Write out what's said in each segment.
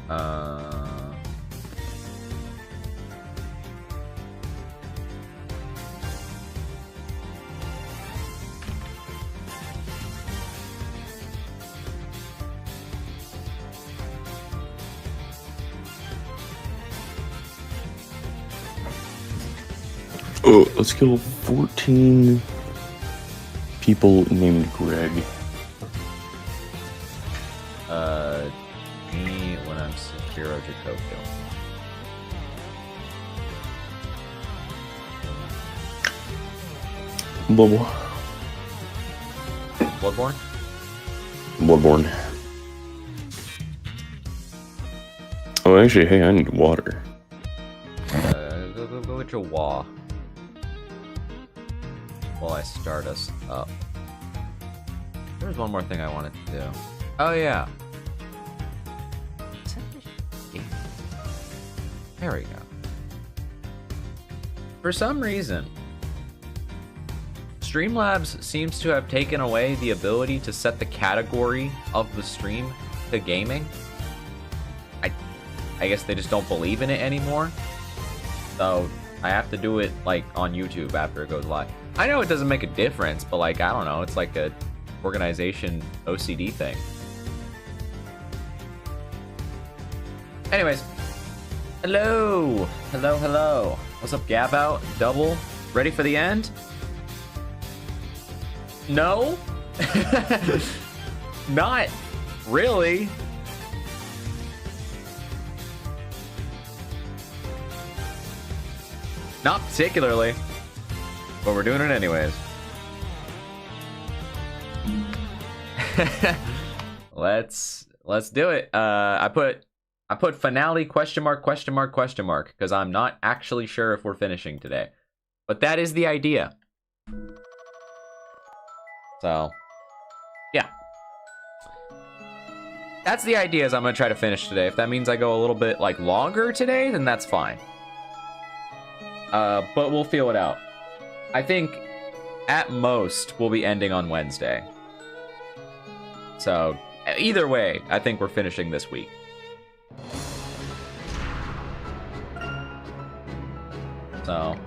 Uh, Oh, let's kill 14 people named Greg. Me when I'm Sekiro to Tokyo. Bloodborne. Bloodborne? Bloodborne. Oh, actually, hey, I need water. Go get your wah. While I start us up. There's one more thing I wanted to do. Oh, yeah. There we go. For some reason, Streamlabs seems to have taken away the ability to set the category of the stream to gaming. I guess they just don't believe in it anymore. So I have to do it like on YouTube after it goes live. I know it doesn't make a difference, but like, I don't know, it's like a organization OCD thing. Anyways, hello. What's up, Gab out? Double, ready for the end? No? Not really. Not particularly, but we're doing it anyways. Let's do it. I put finale question mark because I'm not actually sure if we're finishing today, but that is the idea. So, yeah, that's the idea. Is I'm gonna try to finish today. If that means I go a little bit like longer today, then that's fine. But we'll feel it out. I think at most we'll be ending on Wednesday. So either way, I think we're finishing this week. So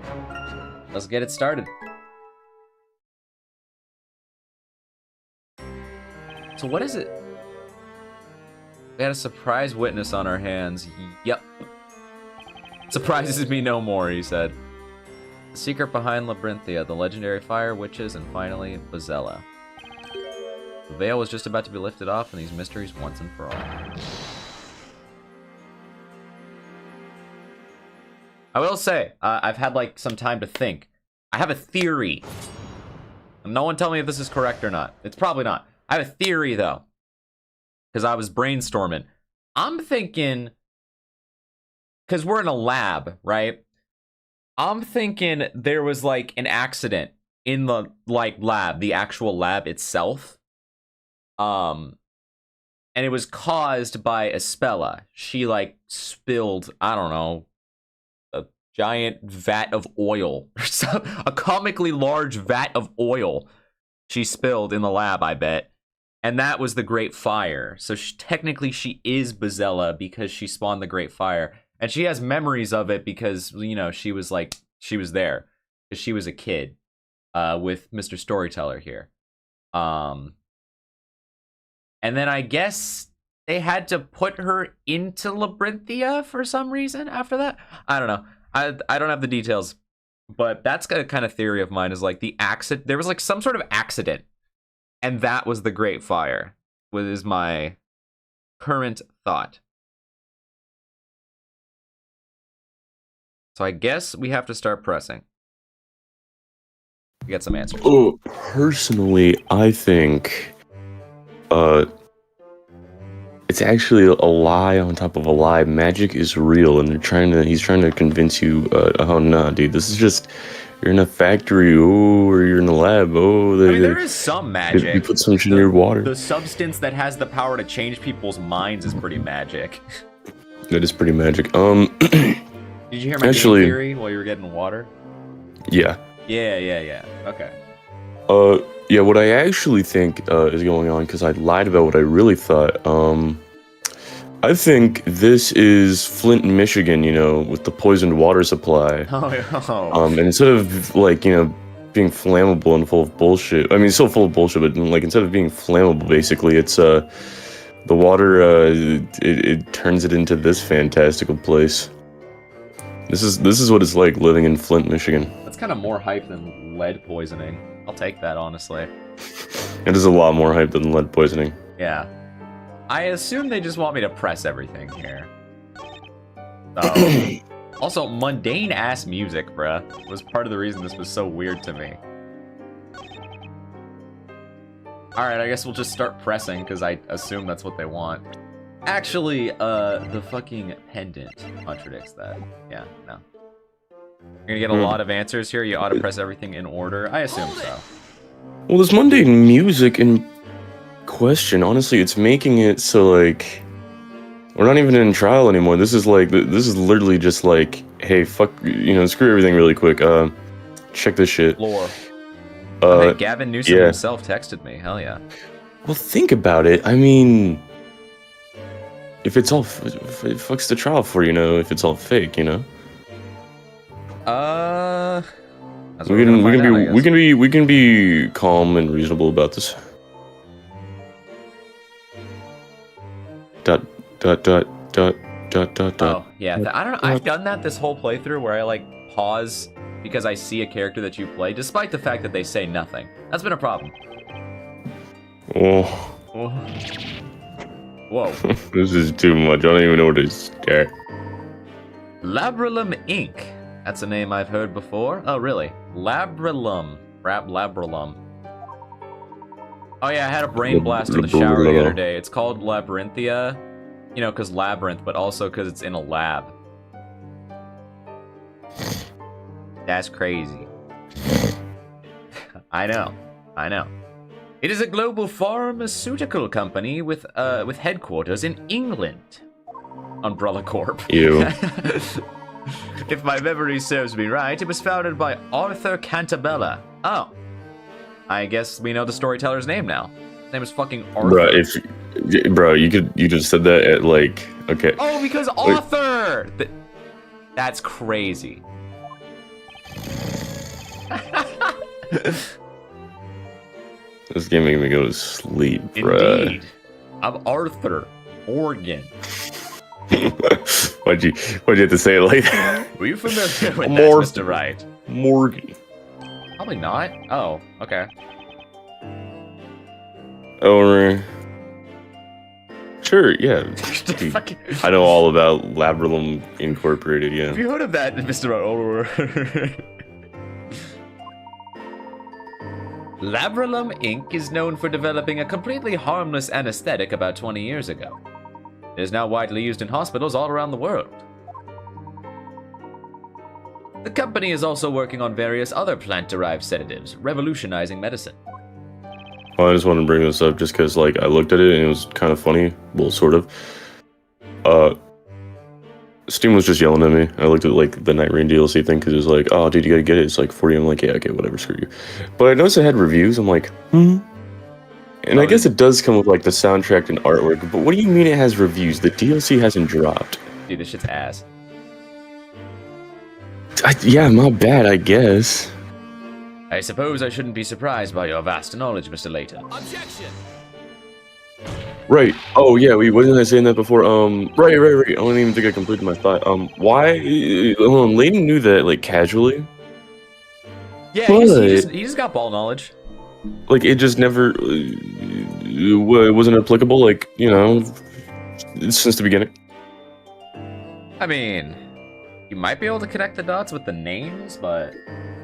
let's get it started. So what is it? We had a surprise witness on our hands. Yep. Surprises me no more, he said. The secret behind Labyrinthia, the legendary fire, witches, and finally, Bazella. The veil was just about to be lifted off, and these mysteries once and for all. I will say, I've had like some time to think. I have a theory. No one tell me if this is correct or not. It's probably not. I have a theory, though. Because I was brainstorming. I'm thinking... Because we're in a lab, right? I'm thinking there was like an accident in the like lab, the actual lab itself. And it was caused by Espella. She like spilled, I don't know, a giant vat of oil. A comically large vat of oil she spilled in the lab, I bet. And that was the Great Fire. So technically she is Bazella because she spawned the Great Fire. And she has memories of it because, you know, she was there. Because she was a kid with Mr. Storyteller here. And then I guess they had to put her into Labyrinthia for some reason after that. I don't know. I don't have the details. But that's a kind of theory of mine is like the accident. There was like some sort of accident. And that was the Great Fire. Is my current thought. So I guess we have to start pressing. Get some answers. Oh, personally, I think, it's actually a lie on top of a lie. Magic is real, and he's trying to convince you, oh, nah, dude, this is just, you're in a factory, oh, or you're in a lab, oh. I mean, there is some magic. You put some shit in your water. The substance that has the power to change people's minds is pretty magic. That is pretty magic. Did you hear my game theory while you were getting water? Yeah. Yeah. Okay. Yeah, what I actually think is going on, because I lied about what I really thought, I think this is Flint, Michigan, you know, with the poisoned water supply. Oh. And instead of, like, you know, being flammable and full of bullshit, I mean, it's still full of bullshit, but, like, instead of being flammable, basically, it's, the water, it turns it into this fantastical place. This is what it's like living in Flint, Michigan. That's kind of more hype than lead poisoning. I'll take that, honestly. It is a lot more hype than lead poisoning. Yeah. I assume they just want me to press everything here. So, also, mundane-ass music, bruh, was part of the reason this was so weird to me. Alright, I guess we'll just start pressing, because I assume that's what they want. Actually, the fucking pendant contradicts that. Yeah, no. You're gonna get a lot of answers here, you ought to press everything in order. I assume so. Well, this mundane music in question, honestly, it's making it so, like, we're not even in trial anymore. This is like, this is literally just like, hey, fuck, you know, screw everything really quick. Check this shit. Lore. Oh, hey, Gavin Newsom himself texted me. Hell yeah. Well, think about it. I mean, if it's all, it fucks the trial for, you know, if it's all fake, you know. We can be calm and reasonable about this. Dot. Oh, yeah. I don't know. I've done that this whole playthrough where I, like, pause because I see a character that you play, despite the fact that they say nothing. That's been a problem. Oh. Whoa. This is too much. I don't even know where to start. Labrylum Inc. That's a name I've heard before. Oh, really? Labrylum. Labrylum. Oh, yeah, I had a brain blast in the shower the other day. It's called Labyrinthia. You know, because labyrinth, but also because it's in a lab. That's crazy. I know. It is a global pharmaceutical company with headquarters in England. Umbrella Corp. Ew. If my memory serves me right, it was founded by Arthur Cantabella. Oh. I guess we know the storyteller's name now. His name is fucking Arthur. Bro, you just said that at, like, okay. Oh, because author! That's crazy. This game making me go to sleep, bro. Indeed. I'm Arthur Morgan. Why'd you have to say it like that? Were you familiar with that, Mr. Wright? Morgan. Probably not. Oh, okay. Oh, sure, yeah. Dude, I know all about Labrylum Incorporated, yeah. Have you heard of that, Mr. Wright? Labrylum Inc. is known for developing a completely harmless anesthetic about 20 years ago. It is now widely used in hospitals all around the world. The company is also working on various other plant-derived sedatives, revolutionizing medicine. Well, I just wanted to bring this up just because, like, I looked at it and it was kind of funny. Well, sort of. Steam was just yelling at me. I looked at, like, the Night Rain DLC thing because it was like, oh, dude, you gotta get it. It's like 40. I'm like, yeah, okay, whatever, screw you. But I noticed it had reviews. I'm like, And I guess it does come with, like, the soundtrack and artwork. But what do you mean it has reviews? The DLC hasn't dropped. Dude, this shit's ass. Yeah, not bad, I guess. I suppose I shouldn't be surprised by your vast knowledge, Mr. Layton. Objection! Right. Oh, yeah, wasn't I saying that before? Right. I don't even think I completed my thought. Why? Layton knew that, like, casually. Yeah, he just got ball knowledge. Like, it just never, it wasn't applicable, like, you know, since the beginning. I mean, you might be able to connect the dots with the names, but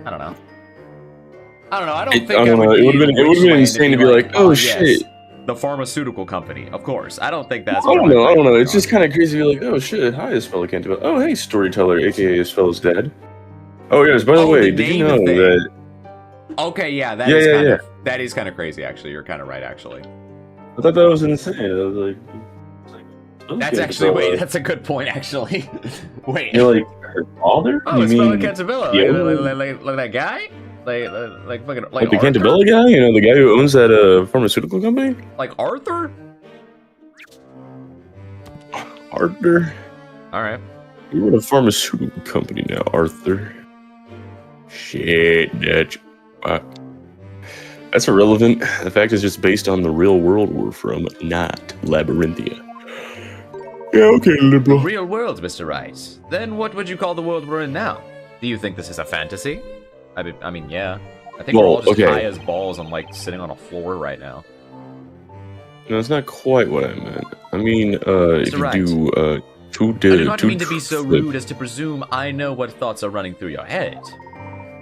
I don't know. I don't think I don't know. It would have been insane to be like, oh shit. Yes, the pharmaceutical company, of course. I don't think that's. I don't know. It's just kind of crazy to be like, oh shit, hi, this fella can't do it. Oh, hey, storyteller, aka this fella's dead. Oh yes, by the way, did you know that? Okay, yeah, that is kind of crazy. Actually, you're kind of right. Actually, I thought that was insane. I was like, okay, that's actually wait. That's a good point. Actually, wait. You're like her father? Oh, it's Fella Cantabella. Yeah. Like that guy? Like fucking like the Cantabella guy? You know, the guy who owns that pharmaceutical company? Like Arthur? partner. All right. You run a pharmaceutical company now, Arthur. Shit, Dutch. That's irrelevant. The fact is just based on the real world we're from, not Labyrinthia. Yeah, okay, liberal. Real world, Mr. Wright. Then what would you call the world we're in now? Do you think this is a fantasy? I mean, yeah. I think we're all just high as balls. I'm like sitting on a floor right now. No, that's not quite what I meant. I mean, if you do, I do not mean to be so rude as to presume I know what thoughts are running through your head.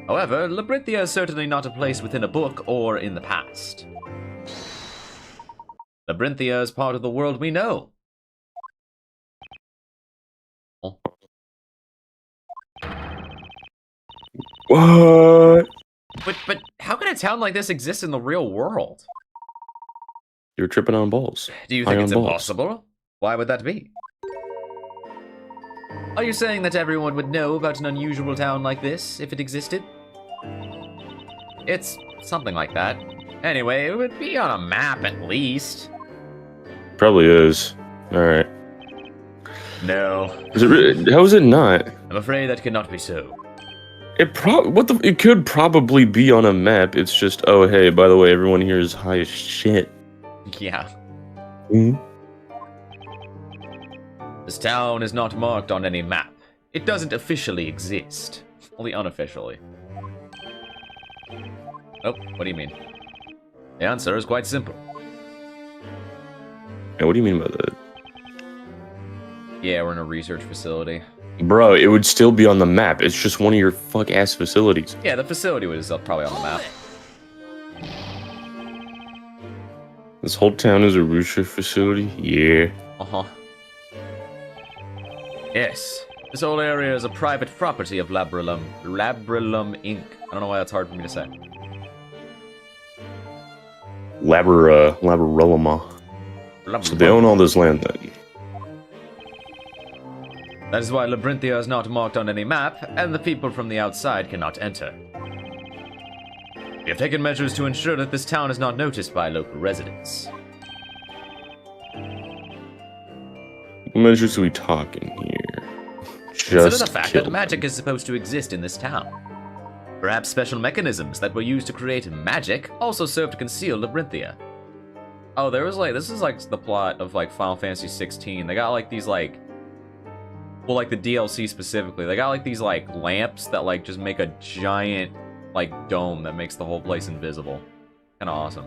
However, Labyrinthia is certainly not a place within a book or in the past. Labyrinthia is part of the world we know. What? But how can a town like this exist in the real world? You're tripping on balls. Do you think it's impossible? Why would that be? Are you saying that everyone would know about an unusual town like this if it existed? It's something like that. Anyway, it would be on a map at least. Probably is. Alright. No. How is it not? I'm afraid that cannot be so. It could probably be on a map. It's just, oh hey, by the way, everyone here is high as shit. Yeah. Mm-hmm. This town is not marked on any map. It doesn't officially exist. Only unofficially. Oh, what do you mean? The answer is quite simple. Yeah, what do you mean by that? Yeah, we're in a research facility. Bro, it would still be on the map. It's just one of your fuck-ass facilities. Yeah, the facility was probably on the map. This whole town is a research facility? Yeah. Uh-huh. Yes. This whole area is a private property of Labrylum Inc. I don't know why that's hard for me to say. Labryluma. So they own all this land then. That is why Labyrinthia is not marked on any map, and the people from the outside cannot enter. We have taken measures to ensure that this town is not noticed by local residents. What measures are we talking here? Consider the fact that magic is supposed to exist in this town. Perhaps special mechanisms that were used to create magic also serve to conceal Labyrinthia. Oh, there was like, this is like the plot of like Final Fantasy 16. They got like these like, well, like the DLC specifically, they got like these like lamps that like just make a giant like dome that makes the whole place invisible. Kind of awesome.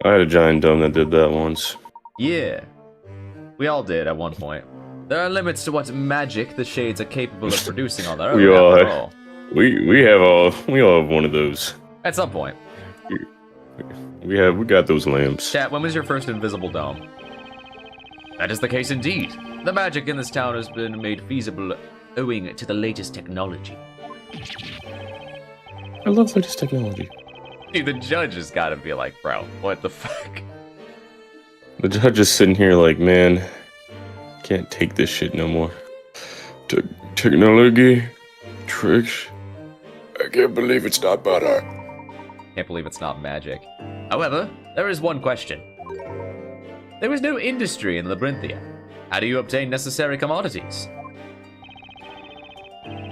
I had a giant dome that did that once. Yeah. We all did at one point. There are limits to what magic the shades are capable of producing on their own. We all have one of those. At some point. We got those lamps. Chat, when was your first invisible dome? That is the case indeed. The magic in this town has been made feasible owing to the latest technology. I love latest technology. Dude, the judge has got to be like, bro, what the fuck? The judge is sitting here like, man, can't take this shit no more. Technology, tricks. I can't believe it's not butter. Can't believe it's not magic. However, there is one question. There is no industry in Labyrinthia. How do you obtain necessary commodities?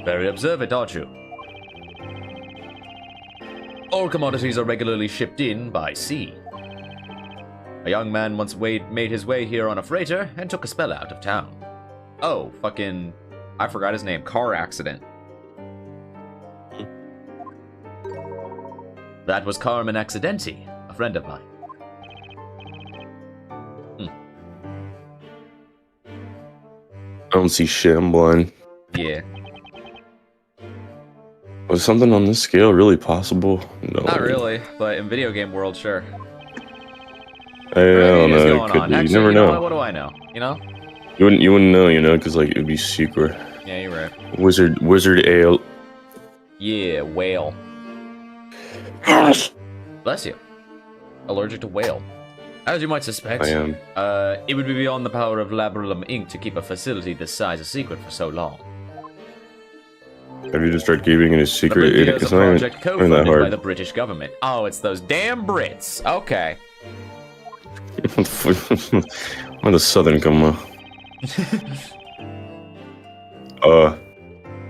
Very observant, aren't you? All commodities are regularly shipped in by sea. A young man once made his way here on a freighter and took a spell out of town. Oh, fucking... I forgot his name. Car accident. That was Carmen Accidenti, a friend of mine. I don't see shit, I'm blind. Yeah. Was something on this scale really possible? No. Not really, but in video game world, sure. I don't know. Actually, you never know. What do I know? You know? You wouldn't know, you know, because like it'd be secret. Yeah, you're right. Wizard ale. Yeah, whale. Bless you. Allergic to whale. As you might suspect, I am. It would be beyond the power of Labrylum Inc. to keep a facility this size a secret for so long. Have you just started keeping it a secret? It's a project co-funded by the British government. Oh, it's those damn Brits. Okay. I'm the Southern Coma.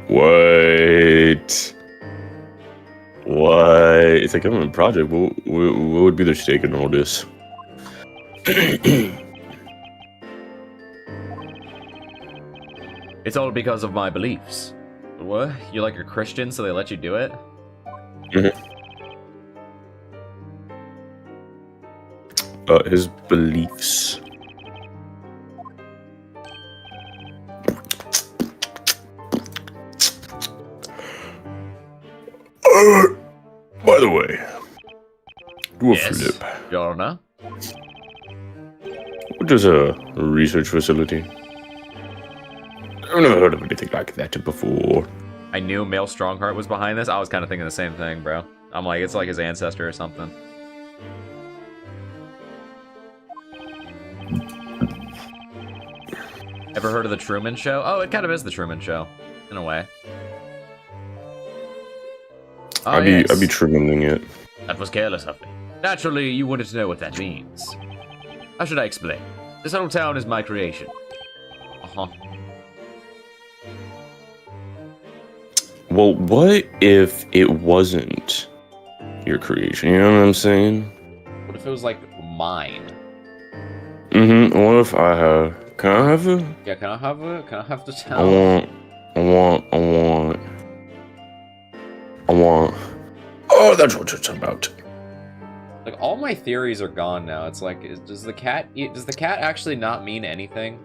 What? What? It's a government project. What would be their stake in all this? It's all because of my beliefs. What? You like a Christian, so they let you do it? His beliefs. By the way, do a flip. Your Honor? What is a research facility? I've never heard of anything like that before. I knew Male Strongheart was behind this. I was kind of thinking the same thing, bro. I'm like, it's like his ancestor or something. Ever heard of the Truman Show? Oh, it kind of is the Truman Show, in a way. Oh, I'd be Trumaning it. That was careless of me. Naturally, you wanted to know what that means. How should I explain? This whole town is my creation. Uh-huh. Well, what if it wasn't your creation? You know what I'm saying? What if it was, like, mine? What if I have... Can I have it? Yeah, can I have it? Can I have the town? I want... Oh, that's what it's about. Like, all my theories are gone now. It's like, does the cat actually not mean anything?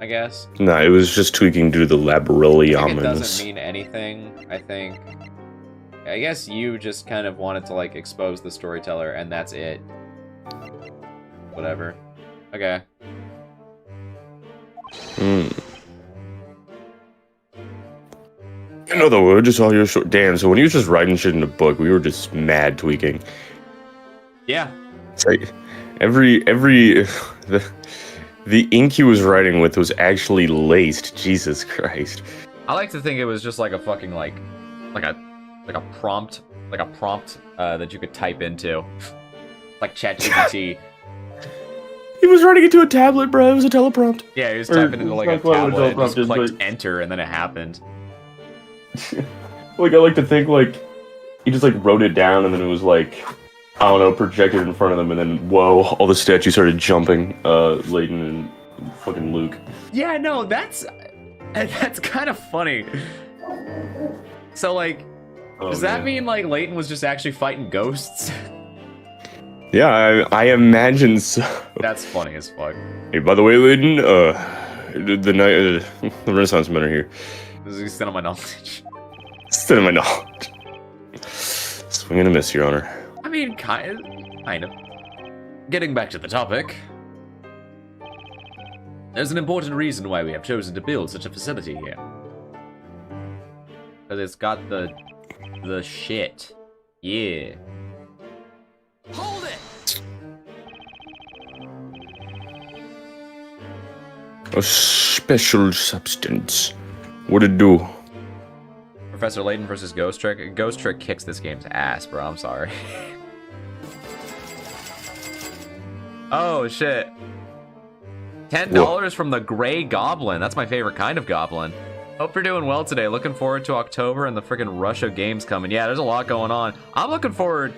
I guess. Nah, it was just tweaking due to the laborilium. It doesn't mean anything, I think. I guess you just kind of wanted to, like, expose the storyteller, and that's it. Whatever. Okay. In other words, it's all your short... Damn, so when he was just writing shit in the book, we were just mad tweaking. Yeah. It's like, the ink he was writing with was actually laced. Jesus Christ. I like to think it was just like a fucking, like a prompt that you could type into. Like ChatGPT. He was writing it to a tablet, bro. It was a teleprompt. Yeah, he was typing into like a tablet and just clicked enter and then it happened. Like, I like to think, like, he just, like, wrote it down and then it was, like, I don't know, projected in front of them and then, whoa, all the statues started jumping, Layton and fucking Luke. Yeah, no, that's kind of funny. So, like, does that mean, like, Layton was just actually fighting ghosts? Yeah, I imagine so. That's funny as fuck. Hey, by the way, Layton, the Renaissance men are here. This is extent of my knowledge. Extent of my knowledge. Swing and a miss, Your Honor. I mean, kind of. Getting back to the topic. There's an important reason why we have chosen to build such a facility here. Because it's got the shit. Yeah. Hold it! A special substance. What'd it do? Professor Layton versus Ghost Trick. Ghost Trick kicks this game's ass, bro. I'm sorry. Oh, shit. $10 from the Gray Goblin. That's my favorite kind of goblin. Hope you're doing well today. Looking forward to October and the freaking Russia games coming. Yeah, there's a lot going on. I'm looking forward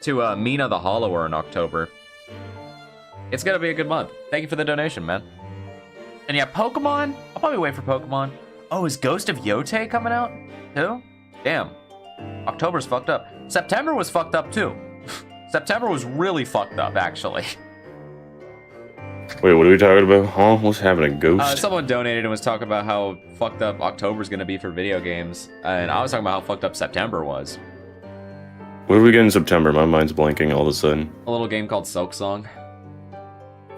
to Mina the Hollower in October. It's gonna be a good month. Thank you for the donation, man. And yeah, Pokemon. I'll probably wait for Pokemon. Oh, is Ghost of Yote coming out too? Damn. October's fucked up. September was fucked up too. September was really fucked up, actually. Wait, what are we talking about? Huh? What's happening? Ghost? Someone donated and was talking about how fucked up October's gonna be for video games. And I was talking about how fucked up September was. What do we get in September? My mind's blanking all of a sudden. A little game called Silk Song.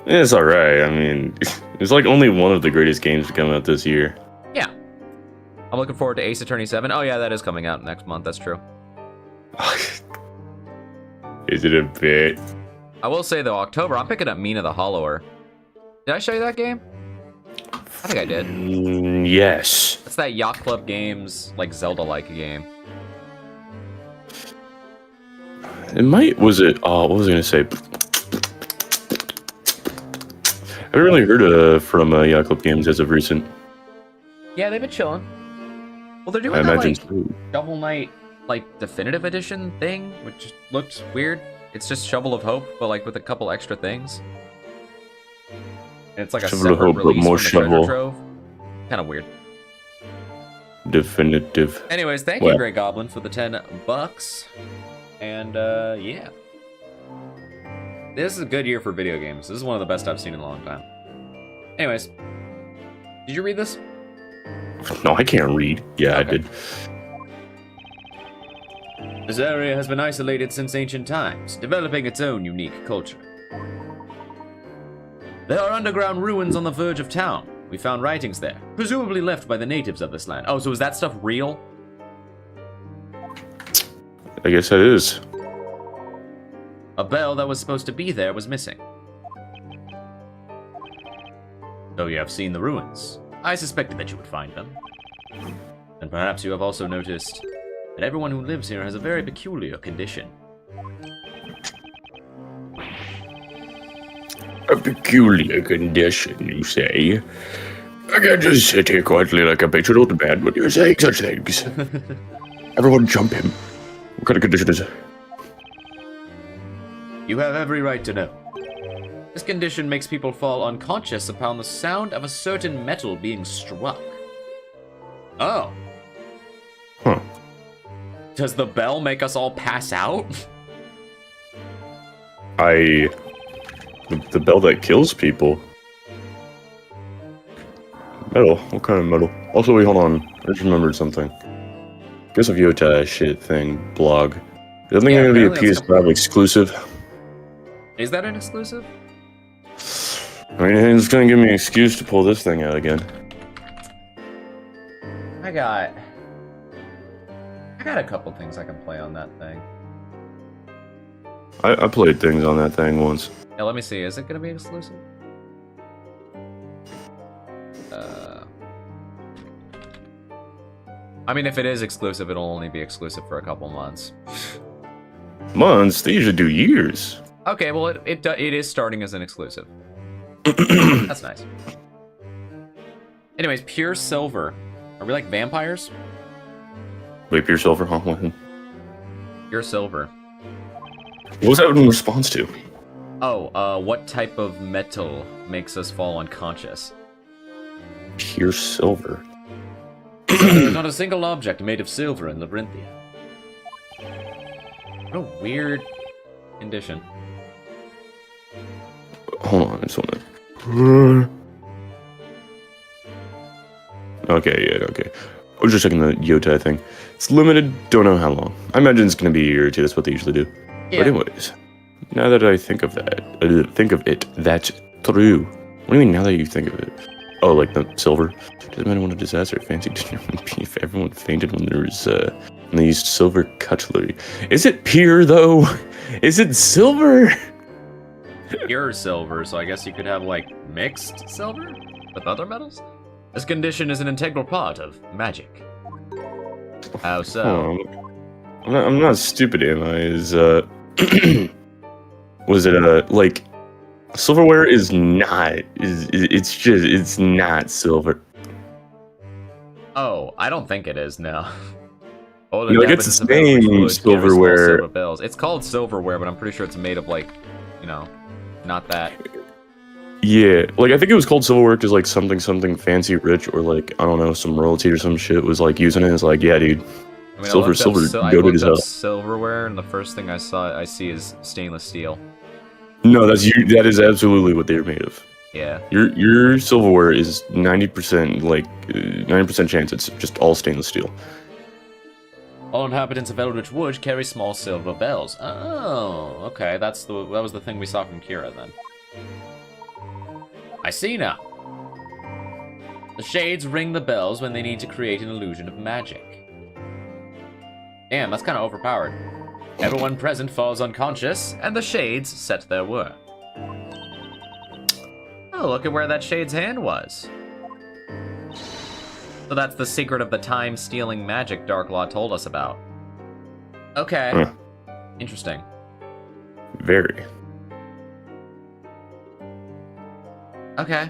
Yeah, it's alright. I mean, it's like only one of the greatest games to come out this year. Yeah. I'm looking forward to Ace Attorney 7. Oh yeah, that is coming out next month. That's true. Is it a bit? I will say though, October, I'm picking up Mina the Hollower. Did I show you that game? I think I did. Yes. It's that Yacht Club Games, like Zelda-like game. It might, was it, what was I gonna say? haven't really heard from Yacht Club Games as of recent. Yeah, they've been chilling. Well, they're I doing that imagine like so. Shovel Knight like definitive edition thing, which looks weird. It's just Shovel of Hope, but like with a couple extra things. And it's like a Shovel of separate Hope, but release more from the treasure shovel. trove. Kind of weird. Definitive. Anyways, thank you, Great Goblin, for the $10. And yeah. This is a good year for video games. This is one of the best I've seen in a long time. Anyways, did you read this? No, I can't read. Yeah, Okay. I did. This area has been isolated since ancient times, developing its own unique culture. There are underground ruins on the verge of town. We found writings there, presumably left by the natives of this land. Oh, so is that stuff real? I guess that is. A bell that was supposed to be there was missing. Though you have seen the ruins, I suspected that you would find them. And perhaps you have also noticed that everyone who lives here has a very peculiar condition. A peculiar condition, you say? I can't just sit here quietly like a patron old man when you're saying such things. Everyone jump him. What kind of condition is it? You have every right to know. This condition makes people fall unconscious upon the sound of a certain metal being struck. Oh. Huh. Does the bell make us all pass out? The bell that kills people. Metal? What kind of metal? Also, wait, hold on. I just remembered something. Guess of Yota shit thing, blog. I think Yeah, it's gonna be a apparently that's PS5 exclusive. Is that an exclusive? I mean, it's gonna give me an excuse to pull this thing out again. I got a couple things I can play on that thing. I played things on that thing once. Yeah, let me see. Is it going to be exclusive? I mean, if it is exclusive, it'll only be exclusive for a couple months. Months? They usually do years. Okay, well, it is starting as an exclusive. That's nice. Anyways, Pure Silver. Are we like vampires? Wait, Pure Silver, huh? What Pure Silver. was that in response to? Oh, what type of metal makes us fall unconscious? Pure Silver. There's not a single object made of silver in Labyrinthia. What a weird condition. Hold on, I just wanna... Okay, yeah, okay. I was just checking the Yota thing. It's limited, don't know how long. I imagine it's gonna be a year or two, that's what they usually do. Yeah. But anyways, now that I think of that's true. What do you mean now that you think of it? Oh, like the silver? Doesn't matter when a disaster fancy if everyone fainted when there was, when they used silver cutlery. Is it pure, though? Is it silver? Pure silver, so I guess you could have, like, mixed silver with other metals? This condition is an integral part of magic. How so? I'm not stupid, am I? Was it, like, silverware is not, it's not silver. Oh, I don't think it is, no. Oh, Like, it's the same silverware. Silver bells. It's called silverware, but I'm pretty sure it's made of, like, you know, not that. Yeah, like, I think it was called silverware because, like, something fancy rich or, like, I don't know, some royalty or some shit was, like, using it. It's like, yeah, dude, I mean, silver, I goated looked as up hell. silverware, and the first thing I see is stainless steel. No, that is absolutely what they're made of. Yeah. Your silverware is 90%, like, 90% chance it's just all stainless steel. All inhabitants of Eldritch Wood carry small silver bells. Oh, okay. That was the thing we saw from Kira then. I see now. The shades ring the bells when they need to create an illusion of magic. Damn, that's kind of overpowered. Everyone present falls unconscious, and the shades set their work. Oh, look at where that shade's hand was. So that's the secret of the time-stealing magic Darklaw told us about. Okay. Huh. Interesting. Very. Okay.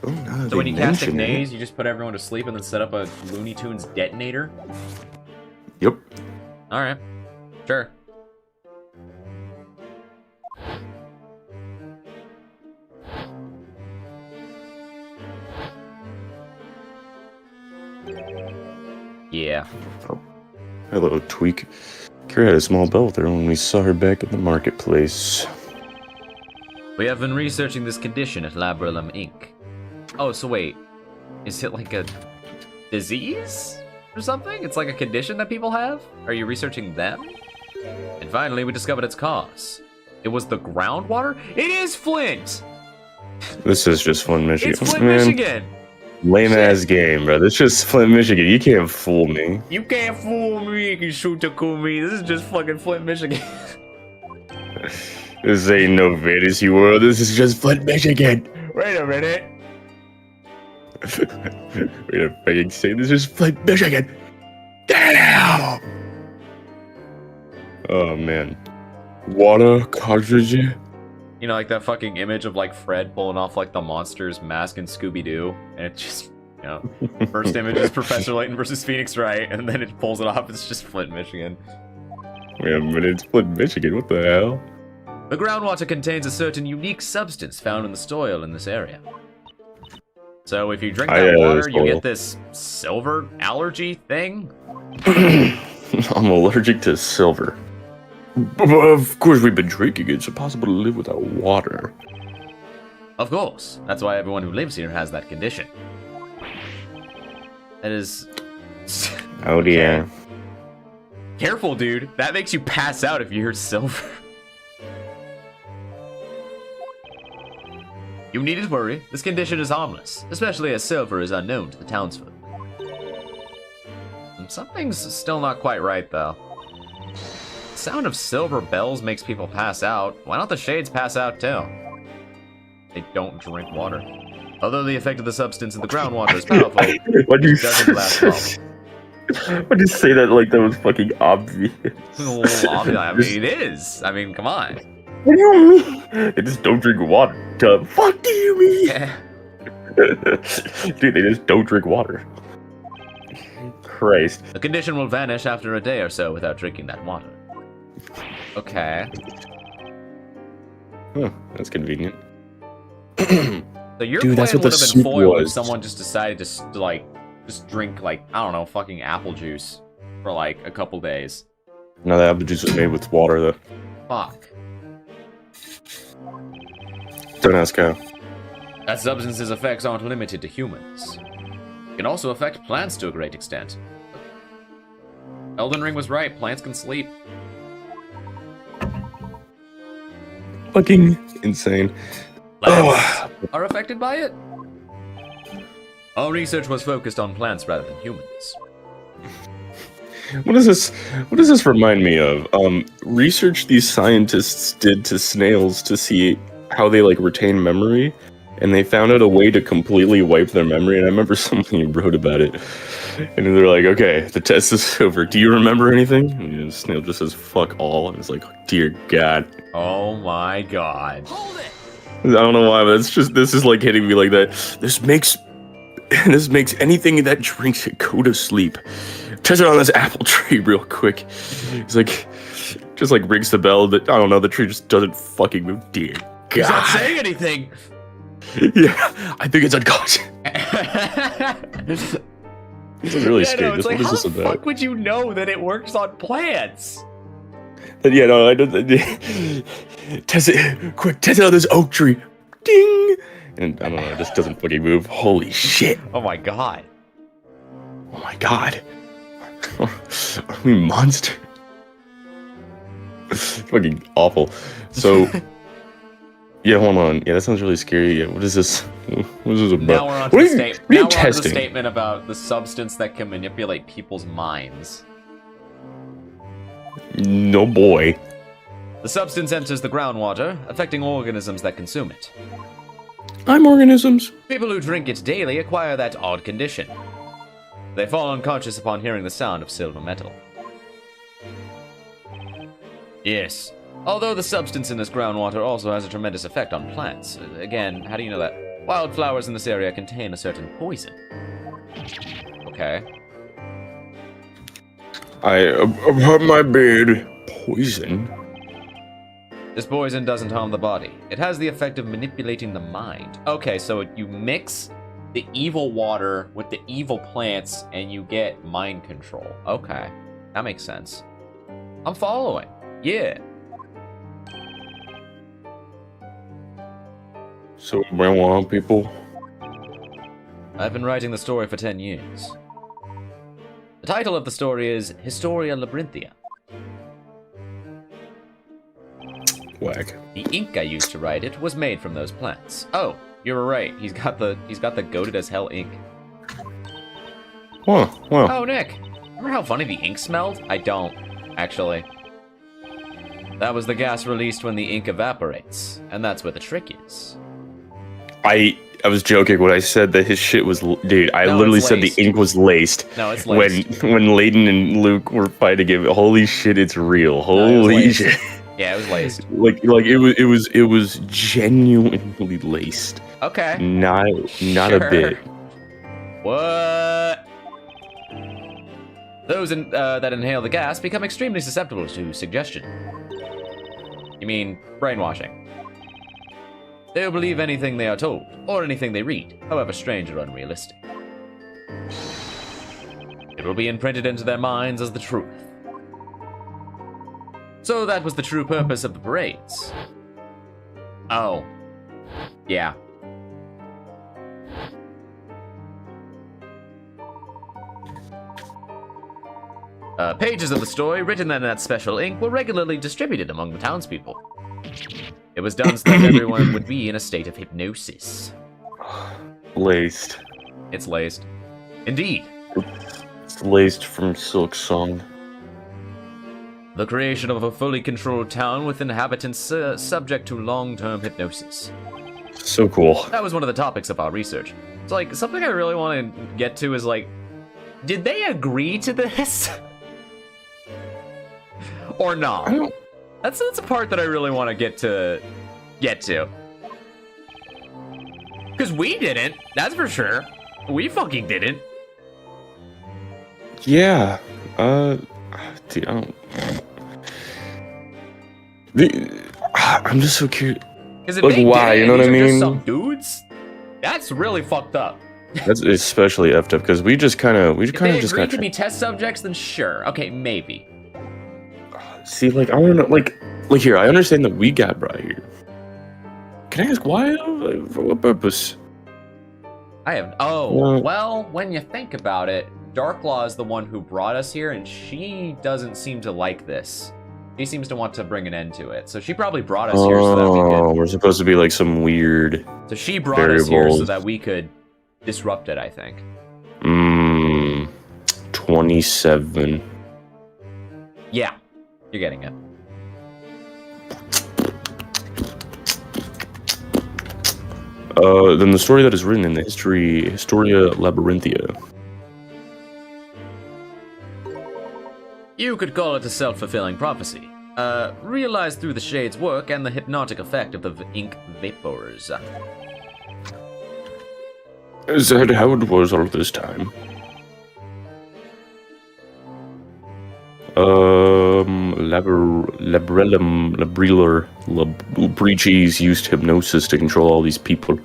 Oh, no, So when you cast Hypnosis, you just put everyone to sleep and then set up a Looney Tunes detonator? Yep. Alright. Sure. Yeah. Oh. Hello, Tweak. Kira had a small bell with her when we saw her back at the marketplace. We have been researching this condition at Labrilum Inc. Oh, so wait. Is it like a disease? Or something? It's like a condition that people have? Are you researching them? And finally, we discovered its cause. It was the groundwater? It is Flint! This is just Flint, Michigan. It's Flint, Man, Michigan! lame ass game, bro. This is just Flint, Michigan. You can't fool me. You can't fool me, you can shoot to cool me. This is just fucking Flint, Michigan. This ain't no fantasy world. This is just Flint, Michigan. Wait a minute. Wait a fucking second. This is Flint, Michigan. Damn. Oh man. Water cartridge. You know, like that fucking image of like Fred pulling off like the monster's mask in Scooby-Doo, and it just, you know, first image is Professor Layton versus Phoenix Wright, and then it pulls it off, it's just Flint, Michigan. Wait a minute, it's Flint, Michigan. What the hell? The groundwater contains a certain unique substance found in the soil in this area. So if you drink that water, you get this silver allergy thing? I'm allergic to silver. Of course, we've been drinking it. It's impossible to live without water. Of course. That's why everyone who lives here has that condition. That is... Oh dear. Careful, dude. That makes you pass out if you hear silver. You needn't worry. This condition is harmless, especially as silver is unknown to the townsfolk. Something's still not quite right, though. The sound of silver bells makes people pass out. Why don't the shades pass out, too? They don't drink water. Although the effect of the substance in the groundwater is powerful, it doesn't last long. Why'd you say that like that was fucking obvious? I mean, it is. I mean, come on. What do you mean? They just don't drink water. The fuck do you mean? Yeah. Dude, they just don't drink water. Christ. The condition will vanish after a day or so without drinking that water. Okay. Huh, that's convenient. So your Dude, plan that's what would the have been soup foiled if was. someone just decided to like just drink like, I don't know, fucking apple juice for like a couple days. No, that apple juice was made with water though. Fuck. Don't ask how. That substance's effects aren't limited to humans. It can also affect plants to a great extent. Elden Ring was right, plants can sleep. Fucking insane. Plants are affected by it? Our research was focused on plants rather than humans. What does this remind me of? Research these scientists did to snails to see how they like retain memory, and they found out a way to completely wipe their memory. And I remember somebody wrote about it, and they're like, "Okay, the test is over. Do you remember anything?" And the snail just says, "Fuck all." And it's like, "Dear God." Oh my god. Hold it! I don't know why, but this is like hitting me like that. This makes anything that drinks it go to sleep. Test it on this apple tree real quick. It's like, just like rings the bell that, I don't know, the tree just doesn't fucking move. Dear God. He's not saying anything. Yeah, I think it's unconscious. This is really scary. No, it's What like, is how this the about? fuck would you know that it works on plants? Yeah, no, I don't. Test it, quick, test it on this oak tree. Ding! And I don't know, it just doesn't fucking move. Holy shit. Oh my god. Oh my God. Are we monsters? Fucking awful. So, yeah, hold on. Yeah, that sounds really scary. Yeah, what is this? What is this about? Now we're on to What the are you- state. what are you Now we're on to the testing? statement about the substance that can manipulate people's minds. No boy. The substance enters the groundwater, affecting organisms that consume it. I'm organisms. People who drink it daily acquire that odd condition. They fall unconscious upon hearing the sound of silver metal. Yes, Although the substance in this groundwater also has a tremendous effect on plants. Again, how do you know that? Wildflowers in this area contain a certain poison. Okay. I have my beard. Poison? This poison doesn't harm the body. It has the effect of manipulating the mind. Okay, so you mix the evil water with the evil plants and you get mind control. Okay, that makes sense. I'm following. Yeah. So marijuana people? I've been writing the story for 10 years. The title of the story is Historia Labyrinthia. Whack. The ink I used to write it was made from those plants. Oh, you were right. He's got the goated as hell ink. Wow. Oh, Nick, remember how funny the ink smelled? I don't, actually. That was the gas released when the ink evaporates, and that's where the trick is. I was joking when I said that his shit was... Dude, I No, literally it's said the laced. ink was laced. No, it's laced. When Layton and Luke were fighting him. Holy shit, it's real. Holy laced. shit. Yeah, it was laced. Like it was genuinely laced. Okay. Not Sure. a bit. What? Those that inhale the gas become extremely susceptible to suggestion. You mean brainwashing? They'll believe anything they are told, or anything they read, however strange or unrealistic. It will be imprinted into their minds as the truth. So that was the true purpose of the parades. Oh. Yeah. Pages of the story, written in that special ink, were regularly distributed among the townspeople. It was done so that everyone would be in a state of hypnosis. Laced. It's laced. Indeed. It's laced from Silk Song. The creation of a fully controlled town with inhabitants subject to long-term hypnosis. So cool. That was one of the topics of our research. It's like, something I really want to get to is like, did they agree to this? Or not? I don't... That's a part that I really want to get to. Because we didn't, that's for sure. We fucking didn't. Yeah. Dude, I don't... I'm just so curious. Because if Like, they why? did, You know what I these are just mean? some dudes. That's really fucked up. That's especially effed up because we kind of If they just agreed got to be test subjects, then sure. Okay, maybe. see, like, I want to know, like here, I understand that we got brought here. Can I ask why? Like, for what purpose? I have. Well, when you think about it, Darklaw is the one who brought us here, and she doesn't seem to like this. She seems to want to bring an end to it. So she probably brought us here so that we could. We're supposed to be like some weird. So she brought us here so variables. that we could disrupt it, I think. 27. Yeah, you're getting it. Then the story that is written in the Historia Labyrinthia. You could call it a self-fulfilling prophecy. Realized through the shade's work and the hypnotic effect of the ink vapors. Is that how it was all this time? Labrillum used hypnosis to control all these people.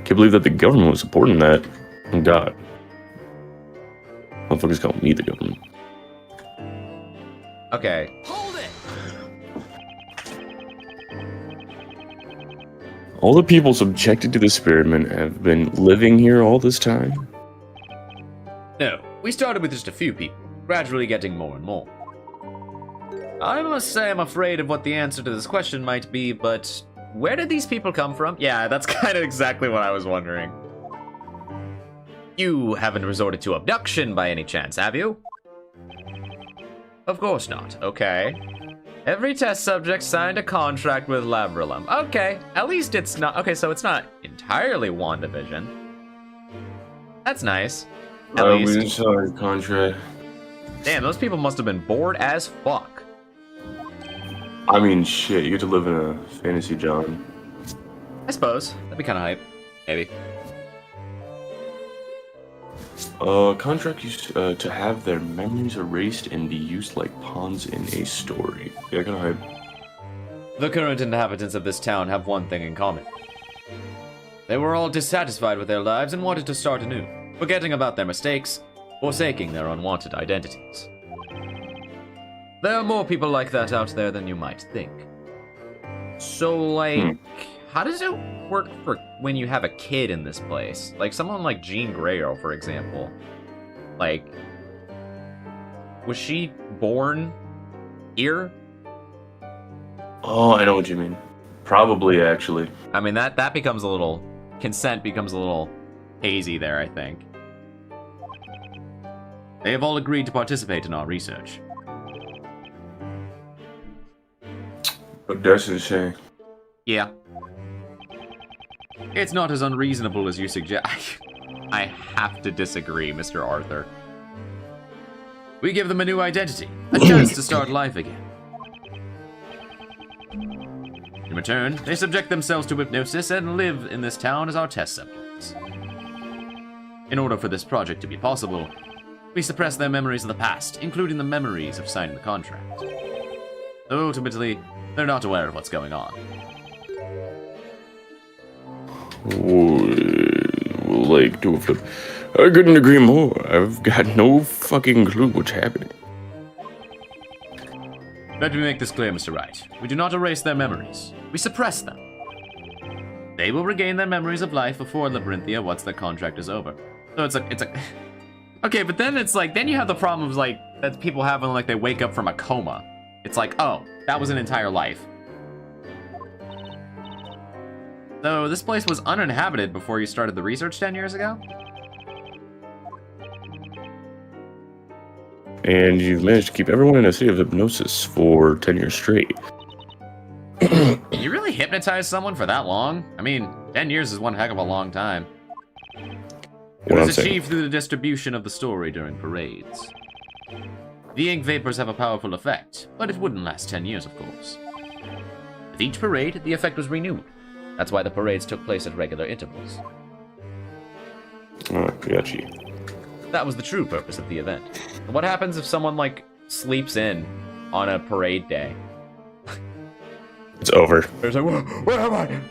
Can't believe that the government was supporting that. Oh God. Motherfuckers call me the government. Okay. Hold it! All the people subjected to the experiment have been living here all this time? No, we started with just a few people, gradually getting more and more. I must say I'm afraid of what the answer to this question might be, but where did these people come from? Yeah, that's kind of exactly what I was wondering. You haven't resorted to abduction by any chance, have you? Of course not. Okay. Every test subject signed a contract with Labrillum. Okay, at least it's not... Okay, so it's not entirely WandaVision. That's nice. At least. We saw his contract. Damn, those people must have been bored as fuck. I mean, shit, you get to live in a fantasy, John. I suppose. That'd be kind of hype. Maybe. Contract used to have their memories erased and be used like pawns in a story. Yeah, kind of hype. The current inhabitants of this town have one thing in common. They were all dissatisfied with their lives and wanted to start anew, forgetting about their mistakes, forsaking their unwanted identities. There are more people like that out there than you might think. So, like, how does it work for when you have a kid in this place? Like, someone like Jean Greyo, for example. Like, was she born here? Oh, I know what you mean. Probably, actually. I mean, that becomes a little... Consent becomes a little hazy there, I think. They have all agreed to participate in our research. But that's insane. Yeah. It's not as unreasonable as you suggest. I have to disagree, Mr. Arthur. We give them a new identity, a chance to start life again. In return, they subject themselves to hypnosis and live in this town as our test subjects. In order for this project to be possible, we suppress their memories of the past, including the memories of signing the contract. So ultimately, they're not aware of what's going on. Like, do a flip. I couldn't agree more. I've got no fucking clue what's happening. Let me make this clear, Mr. Wright. We do not erase their memories. We suppress them. They will regain their memories of life before Labyrinthia once their contract is over. So it's a... Okay, but then it's like, then you have the problems like, that people have when like they wake up from a coma. It's like, oh, that was an entire life. So this place was uninhabited before you started the research 10 years ago? And you've managed to keep everyone in a state of hypnosis for 10 years straight. You really hypnotize someone for that long? I mean, 10 years is one heck of a long time. It was achieved through the distribution of the story during parades. The ink vapors have a powerful effect, but it wouldn't last 10 years, of course. With each parade, the effect was renewed. That's why the parades took place at regular intervals. Oh, gotcha. That was the true purpose of the event. What happens if someone, like, sleeps in on a parade day? It's over. There's like, where am I?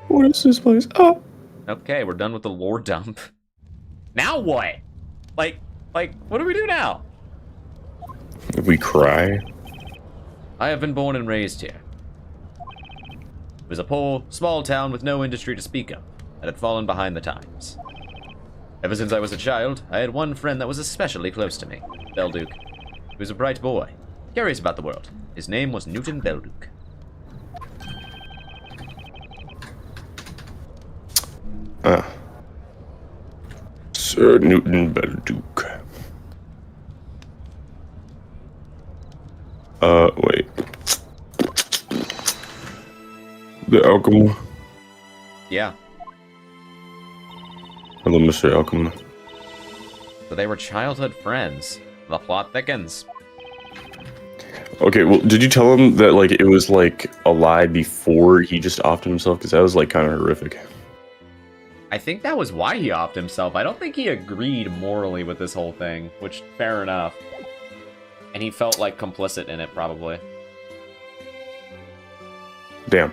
What is this place? Oh. Okay, we're done with the lore dump. Now what? Like, what do we do now? We cry. I have been born and raised here. It was a poor, small town with no industry to speak of, that had fallen behind the times. Ever since I was a child, I had one friend that was especially close to me, Belduke. He was a bright boy, curious about the world. His name was Newton Belduke. Sir Newton Belduke. Wait. The Alchemy. Yeah. Hello, Mr. Alchemy. So they were childhood friends. The plot thickens. Okay, well, did you tell him that, like, it was, like, a lie before he just offed himself? Because that was, like, kind of horrific. I think that was why he offed himself. I don't think he agreed morally with this whole thing, which, fair enough. And he felt, like, complicit in it, probably. Damn.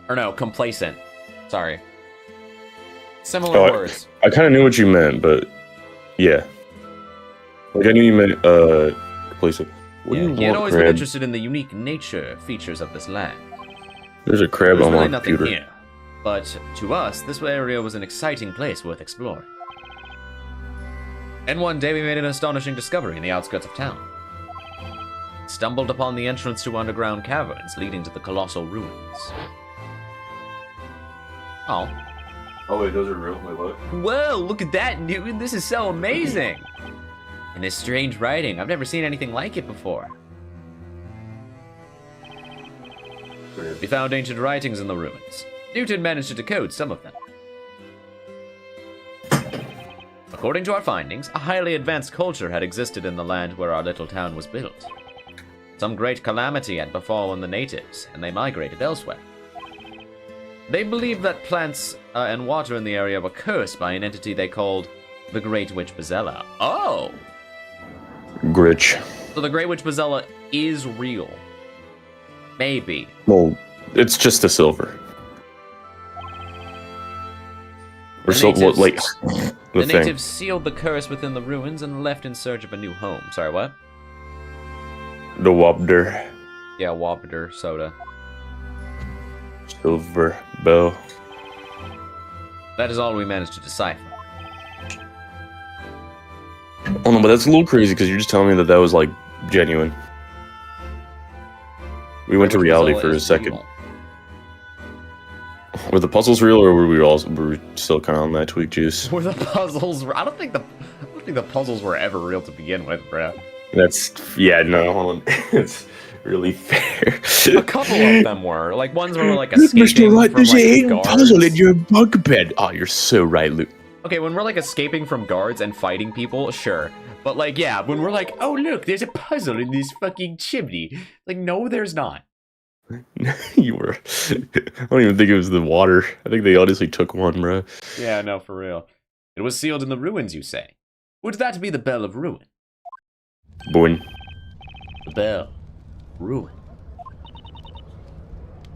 Or no, complacent. Sorry. Similar words. I kind of knew what you meant, but yeah. Like, I knew you meant, complacent. Yeah, he had always been interested in the unique nature features of this land. There's a crab on really my computer. Here, but to us, this area was an exciting place worth exploring. And one day we made an astonishing discovery in the outskirts of town. Stumbled upon the entrance to underground caverns leading to the colossal ruins. Oh. Oh wait, those are real? Wait, what? Whoa, look at that, Newton. This is so amazing. And this strange writing. I've never seen anything like it before. We found ancient writings in the ruins. Newton managed to decode some of them. According to our findings, a highly advanced culture had existed in the land where our little town was built. Some great calamity had befallen the natives, and they migrated elsewhere. They believed that plants and water in the area were cursed by an entity they called the Great Witch Bazella. Oh! Gritch. So the Great Witch Bazella is real. Maybe. Well, it's just a silver. Or so, natives- like, The thing. natives sealed the curse within the ruins and left in search of a new home. Sorry, what? The Wobder. Yeah, Wapiter soda. Silver bell. That is all we managed to decipher. Oh no, but that's a little crazy because you're just telling me that that was like genuine. We went to Which reality Bazella for a is second. real. Were the puzzles real, or were we still kind of on that tweak juice? Were the puzzles? I don't think the puzzles were ever real to begin with, bro. That's no, hold on. It's really fair. A couple of them were like ones where we're like escaping from there's a like hidden guards. puzzle in your bunk bed. Oh, you're so right, Luke. Okay, when we're like escaping from guards and fighting people, sure. But like, yeah, when we're like, oh look, there's a puzzle in this fucking chimney. Like, no, there's not. You were. I don't even think it was the water. I think they honestly took one, bro. Yeah, no, for real. It was sealed in the ruins, you say? Would that be the Bell of Ruin? Boing. The Bell. Ruin.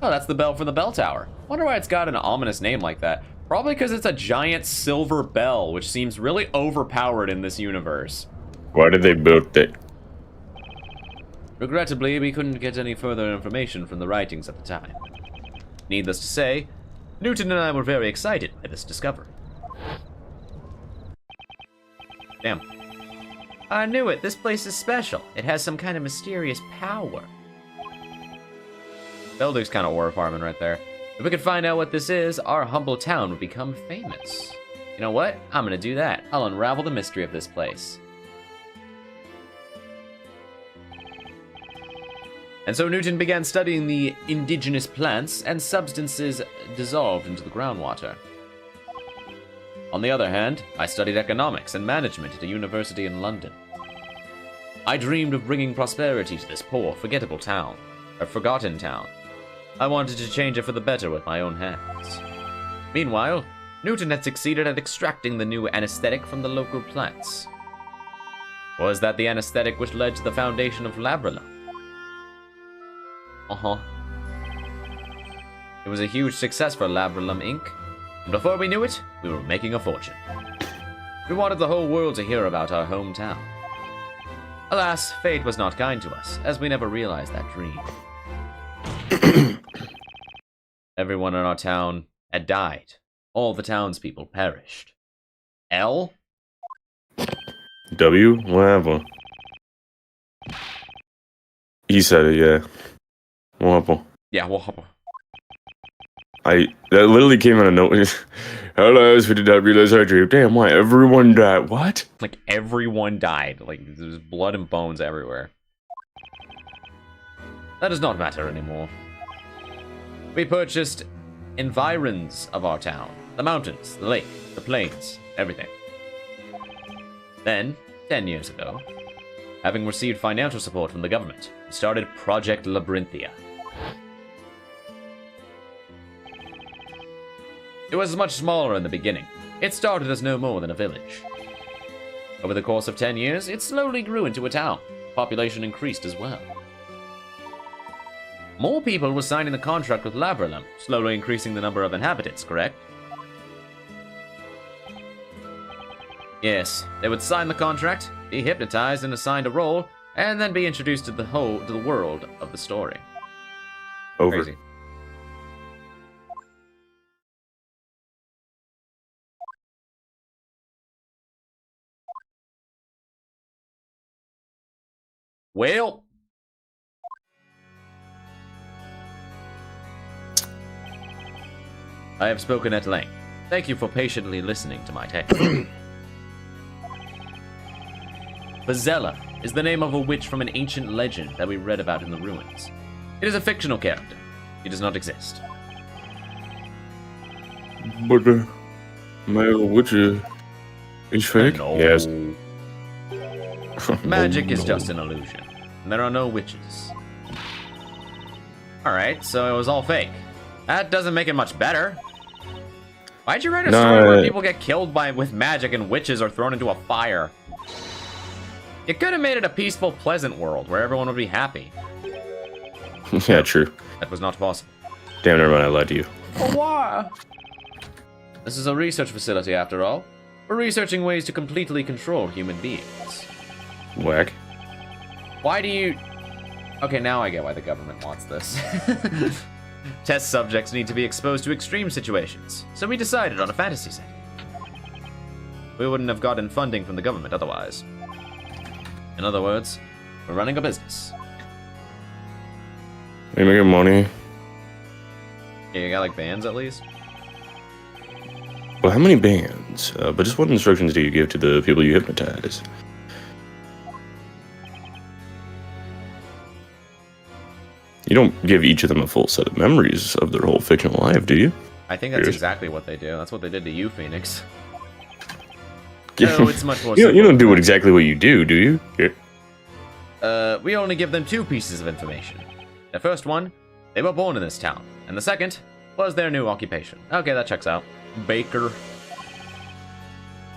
Oh, that's the bell for the bell tower. Wonder why it's got an ominous name like that. Probably because it's a giant silver bell, which seems really overpowered in this universe. Why did they build that? Regrettably, we couldn't get any further information from the writings at the time. Needless to say, Newton and I were very excited by this discovery. Damn. I knew it. This place is special. It has some kind of mysterious power. Belder's kind of war farming right there. If we could find out what this is, our humble town would become famous. You know what? I'm gonna do that. I'll unravel the mystery of this place. And so Newton began studying the indigenous plants and substances dissolved into the groundwater. On the other hand, I studied economics and management at a university in London. I dreamed of bringing prosperity to this poor, forgettable town, a forgotten town. I wanted to change it for the better with my own hands. Meanwhile, Newton had succeeded at extracting the new anesthetic from the local plants. Was that the anesthetic which led to the foundation of Labralum? Uh-huh. It was a huge success for Labralum Inc., and before we knew it, we were making a fortune. We wanted the whole world to hear about our hometown. Alas, fate was not kind to us, as we never realized that dream. Everyone in our town had died. All the townspeople perished. L? W? What happened? He said it, yeah. What happened? Yeah, well, That literally came out of nowhere. Hello, we did not realize our dream. Damn, why? Everyone died. What? like everyone died. Like there's blood and bones everywhere. That does not matter anymore. We purchased environs of our town. The mountains, the lake, the plains, everything. Then, 10 years ago, having received financial support from the government, we started Project Labyrinthia. It was much smaller in the beginning. It started as no more than a village. Over the course of 10 years, it slowly grew into a town. Population increased as well. More people were signing the contract with Labralum, slowly increasing the number of inhabitants, correct? Yes, they would sign the contract, be hypnotized and assigned a role, and then be introduced to the world of the story. Over. Crazy. Well, I have spoken at length. Thank you for patiently listening to my text. Bazella is the name of a witch from an ancient legend that we read about in the ruins. It is a fictional character. It does not exist. But, my witch, It's fake? No. Yes. Magic is just an illusion. And there are no witches. Alright, so it was all fake. That doesn't make it much better. Why'd you write a story where people get killed with magic and witches are thrown into a fire? You could have made it a peaceful, pleasant world where everyone would be happy. Yeah, true. That was not possible. Damn, never mind, I lied to you. Why? This is a research facility, after all. We're researching ways to completely control human beings. Whack. Why do you... Okay, now I get why the government wants this. Test subjects need to be exposed to extreme situations, so we decided on a fantasy setting. We wouldn't have gotten funding from the government otherwise. In other words, we're running a business. Are you making money? Yeah, you got like bands at least? Well, how many bands? But just what instructions do you give to the people you hypnotize? You don't give each of them a full set of memories of their whole fictional life, do you? I think that's exactly what they do. That's what they did to you, Phoenix. No, it's much more simple. You don't do exactly what you do you? Yeah. We only give them 2 pieces of information. The first one, they were born in this town. And the second was their new occupation. Okay, that checks out. Baker.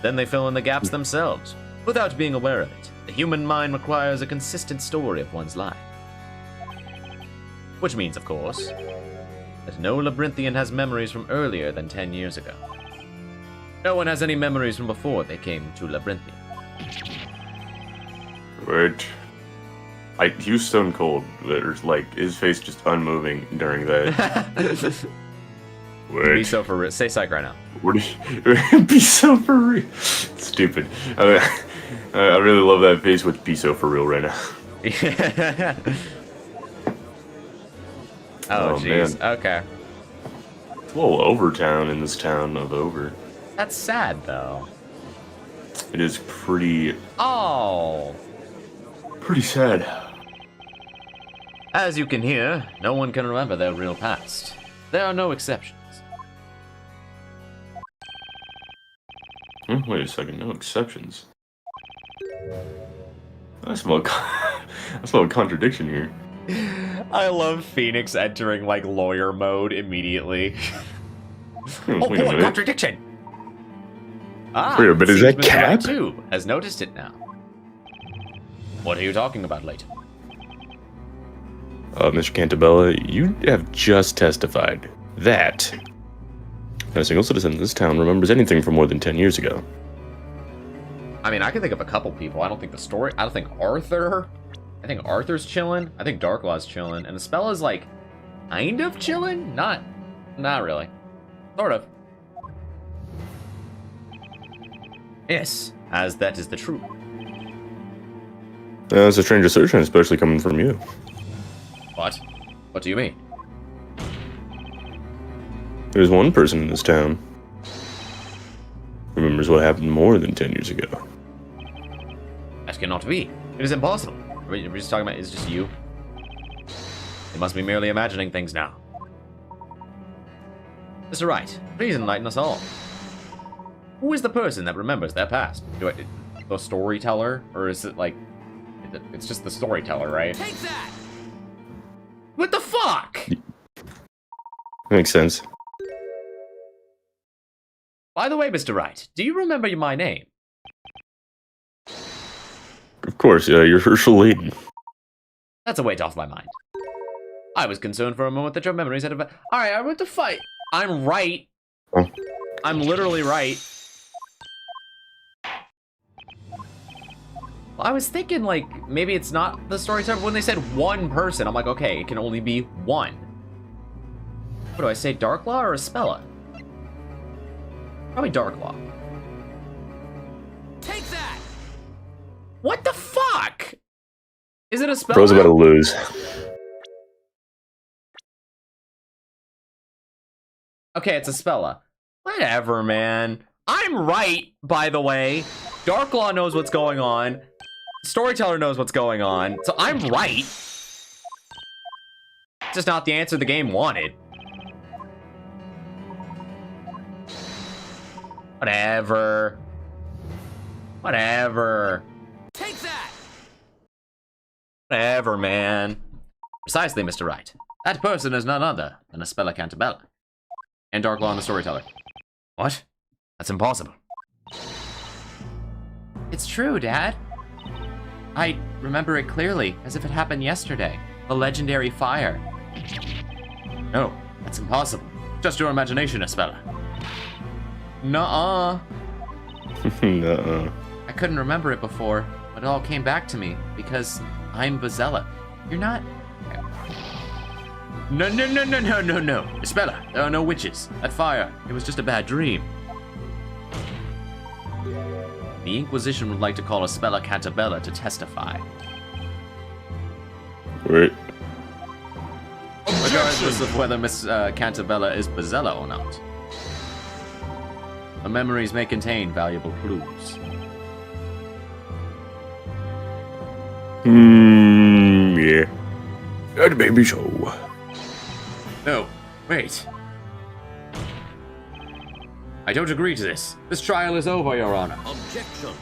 Then they fill in the gaps themselves, without being aware of it. The human mind requires a consistent story of one's life. Which means, of course, that no labyrinthian has memories from earlier than 10 years ago. No one has any memories from before they came to Labyrinthian. Right. He was stone cold. There's like his face just unmoving during that. Be so for real. Say psych right now. What be so for real? Stupid. I really love that face with be so for real right now. Oh jeez. Okay. It's a little overtown in this town of Over. That's sad though. It is pretty. Oh. Pretty sad. As you can hear, no one can remember their real past. There are no exceptions. Wait a second, no exceptions. I smell a contradiction here. I love Phoenix entering like lawyer mode immediately. Oh boy, contradiction! Ah, wait, but is that Mr. Cap? Wright too has noticed it now. What are you talking about, Layton? Mr. Cantabella, you have just testified that not a single citizen in this town remembers anything from more than 10 years ago. I mean, I can think of a couple people. I don't think Arthur. I think Arthur's chilling. I think Darklaw's chilling. And Spella's like, kind of chilling? Not really. Sort of. Yes, as that is the truth. It's a strange assertion, especially coming from you. What? What do you mean? There's one person in this town who remembers what happened more than 10 years ago. That cannot be. It is impossible. We're just talking about, it's just you. You must be merely imagining things now. Mr. Wright, please enlighten us all. Who is the person that remembers their past? The storyteller? Or is it like... It's just the storyteller, right? Take that! What the fuck? Makes sense. By the way, Mr. Wright, do you remember my name? Of course, you're Herschel Layton. That's a weight off my mind. I was concerned for a moment that your memories had... Alright, I went to fight. I'm right. Oh. I'm literally right. I was thinking, like, maybe it's not the storyteller. When they said one person, I'm like, okay, it can only be one. What do I say, Darklaw or Spella? Probably Darklaw. Take that! What the fuck? Is it a Spella? Bro's about to lose. Okay, it's a Spella. Whatever, man. I'm right, by the way. Darklaw knows what's going on. Storyteller knows what's going on. So I'm right. It's just not the answer the game wanted. Whatever. Whatever. Take that! Whatever, man. Precisely, Mr. Wright. That person is none other than a Spella Cantabella. And Darklaw and the Storyteller. What? That's impossible. It's true, Dad. I remember it clearly, as if it happened yesterday. The legendary fire. No, that's impossible. Just your imagination, Espella. Nuh-uh. Nuh-uh. I couldn't remember it before, but it all came back to me, because I'm Vizela. You're not... No. Espella, there are no witches. That fire, it was just a bad dream. The Inquisition would like to call Espella Cantabella to testify. Right. Regardless of whether Miss Cantabella is Vizela or not. The memories may contain valuable clues. Yeah. That may be so. No, wait. I don't agree to this. This trial is over, Your Honor. Objection.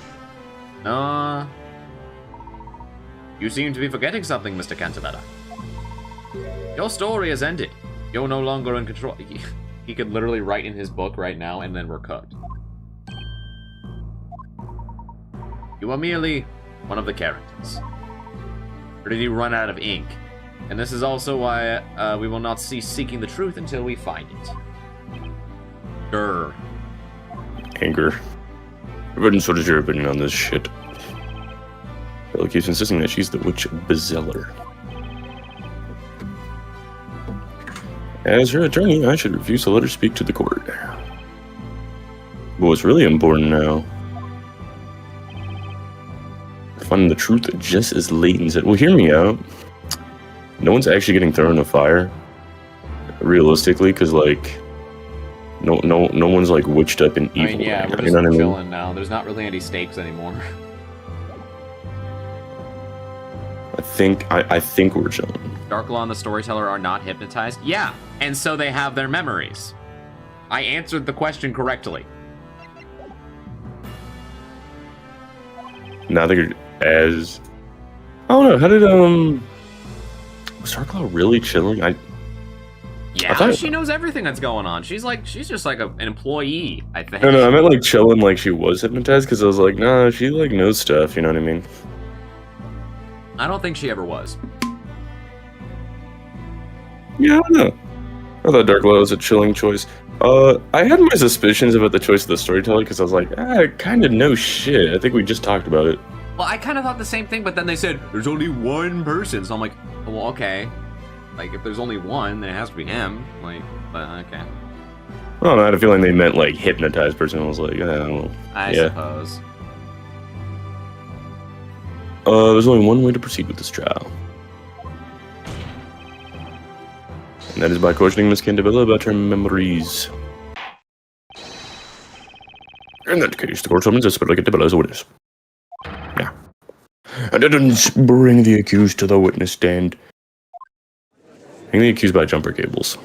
You seem to be forgetting something, Mr. Cantabella. Your story has ended. You're no longer in control. He could literally write in his book right now, and then we're cooked. You are merely one of the characters. Or did he run out of ink? And this is also why we will not cease seeking the truth until we find it. Grr. Anger. Everyone's what is your opinion on this shit? Bella keeps insisting that she's the witch Bezeller. As her attorney, I should refuse to let her speak to the court. But what's really important now, finding the truth just as Layton said. Well, hear me out. No one's actually getting thrown in a fire, realistically, because like, no one's like witched up in evil. I mean, yeah, right we're now, just you know what I mean? chilling now. There's not really any stakes anymore. I think we're chilling. Darklaw and the Storyteller are not hypnotized? Yeah, and so they have their memories. I answered the question correctly. Now that you're as... I don't know, how did, was Darklaw really chilling? Yeah, thought- she knows everything that's going on. She's just like an employee, I think. No, I meant like chilling like she was hypnotized, because I was like, nah, she like knows stuff, you know what I mean? I don't think she ever was. Yeah, I don't know. I thought Darklaw was a chilling choice. I had my suspicions about the choice of the Storyteller, because I was like, I kind of know shit. I think we just talked about it. Well, I kind of thought the same thing, but then they said, there's only one person. So I'm like, well, okay. Like, if there's only one, then it has to be him. Like, but okay. I don't know, I had a feeling they meant like hypnotized person. I was like, I don't know. I Yeah. suppose. There's only one way to proceed with this trial. And that is by questioning Miss Cantabella about her memories. In that case, the court summons Espella Cantabella as a witness. Yeah. Attendants, bring the accused to the witness stand. Hang the accused by jumper cables.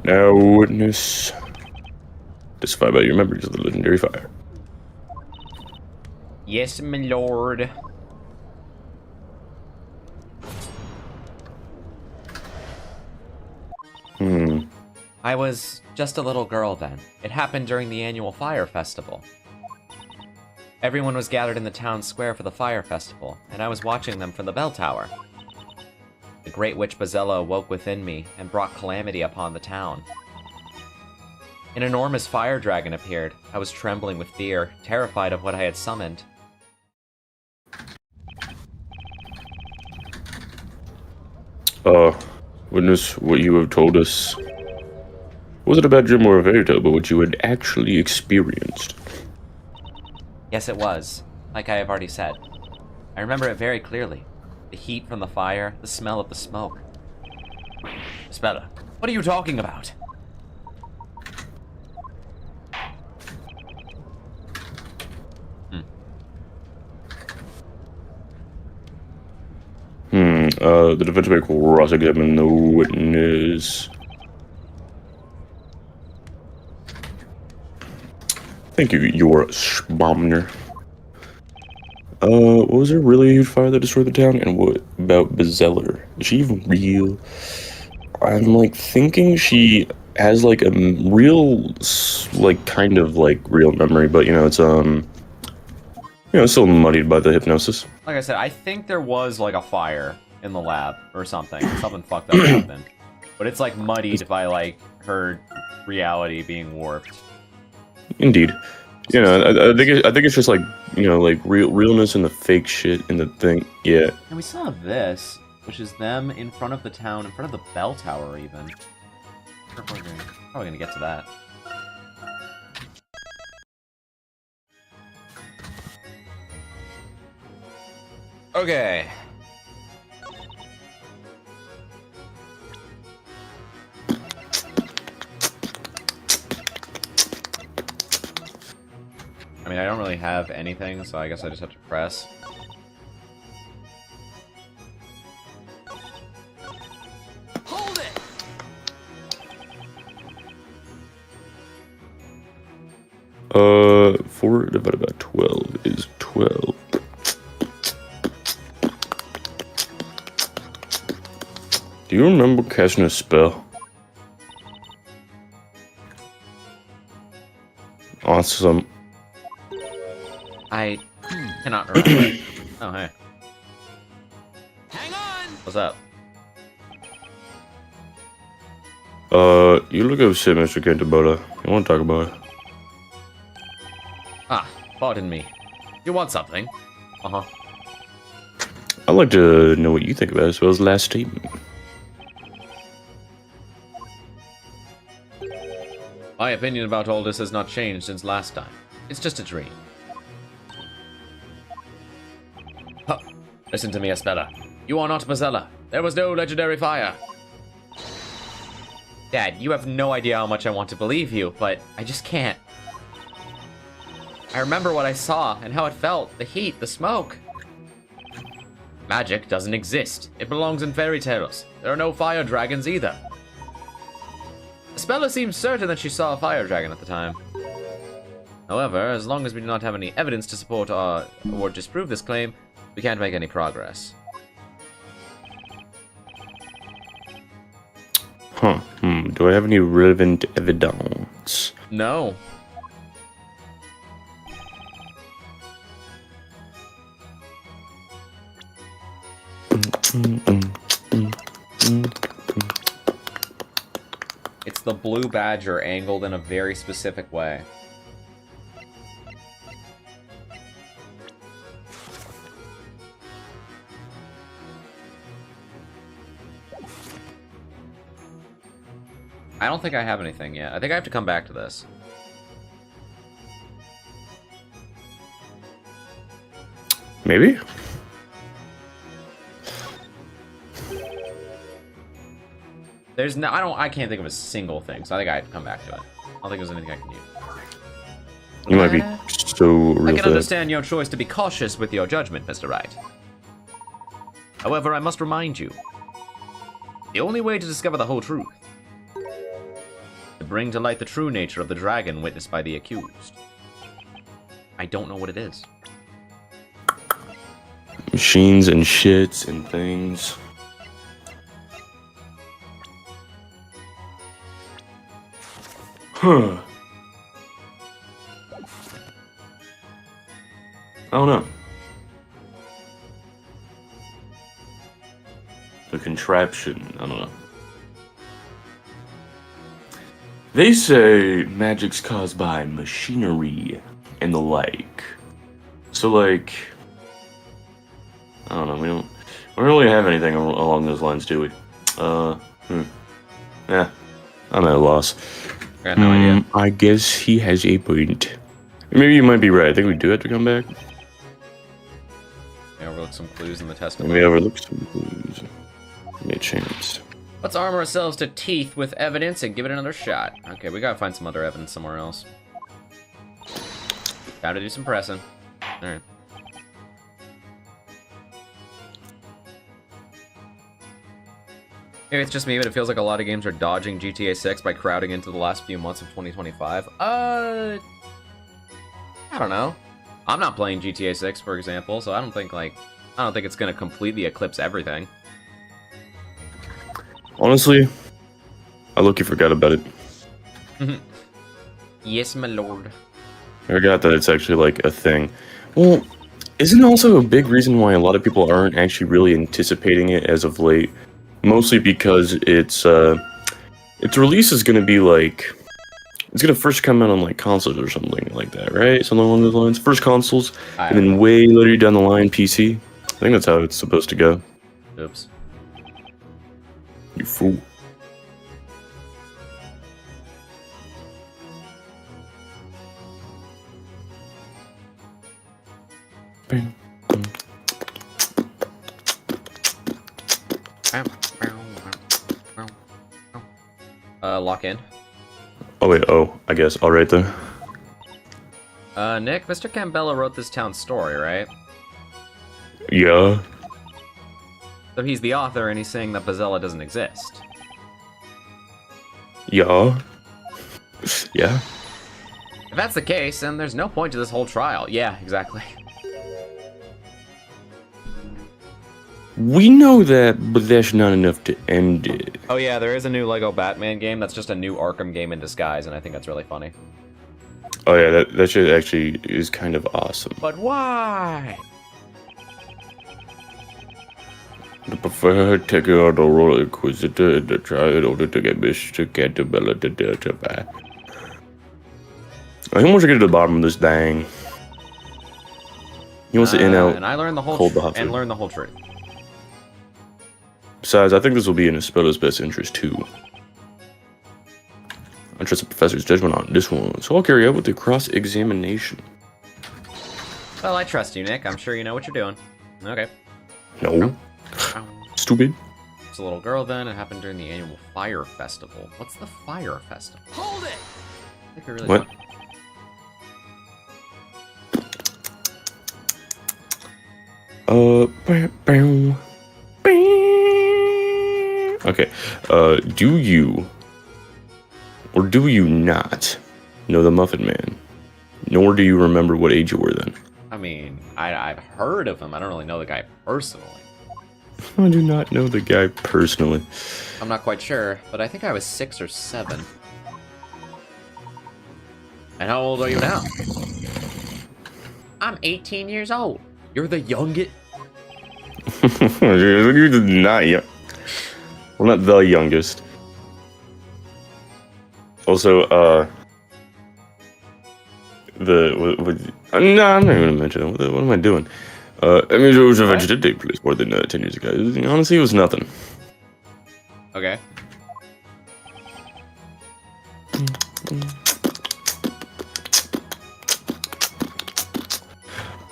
Now, witness. Testify about your memories of the legendary fire. Yes, my lord. I was just a little girl then. It happened during the annual fire festival. Everyone was gathered in the town square for the fire festival, and I was watching them from the bell tower. The great witch Bezella awoke within me and brought calamity upon the town. An enormous fire dragon appeared. I was trembling with fear, terrified of what I had summoned. Witness, what you have told us wasn't a bad dream or a fairy tale, but what you had actually experienced. Yes, it was, like I have already said. I remember it very clearly. The heat from the fire, the smell of the smoke. Espella, what are you talking about? The defense may cross-examine the witness. Thank you, your Schbomner. Was there really a huge fire that destroyed the town? And what about Bezeller? Is she even real? I'm, like, thinking she has, like, a real, like, kind of, like, real memory, but, you know, it's, still muddied by the hypnosis. Like I said, I think there was, like, a fire in the lab or something. Something fucked up happened. But it's, like, muddied by, like, her reality being warped. Indeed. You know, I think it's just, like, you know, like, realness and the fake shit in the thing. Yeah. And we still have this, which is them in front of the town, in front of the bell tower, even. We're probably gonna get to that. Okay. I mean, I don't really have anything, so I guess I just have to press. Hold it! 4 divided by 12 is 12. Do you remember casting a spell? Awesome. I cannot remember. Oh, hey. Hang on! What's up? You look upset, Mr. Kentabota. You want to talk about it? Ah, pardon me. You want something? Uh-huh. I'd like to know what you think about it as well as the last statement. My opinion about all this has not changed since last time. It's just a dream. Huh. Listen to me, Espella. You are not Bezeller. There was no legendary fire. Dad, you have no idea how much I want to believe you, but I just can't. I remember what I saw and how it felt. The heat, the smoke. Magic doesn't exist. It belongs in fairy tales. There are no fire dragons either. Espella seems certain that she saw a fire dragon at the time. However, as long as we do not have any evidence to support or disprove this claim, we can't make any progress. Huh. Do I have any relevant evidence? No. It's the blue badger angled in a very specific way. I don't think I have anything yet. I think I have to come back to this. Maybe? There's no, I can't think of a single thing, so I think I have to come back to it. I don't think there's anything I can use. You might be so real. I can understand your choice to be cautious with your judgment, Mr. Wright. However, I must remind you, the only way to discover the whole truth, to bring to light the true nature of the dragon witnessed by the accused. I don't know what it is. Machines and shits and things. Huh. I don't know. The contraption, I don't know. They say magic's caused by machinery and the like. So, like, I don't know, we don't really have anything along those lines, do we? Yeah, I'm at a loss. I got no idea. I guess he has a point. Maybe you might be right. I think we do have to come back. I overlooked some clues in the testimony. We overlooked some clues. Give me a chance. Let's arm ourselves to teeth with evidence and give it another shot. Okay, we gotta find some other evidence somewhere else. Gotta do some pressing. Alright. Maybe it's just me, but it feels like a lot of games are dodging GTA 6 by crowding into the last few months of 2025. I don't know. I'm not playing GTA 6, for example, so I don't think it's gonna completely eclipse everything. Honestly, I look-y forgot about it. Yes, my lord. I forgot that it's actually like a thing. Well, isn't also a big reason why a lot of people aren't actually really anticipating it as of late? Mostly because its release is gonna be like, it's gonna first come out on like consoles or something like that, right? Something along those lines. First consoles, and then way later down the line PC. I think that's how it's supposed to go. Oops. You fool. Bam. Lock in. Oh wait, I guess. All right then. Nick, Mr. Campbell wrote this town's story, right? Yeah. So he's the author, and he's saying that Bazella doesn't exist. Yeah. Yeah. If that's the case, then there's no point to this whole trial. Yeah, exactly. We know that, but that's not enough to end it. Oh yeah, there is a new Lego Batman game that's just a new Arkham game in disguise, and I think that's really funny. Oh yeah, that shit actually is kind of awesome. But why? The preferred taker of the royal inquisitor in the trial in order to get Mr. Cantabella to Delta. He wants to get to the bottom of this thing. He wants to in out. And I learned the whole learn the whole truth. Besides, I think this will be in Espello's best interest too. I trust the professor's judgment on this one, so I'll carry out with the cross-examination. Well, I trust you, Nick. I'm sure you know what you're doing. Okay. No. Stupid. It's a little girl then. It happened during the annual fire festival. What's the fire festival? Hold it! I think I really What? don't. Okay, do you, or do you not, know the Muffin Man? Nor do you remember what age you were then? I mean, I've heard of him. I don't really know the guy personally. I do not know the guy personally. I'm not quite sure, but I think I was 6 or 7. And how old are you now? I'm 18 years old. You're the youngest? You're not young. Well, not the youngest. Also, no, I'm not even gonna mention it. What am I doing? I mean, it was eventually did take place more than 10 years ago. Honestly, it was nothing. Okay.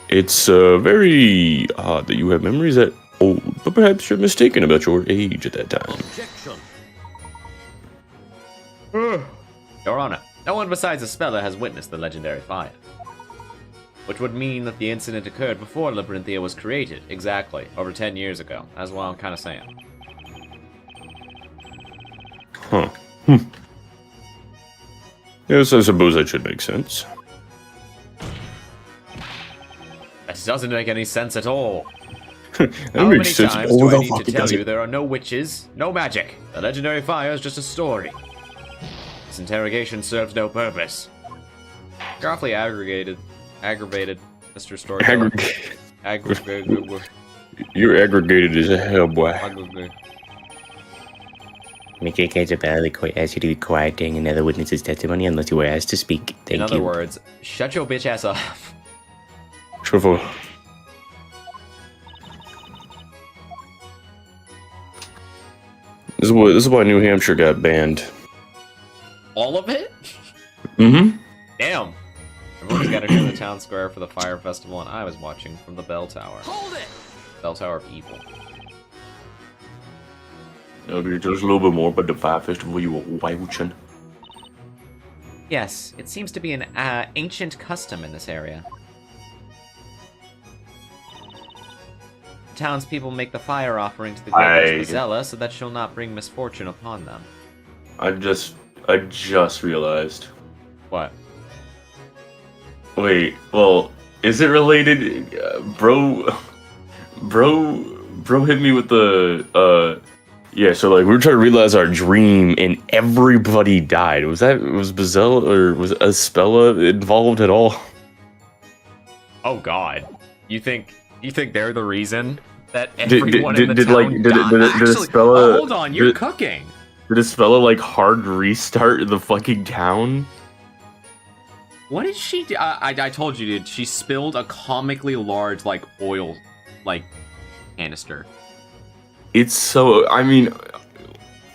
It's very odd that you have memories that old, but perhaps you're mistaken about your age at that time. Objection. Your Honor, no one besides Espella has witnessed the legendary fire. Which would mean that the incident occurred before Labyrinthia was created, exactly, over 10 years ago. That's what I'm kind of saying. Huh. Yes, I suppose that should make sense. That doesn't make any sense at all. That How many makes sense. times Oh, do I the need fuck to it tell doesn't. you there are no witches, no magic? The legendary fire is just a story. This interrogation serves no purpose. You're awfully aggravated, Mr. Storyteller. Aggravated. You're aggregated as hell, boy. Mr. Casabella, the court asks you to be quiet during another witness's testimony unless you were asked to speak. Thank you. In other words, shut your bitch ass up. Truffle. This is why New Hampshire got banned. All of it? Mm-hmm. Damn. Everyone's gathered here in the town square for the fire festival, and I was watching from the bell tower. Hold it! Bell Tower of Evil. Tell me just a little bit more about the fire festival you were watching. Yes, it seems to be an ancient custom in this area. The townspeople make the fire offering to the great Zella so that she'll not bring misfortune upon them. I just realized. What? Wait, well, is it related? Bro hit me with the, yeah, so like we were trying to realize our dream and everybody died. Was Bazella or was Aspella involved at all? Oh God. You think they're the reason that everyone in the town died? Actually, Aspella, hold on, you're cooking. Did Aspella like hard restart the fucking town? What did she do? I told you, dude. She spilled a comically large, like, oil, like, canister. It's so, I mean,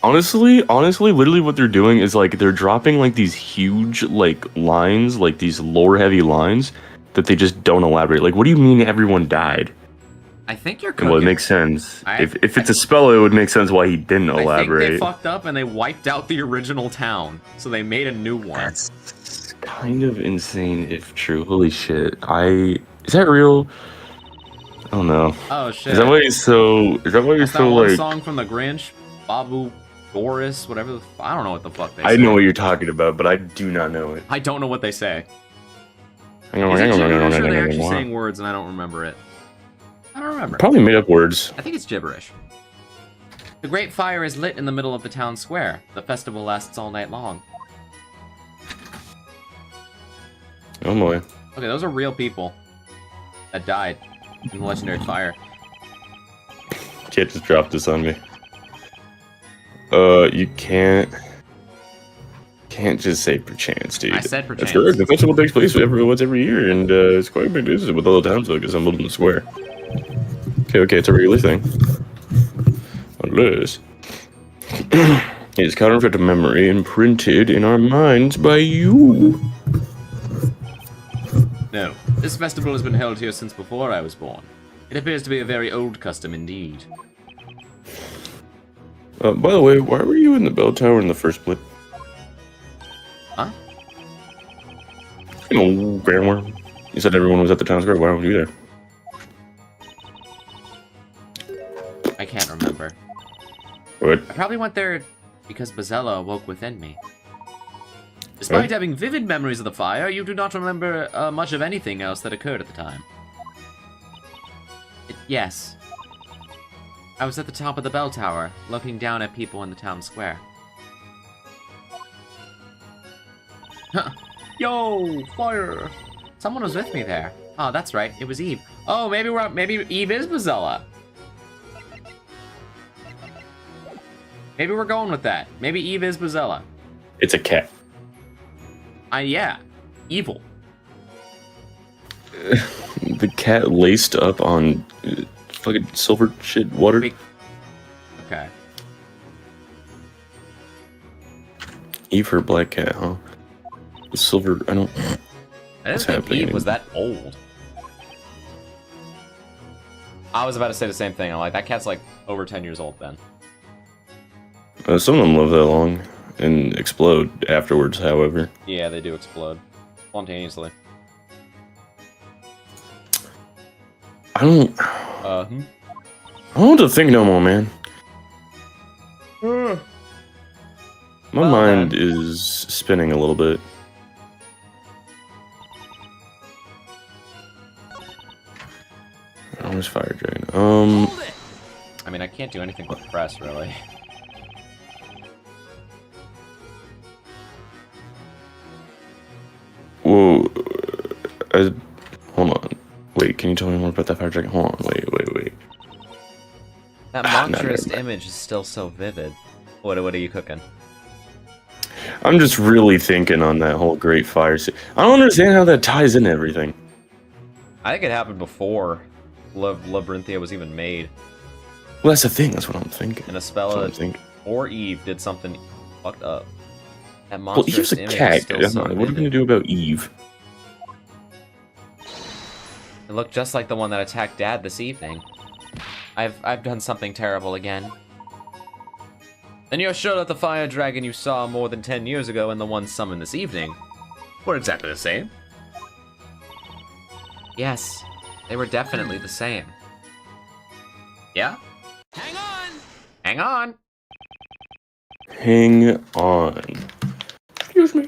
honestly, literally what they're doing is, like, they're dropping, like, these huge, like, lines, like, these lore-heavy lines that they just don't elaborate. Like, what do you mean everyone died? I think you're cooking. Well, it makes sense. If it's Aspella, it would make sense why he didn't elaborate. I think they fucked up and they wiped out the original town, so they made a new one. That's kind of insane if true. Holy shit. Is that real? I don't know. Oh shit. Is that why he's so like song from the Grinch? Babu Boris, whatever the I don't know what the fuck they say. I know what you're talking about, but I do not know it. I don't know what they say. Is it gibberish or they're actually saying words and I don't remember it? I don't remember. Probably made up words. I think it's gibberish. The great fire is lit in the middle of the town square. The festival lasts all night long. Oh boy. Okay, those are real people that died in the legendary fire. Can't just drop this on me. You can't just say perchance, dude. I said perchance. That's correct. The festival takes place once every year, and it's quite a big business with all the townsfolk assembled in the square. Okay, it's a regular thing. Unless it is counterfeit to memory and printed in our minds by you. No, this festival has been held here since before I was born. It appears to be a very old custom indeed. By the way, why were you in the bell tower in the first place? Huh? You know, Grandworm. You said everyone was at the town square. Why were you there? I can't remember. What? I probably went there because Bazella awoke within me. Despite having vivid memories of the fire, you do not remember much of anything else that occurred at the time. Yes. I was at the top of the bell tower, looking down at people in the town square. Yo, fire! Someone was with me there. Oh, that's right, it was Eve. Oh, maybe Eve is Bazella. Maybe we're going with that. Maybe Eve is Bazella. It's a cat. Yeah. Evil. The cat laced up on fucking silver shit water. Okay. Eve her black cat, huh? The silver, I don't... I didn't think Eve was that old. I was about to say the same thing. I'm like, that cat's like over 10 years old then. Some of them live that long and explode afterwards, however. Yeah, they do explode. Spontaneously. I don't know what to think no more, man. My mind is spinning a little bit. Where's Fire Dragon? I mean, I can't do anything with press, really. Whoa. Hold on. Wait, can you tell me more about that Fire Dragon? Hold on, wait. That monstrous image is still so vivid. What are you cooking? I'm just really thinking on that whole Great Fire scene. I don't understand how that ties into everything. I think it happened before Labyrinthia was even made. Well, that's the thing. That's what I'm thinking. And Aspella or Eve did something fucked up. That Well, Eve's a cat. What are we gonna do about Eve? It looked just like the one that attacked Dad this evening. I've done something terrible again. And you're sure that the fire dragon you saw more than 10 years ago and the one summoned this evening were exactly the same? Yes, they were definitely the same. Yeah? Hang on! Hang on! Hang on. Excuse me.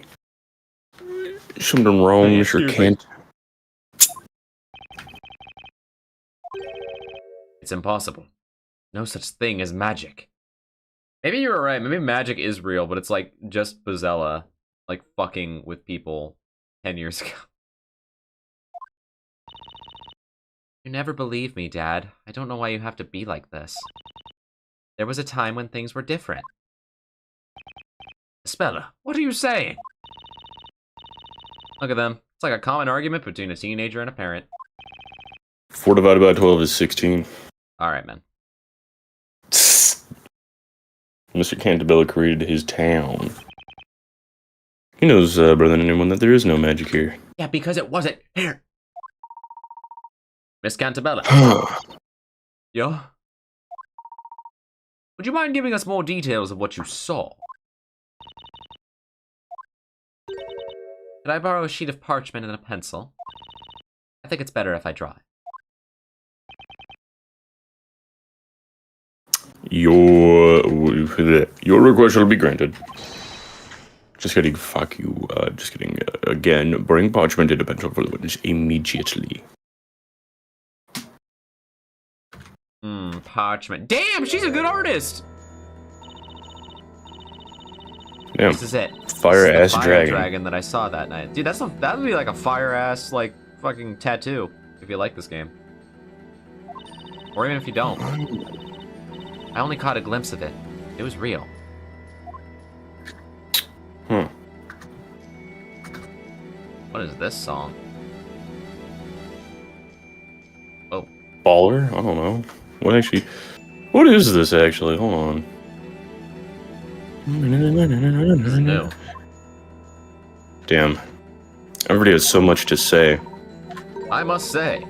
Something wrong, Mr. Excuse me. Kent? It's impossible. No such thing as magic. Maybe you were right. Maybe magic is real, but it's like just Bozella, like fucking with people 10 years ago. You never believe me, Dad. I don't know why you have to be like this. There was a time when things were different. Spella, what are you saying? Look at them. It's like a common argument between a teenager and a parent. 4 divided by 12 is 16. Alright, man. Mr. Cantabella created his town. He knows better than anyone that there is no magic here. Yeah, because it wasn't here. Miss Cantabella. Yeah? Would you mind giving us more details of what you saw? Could I borrow a sheet of parchment and a pencil? I think it's better if I draw it. Your request shall be granted. Just kidding, fuck you. Just kidding. Again, bring parchment and a pencil for the witness immediately. Parchment. Damn, she's a good artist! Damn. This is it. Fire This is ass the fire dragon. that I saw that night. Dude, that would be like a fire ass, like, fucking tattoo, if you like this game. Or even if you don't. I only caught a glimpse of it. It was real. What is this song? Oh. Baller? I don't know. What is this actually? Hold on. This is new. Damn. Everybody has so much to say. I must say,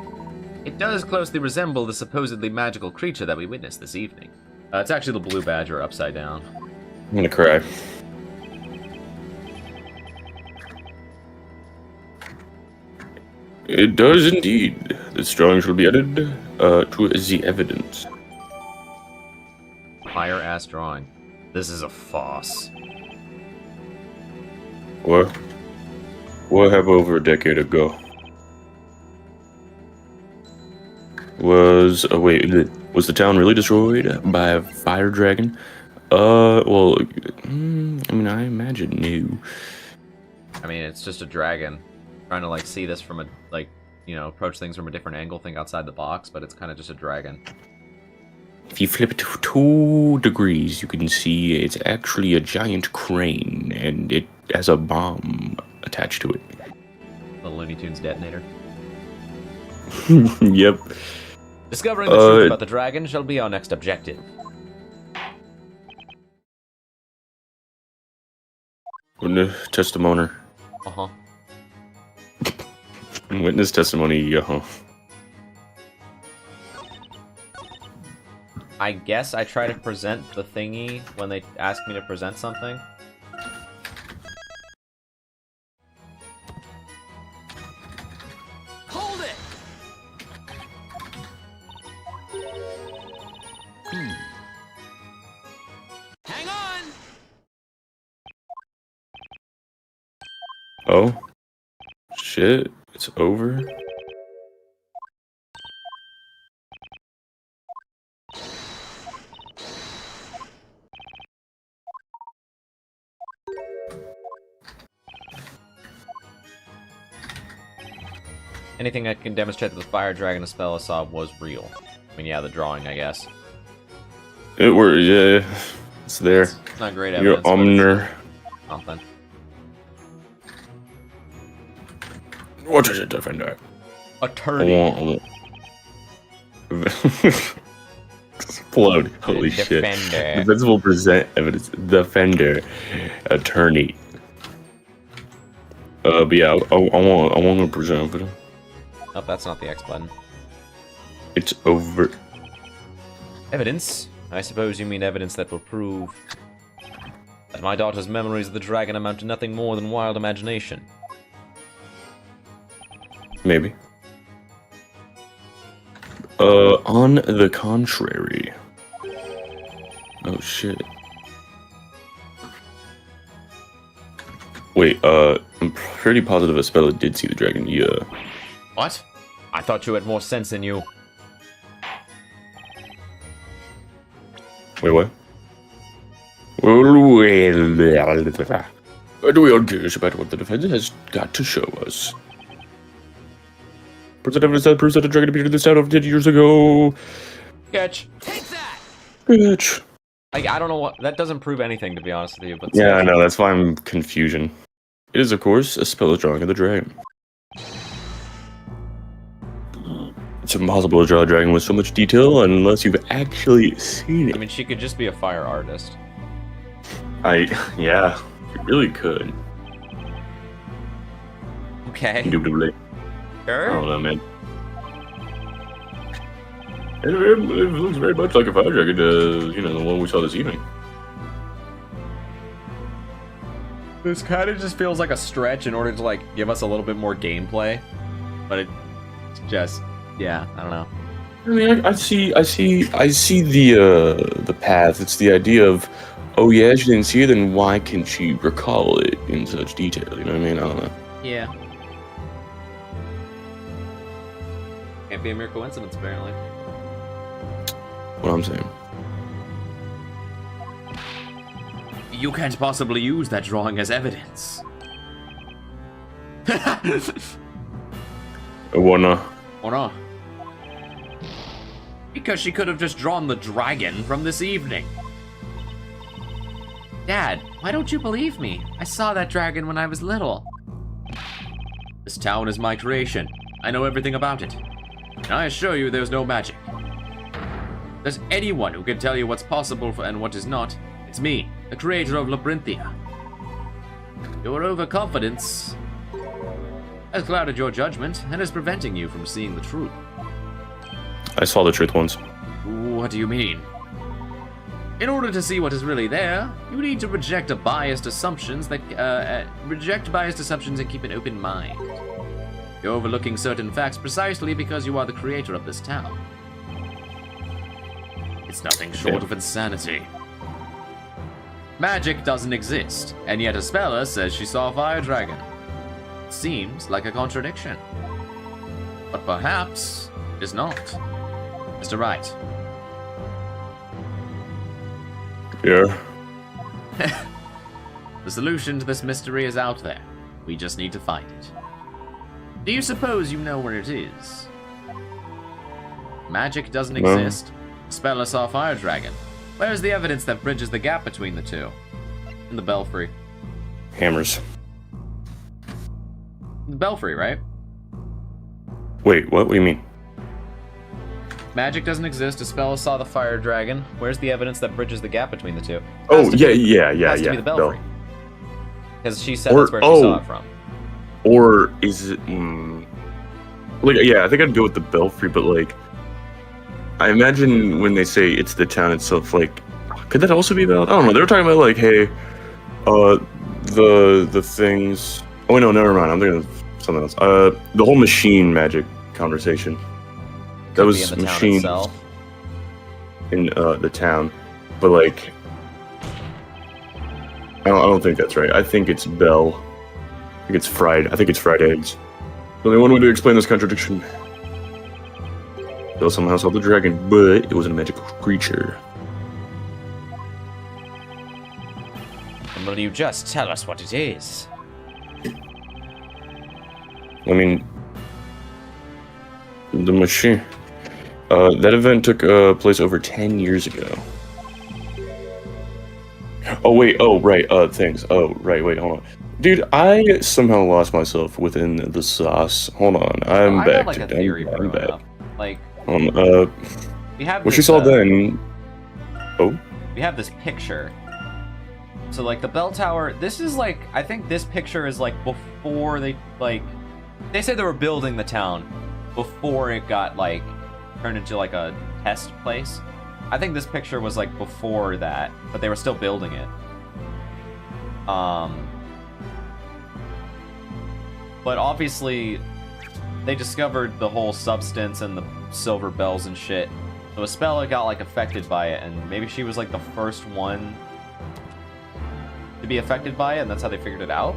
it does closely resemble the supposedly magical creature that we witnessed this evening. It's actually the blue badger upside down. I'm gonna cry. It does indeed. This drawing shall be added to the evidence. Fire ass drawing. This is a farce. What happened over a decade ago? Was the town really destroyed by a fire dragon? Well, I mean, I imagine no. I mean, it's just a dragon. Trying to, like, see this from a, like, you know, approach things from a different angle, think outside the box, but it's kind of just a dragon. If you flip it 2 degrees, you can see it's actually a giant crane, and it has a bomb attached to it. The Looney Tunes detonator. Yep. Discovering the truth about the dragon shall be our next objective. Testimony. Uh-huh. Witness testimony, I guess I try to present the thingy when they ask me to present something. Hold it! Hang on! Oh. Shit. It's over. Anything that can demonstrate that the fire dragon the spell I saw was real. I mean, yeah, the drawing, I guess. It were, yeah. It's there. It's not great Your evidence. but omner. it's something. What is it, defender? Attorney. Explode. Holy shit. Defender. Defense will present evidence. Defender. Attorney. But yeah, I want to present evidence. Nope, that's not the X button. It's over. Evidence? I suppose you mean evidence that will prove that my daughter's memories of the dragon amount to nothing more than wild imagination. Maybe. On the contrary. Oh shit. Wait, I'm pretty positive Espella did see the dragon. Yeah. What? I thought you had more sense than you. Wait, what? Well, do we all curious about what the defense has got to show us? Present evidence that proves that the dragon appeared in this town over 10 years ago. Sketch. Take that! Bitch. I don't know what... That doesn't prove anything, to be honest with you, but... Yeah, I sketch. know, that's why I'm confusion. It is, of course, a spell drawing of the dragon. It's impossible to draw a dragon with so much detail unless you've actually seen it. I mean, she could just be a fire artist. Yeah, you really could. Okay. Indubitably. I Sure. don't know, man. It looks very much like a fire dragon, the one we saw this evening. This kind of just feels like a stretch in order to, like, give us a little bit more gameplay. But it's just... Yeah, I don't know. I mean, I see the path. It's the idea of, oh yeah, she didn't see it, then why can she recall it in such detail? You know what I mean? I don't know. Yeah. Can't be a mere coincidence, apparently. What I'm saying. You can't possibly use that drawing as evidence. Why not? Or not? Because she could have just drawn the dragon from this evening. Dad, why don't you believe me? I saw that dragon when I was little. This town is my creation. I know everything about it. And I assure you there's no magic. There's anyone who can tell you what's possible and what is not. It's me, the creator of Labyrinthia. Your overconfidence has clouded your judgment and is preventing you from seeing the truth. I saw the truth once. What do you mean? In order to see what is really there, you need to reject biased assumptions and keep an open mind. You're overlooking certain facts precisely because you are the creator of this town. It's nothing short of insanity. Magic doesn't exist, and yet Espella says she saw a fire dragon. It seems like a contradiction. But perhaps it is not. Mr. Wright. Yeah. The solution to this mystery is out there. We just need to find it. Do you suppose you know where it is? Magic doesn't exist. Espella saw a fire dragon. Where is the evidence that bridges the gap between the two? In the belfry. Hammers. The belfry, right? Wait, what? What do you mean? Magic doesn't exist. Espella saw the fire dragon. Where's the evidence that bridges the gap between the two? Oh, Has to yeah. be the belfry. No. Because she said that's where she saw it from. Or is it... Like, yeah, I think I'd go with the belfry, but, like... I imagine when they say it's the town itself, like... Could that also be about... I don't know, they were talking about, like, hey... the things... Oh, no, never mind, I'm thinking of something else. The whole machine magic conversation. That was in the machines town itself. in the town. But, like... I don't think that's right. I think it's Bell. I think it's fried. I think it's fried eggs. Only one way to explain this contradiction. Bell somehow saw the dragon, but it wasn't a magical creature. And will you just tell us what it is? I mean, the machine. That event took place over 10 years ago. Oh wait, oh right, things. Oh right, wait, hold on. Dude, I somehow lost myself within the sauce. Hold on, I'm I back. had like a theory I'm back. up. Like, we have what this, you saw then? Oh, we have this picture. So like the bell tower, this is like, I think this picture is like before they said they were building the town before it got like turned into like a test place. I think this picture was like before that, but they were still building it. But obviously they discovered the whole substance and silver bells and shit. So Espella got like affected by it, and maybe she was like the first one to be affected by it, and that's how they figured it out.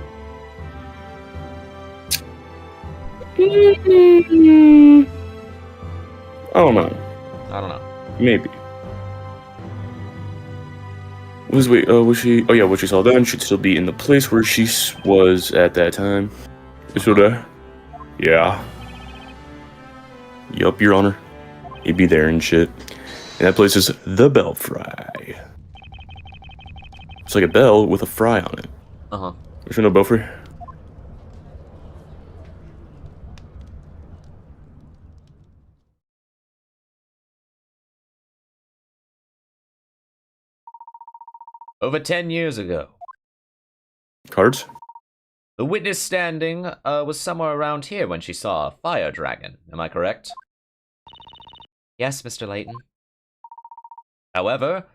I don't know. I don't know. Maybe. Was she? Oh yeah, what she saw then should still be in the place where she was at that time. Is still there? Yeah. Yup, Your Honor. He'd be there and shit. And that place is the belfry. It's like a bell with a fry on it. Uh-huh. There's no belfry. Over 10 years ago, Cards? the witness standing was somewhere around here when she saw a fire dragon. Am I correct? Yes, Mr. Layton. However,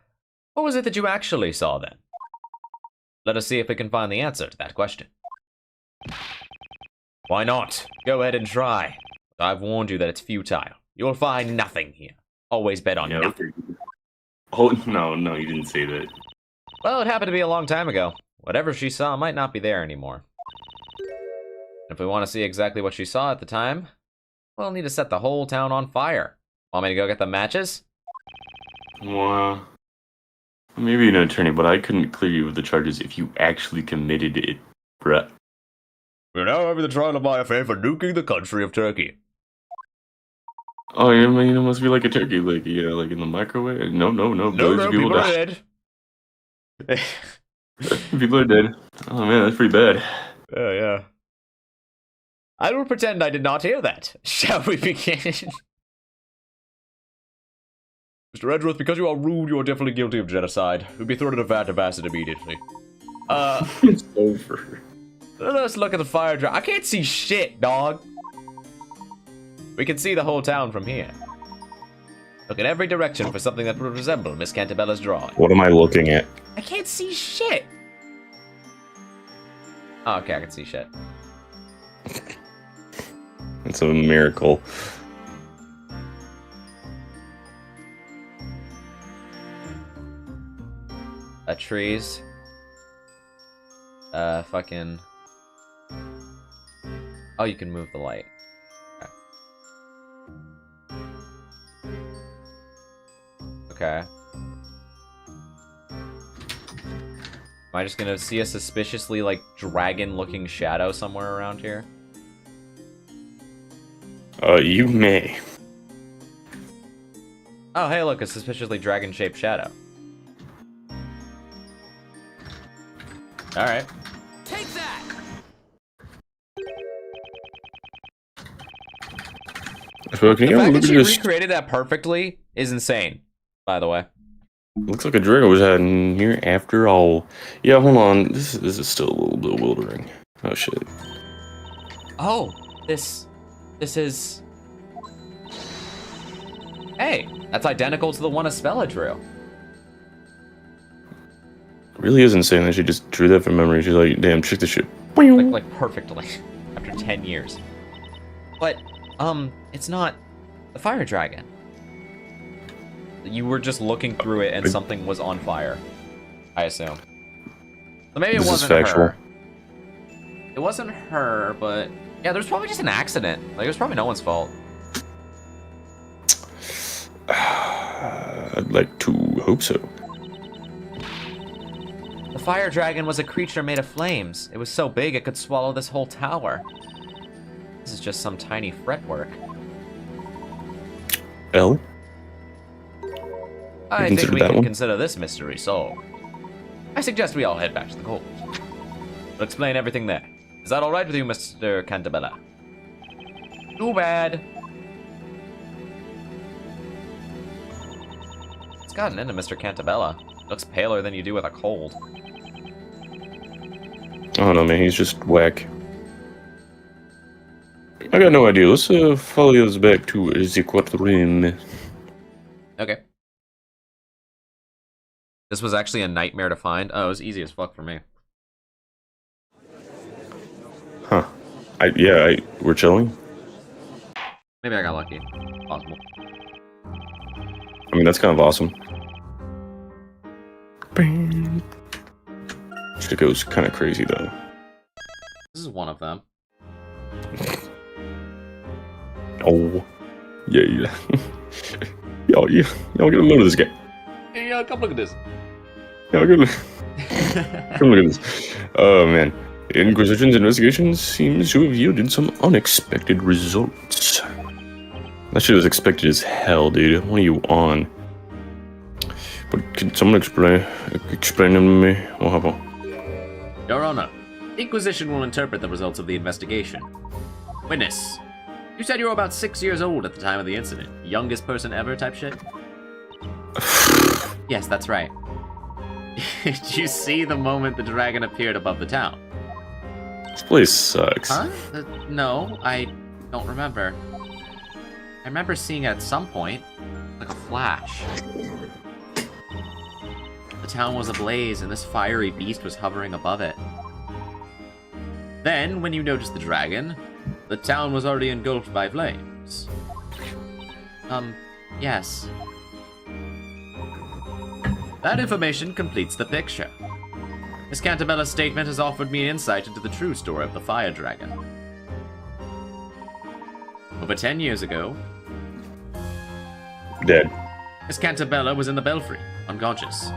what was it that you actually saw then? Let us see if we can find the answer to that question. Why not? Go ahead and try. I've warned you that it's futile. You'll find nothing here. Always bet on nothing. Oh, no, you didn't say that. Well, it happened to be a long time ago. Whatever she saw might not be there anymore. If we want to see exactly what she saw at the time, we'll need to set the whole town on fire. Want me to go get the matches? Well, maybe an attorney, but I couldn't clear you of the charges if you actually committed it, bruh. We're now having the trial of my affair for nuking the country of Turkey. Oh, you mean it must be like a turkey, like like in the microwave? No, billions of people are died. dead. People are dead. Oh man, that's pretty bad. Yeah. I will pretend I did not hear that. Shall we begin? Mr. Edgeworth, because you are rude, you are definitely guilty of genocide. You'll be thrown in a vat of acid immediately. It's over. Let's look at the fire dragon. I can't see shit, dog. We can see the whole town from here. Look in every direction for something that would resemble Miss Cantabella's drawing. What am I looking at? I can't see shit. Oh, okay, I can see shit. It's a miracle. Trees. Fucking. Oh, you can move the light. Okay. Am I just gonna see a suspiciously, like, dragon-looking shadow somewhere around here? You may. Oh, hey, look, a suspiciously dragon-shaped shadow. Alright. Take that! So can The you fact look that at she this? recreated that perfectly is insane, by the way. Looks like a dragon was had in here after all. Yeah, hold on. This is still a little bewildering. Oh shit. Oh, this is... Hey, that's identical to the one Espella drew. Really is insane that she just drew that from memory. She's like, damn, check this shit. Like perfectly, after 10 years. But, it's not the fire dragon. You were just looking through it and something was on fire, I assume. So maybe it wasn't her. It wasn't her, but yeah, there's probably just an accident. Like, it was probably no one's fault. I'd like to hope so. The fire dragon was a creature made of flames. It was so big it could swallow this whole tower. This is just some tiny fretwork. L? I think we can consider this mystery solved. I suggest we all head back to the court. We'll explain everything there. Is that alright with you, Mr. Cantabella? Too bad. It's gotten into Mr. Cantabella. Looks paler than you do with a cold. Oh no, man, he's just whack. I got no idea. Let's follow this back to the courtroom. Okay. This was actually a nightmare to find. Oh, it was easy as fuck for me. Huh. We're chilling? Maybe I got lucky. Possible. I mean, that's kind of awesome. Shit goes kind of crazy, though. This is one of them. Oh. Yeah. Yo, get a load of this guy. Hey, come look at this. Yo, come look at this. Oh, man. Inquisition's investigation seems to have yielded some unexpected results. That shit was expected as hell, dude. What are you on? But can someone explain it to me? What happened? Your Honor, the Inquisition will interpret the results of the investigation. Witness, you said you were about 6 years old at the time of the incident. Youngest person ever type shit? Yes, that's right. Did you see the moment the dragon appeared above the town? This place sucks. Huh? No, I don't remember. I remember seeing it at some point, like a flash. The town was ablaze, and this fiery beast was hovering above it. Then, when you noticed the dragon, the town was already engulfed by flames. Yes. That information completes the picture. Miss Cantabella's statement has offered me an insight into the true story of the fire dragon. Over 10 years ago, Dead. Miss Cantabella was in the belfry, unconscious.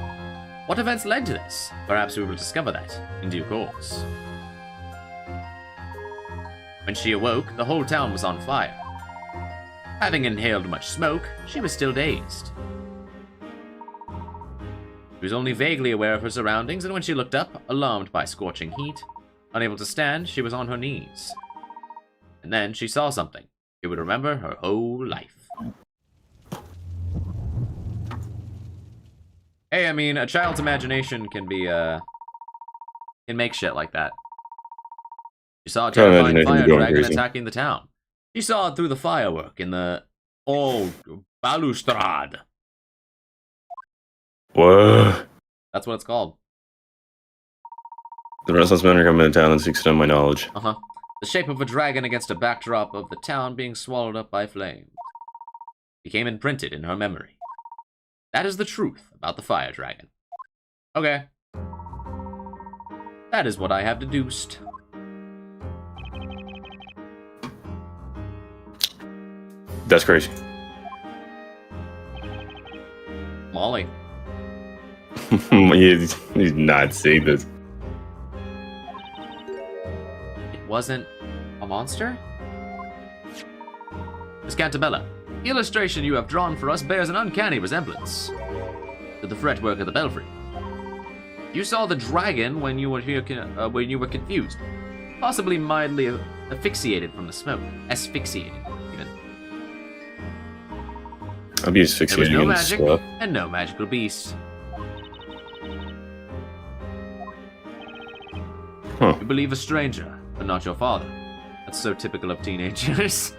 What events led to this? Perhaps we will discover that in due course. When she awoke, the whole town was on fire. Having inhaled much smoke, she was still dazed. She was only vaguely aware of her surroundings, and when she looked up, alarmed by scorching heat, unable to stand, she was on her knees. And then she saw something she would remember her whole life. Hey, I mean, a child's imagination can be, can make shit like that. She saw a terrifying fire dragon attacking the town. She saw it through the firework in the old balustrade. What? That's what it's called. The Renaissance men are coming to town and to extend my knowledge. Uh-huh. The shape of a dragon against a backdrop of the town being swallowed up by flames. Became imprinted in her memory. That is the truth about the fire dragon. Okay. That is what I have deduced. That's crazy. Molly. He's not saying this. It wasn't a monster? Miss Cantabella, the illustration you have drawn for us bears an uncanny resemblance to the fretwork of the belfry. You saw the dragon when you were here, when you were confused, possibly mildly asphyxiated from the smoke. Asphyxiated, even. I'll be There was asphyxiating no and magic stuff. and no magical beast. Huh. You believe a stranger, but not your father. That's so typical of teenagers.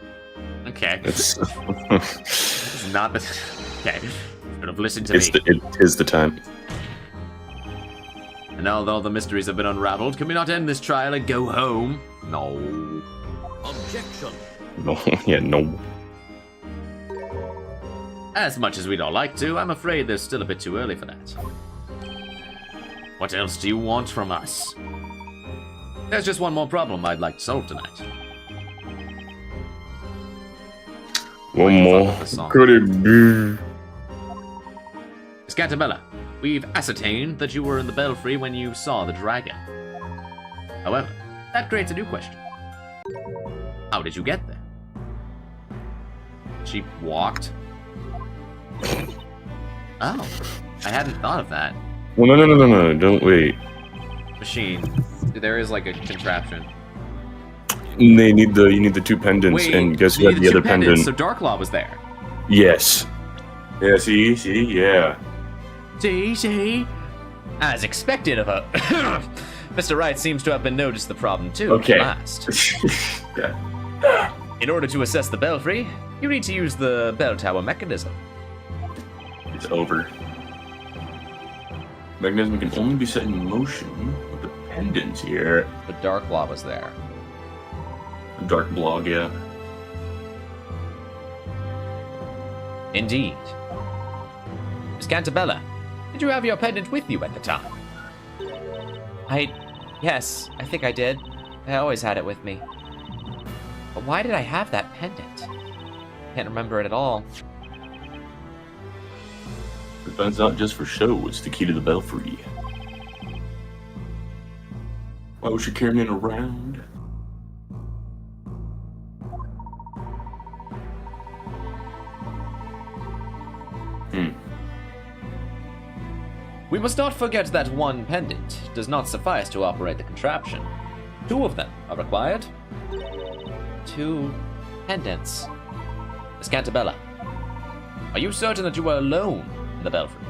Okay. It's It's not the... Okay. Should have listened to me. it is the time. And now that all the mysteries have been unraveled, can we not end this trial and go home? No. Objection. No, yeah, no. As much as we'd all like to, I'm afraid there's still a bit too early for that. What else do you want from us? There's just one more problem I'd like to solve tonight. One more. Could it be? Miss Cantabella, we've ascertained that you were in the belfry when you saw the dragon. However, that creates a new question. How did you get there? She walked? Oh, I hadn't thought of that. Well, no, don't wait. Machine. There is like a contraption. You need the two pendants, Wait, and guess you what? need The two other pendants, pendant. So Darklaw was there. Yes. Yeah. See, yeah. See? As expected of her. Mr. Wright seems to have been noticed the problem too. Okay. Last. Yeah. In order to assess the belfry, you need to use the bell tower mechanism. It's over. Mechanism can only be set in motion with the pendants here. But Darklaw was there. Dark blog, yeah. Indeed. Miss Cantabella, did you have your pendant with you at the time? Yes, I think I did. I always had it with me. But why did I have that pendant? Can't remember it at all. But that's not just for show, it's the key to the belfry. Why was she carrying it around? We must not forget that one pendant does not suffice to operate the contraption. 2 of them are required. 2 pendants. Miss Cantabella, are you certain that you were alone in the belfry?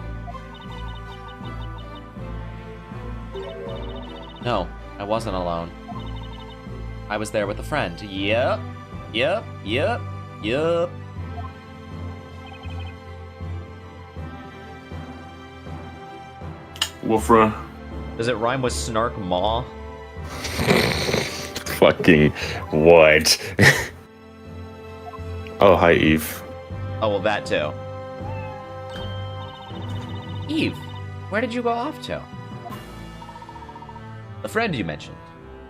No, I wasn't alone. I was there with a friend. Yep. Wolfra. Does it rhyme with snark maw? Fucking what? Oh, hi, Eve. Oh, well, that too. Eve, where did you go off to? The friend you mentioned.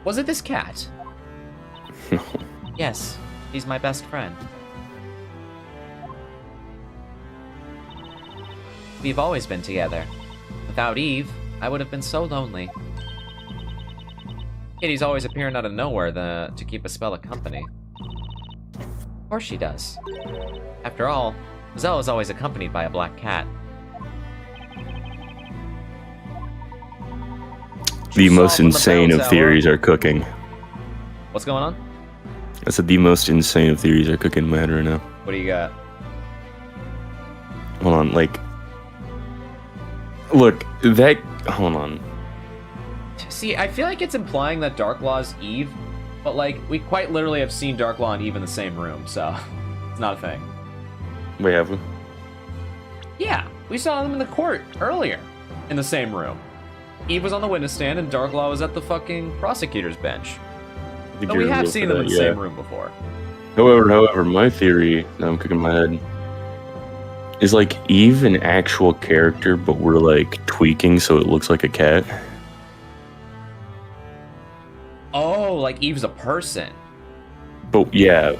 Was it this cat? No. Yes, he's my best friend. We've always been together. Without Eve, I would have been so lonely. Kitty's always appearing out of nowhere to keep a spell of company. Of course she does. After all, Zelle is always accompanied by a black cat. The most insane of theories are cooking. What's going on? I said the most insane of theories are cooking in my head right now. What do you got? Hold on, like... Look, that... Hold on. See, I feel like it's implying that Darklaw's Eve, but, like, we quite literally have seen Darklaw and Eve in the same room, so it's not a thing. Wait, have we? Yeah, we saw them in the court earlier, in the same room. Eve was on the witness stand and Darklaw was at the fucking prosecutor's bench. But we have seen them in the same room before. However, my theory, now I'm cooking my head, is like Eve an actual character, but we're like tweaking so it looks like a cat. Oh, like Eve's a person. But yeah.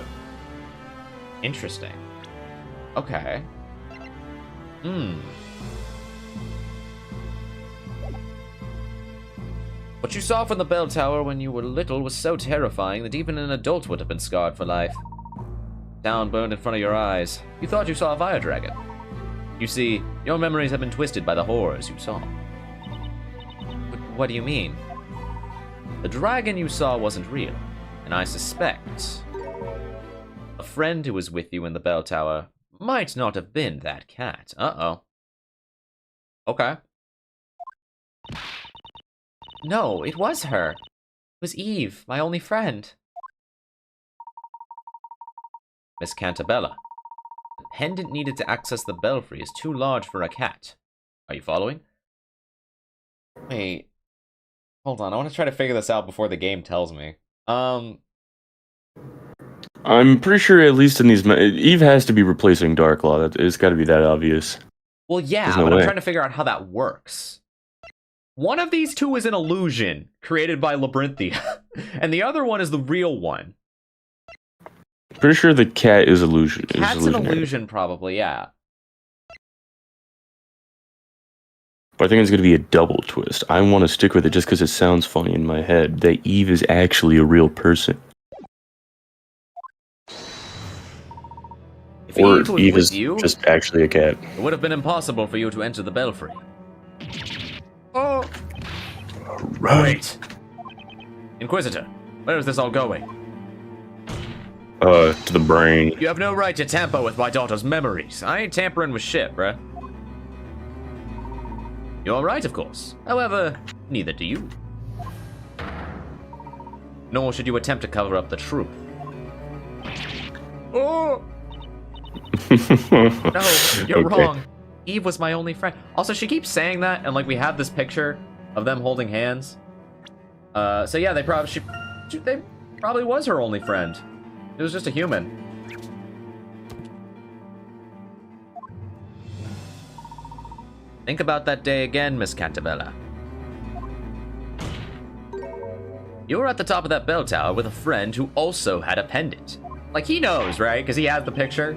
Interesting. Okay. What you saw from the bell tower when you were little was so terrifying that even an adult would have been scarred for life. Down burned in front of your eyes. You thought you saw a fire dragon. You see, your memories have been twisted by the horrors you saw. But what do you mean? The dragon you saw wasn't real, and I suspect a friend who was with you in the bell tower might not have been that cat. Uh-oh. Okay. No, it was her. It was Eve, my only friend. Miss Cantabella, the pendant needed to access the belfry is too large for a cat. Are you following? Wait. Hold on, I want to try to figure this out before the game tells me. I'm pretty sure at least in these... Eve has to be replacing Darklaw. It's got to be that obvious. Well, yeah, no but way. I'm trying to figure out how that works. One of these two is an illusion created by Labyrinthia, and the other one is the real one. Pretty sure the cat is illusion. Cat's an illusion, probably, yeah. But I think it's going to be a double twist. I want to stick with it just because it sounds funny in my head that Eve is actually a real person. If Or Eve was Eve with is you, just actually a cat. it would have been impossible for you to enter the belfry. Oh! Wait! Inquisitor, where is this all going? To the brain. You have no right to tamper with my daughter's memories. I ain't tampering with shit, bruh. You're right, of course. However, neither do you. Nor should you attempt to cover up the truth. Oh! No, you're wrong. Eve was my only friend. Also, she keeps saying that, and like we have this picture of them holding hands. So yeah, they probably was her only friend. It was just a human. Think about that day again, Miss Cantabella. You were at the top of that bell tower with a friend who also had a pendant. Like, he knows, right? Because he has the picture.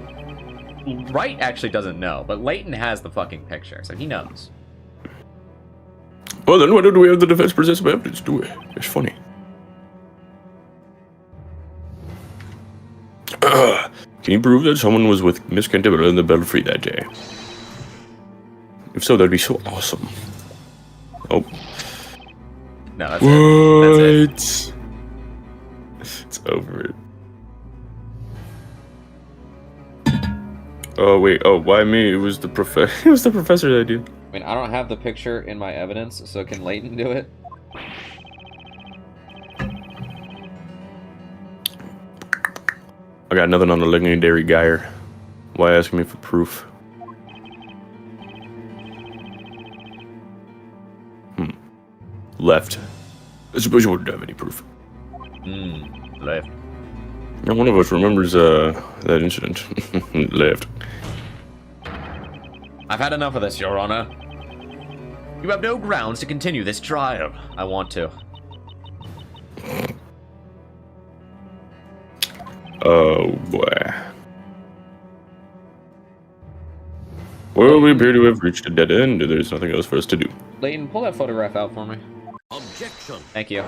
Wright actually doesn't know, but Layton has the fucking picture, so he knows. Well, then why don't we have the defense present some evidence, do we? It's funny. Can you prove that someone was with Miss Cantabella in the belfry that day? If so, that'd be so awesome. Oh. No, that's it. That's it. It's over. Oh wait. Oh, why me? It was the It was the professor that did. I mean, I don't have the picture in my evidence, so can Layton do it? I got nothing on the legendary Geyer. Why ask me for proof? Left. I suppose you wouldn't have any proof. Left. Now one of us remembers that incident. Left. I've had enough of this, Your Honor. You have no grounds to continue this trial. I want to. Oh boy. Well, we appear to have reached a dead end. There's nothing else for us to do. Layton, pull that photograph out for me. Objection. Thank you.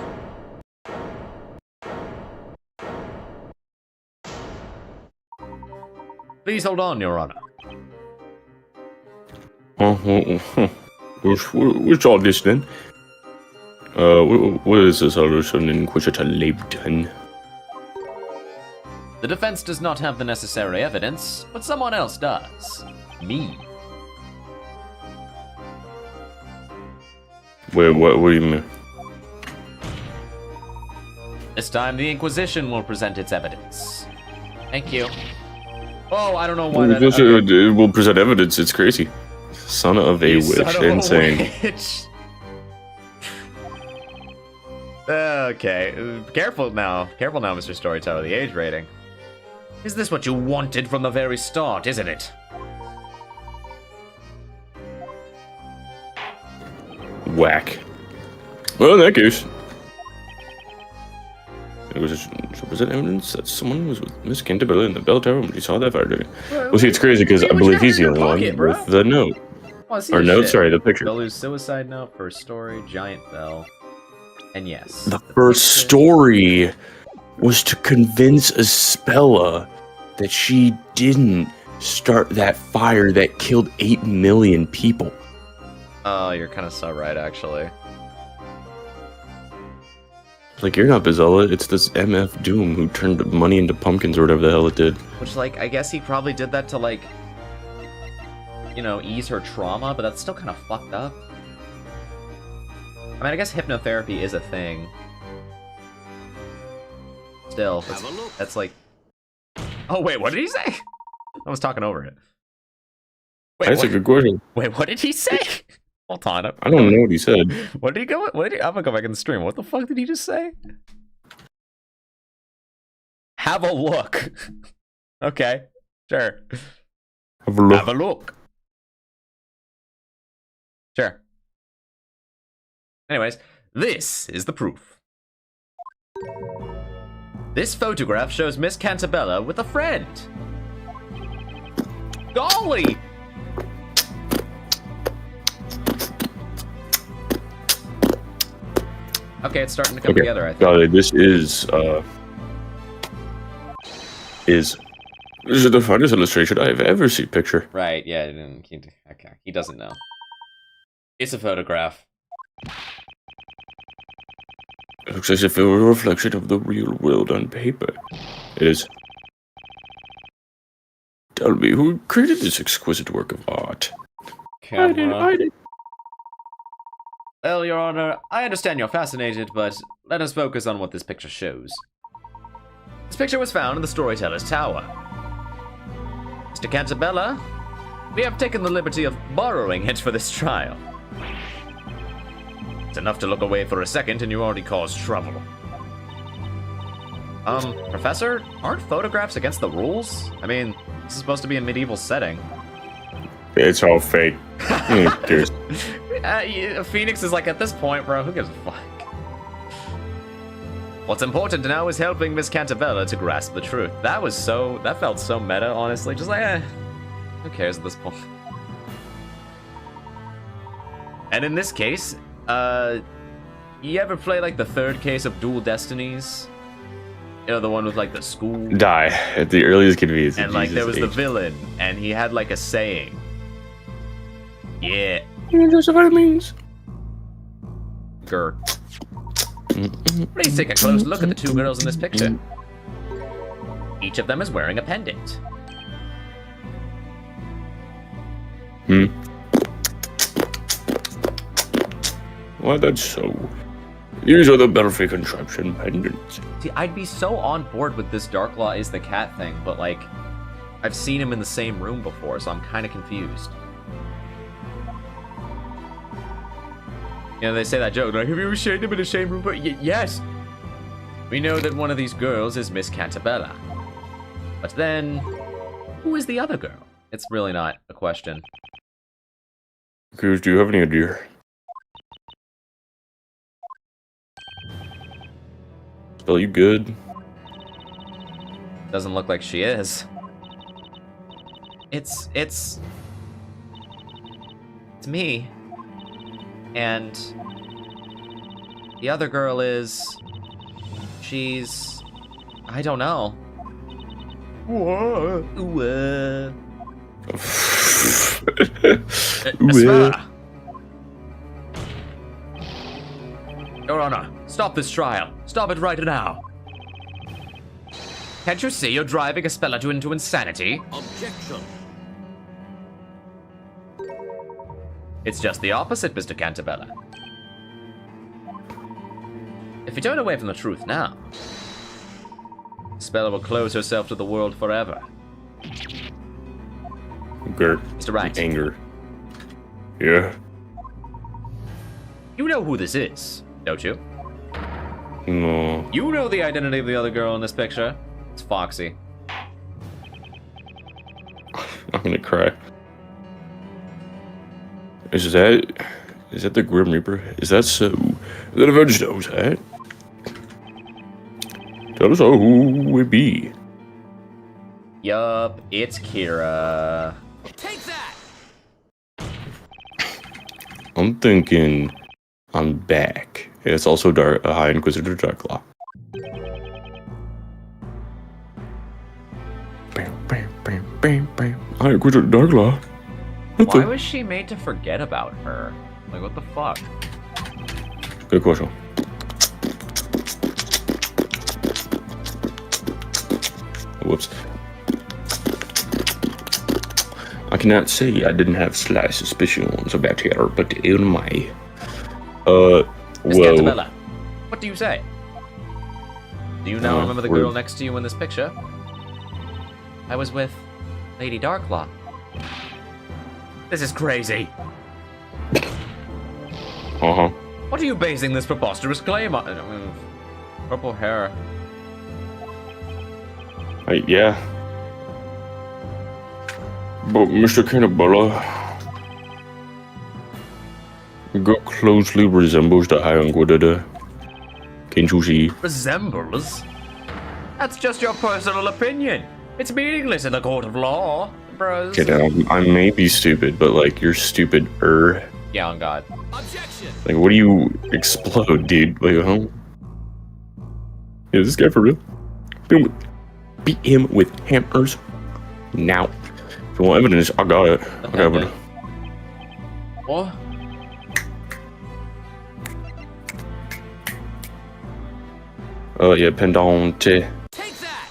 Please hold on, Your Honor. What's all this then? What is this solution in Inquisitor Layton? The defense does not have the necessary evidence, but someone else does. Me. Wait, what do you mean? This time, the Inquisition will present its evidence. Thank you. Oh, I don't know why that... It will present evidence, it's crazy. Son of a witch, insane. Witch. Okay, careful now, Mr. Storyteller, the age rating. Is this what you wanted from the very start, isn't it? Whack. Well, in that case, it was to present evidence that someone was with Miss Cantabella in the bell tower when he saw that fire dragon. Well, see, it's crazy because I believe he's the only one with the note. Or note, sorry, the picture. Bellu's suicide note, first story, giant bell. And yes. The first story was to convince Espella that she didn't start that fire that killed 8 million people. Oh, you're kind of so right, actually. Like, you're not Bizella, it's this MF Doom who turned money into pumpkins or whatever the hell it did. Which, like, I guess he probably did that to, like, you know, ease her trauma, but that's still kind of fucked up. I mean, I guess hypnotherapy is a thing. Still, that's like... Oh, wait, what did he say? I was talking over it. Wait, that's a good question. Wait, what did he say? Hold on. I don't know what he said. What did he go? What did he? I'm gonna go back in the stream. What the fuck did he just say? Have a look. Okay, sure. Have a look. Have a look. Sure. Anyways, this is the proof. This photograph shows Miss Cantabella with a friend. Golly! Okay, it's starting to come together, I think. Golly, this is the finest illustration I've ever seen. Picture. Right, yeah, okay, he doesn't know. It's a photograph. It looks as if it were a reflection of the real world on paper. It is. Tell me, who created this exquisite work of art? Camera. I did. Well, Your Honor, I understand you're fascinated, but let us focus on what this picture shows. This picture was found in the Storyteller's Tower. Mr. Cantabella, we have taken the liberty of borrowing it for this trial. It's enough to look away for a second and you already caused trouble. Professor, aren't photographs against the rules? I mean, this is supposed to be a medieval setting. It's all fake. Who cares? Phoenix is like, at this point, bro, who gives a fuck? What's important to know is helping Miss Cantabella to grasp the truth. That felt so meta, honestly. Just like, who cares at this point? And in this case, you ever play like the third case of Dual Destinies? You know, the one with like the school? Die at the earliest convenience. And like there was the villain, and he had like a saying. Yeah. Just what it means. Grr. Please take a close look at the two girls in this picture. Each of them is wearing a pendant. Why that's so? These are the belfry contraption pendants. See, I'd be so on board with this Darklaw is the cat thing, but like, I've seen him in the same room before, so I'm kind of confused. You know, they say that joke, like, have you ever seen them in the same room? But yes! We know that one of these girls is Miss Cantabella. But then, who is the other girl? It's really not a question. Cruz, do you have any idea? Spell you good? Doesn't look like she is. It's me. And the other girl she's, I don't know. What? Esmeralda. Your Honor, stop this trial. Stop it right now. Can't you see you're driving a spellator into insanity? Objection. It's just the opposite, Mr. Cantabella. If you turn away from the truth now, Spella will close herself to the world forever. Gert. Mr. Wright. Anger. Yeah. You know who this is, don't you? No. You know the identity of the other girl in this picture. It's Foxy. I'm gonna cry. Is that the Grim Reaper? Is that so? Is that Avenged Nose Hat? Tell us who it be. Yup, it's Kira. Take that! I'm thinking I'm back. It's also High Inquisitor Darklaw. Bam, bam, bam, bam, bam. High Inquisitor Darklaw. Why was she made to forget about her? Like, what the fuck? Good question. Whoops. I cannot say I didn't have slight suspicions about her, but in my... Miss well... Cantabella, what do you say? Do you now remember the girl word. next to you in this picture? I was with Lady Darklaw. This is crazy. Uh-huh. What are you basing this preposterous claim on? Purple hair. Yeah. But Mr. Cantabella got closely resembles the High Inquisitor. Can't you see? Resembles? That's just your personal opinion. It's meaningless in a court of law, bros. Okay, now, I may be stupid, but like, you're stupider. Yeah, on God. Objection. Like, what do you explode, dude? Like, huh? Yeah, this guy for real? Beat him with hammers. Now. If you want evidence, I got it. I got evidence. What? Oh, yeah, pendant. Take that!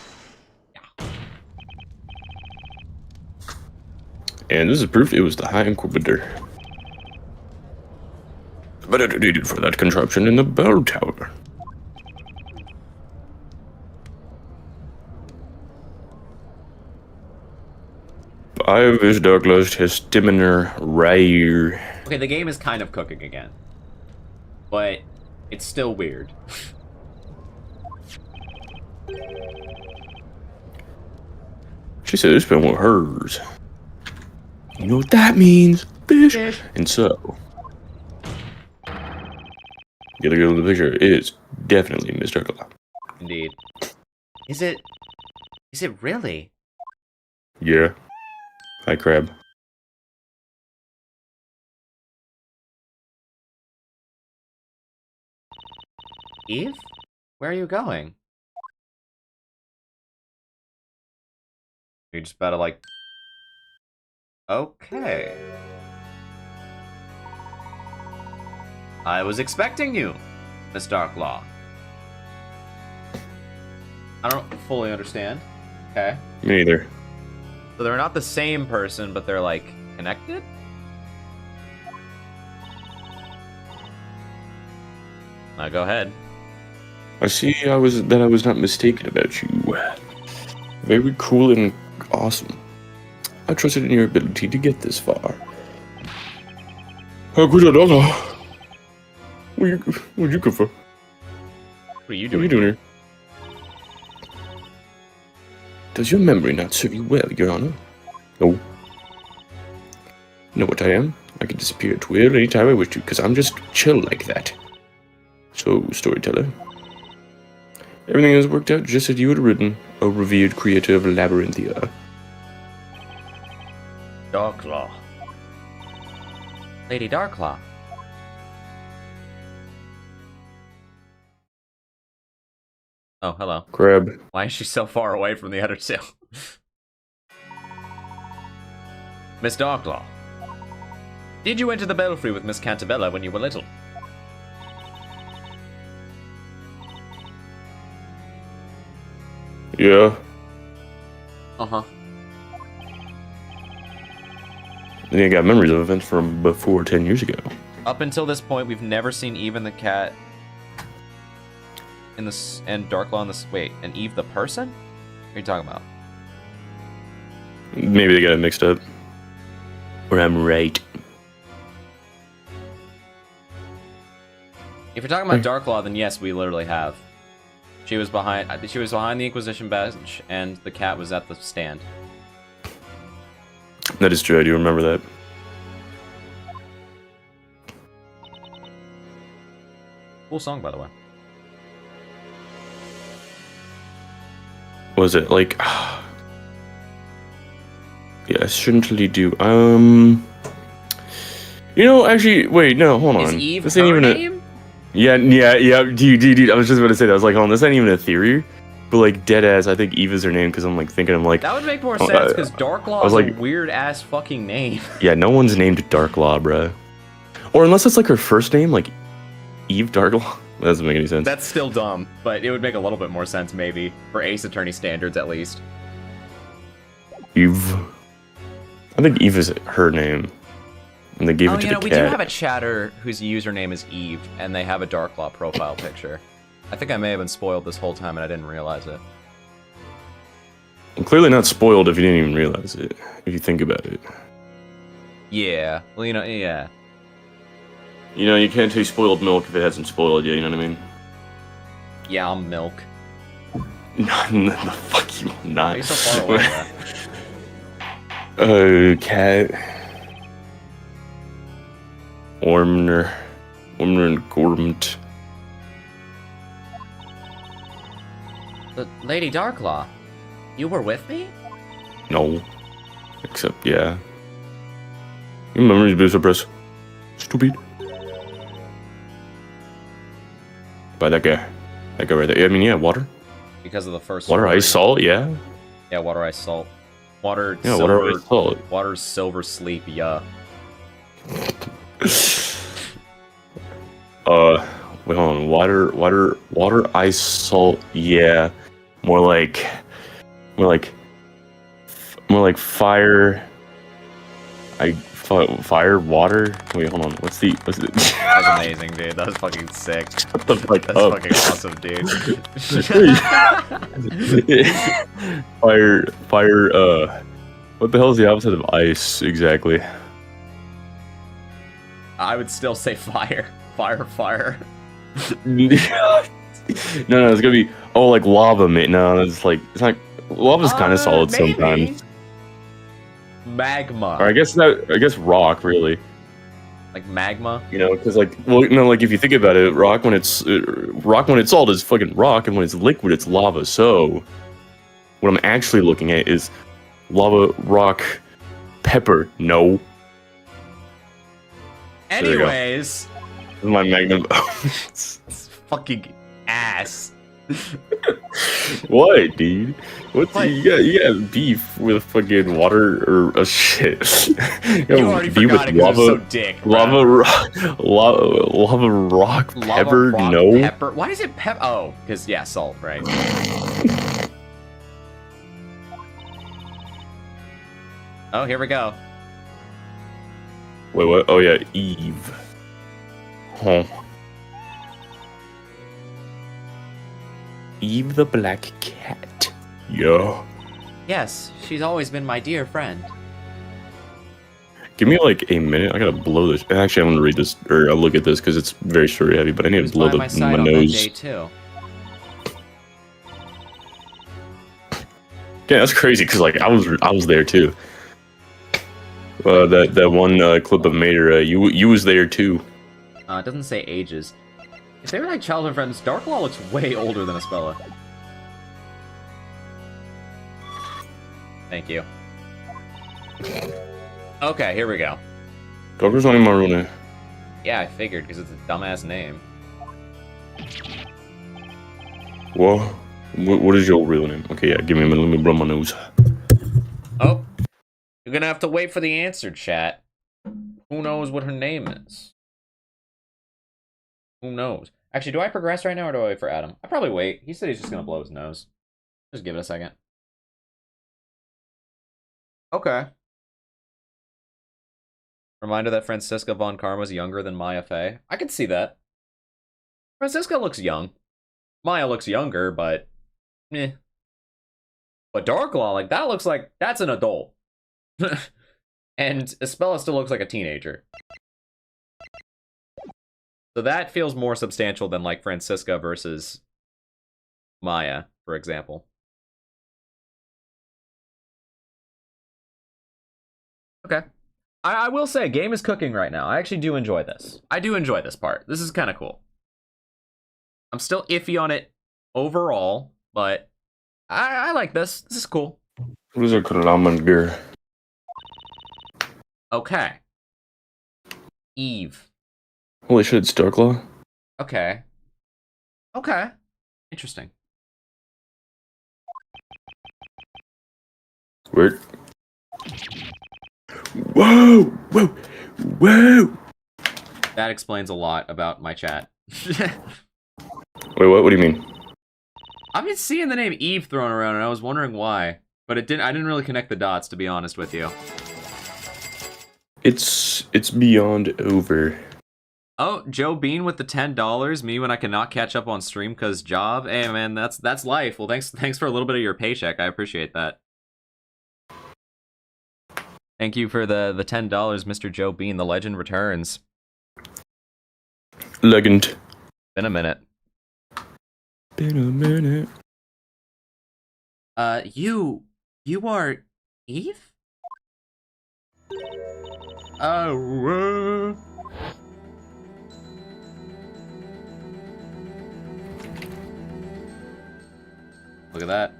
And this is proof it was the High Inquisitor. But it needed for that contraption in the bell tower. Five is Douglas Testimony Rare. Okay, the game is kind of cooking again. But it's still weird. She said it's been with hers. You know what that means? Fish. Fish. And so, the other girl in the picture is definitely Miss Darkla. Indeed. Is it really? Yeah. Hi, Crab. Eve? Where are you going? You're just about to, like... Okay. I was expecting you, Miss Darklaw. I don't fully understand. Okay. Me neither. So they're not the same person, but they're, like, connected? Now go ahead. I see I was not mistaken about you. Very cool and awesome. I trusted in your ability to get this far. How good I don't know. Where'd you come from? What are you What are doing? you doing here? Does your memory not serve you well, Your Honor? No. You know what I am? I can disappear at will anytime I wish to, because I'm just chill like that. So, storyteller. Everything has worked out just as you had written, O revered creator of Labyrinthia. Darklaw. Lady Darklaw. Oh, hello. Crab. Why is she so far away from the other two? Miss Darklaw. Did you enter the belfry with Miss Cantabella when you were little? Yeah. Uh-huh. Then you got memories of events from before 10 years ago. Up until this point, we've never seen Eve and the cat in this, and Darklaw in this. Wait, and Eve the person? What are you talking about? Maybe they got it mixed up. Or I'm right. If you're talking about Darklaw, then yes, we literally have. She was behind the Inquisition bench, and the cat was at the stand. That is true, I do remember that. Cool song, by the way. Was it like... Yeah, certainly do. You know, actually, wait, no, hold on. Is Eve This her ain't even name? Yeah, dude, I was just about to say that. I was like, hold on, this ain't even a theory. But, like, dead ass, I think Eve is her name, because I'm, like, thinking, I'm like... That would make more sense, because Darklaw is like, a weird-ass fucking name. Yeah, no one's named Darklaw, bruh. Or unless it's, like, her first name, like, Eve Darklaw. That doesn't make any sense. That's still dumb, but it would make a little bit more sense, maybe. For Ace Attorney standards, at least. Eve. I think Eve is her name. And they gave it to the cat. We do have a chatter whose username is Eve, and they have a Darklaw profile picture. I think I may have been spoiled this whole time and I didn't realize it. I'm clearly not spoiled if you didn't even realize it, if you think about it. Yeah. Well, yeah. You know, you can't taste spoiled milk if it hasn't spoiled yet, you know what I mean? Yeah, I'm milk. No, fuck you, I'm not. Why are you so far away, Oh, cat. Ormner and Gormt. But Lady Darklaw, you were with me? No. Except, yeah. Your memory's been suppressed. Stupid. By that guy. That guy right there. I mean, yeah, water. Because of the first Water, story. ice, salt, yeah. Yeah, water, ice, salt. Water, Yeah, silver, water, ice, salt. Water, silver, sleep, yeah. Wait, hold on. Water, ice, salt, yeah. More like fire. Fire, water. Wait, hold on. What's it? That was amazing, dude. That was fucking sick. What the fuck That's up? fucking awesome, dude. Fire, what the hell is the opposite of ice, exactly? I would still say fire. Fire. No, it's gonna be, like lava, mate. No, it's not, lava's kind of solid Maybe. sometimes. Magma. Or I guess rock, really. Like magma? You know, because like, well, no, like if you think about it, rock when it's solid is fucking rock, and when it's liquid, it's lava. So, what I'm actually looking at is lava, rock, pepper. No. There you go. Anyways. This is my magnum. It's fucking ass. What, dude? What? What? You got beef with fucking water or shit? You already forgot it because you're so dick. Bro. Lava rock, lava rock, pepper. Rock, no. Pepper. Why is it pepper? Oh, because yeah, salt, right? Oh, here we go. Wait, what? Oh yeah, Eve. Huh. Eve the Black Cat. Yeah. Yes, she's always been my dear friend. Give me like a minute. I gotta blow this. Actually, I'm gonna read this or I'll look at this because it's very story heavy. But I need to blow my my side on nose. that day too. Yeah, that's crazy because like I was there too. That one clip of Mater, you was there too. It doesn't say ages. If they were like childhood friends, Darklaw looks way older than Espella. Thank you. Okay, here we go. Darkla's not even my real name. Yeah, I figured, because it's a dumbass name. Well, what is your real name? Okay, yeah, give me a minute. Let me blow my nose. Oh. You're gonna have to wait for the answer, chat. Who knows what her name is? Who knows? Actually, do I progress right now or do I wait for Adam? I probably wait. He said he's just gonna blow his nose. Just give it a second. Okay. Reminder that Franziska von Karma's younger than Maya Fey. I can see that. Franziska looks young. Maya looks younger, but eh. But Darklaw, like that looks like that's an adult. And Espella still looks like a teenager. So that feels more substantial than like Franziska versus Maya, for example. Okay. I will say, game is cooking right now. I actually do enjoy this. I do enjoy this part. This is kind of cool. I'm still iffy on it overall, but I like this. This is cool. What is a kilometer? Okay. Eve. Holy shit, it's Darklaw. Okay. Okay. Interesting. Weird. Whoa! Whoa! Whoa! That explains a lot about my chat. Wait, what? What do you mean? I've been seeing the name Eve thrown around, and I was wondering why, but I didn't really connect the dots, to be honest with you. It's beyond over. Oh, Joe Bean with the $10. Me when I cannot catch up on stream cause job. Hey man, that's life. Well, thanks for a little bit of your paycheck. I appreciate that. Thank you for the $10, Mr. Joe Bean. The legend returns. Legend. Been a minute. Been a minute. You are Eve? Oh. Look at that.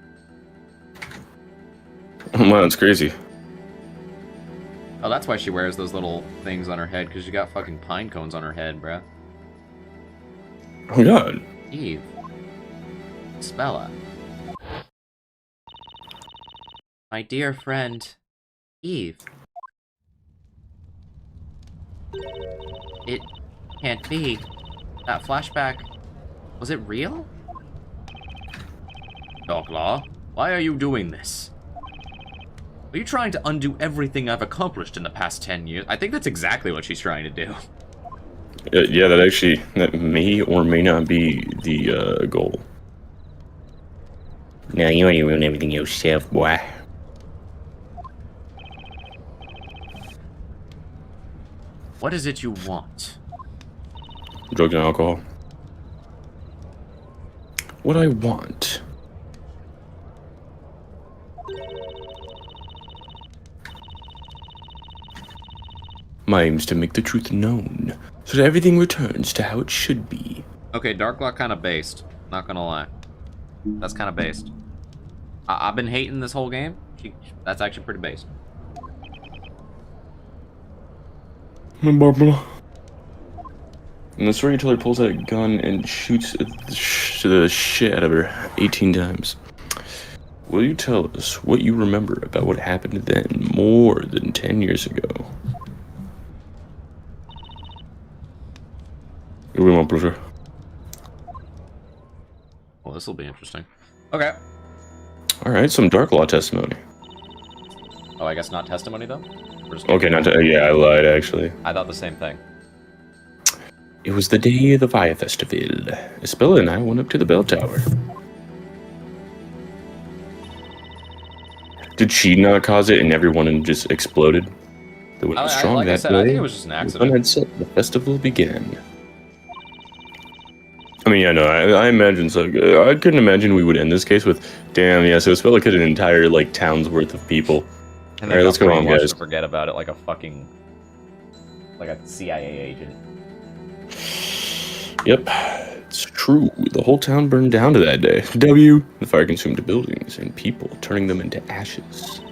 Oh man, it's crazy. Oh, that's why she wears those little things on her head, because she got fucking pine cones on her head, bruh. Oh god. Eve. Spella. My dear friend, Eve. It can't be. That flashback, was it real? Darklaw, why are you doing this? Are you trying to undo everything I've accomplished in the past 10 years? I think that's exactly what she's trying to do. Yeah, that may or may not be the goal. No, you already ruined everything yourself, boy. What is it you want? Drugs and alcohol. What I want. My aim is to make the truth known, so that everything returns to how it should be. Okay, Darklaw kind of based. Not gonna lie. That's kind of based. I've been hating this whole game. That's actually pretty based. And the storyteller pulls out a gun and shoots the shit out of her 18 times. Will you tell us what you remember about what happened then more than 10 years ago? Here we want, Professor. Well, this will be interesting. Okay. Alright, some Dark Law testimony. Oh, I guess not testimony, though? Okay, yeah, I lied, actually. I thought the same thing. It was the day of the fire festival. Isabella and I went up to the bell tower. Did she not cause it and everyone just exploded? The wind was strong like I that said, day. I think it was just an The accident. sun had set, the festival began. I mean, yeah, no, I imagine so. I couldn't imagine we would end this case with, damn, yeah, so Isabella killed an entire, like, town's worth of people. And Alright, let's go on, brainwashed guys. to forget about it like a fucking... like a CIA agent. Yep, it's true. The whole town burned down to that day. The fire consumed the buildings and people, turning them into ashes.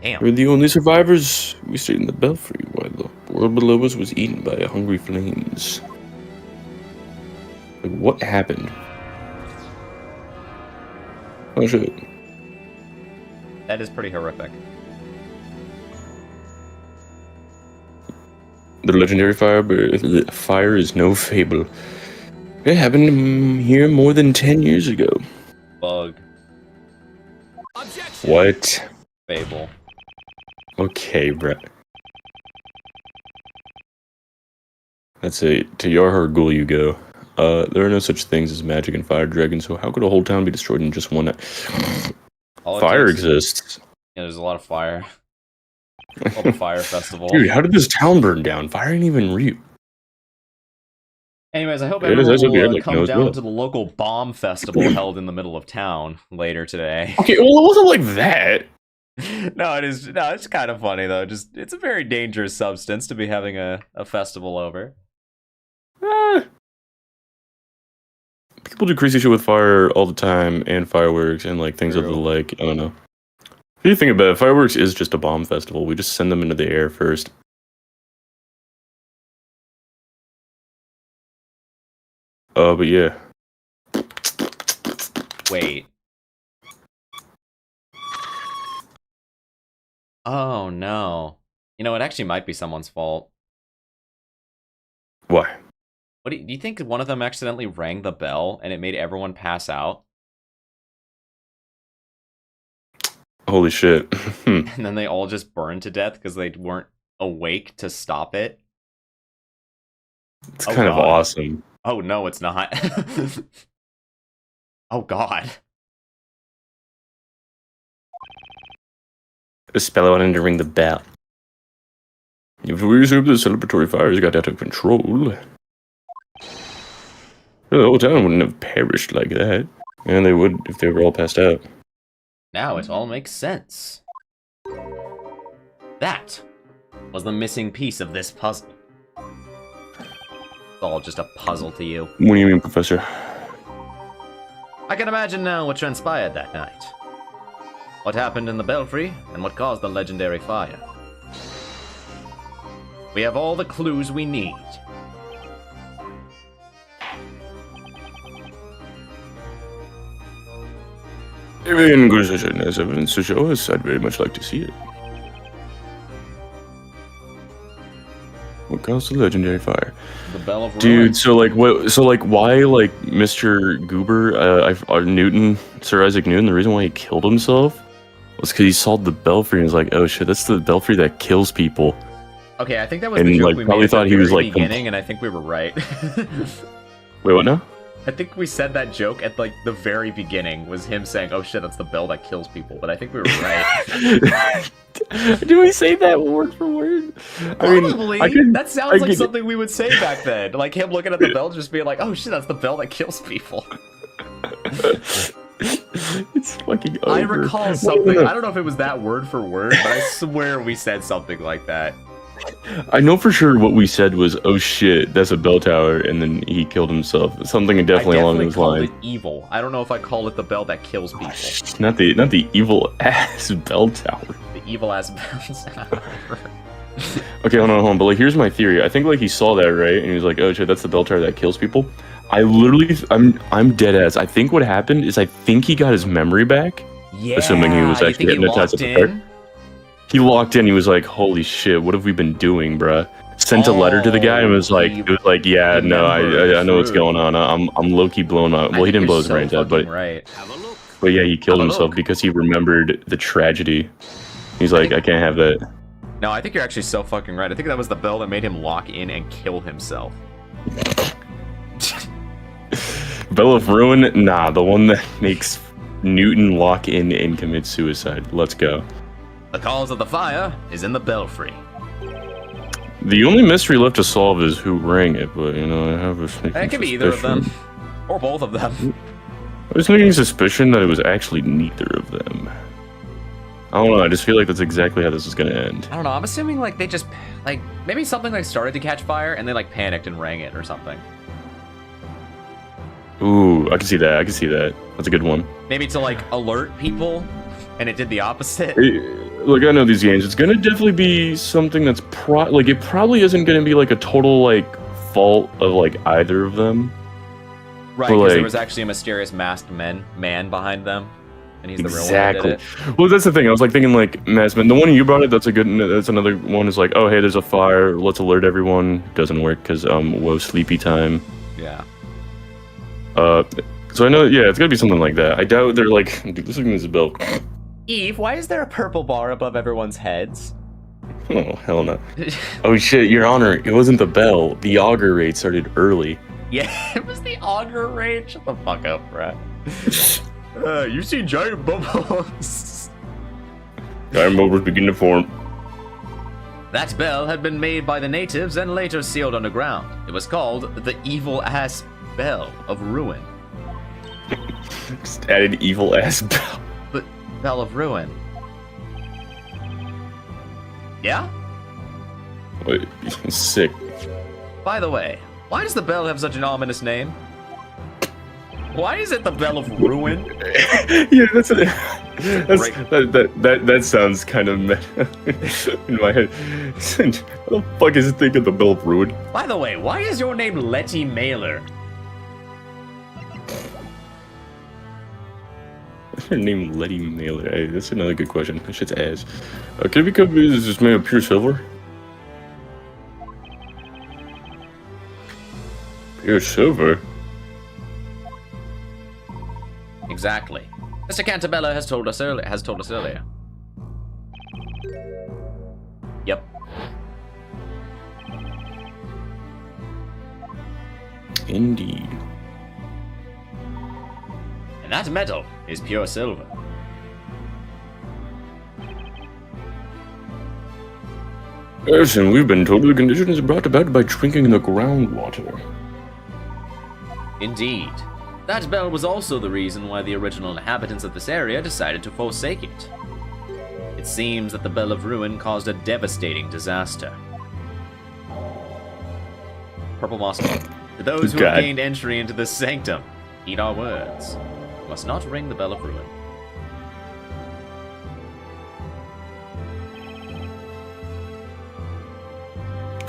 Damn. We're the only survivors. We stayed in the belfry while the world below us was eaten by hungry flames. Like, what happened? Oh shit. That is pretty horrific. The legendary fire is no fable. It happened here more than 10 years ago. Bug. Objection. What? Fable. Okay, Brett. That's it. To Yarhar Ghoul you go. There are no such things as magic and fire dragons, so how could a whole town be destroyed in just one night? Fire exists. Yeah, there's a lot of fire. Called the Fire Festival. Dude, how did this town burn down? Fire ain't even real. Anyways, I hope It is everyone actually will weird, like, come knows down well. to the local bomb festival held in the middle of town later today. Okay, well, it wasn't like that. No, it is. No, it's kind of funny though. Just it's a very dangerous substance to be having a festival over. People do crazy shit with fire all the time, and fireworks, and like things of the True. like. I don't know. If you think about it, fireworks is just a bomb festival. We just send them into the air first. But yeah. Wait. Oh no. You know, it actually might be someone's fault. Why? What do you think one of them accidentally rang the bell and it made everyone pass out? Holy shit. And then they all just burned to death because they weren't awake to stop it? It's Oh, kind of God. awesome. Oh no, it's not. Oh god. Spell wanted to ring the bell. If we assume the celebratory fires got out of control, the whole town wouldn't have perished like that. And they would if they were all passed out. Now it all makes sense. That was the missing piece of this puzzle. It's all just a puzzle to you. What do you mean, Professor? I can imagine now what transpired that night. What happened in the belfry, and what caused the legendary fire. We have all the clues we need. If the Inquisition has evidence to show us, I'd very much like to see it. What caused the legendary fire? The Bell of Dude, Ruin. so like what? So like, why like Mr. Goober, Newton, Sir Isaac Newton? The reason why he killed himself was because he saw the belfry and was like, "Oh shit, that's the belfry that kills people." Okay, I think that was And, the joke like, we probably made at thought the he was, very like, beginning, and I think we were right. Wait, what now? I think we said that joke at like the very beginning was him saying, "Oh shit, that's the bell that kills people." But I think we were right. Do we say that word for word? Probably. That sounds like get it. something we would say back then. Like him looking at the bell, just being like, "Oh shit, that's the bell that kills people." It's fucking over. I recall something. I don't know if it was that word for word, but I swear we said something like that. I know for sure what we said was, "Oh shit, that's a bell tower," and then he killed himself. Something definitely along those called lines. it evil. I don't know if I call it the bell that kills people. Not the evil ass bell tower. The evil ass bell tower. Okay, hold on. But like, here's my theory. I think like he saw that, right, and he was like, "Oh shit, that's the bell tower that kills people." I'm dead ass. I think what happened is I think he got his memory back. Yeah. Assuming he was actually hypnotized at the start. in? He locked in. He was like, "Holy shit, what have we been doing, bruh?" Sent a letter to the guy and was like, "Yeah, no, I know what's going on. I'm low key blown up." Well, he didn't blow his brains out, but right. but yeah, he killed himself because he remembered the tragedy. He's like, "I can't have that." No, I think you're actually so fucking right. I think that was the bell that made him lock in and kill himself. Bell of Ruin? Nah, the one that makes Newton lock in and commit suicide. Let's go. The cause of the fire is in the belfry. The only mystery left to solve is who rang it, but you know, I have a sneaking It could be either of suspicion. them. Or both of them. I was thinking suspicion that it was actually neither of them. I don't know, I just feel like that's exactly how this is gonna end. I don't know, I'm assuming like they just, like, maybe something like started to catch fire and they like panicked and rang it or something. Ooh, I can see that. That's a good one. Maybe to like alert people and it did the opposite. Look, I know these games. It's gonna definitely be something that's it probably isn't gonna be like a total like fault of like either of them. Right, because there like- was actually a mysterious masked man behind them. And he's the real one Exactly. that did it. Well, that's the thing. I was like thinking like Massman. The one you brought it. That's another one. Is like, oh hey, there's a fire. Let's alert everyone. Doesn't work because whoa, sleepy time. Yeah. So I know. Yeah, it's gonna be something like that. I doubt they're like. Dude, listen to this bell. Eve, why is there a purple bar above everyone's heads? Oh hell no. Oh shit, Your Honor. It wasn't the bell. The auger raid started early. Yeah, it was the auger raid. Shut the fuck up, Brett. You see giant bubbles. Giant bubbles begin to form. That bell had been made by the natives and later sealed underground. It was called the Evil Ass Bell of Ruin. Just added evil ass bell. But Bell of Ruin. Yeah? Wait, sick. By the way, why does the bell have such an ominous name? Why is it the Bell of Ruin? Yeah, that sounds kind of meta in my head. What the fuck is it thinking the Bell of Ruin? By the way, why is your name Letty Mailer? Her name Letty Mailer. Hey, that's another good question. That shit's ass. Could it be because it's made of pure silver? Pure silver? Exactly. Mr. Cantabella has told us earlier. Yep. Indeed. And that metal is pure silver. Yes, and we've been told the condition is brought about by drinking the groundwater. Indeed. That bell was also the reason why the original inhabitants of this area decided to forsake it. It seems that the Bell of Ruin caused a devastating disaster. Purple Moss. To those who have God. gained entry into this sanctum, heed our words. You must not ring the Bell of Ruin.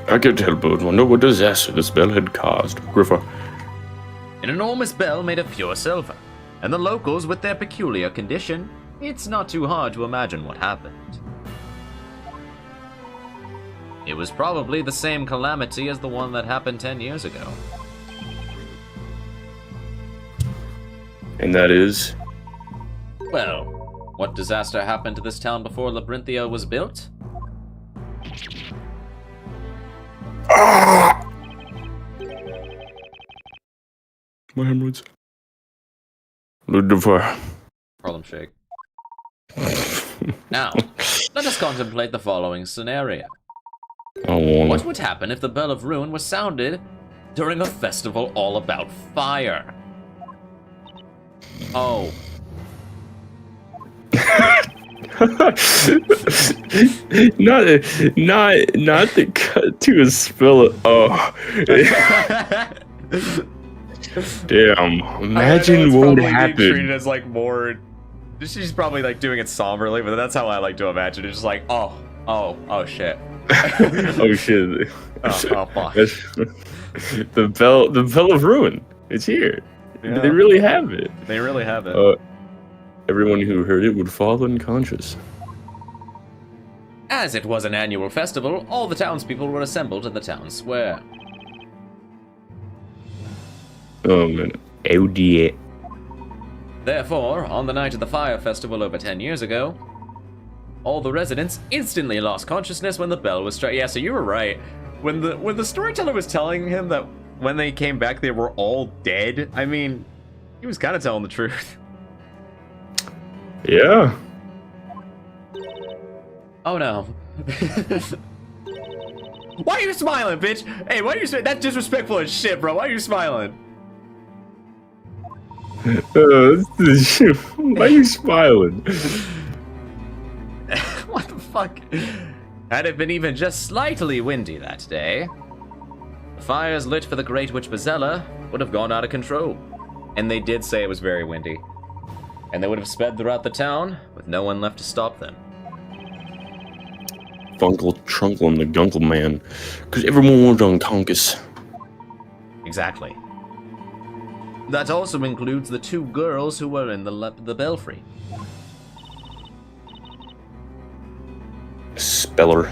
I can't tell, but wonder what disaster this bell had caused. Griffer. An enormous bell made of pure silver, and the locals with their peculiar condition, it's not too hard to imagine what happened. It was probably the same calamity as the one that happened 10 years ago. And that is? Well, what disaster happened to this town before Labyrinthia was built? My hemorrhoids. Lucifer. Harlem Shake. Now, let us contemplate the following scenario. What would happen if the Bell of Ruin was sounded during a festival all about fire? Oh, not the cut to a spell. Oh, damn! Imagine what would happen. Treated as like more. She's probably like doing it somberly, but that's how I like to imagine. It's just like, oh shit. Oh shit! Oh fuck. The bell of ruin. It's here. Yeah. They really have it. They really have it. Everyone who heard it would fall unconscious. As it was an annual festival, all the townspeople were assembled in the town square. Oh man. Oh dear. Therefore, on the night of the fire festival over 10 years ago, all the residents instantly lost consciousness when the bell was struck. Yeah, so you were right. When the storyteller was telling him that when they came back they were all dead, I mean, he was kind of telling the truth. Yeah. Oh no. Why are you smiling, bitch? Hey, why are you that's disrespectful as shit, bro. Why are you smiling? Why are you smiling? What the fuck? Had it been even just slightly windy that day, the fires lit for the Great Witch Bazella would have gone out of control. And they did say it was very windy. And they would have sped throughout the town with no one left to stop them. Funkle Trunkle and the Gunkle Man. Because everyone was unconscious. Exactly. That also includes the two girls who were in the belfry. Speller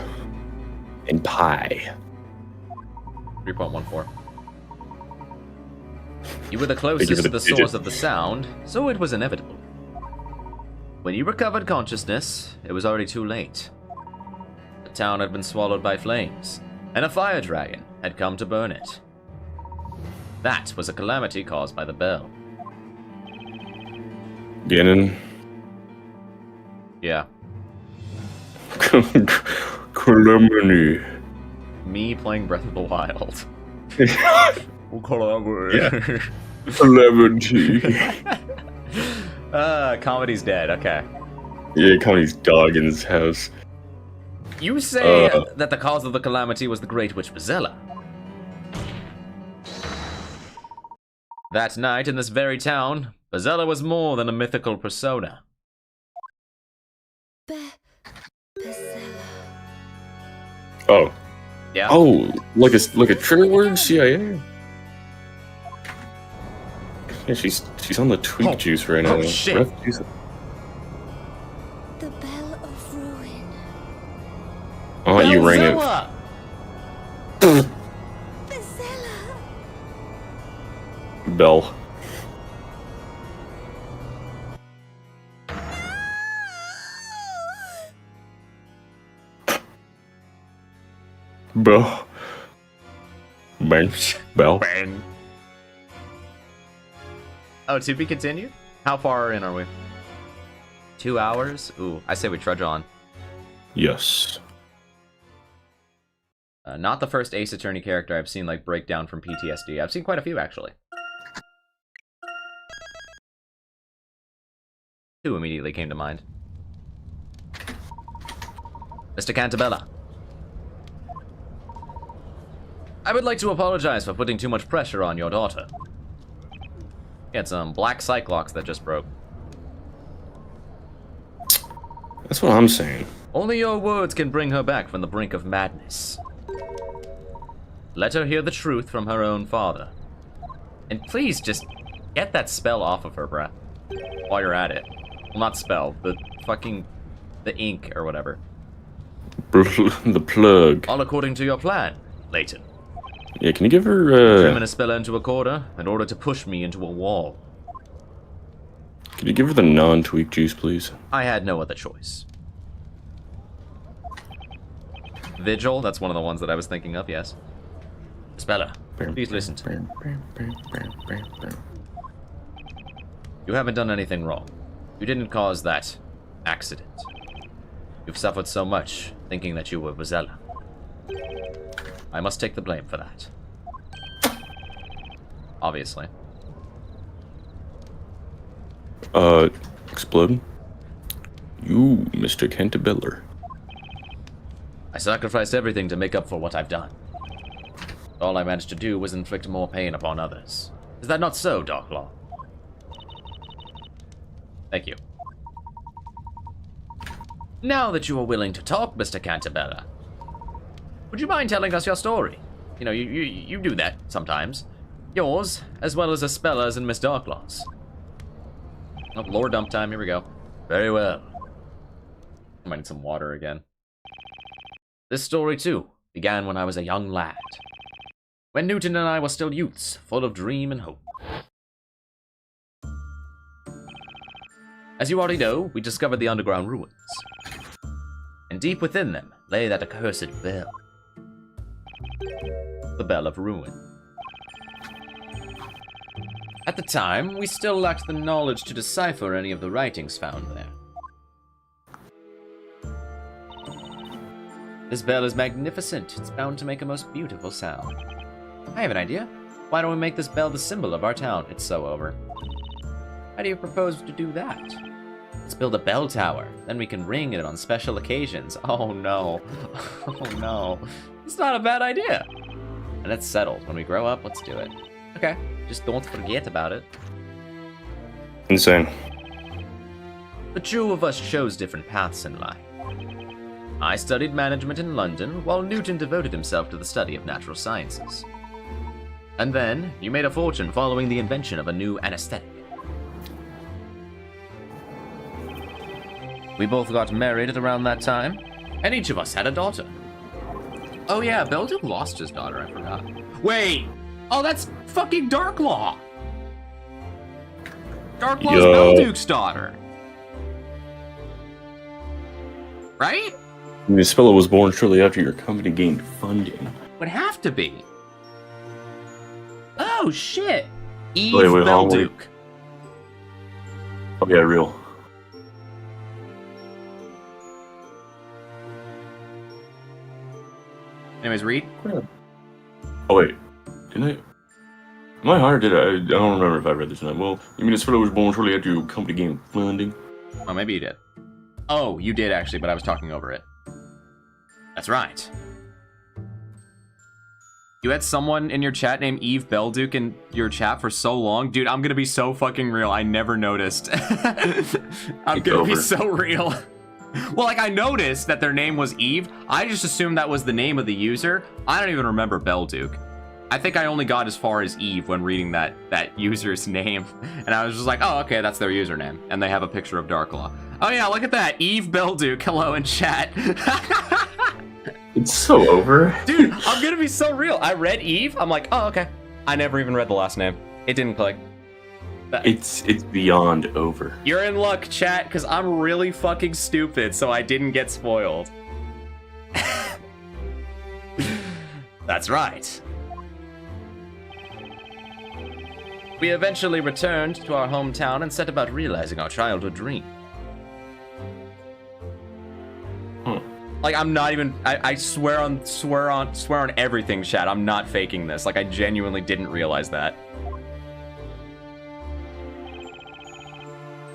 and Pie. 3.14. You were the closest to the source of the sound, so it was inevitable. When you recovered consciousness, it was already too late. The town had been swallowed by flames, and a fire dragon had come to burn it. That was a calamity caused by the bell. Gannon. Yeah. Calamity. Me playing Breath of the Wild. Yeah. Calamity. Comedy's dead, okay. Yeah, Comedy's dog in his house. You say that the cause of the calamity was the Great Witch Bazella. That night, in this very town, Bazella was more than a mythical persona. Oh. Yeah. Oh, like a trigger word? CIA? Yeah, she's on the tweak juice right now. Oh shit. Breath juice. The bell of ruin. Oh, you rang it. Bazella! Bazella. Bell. Bell. Bang. Bell. Bang. Oh, to be continued? How far in are we? 2 hours? Ooh, I say we trudge on. Yes. Not the first Ace Attorney character I've seen like break down from PTSD. I've seen quite a few actually. 2 immediately came to mind. Mr. Cantabella. I would like to apologize for putting too much pressure on your daughter. He had some black cyclops that just broke. That's what I'm saying. Only your words can bring her back from the brink of madness. Let her hear the truth from her own father. And please just get that spell off of her, bruh. While you're at it. Well, not spell, the ink or whatever. The plug. All according to your plan, Layton. Yeah, can you give her, Trimming a spell into a corner in order to push me into a wall. Can you give her the non-tweak juice, please? I had no other choice. Vigil, that's one of the ones that I was thinking of, yes. Speller, please listen to me. You haven't done anything wrong. You didn't cause that accident. You've suffered so much thinking that you were Bazella. I must take the blame for that. Obviously. Explode? You, Mr. Cantabella. I sacrificed everything to make up for what I've done. All I managed to do was inflict more pain upon others. Is that not so, Darklaw? Thank you. Now that you are willing to talk, Mr. Cantabella, would you mind telling us your story? You know, you do that sometimes. Yours, as well as Aspella's and Miss Darklaw's. Oh, lore dump time, here we go. Very well. I might need some water again. This story, too, began when I was a young lad. When Newton and I were still youths, full of dream and hope. As you already know, we discovered the underground ruins. And deep within them lay that accursed bell. The Bell of Ruin. At the time, we still lacked the knowledge to decipher any of the writings found there. This bell is magnificent. It's bound to make a most beautiful sound. I have an idea. Why don't we make this bell the symbol of our town? It's so over. How do you propose to do that? Let's build a bell tower. Then we can ring it on special occasions. Oh no. Oh no. It's not a bad idea. And it's settled. When we grow up, let's do it. Okay. Just don't forget about it. Insane. The two of us chose different paths in life. I studied management in London, while Newton devoted himself to the study of natural sciences. And then, you made a fortune following the invention of a new anesthetic. We both got married at around that time, and each of us had a daughter. Oh yeah, Belduke lost his daughter, I forgot. Wait! Oh, that's fucking Darklaw! Darklaw's Belduke's daughter! Right? This fellow was born shortly after your company gained funding. Would have to be. Oh shit! Eve Wait, hold on, Belduke. Oh yeah, real. Anyways, read. Oh wait, didn't I? Am I high or did I don't remember if I read this or not. Well, you mean this fellow was born shortly after your company gained funding? Oh, maybe you did. Oh, you did actually, but I was talking over it. That's right. You had someone in your chat named Eve Belduke in your chat for so long. Dude, I'm gonna be so fucking real. I never noticed. I'm gonna be so real. Well, like, I noticed that their name was Eve. I just assumed that was the name of the user. I don't even remember Belduke. I think I only got as far as Eve when reading that user's name. And I was just like, oh, okay, that's their username. And they have a picture of Darklaw. Oh yeah, look at that. Eve Belduke, hello in chat. It's so over. Dude, I'm gonna be so real. I read Eve, I'm like, oh, okay. I never even read the last name. It didn't click. It's beyond over. You're in luck, chat, because I'm really fucking stupid, so I didn't get spoiled. That's right. We eventually returned to our hometown and set about realizing our childhood dream. Like, I'm not even, I swear on everything, chat. I'm not faking this. Like, I genuinely didn't realize that.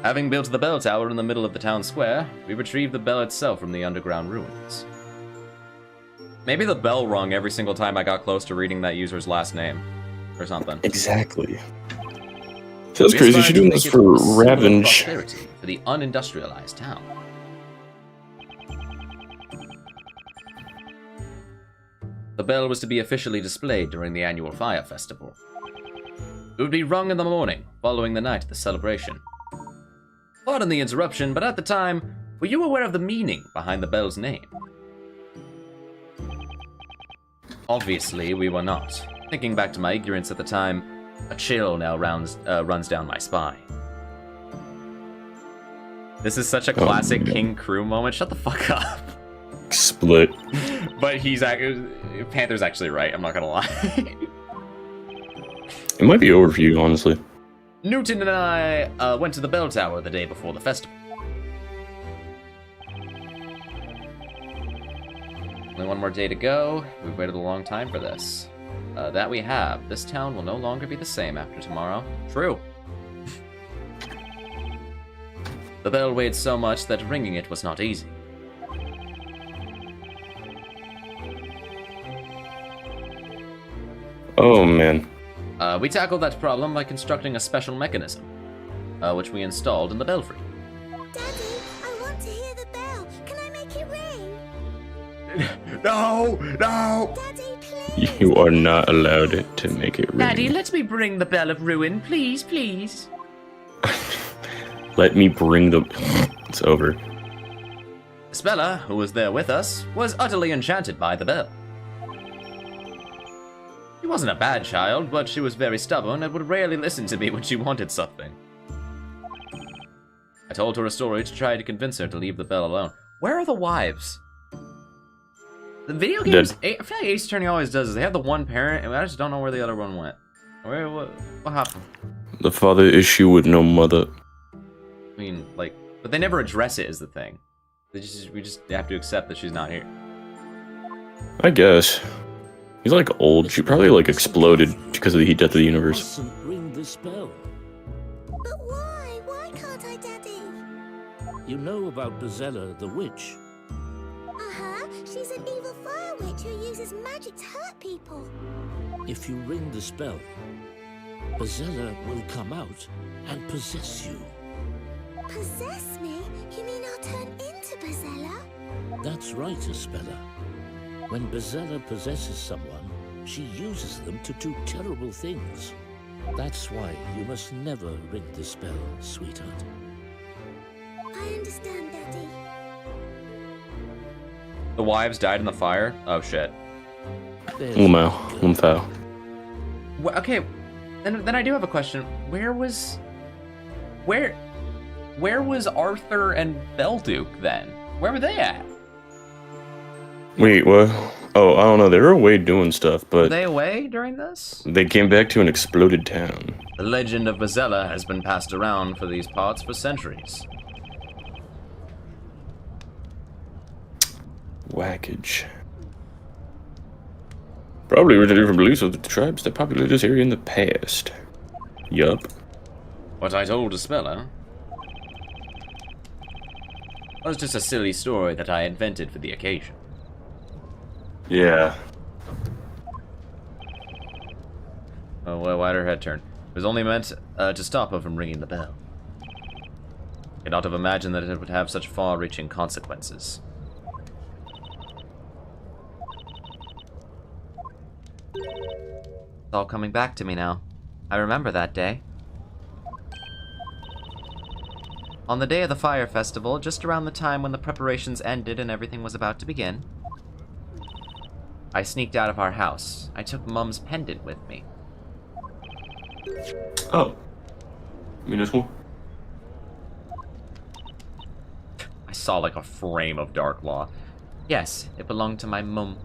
Having built the bell tower in the middle of the town square, we retrieved the bell itself from the underground ruins. Maybe the bell rung every single time I got close to reading that user's last name. Or something. Exactly. Feels crazy. You're doing this for revenge. For the unindustrialized town. The bell was to be officially displayed during the annual fire festival. It would be rung in the morning, following the night of the celebration. Pardon the interruption, but at the time, were you aware of the meaning behind the bell's name? Obviously, we were not. Thinking back to my ignorance at the time, a chill now runs down my spine. This is such a classic King Crew moment. Shut the fuck up. Split. But Panther's actually right, I'm not gonna lie. It might be over for you, honestly. Newton and I went to the bell tower the day before the festival. Only one more day to go. We've waited a long time for this. That we have. This town will no longer be the same after tomorrow. True. The bell weighed so much that ringing it was not easy. Oh man. We tackled that problem by constructing a special mechanism, which we installed in the belfry. Daddy, I want to hear the bell. Can I make it ring? No! No! Daddy, please. You are not allowed to make it ring. Daddy, let me bring the bell of ruin, please, please. Let me bring the... It's over. Spella, who was there with us, was utterly enchanted by the bell. She wasn't a bad child, but she was very stubborn and would rarely listen to me when she wanted something. I told her a story to try to convince her to leave the bell alone. Where are the wives? The video games, I feel like Ace Attorney always does is they have the one parent, and I just don't know where the other one went. What happened? The father issue with no mother. I mean, like, but they never address it as the thing. We just have to accept that she's not here. I guess. He's like old. She probably like exploded because of the heat death of the universe. Mustn't ring this bell. But why? Why can't I, Daddy? You know about Bezella the witch. Uh-huh. She's an evil fire witch who uses magic to hurt people. If you ring this bell, Bezella will come out and possess you. Possess me? You mean I'll turn into Bezella? That's right, Espella. When Bezella possesses someone, she uses them to do terrible things. That's why you must never ring this bell, sweetheart. I understand, Daddy. The wives died in the fire? Oh shit. There's Lumfao. Well, okay, then I do have a question. Where was Arthur and Belduke then? Where were they at? Wait, what? Oh, I don't know. They were away doing stuff, Were but they away during this? they came back to an exploded town. The legend of Bezella has been passed around for these parts for centuries. Whackage. Probably originated from beliefs of the tribes that populated this area in the past. Yup. What I told Espella was just a silly story that I invented for the occasion. Yeah. Oh, well, why'd her head turn? It was only meant to stop her from ringing the bell. I could not have imagined that it would have such far-reaching consequences. It's all coming back to me now. I remember that day. On the day of the fire festival, just around the time when the preparations ended and everything was about to begin, I sneaked out of our house. I took Mum's pendant with me. Oh. You mean this one? I saw like a frame of Dark Law. Yes, it belonged to my mum.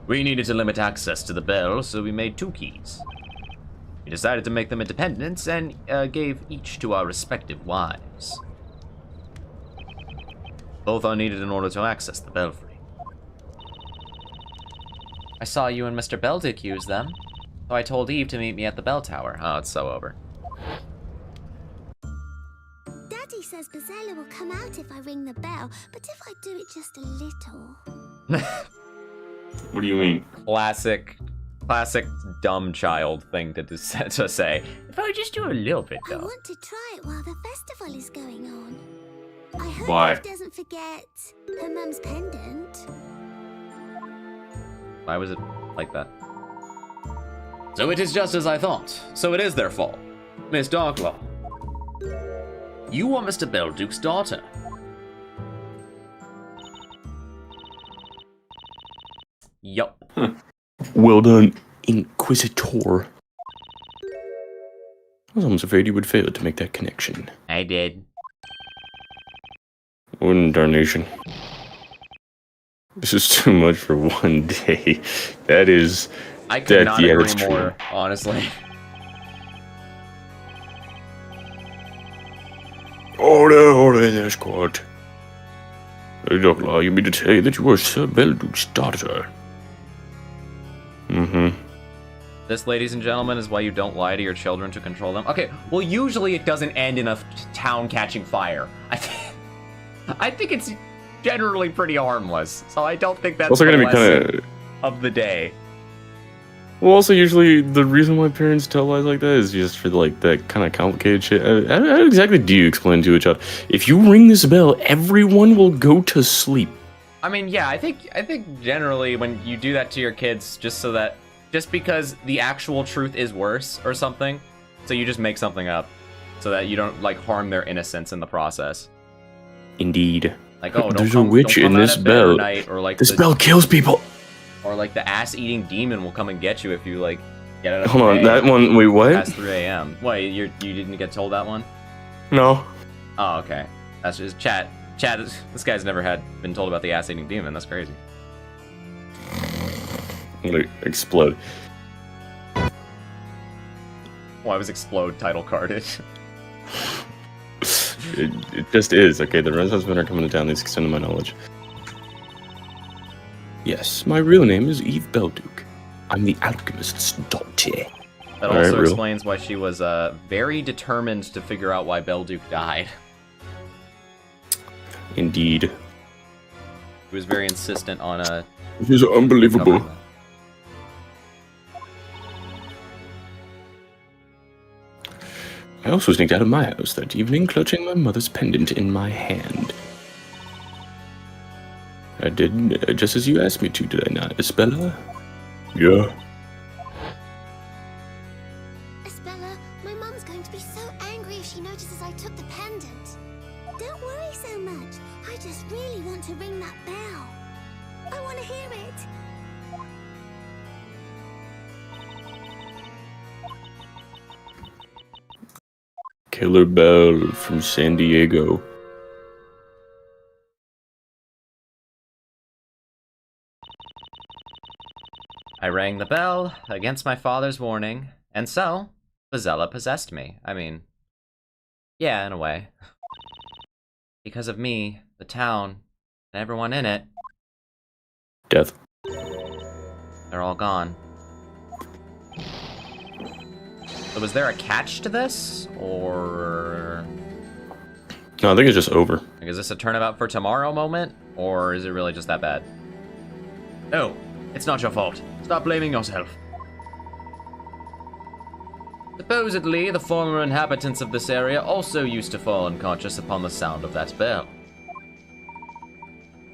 We needed to limit access to the bell, so we made 2 keys. We decided to make them independent and gave each to our respective wives. Both are needed in order to access the belfry. I saw you and Mr. Belduke use them, so I told Eve to meet me at the bell tower. Oh, it's so over. Daddy says Bezella will come out if I ring the bell, but if I do it just a little... What do you mean? Classic dumb child thing to say. If I just do a little bit, I though. want to try it while the festival is going on. I hope Why? Eve doesn't forget her mum's pendant. Why was it like that? So it is just as I thought. So it is their fault. Miss Darklaw. You are Mr. Belduke's daughter. Yup. Well done, Inquisitor. I was almost afraid you would fail to make that connection. I did. What in darnation. This is too much for one day. That is... I could not agree that's more, true. honestly. Order, there, squad. Hey, Doctor, you mean to say that you were Sir Belduke's daughter? Mm-hmm. This, ladies and gentlemen, is why you don't lie to your children to control them. Okay, well, usually it doesn't end in a town catching fire. I think it's generally pretty harmless, so I don't think that's Also the gonna be lesson kind of. of the day. Well, also usually the reason why parents tell lies like that is just for like that kind of complicated shit. How exactly do you explain to a child? If you ring this bell, everyone will go to sleep. I mean, yeah, I think generally when you do that to your kids, just because the actual truth is worse or something, so you just make something up, so that you don't like harm their innocence in the process. Indeed. Like, oh, There's a witch in this bell. Or like This bell kills people. Or like the ass-eating demon will come and get you if you like get it. Hold on, that one. Wait, what? Past 3 a.m. Wait, you didn't get told that one? No. Oh, okay. That's just chat. Chat. This guy's never been told about the ass-eating demon. That's crazy. I'm gonna explode. Why was explode title carded? It just is. Okay, the Renaissance men are coming to town. This extended my knowledge. Yes, my real name is Eve Belduke. I'm the alchemist's daughter. That also explains why she was very determined to figure out why Belduke died. Indeed. He was very insistent on This is unbelievable. I also sneaked out of my house that evening, clutching my mother's pendant in my hand. I did just as you asked me to, did I not, Isabella? Yeah. Isabella, my mum's going to be so angry if she notices I took the pendant. Don't worry so much. I just really want to ring that bell. I want to hear it. Killer Bell from San Diego. I rang the bell against my father's warning, and so Bezella possessed me. I mean, yeah, in a way. Because of me, the town, and everyone in it, Death. they're all gone. So was there a catch to this, or No, I think it's just over. like, is this a turnabout for tomorrow moment, or is it really just that bad? No, it's not your fault. Stop blaming yourself. Supposedly, the former inhabitants of this area also used to fall unconscious upon the sound of that bell.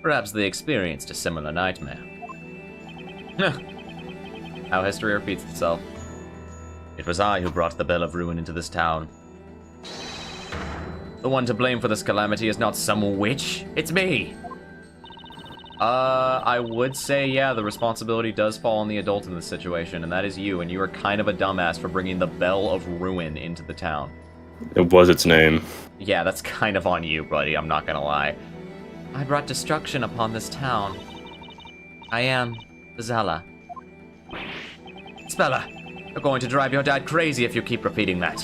Perhaps they experienced a similar nightmare. How history repeats itself. It was I who brought the Bell of Ruin into this town. The one to blame for this calamity is not some witch, it's me! I would say, yeah, the responsibility does fall on the adult in this situation, and that is you, and you are kind of a dumbass for bringing the Bell of Ruin into the town. It was its name. Yeah, that's kind of on you, buddy, I'm not gonna lie. I brought destruction upon this town. I am Zala. Spella, you're going to drive your dad crazy if you keep repeating that.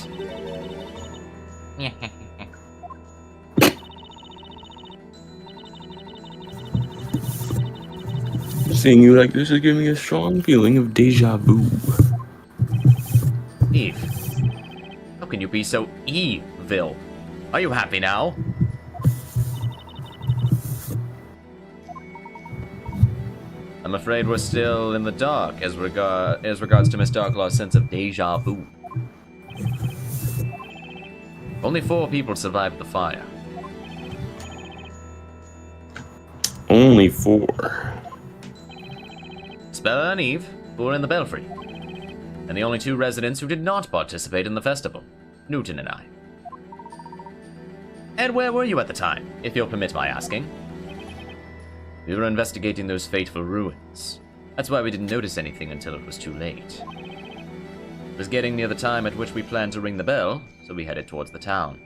Seeing you like this is giving me a strong feeling of deja vu. Eve, how can you be so evil? Are you happy now? I'm afraid we're still in the dark as regards to Miss Darklaw's sense of deja vu. Only 4 people survived the fire. Only 4. Spella and Eve, who were in the belfry. And the only 2 residents who did not participate in the festival, Newton and I. And where were you at the time, if you'll permit my asking? We were investigating those fateful ruins. That's why we didn't notice anything until it was too late. It was getting near the time at which we planned to ring the bell, so we headed towards the town.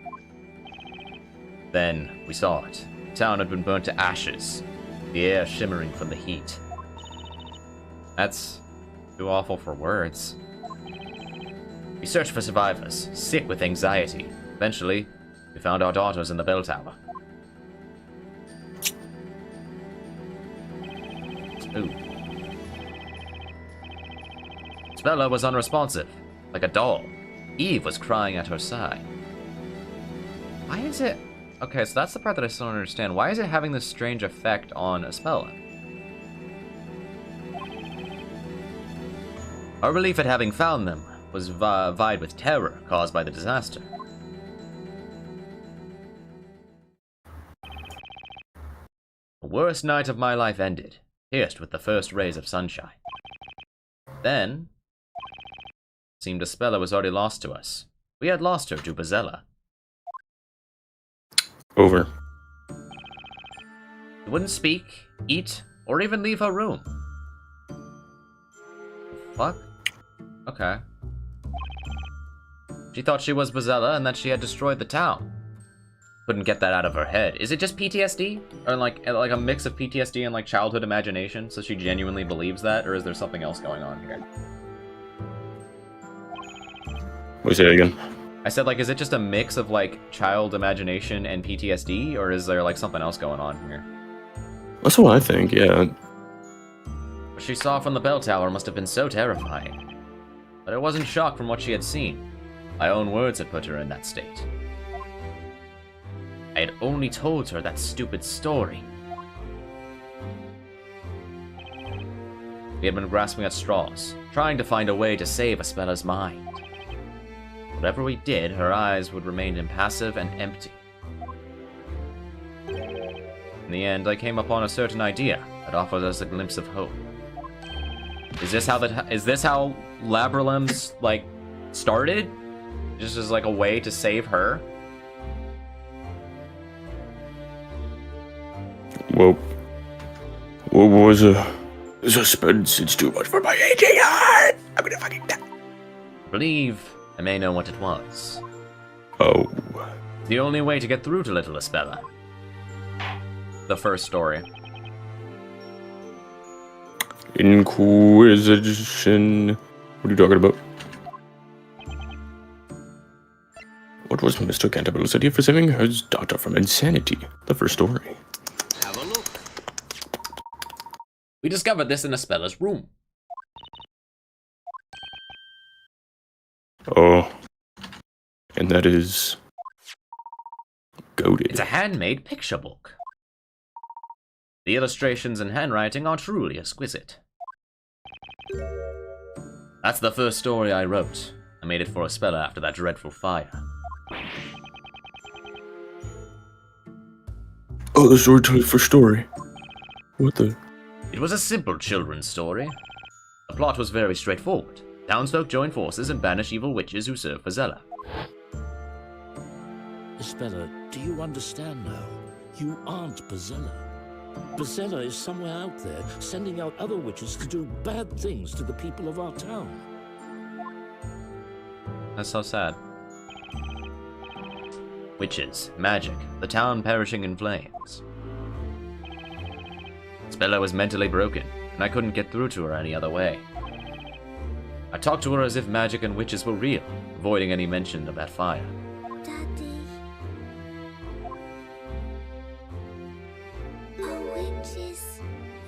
Then, we saw it. The town had been burnt to ashes, the air shimmering from the heat. That's too awful for words. We searched for survivors, sick with anxiety. Eventually, we found our daughters in the bell tower. Ooh. Spella was unresponsive, like a doll. Eve was crying at her side. Why is it... Okay, so that's the part that I still don't understand. Why is it having this strange effect on Spella? Our relief at having found them was vied with terror caused by the disaster. The worst night of my life ended, pierced with the first rays of sunshine. Then, it seemed Spella was already lost to us. We had lost her to Bezella. Over. She wouldn't speak, eat, or even leave her room. Fuck? Okay. She thought she was Bezella and that she had destroyed the town. Couldn't get that out of her head. Is it just PTSD? Or like a mix of PTSD and like childhood imagination? So she genuinely believes that? Or is there something else going on here? What say that again? I said, like, is it just a mix of like child imagination and PTSD? Or is there like something else going on here? That's what I think, yeah. What she saw from the bell tower must have been so terrifying. But it wasn't shock from what she had seen. My own words had put her in that state. I had only told her that stupid story. We had been grasping at straws, trying to find a way to save Spella's mind. Whatever we did, her eyes would remain impassive and empty. In the end, I came upon a certain idea that offered us a glimpse of hope. Is this how Labralem's, like, started? Just as, like, a way to save her? Well, what was the suspense? It's too much for my aging heart. I'm gonna fucking die. I believe I may know what it was. Oh. The only way to get through to little Spella. The first story. Inquisition. What are you talking about? What was Mr. Canterbury's idea for saving his daughter from insanity? The first story. Have a look. We discovered this in Spella's room. Oh. And that is... goated. It's a handmade picture book. The illustrations and handwriting are truly exquisite. That's the first story I wrote. I made it for Spella after that dreadful fire. Oh, the storyteller for story. What the... It was a simple children's story. The plot was very straightforward. Townsfolk join forces and banish evil witches who serve Bezella. Spella, do you understand now? You aren't Bezella. Bezella is somewhere out there, sending out other witches to do bad things to the people of our town. That's so sad. Witches, magic, the town perishing in flames. Spella was mentally broken, and I couldn't get through to her any other way. I talked to her as if magic and witches were real, avoiding any mention of that fire. Daddy. A witch is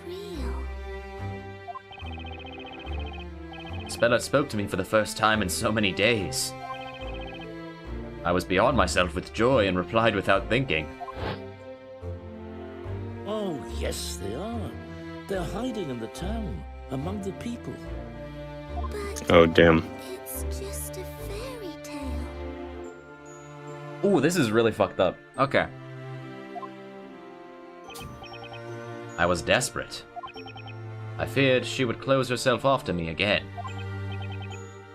real. Spella spoke to me for the first time in so many days. I was beyond myself with joy and replied without thinking. Oh, yes, they are. They're hiding in the town, among the people. But Oh, damn. it's just a fairy tale. Ooh, this is really fucked up. Okay. I was desperate. I feared she would close herself off to me again.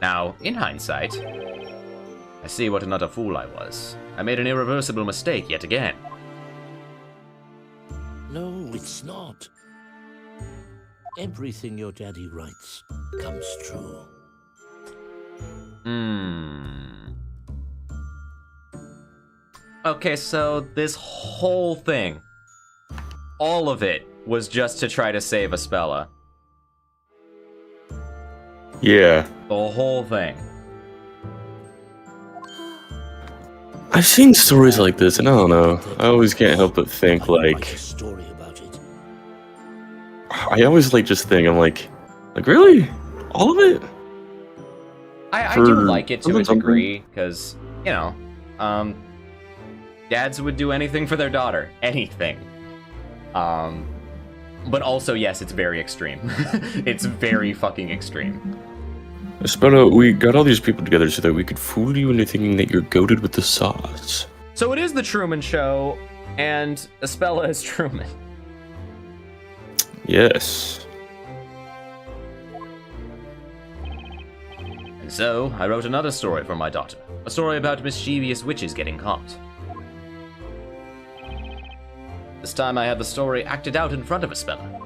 Now, in hindsight, I see what an utter fool I was. I made an irreversible mistake yet again. No, it's not. Everything your daddy writes comes true. Okay, so this whole thing, all of it, was just to try to save Spella. Yeah. The whole thing. I've seen stories like this, and I don't know. I always can't help but think, Write like... a story about it. I always, like, just think, I'm like, really? All of it? I For do like it to a something. degree, because, you know, dads would do anything for their daughter. Anything. But also, yes, it's very extreme. It's very fucking extreme. Spella, we got all these people together so that we could fool you into thinking that you're goated with the sauce. So it is the Truman Show, and Espella is Truman. Yes. And so, I wrote another story for my daughter. A story about mischievous witches getting caught. This time I had the story acted out in front of Espella.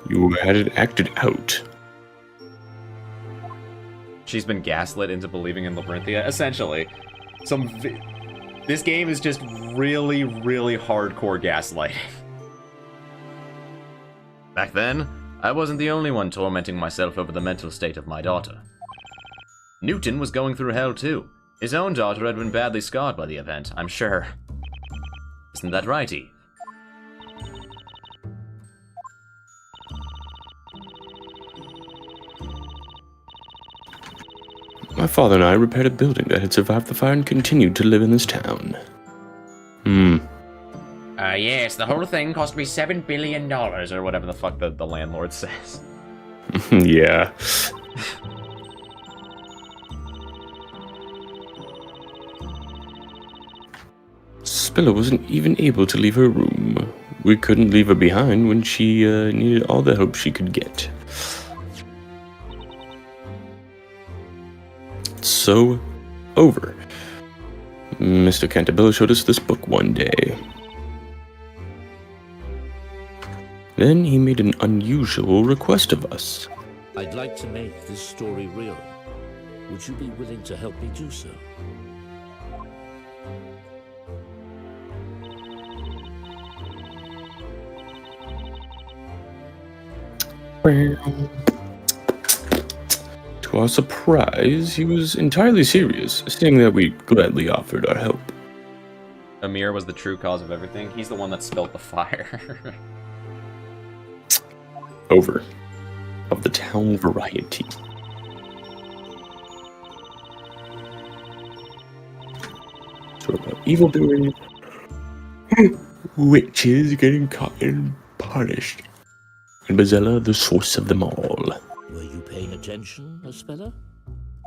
You had it acted out. She's been gaslit into believing in Labyrinthia, essentially. This game is just really, really hardcore gaslighting. Back then, I wasn't the only one tormenting myself over the mental state of my daughter. Newton was going through hell too. His own daughter had been badly scarred by the event, I'm sure. Isn't that right, Eve? My father and I repaired a building that had survived the fire and continued to live in this town. Yes, the whole thing cost me $7 billion, or whatever the fuck the landlord says. Yeah. Spilla wasn't even able to leave her room. We couldn't leave her behind when she needed all the help she could get. So, over. Mr. Cantabella showed us this book one day. Then he made an unusual request of us. I'd like to make this story real. Would you be willing to help me do so? To our surprise, he was entirely serious, saying that we gladly offered our help. Amir was the true cause of everything. He's the one that spilled the fire. Over. Of the town variety. So about evildoers, witches getting caught and punished, and Bazella the source of them all. Were you paying attention, Espella?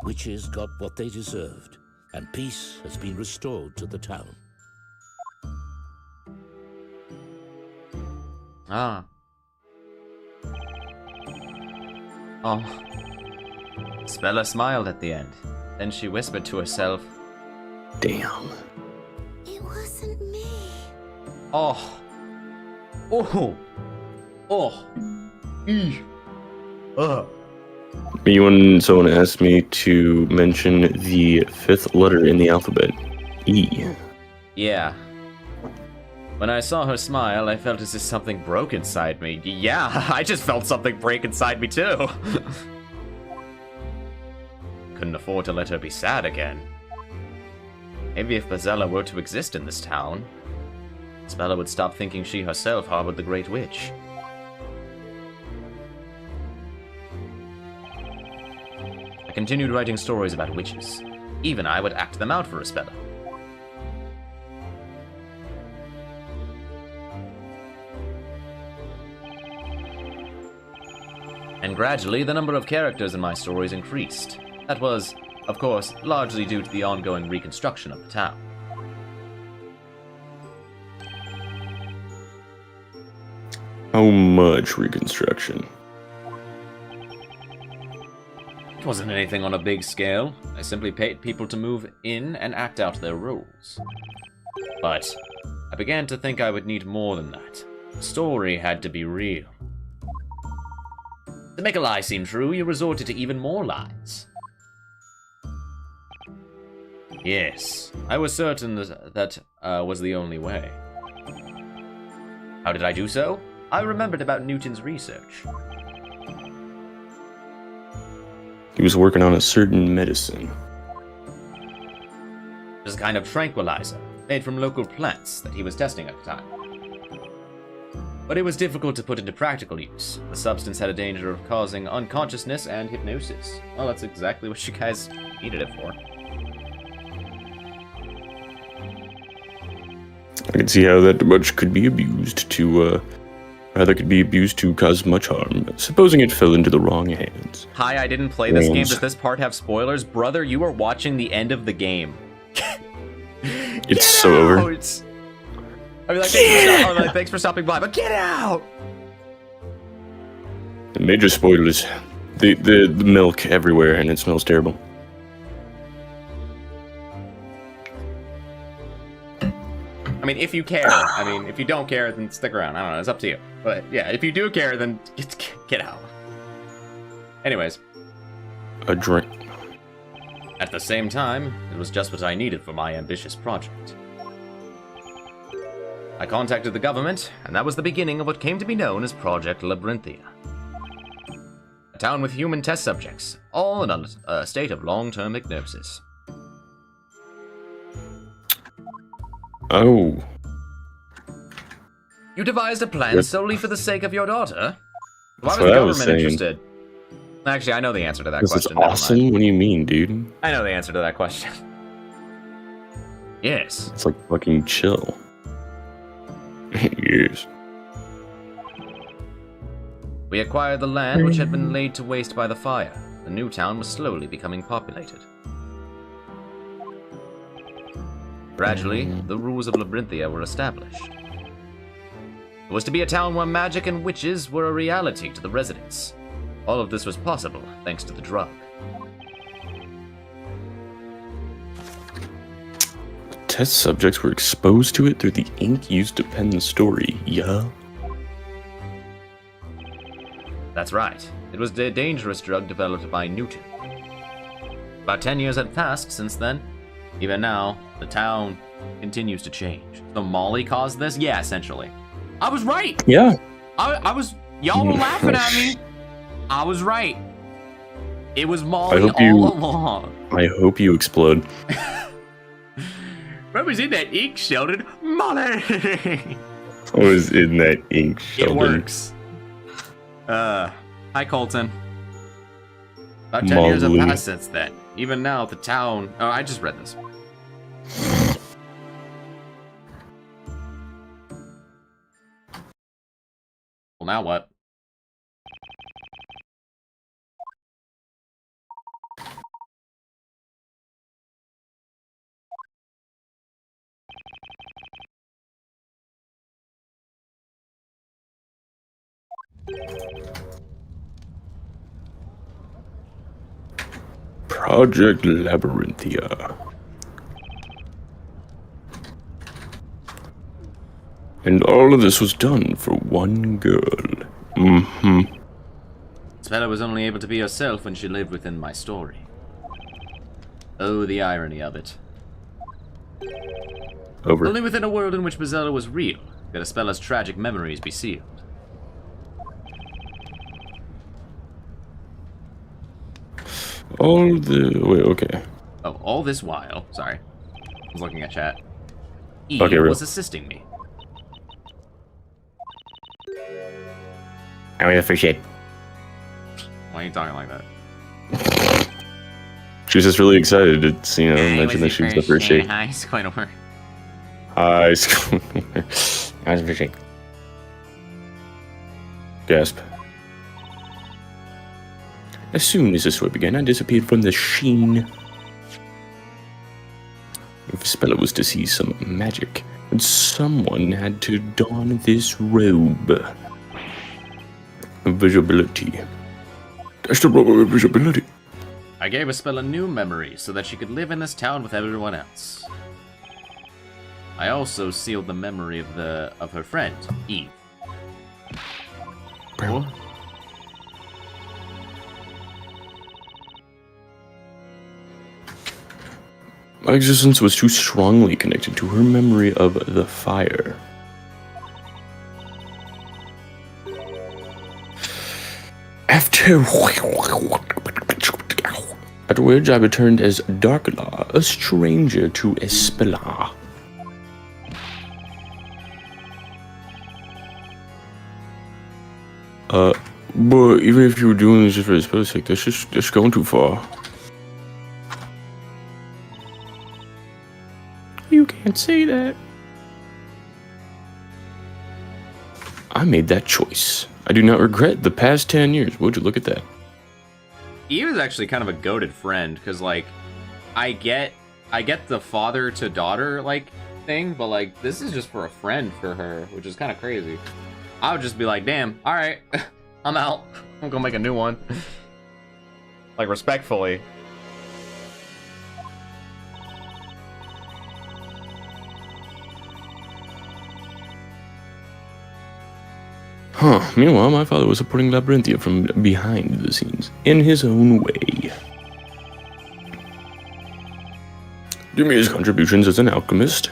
Witches got what they deserved, and peace has been restored to the town. Ah. Oh. Spella smiled at the end. Then she whispered to herself, Damn. It wasn't me. Oh. Oh. Oh. Eesh. Ugh. Someone asked me to mention the fifth letter in the alphabet, E. Yeah. When I saw her smile, I felt as if something broke inside me. Yeah, I just felt something break inside me too. Couldn't afford to let her be sad again. Maybe if Bazella were to exist in this town, Spella would stop thinking she herself harbored the Great Witch. I continued writing stories about witches. Even I would act them out for Spella. And gradually, the number of characters in my stories increased. That was, of course, largely due to the ongoing reconstruction of the town. How much reconstruction? It wasn't anything on a big scale. I simply paid people to move in and act out their roles. But I began to think I would need more than that. The story had to be real. To make a lie seem true, you resorted to even more lies. Yes, I was certain that was the only way. How did I do so? I remembered about Newton's research. He was working on a certain medicine. It was a kind of tranquilizer, made from local plants that he was testing at the time. but it was difficult to put into practical use. The substance had a danger of causing unconsciousness and hypnosis. Well, that's exactly what you guys needed it for. I can see how that much could be abused to, cause much harm, supposing it fell into the wrong hands. Hi, I didn't play this game. Does this part have spoilers? Brother, you are watching the end of the game. It's so over. I mean, like, thanks for stopping by, but get out! The major spoilers. The milk everywhere, and it smells terrible. I mean, if you care. I mean, if you don't care, then stick around. I don't know, it's up to you. But yeah, if you do care, then get out. Anyways. A drink. At the same time, it was just what I needed for my ambitious project. I contacted the government, and that was the beginning of what came to be known as Project Labyrinthia. A town with human test subjects, all in a state of long-term hypnosis. Oh. You devised a plan solely for the sake of your daughter? Why was That's the what I was government saying. interested? Actually, I know the answer to that This is question. Never awesome? mind. What do you mean, dude? I know the answer to that question. Yes. It's like fucking chill. Yes. We acquired the land which had been laid to waste by the fire. The new town was slowly becoming populated. Gradually, the rules of Labyrinthia were established. It was to be a town where magic and witches were a reality to the residents. All of this was possible thanks to the drug. Test subjects were exposed to it through the ink used to pen the story, yeah? That's right. It was a dangerous drug developed by Newton. About 10 years had passed since then. Even now, the town continues to change. So Molly caused this? Yeah, essentially. I was right! Yeah. I was... Y'all were laughing at me! I was right. It was Molly all along. I hope you explode. What was in that ink, Sheldon? Molly! What was in that ink, Sheldon? It works. Hi, Colton. About 10 years have Molly. passed since then. Even now, the town... Oh, I just read this. Well, now what? Project Labyrinthia. And all of this was done for one girl. Mm-hmm. Spella was only able to be herself when she lived within my story. Oh, the irony of it. Over. Only within a world in which Bezella was real could Spella's tragic memories be sealed. Wait, okay. Oh, all this while, sorry, I was looking at chat. Eve Okay, real. was assisting me. I really appreciate. Why are you talking like that? She was just really excited to, mention that she was the first shape. High Squidward. High school. I was appreciate. Gasp. As soon as the story began, I disappeared from the sheen. If Spella was to see some magic, then someone had to don this robe. Visibility. That's the robe of visibility. I gave Spella new memories so that she could live in this town with everyone else. I also sealed the memory of her friend, Eve. Bro. My existence was too strongly connected to her memory of the fire. Afterwards, I returned as Darklaw, a stranger to Espela. But even if you were doing this just for the spell's sake, that's going too far. You can't say that. I made that choice. I do not regret the past 10 years. Would you look at that? He was actually kind of a goated friend, because, like, I get the father to daughter, like, thing, but, like, this is just for a friend for her, which is kind of crazy. I would just be like, damn, alright, I'm out. I'm gonna make a new one. Like, respectfully. Huh. Meanwhile, my father was supporting Labyrinthia from behind the scenes, in his own way. Due to his contributions as an alchemist,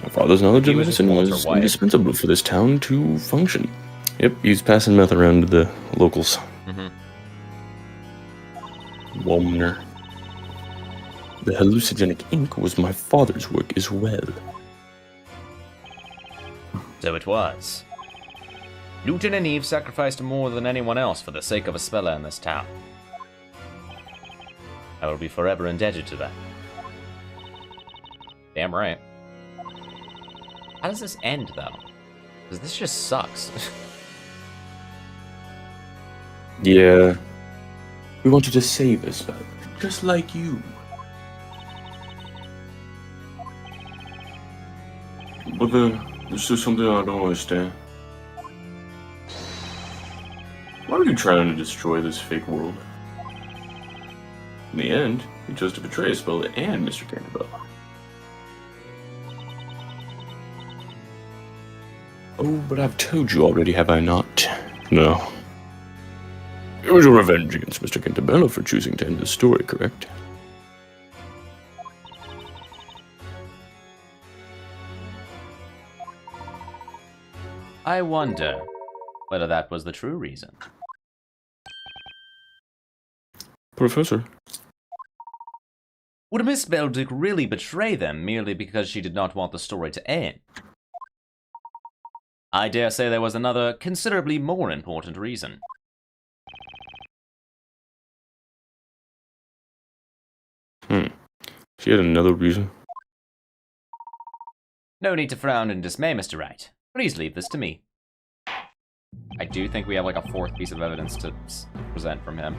my father's knowledge of medicine was indispensable for this town to function. Yep, he's passing meth around to the locals. Walmer. The hallucinogenic ink was my father's work as well. So it was. Newton and Eve sacrificed more than anyone else for the sake of a speller in this town. I will be forever indebted to them. Damn right. How does this end, though? Because this just sucks. Yeah. We wanted to save us, but just like you. But this is something I don't understand. Why are you trying to destroy this fake world? In the end, you chose to betray Spella and Mr. Canterbury. Oh, but I've told you already, have I not? No. It was a revenge against Mr. Cantabello for choosing to end the story, correct? I wonder whether that was the true reason. Professor. Would Miss Beldick really betray them merely because she did not want the story to end? I dare say there was another, considerably more important reason. She had another reason. No need to frown in dismay, Mr. Wright. Please leave this to me. I do think we have like a fourth piece of evidence to present from him.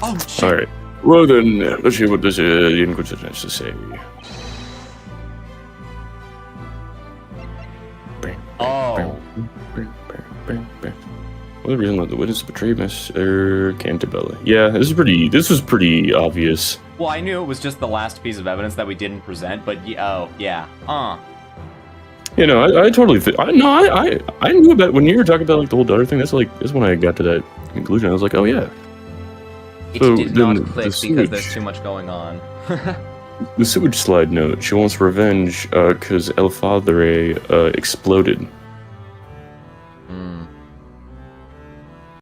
Oh, shit. Alright. Well then, let's hear what this the Inquisitor has to say. Oh. Well, the reason that the witness betrayed Mr. Cantabella. Yeah, this was pretty obvious. Well, I knew it was just the last piece of evidence that we didn't present, but yeah, You know, I totally I knew about when you were talking about like the whole daughter thing. That's when I got to that conclusion. I was like, oh yeah. It did not click because there's too much going on. The sewage slide note. She wants revenge because El Padre exploded.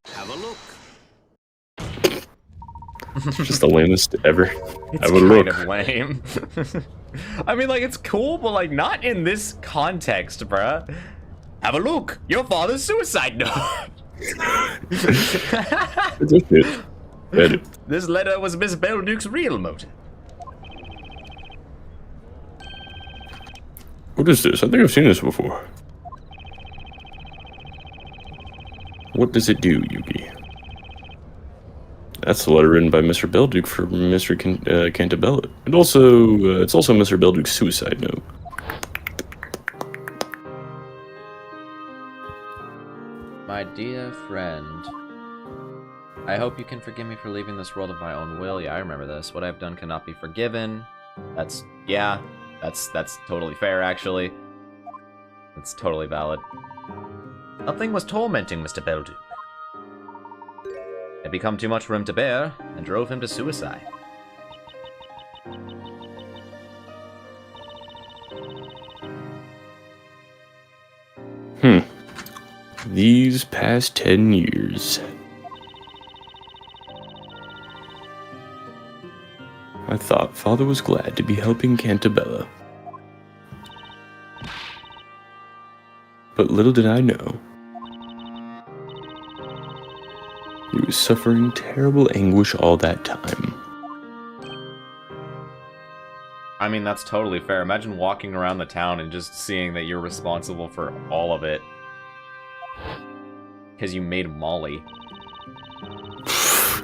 Have a look. Just the lamest ever. It's Have a kind look. of lame. I mean, like, it's cool, but, like, not in this context, bruh. Have a look. Your father's suicide note. This letter was Miss Belduke's real motive. What is this? I think I've seen this before. What does it do, Yugi? That's the letter written by Mr. Belduke for Mr. Cantabella. And also, it's also Mr. Belduke's suicide note. My dear friend, I hope you can forgive me for leaving this world of my own will. Yeah, I remember this. What I've done cannot be forgiven. That's totally fair, actually. That's totally valid. Something was tormenting Mr. Belduke. It had become too much for him to bear, and drove him to suicide. these past 10 years. I thought Father was glad to be helping Cantabella. But little did I know, he was suffering terrible anguish all that time. I mean, that's totally fair. Imagine walking around the town and just seeing that you're responsible for all of it. Because you made Molly.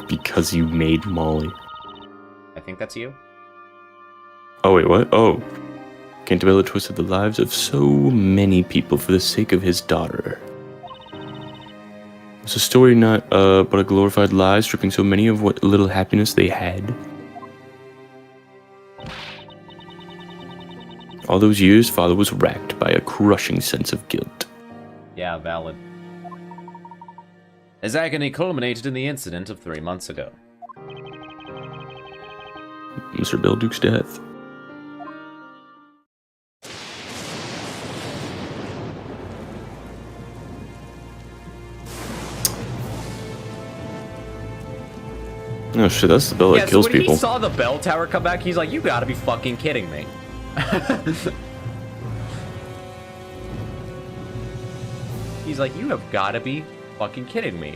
Because you made Molly. I think that's you. Oh, wait, what? Oh. Cantabella twisted the lives of so many people for the sake of his daughter. Was the story not but a glorified lie, stripping so many of what little happiness they had? All those years, Father was racked by a crushing sense of guilt. Yeah, valid. His agony culminated in the incident of 3 months ago. Mr. Belduke's death. Oh shit, that's the bell that kills when people. he saw the bell tower come back, he's like, you gotta be fucking kidding me. He's like, you have gotta be fucking kidding me.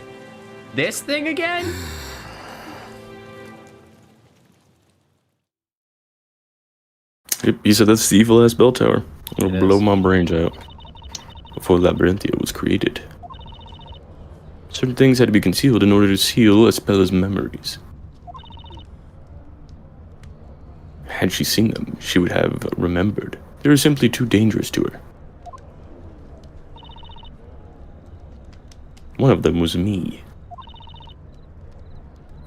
This thing again? Yep, he said that's the evil ass bell tower. It'll It blow is. my brains out. Before Labyrinthia was created, certain things had to be concealed in order to seal Espella's memories. Had she seen them, she would have remembered. They were simply too dangerous to her. One of them was me.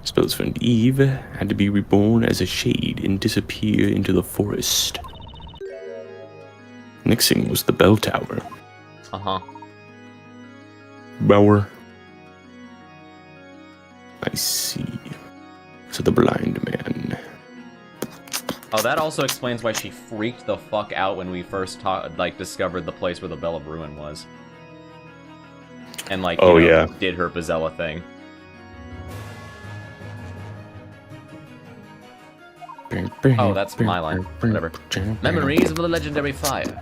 Espella's friend Eve had to be reborn as a shade and disappear into the forest. Next thing was the bell tower. Uh-huh. Bower. I see. So the blind man. Oh, that also explains why she freaked the fuck out when we first discovered the place where the Bell of Ruin was. And did her Bazella thing. Oh, that's my line. Whatever. Memories of the legendary fire.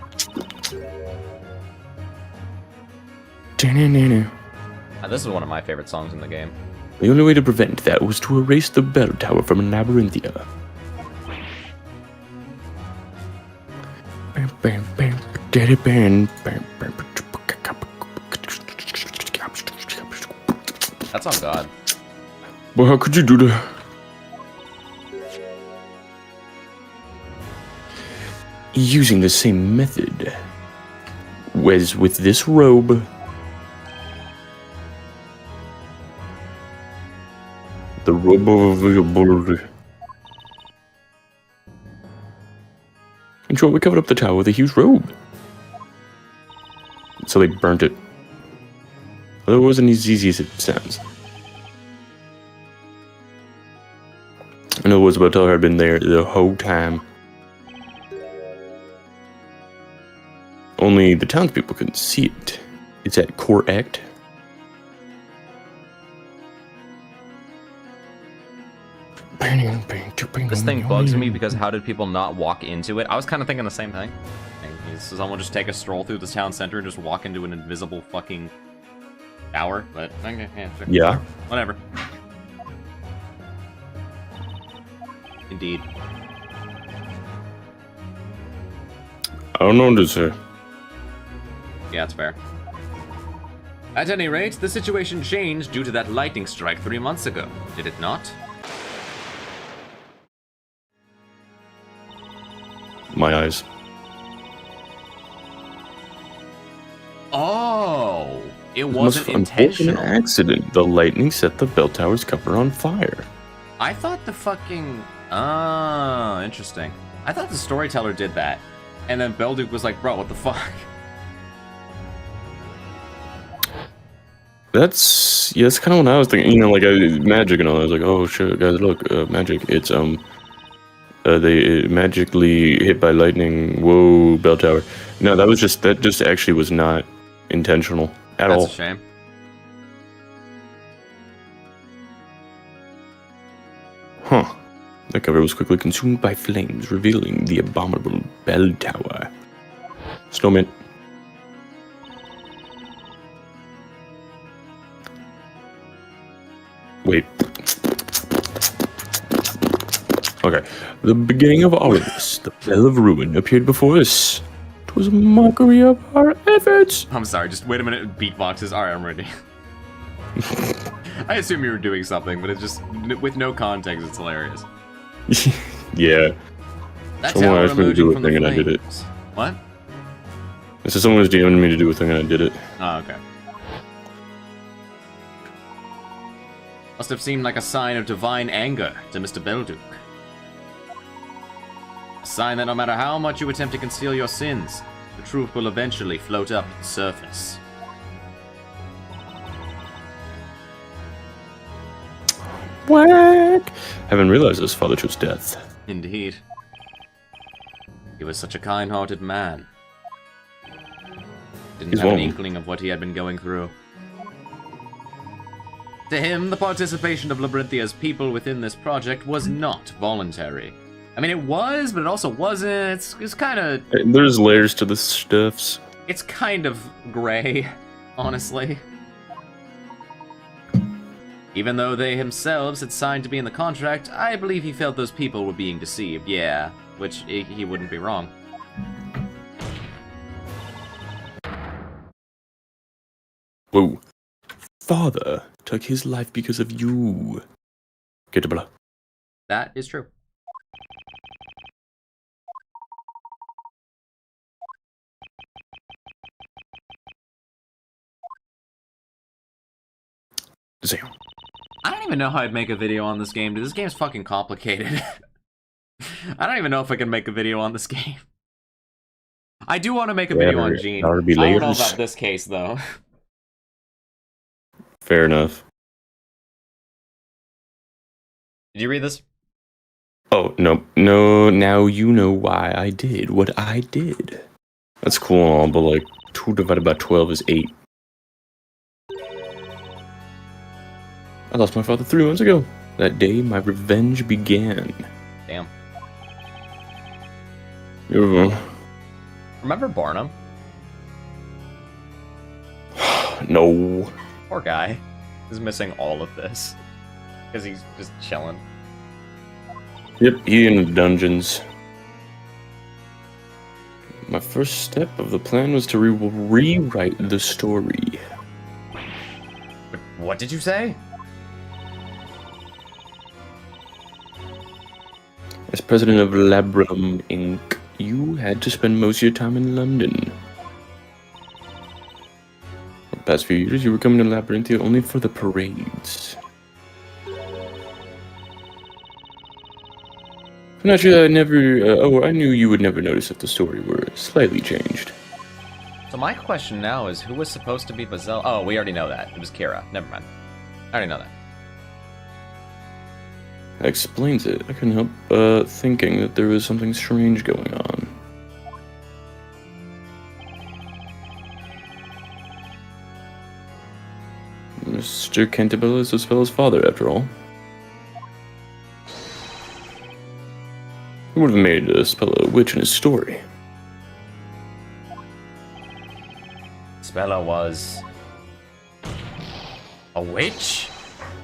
This is one of my favorite songs in the game. The only way to prevent that was to erase the bell tower from Labyrinthia. That's on God. Well, how could you do that? Using the same method as with this robe. The robe of availability. In short, we covered up the tower with a huge robe. So they burnt it. Although it wasn't as easy as it sounds. In other words, the tower had been there the whole time. Only the townspeople couldn't see it. Is that correct? This thing bugs me because how did people not walk into it? I was kind of thinking the same thing. Does someone just take a stroll through the town center and just walk into an invisible fucking tower? But okay, yeah, sure. Yeah. Whatever. Indeed. I don't know what to say. Yeah, that's fair. At any rate, the situation changed due to that lightning strike 3 months ago, did it not? My eyes. Oh, it It wasn't must have been intentional. an accident. The lightning set the bell tower's cover on fire. I thought the fucking... interesting. I thought the storyteller did that. And then Belduke was like, bro, what the fuck? That's kind of what I was thinking. You know, like magic and all. I was like, oh shit, guys, look, magic. It's they magically hit by lightning. Whoa, bell tower. No, that just actually was not intentional. at That's all. a shame. Huh. The cover was quickly consumed by flames, revealing the abominable bell tower. Snowman. Wait. Okay. The beginning of all of this, the Bell of Ruin appeared before us. It was a mockery of our efforts. I'm sorry, just wait a minute. Beatboxes. Alright, I'm ready. I assume you were doing something, but it's just, with no context, it's hilarious. Yeah. That Someone tower asked me to emerging do a from the thing and I did it. flames. What? I said someone was DMing me to do a thing and I did it. Oh, okay. Must have seemed like a sign of divine anger to Mr. Belduke. A sign that no matter how much you attempt to conceal your sins, the truth will eventually float up to the surface. Whack! Haven't realized his father chose death. Indeed. He was such a kind-hearted man. Didn't He's have an one. inkling of what he had been going through. To him, the participation of Labyrinthia's people within this project was not voluntary. I mean, it was, but it also wasn't. It's kind of... There's layers to this stuffs. It's kind of gray, honestly. Even though they themselves had signed to be in the contract, I believe he felt those people were being deceived, yeah. Which, he wouldn't be wrong. Whoa. Father took his life because of you. Get to blah. That is true. Damn. I don't even know how I'd make a video on this game, dude. This game's fucking complicated. I don't even know if I can make a video on this game. I do want to make a video on Gene. I There be don't know layers. about this case, though. Fair enough. Did you read this? Oh, no. No, now you know why I did what I did. That's cool and all, but like, 2 divided by 12 is 8. I lost my father 3 months ago. That day, my revenge began. Damn. Uh, Remember Barnum? No. Poor guy. He's missing all of this. Because he's just chilling. Yep, he in the dungeons. My first step of the plan was to rewrite the story. But what did you say? As president of Labrum Inc., you had to spend most of your time in London. For the past few years, you were coming to Labyrinthia only for the parades. Naturally, I knew you would never notice if the story were slightly changed. So my question now is, who was supposed to be Bazel? Oh, we already know that. It was Kira. Never mind. I already know that. That explains it. I couldn't help thinking that there was something strange going on. Mr. Canterbury is Isabel's father, after all. Who would have made Isabella a witch in his story? Spella was... a witch?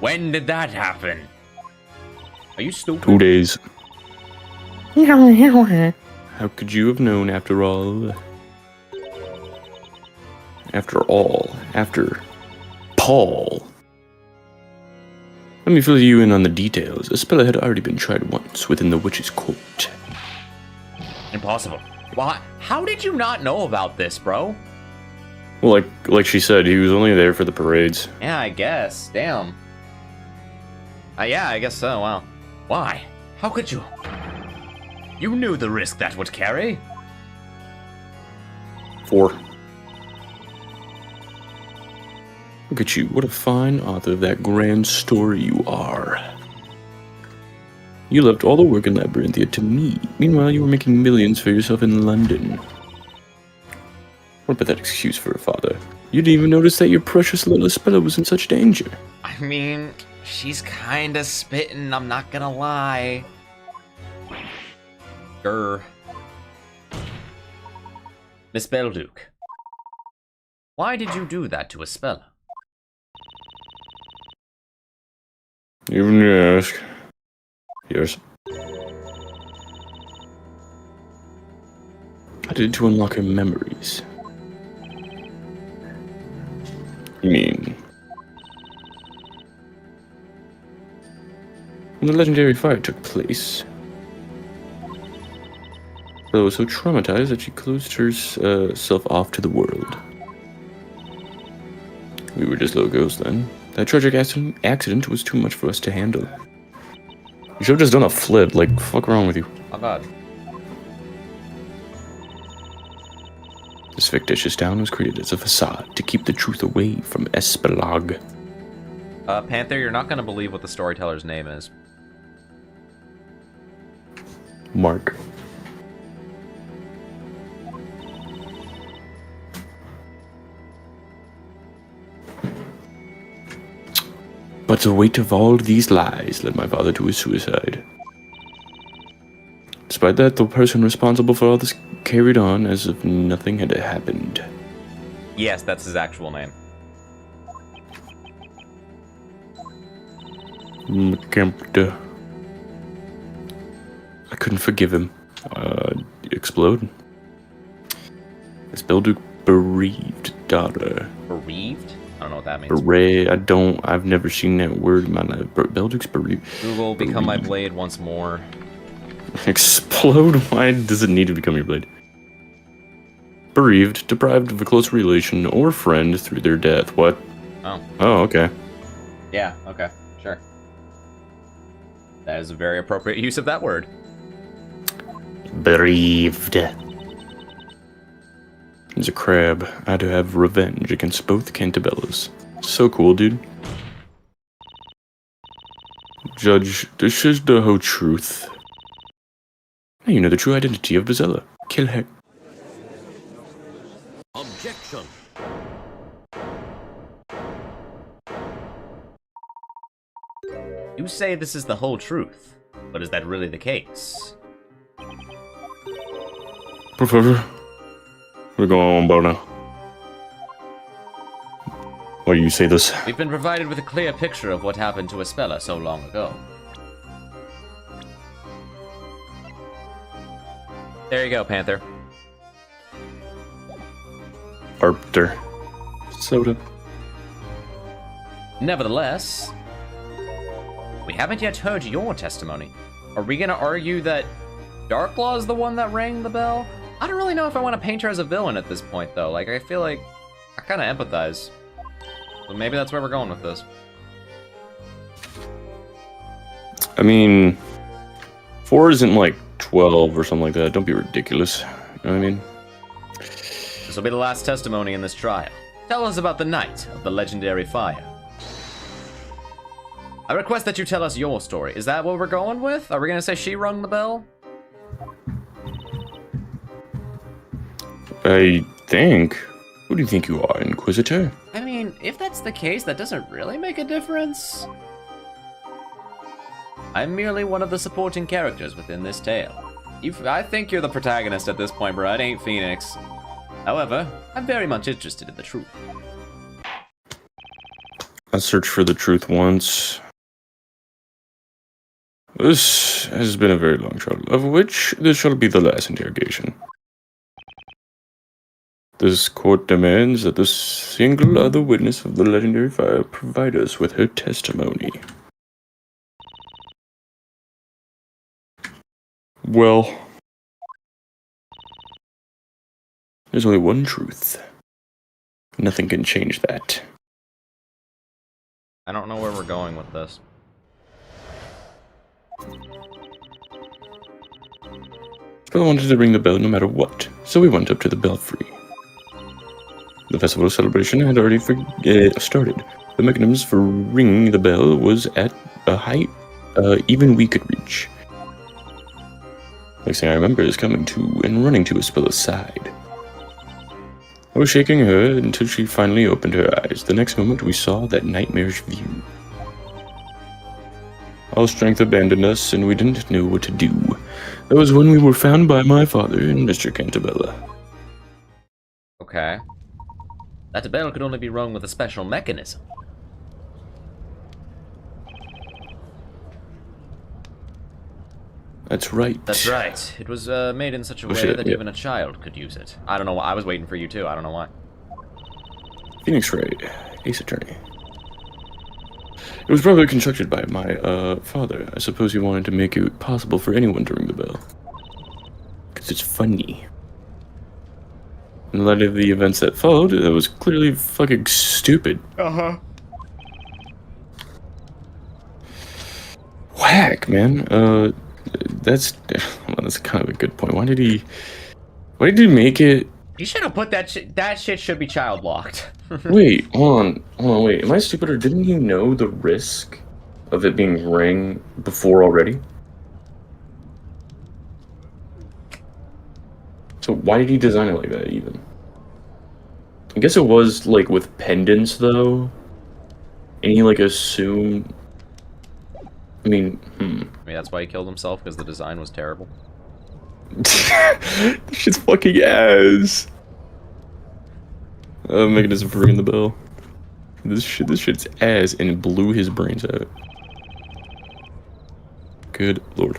When did that happen? Are you stupid? 2 days. How could you have known after all? After Paul. Let me fill you in on the details. Isabella had already been tried once within the witch's court. Impossible. Why? How did you not know about this, bro? Well, like she said, he was only there for the parades. Yeah, I guess. Damn. Yeah, I guess so. Wow. Why? How could you? You knew the risk that would carry. 4. Look at you, what a fine author of that grand story you are. You left all the work in Labyrinthia to me. Meanwhile, you were making millions for yourself in London. What a pathetic excuse for a father. You didn't even notice that your precious little Espella was in such danger. I mean, she's kinda spitting, I'm not gonna lie. Grr. Miss Belduke, why did you do that to Espella? Even you ask. Yes. I did it to unlock her memories. You mean... when the legendary fire took place, Bella was so traumatized that she closed herself off to the world. We were just little girls then. That tragic accident was too much for us to handle. You should have just done a flip, like, fuck wrong with you. Oh god. This fictitious town was created as a facade to keep the truth away from Espelag. Panther, you're not gonna believe what the storyteller's name is. Mark. But the weight of all these lies led my father to his suicide. Despite that, the person responsible for all this carried on as if nothing had happened. Yes, that's his actual name. McKempta. I couldn't forgive him. Explode. His Belduke bereaved daughter. Bereaved? I don't know what that means. I've never seen that word in my life. Belduke's bereaved. Google, become my blade once more. Explode? Why does it need to become your blade? Bereaved, deprived of a close relation or friend through their death. What? Oh. Oh, okay. Yeah, okay, sure. That is a very appropriate use of that word. Bereaved. As a crab, I had to have revenge against both Cantabellas. So cool, dude. Judge, this is the whole truth. Now you know the true identity of Bezella. Kill her. Objection. You say this is the whole truth, but is that really the case? Professor, we're going on about now. Why do you say this? We've been provided with a clear picture of what happened to Espella so long ago. There you go, Panther. Arpter. Soda. Nevertheless, we haven't yet heard your testimony. Are we gonna argue that Darklaw is the one that rang the bell? I don't really know if I want to paint her as a villain at this point, though. Like, I feel like I kind of empathize. But maybe that's where we're going with this. I mean, 4 isn't like 12 or something like that. Don't be ridiculous. You know what I mean? This will be the last testimony in this trial. Tell us about the night of the legendary fire. I request that you tell us your story. Is that what we're going with? Are we going to say she rung the bell? I think. Who do you think you are, Inquisitor? I mean, if that's the case, that doesn't really make a difference. I'm merely one of the supporting characters within this tale. I think you're the protagonist at this point, bro. It ain't Phoenix. However, I'm very much interested in the truth. I searched for the truth once. This has been a very long trial, of which this shall be the last interrogation. This court demands that the single other witness of the legendary fire provide us with her testimony. Well, there's only one truth. Nothing can change that. I don't know where we're going with this. Bella wanted to ring the bell no matter what, so we went up to the belfry. The festival celebration had already started. The mechanisms for ringing the bell was at a height even we could reach. Next thing I remember is coming to and running to Espella's side. I was shaking her until she finally opened her eyes. The next moment, we saw that nightmarish view. All strength abandoned us, and we didn't know what to do. That was when we were found by my father and Mr. Cantabella. Okay. That bell could only be rung with a special mechanism. That's right. That's right. It was made in such a way shit, that yeah. even a child could use it. I don't know why. I was waiting for you too. I don't know why. Phoenix Wright, Ace Attorney. It was probably constructed by my father. I suppose he wanted to make it possible for anyone to ring the bell. Because it's funny. In light of the events that followed, it was clearly fucking stupid. Uh-huh. Whack, man. That's kind of a good point. Why did he make it? You should have put that shit. That shit should be child locked. Wait, hold on, wait. Am I stupid, or didn't he know the risk of it being rang before already? So why did he design it like that, even? I guess it was, like, with pendants, though. And he, like, assumed... I mean, Maybe that's why he killed himself, because the design was terrible. This shit's fucking ass. Mechanism for ringing the bell. This shit's ass, and it blew his brains out. Good lord.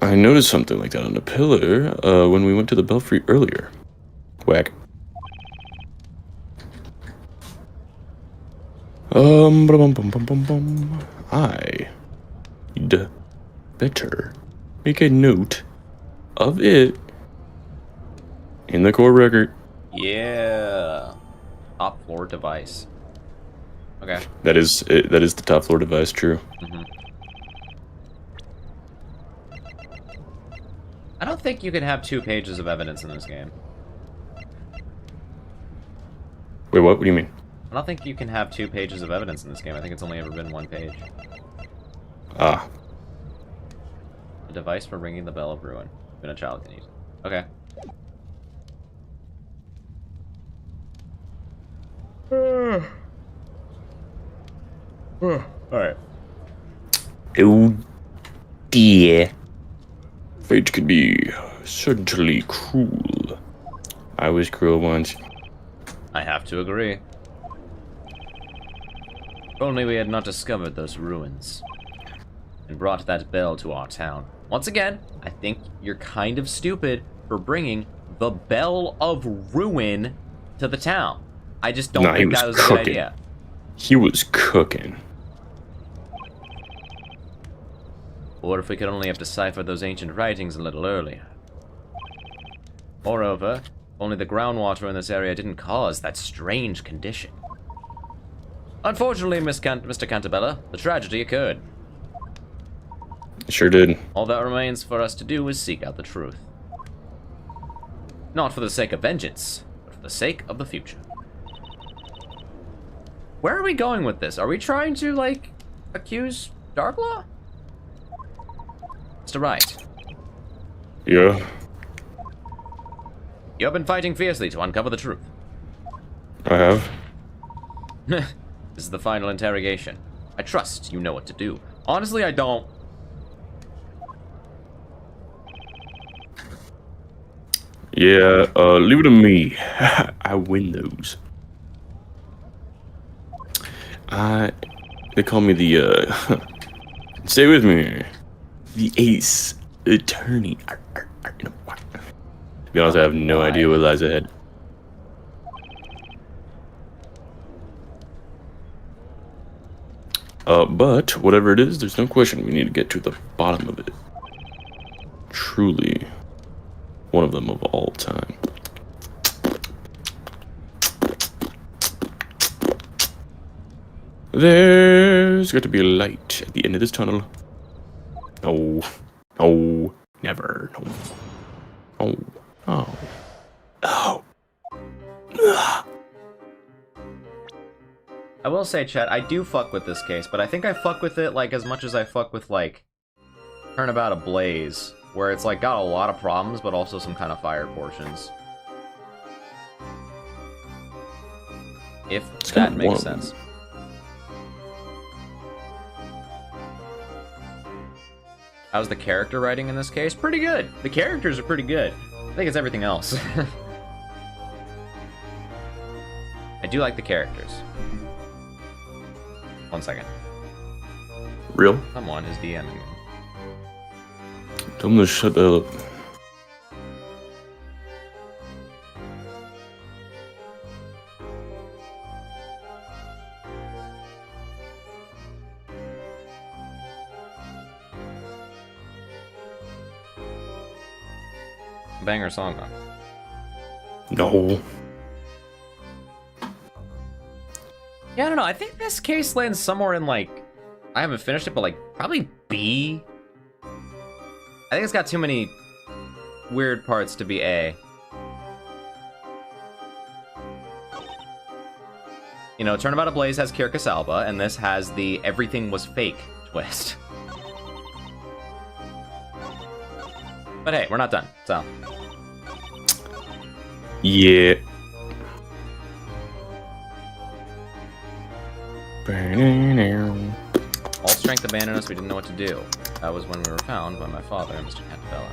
I noticed something like that on the pillar when we went to the belfry earlier. Whack. I'd better make a note of it in the core record. Yeah. Top floor device. Okay. That is the top floor device, true. I don't think you can have 2 pages of evidence in this game. Wait, what? What do you mean? I don't think you can have 2 pages of evidence in this game. I think it's only ever been 1 page. Ah. A device for ringing the bell of ruin. Even a child can use it. Okay. Alright. Oh dear. Fate could be certainly cruel. I was cruel once. I have to agree. If only we had not discovered those ruins and brought that bell to our town. Once again, I think you're kind of stupid for bringing the Bell of Ruin to the town. I just don't think that was a good idea. He was cooking. Or if we could only have deciphered those ancient writings a little earlier. Moreover, only the groundwater in this area didn't cause that strange condition. Unfortunately, Mr. Cantabella, the tragedy occurred. Sure did. All that remains for us to do is seek out the truth. Not for the sake of vengeance, but for the sake of the future. Where are we going with this? Are we trying to, like, accuse Darklaw? Mr. Wright. Yeah. You have been fighting fiercely to uncover the truth. I have. This is the final interrogation. I trust you know what to do. Honestly, I don't. Yeah, leave it to me. I win those. They call me the, stay with me. The Ace Attorney. To be honest, I have no idea what lies ahead. But whatever it is, there's no question we need to get to the bottom of it. Truly, one of them of all time. There's got to be a light at the end of this tunnel. No, no, never, no. Oh, oh, oh. I will say, chat, I do fuck with this case, but I think I fuck with it, like, as much as I fuck with, like, Turnabout Ablaze, where it's, like, got a lot of problems, but also some kind of fire portions. If It's that kinda makes warm. sense. How's the character writing in this case? Pretty good. The characters are pretty good. I think it's everything else. I do like the characters. 1 second. Real? Someone is DMing me. Tell them to shut the up. Banger song though. No. Yeah, I don't know. I think this case lands somewhere in like, I haven't finished it, but like probably B. I think it's got too many weird parts to be A. You know, Turnabout Ablaze has Kirkus Alba, and this has the everything was fake twist. But hey, we're not done, so. Yeah. All strength abandoned us, we didn't know what to do. That was when we were found by my father and Mr. Cantabella.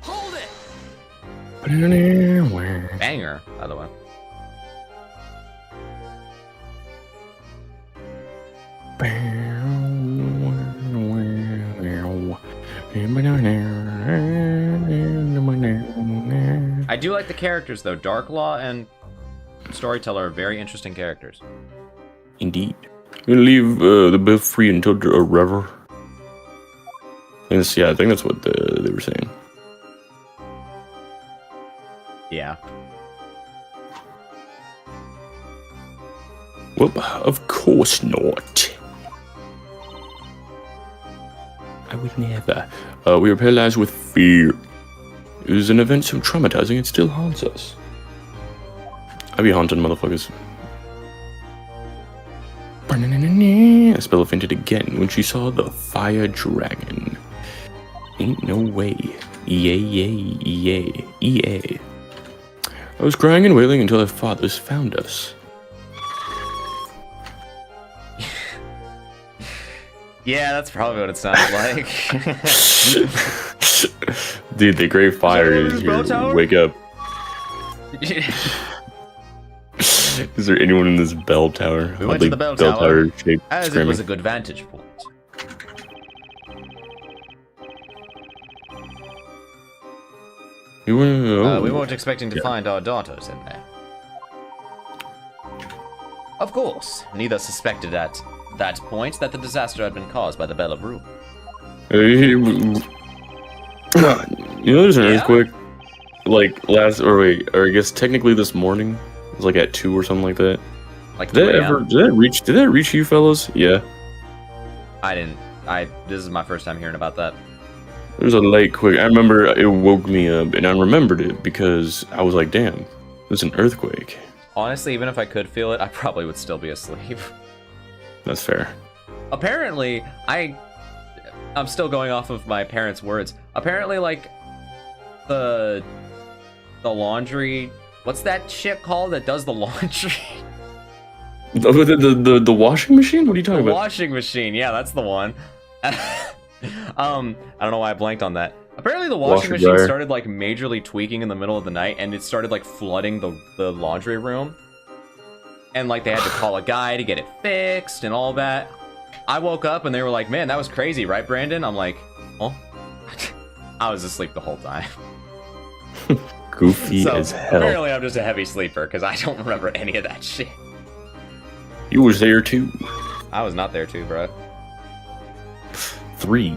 Hold it! Banger, by the way. I do like the characters though. Darklaw and Storyteller are very interesting characters. Indeed. We're gonna leave the belfry until a river. Yeah, I think that's what they were saying. Yeah. Well, of course not. I would never. We were paralyzed with fear. It was an event so traumatizing it still haunts us. I be haunted, motherfuckers. Spella fainted again when she saw the fire dragon. Ain't no way. EA. I was crying and wailing until our fathers found us. Yeah, that's probably what it sounds like. Dude, the Great Fire Is is that here. tower? Wake up. Is there anyone in this bell tower? We went to the bell tower, shaped as it screaming. was a good vantage point. We weren't, We weren't expecting to Yeah. find our daughters in there. Of course, neither suspected at that point that the disaster had been caused by the Bell of Rue. You know, there's an Yeah? earthquake. Like or I guess technically this morning. It was like at 2 or something like that. Like, Did 2 that a.m.? did that reach you fellas? Yeah. I didn't. This is my first time hearing about that. There's a late quake. I remember it woke me up, and I remembered it because I was like, damn, there's an earthquake. Honestly, even if I could feel it, I probably would still be asleep. That's fair. Apparently, I'm still going off of my parents' words. Apparently, like, the laundry... What's that shit called that does the laundry? The washing machine? What are you talking The about? washing machine. Yeah, that's the one. I don't know why I blanked on that. Apparently the washing Washer machine dryer. started like majorly tweaking in the middle of the night, and it started like flooding the laundry room. And like they had to call a guy to get it fixed and all that. I woke up and they were like, "Man, that was crazy, right, Brandon?" I'm like, "Oh." I was asleep the whole time. Goofy So as hell. apparently I'm just a heavy sleeper because I don't remember any of that shit. You was there too. I was not there too, bro. 3.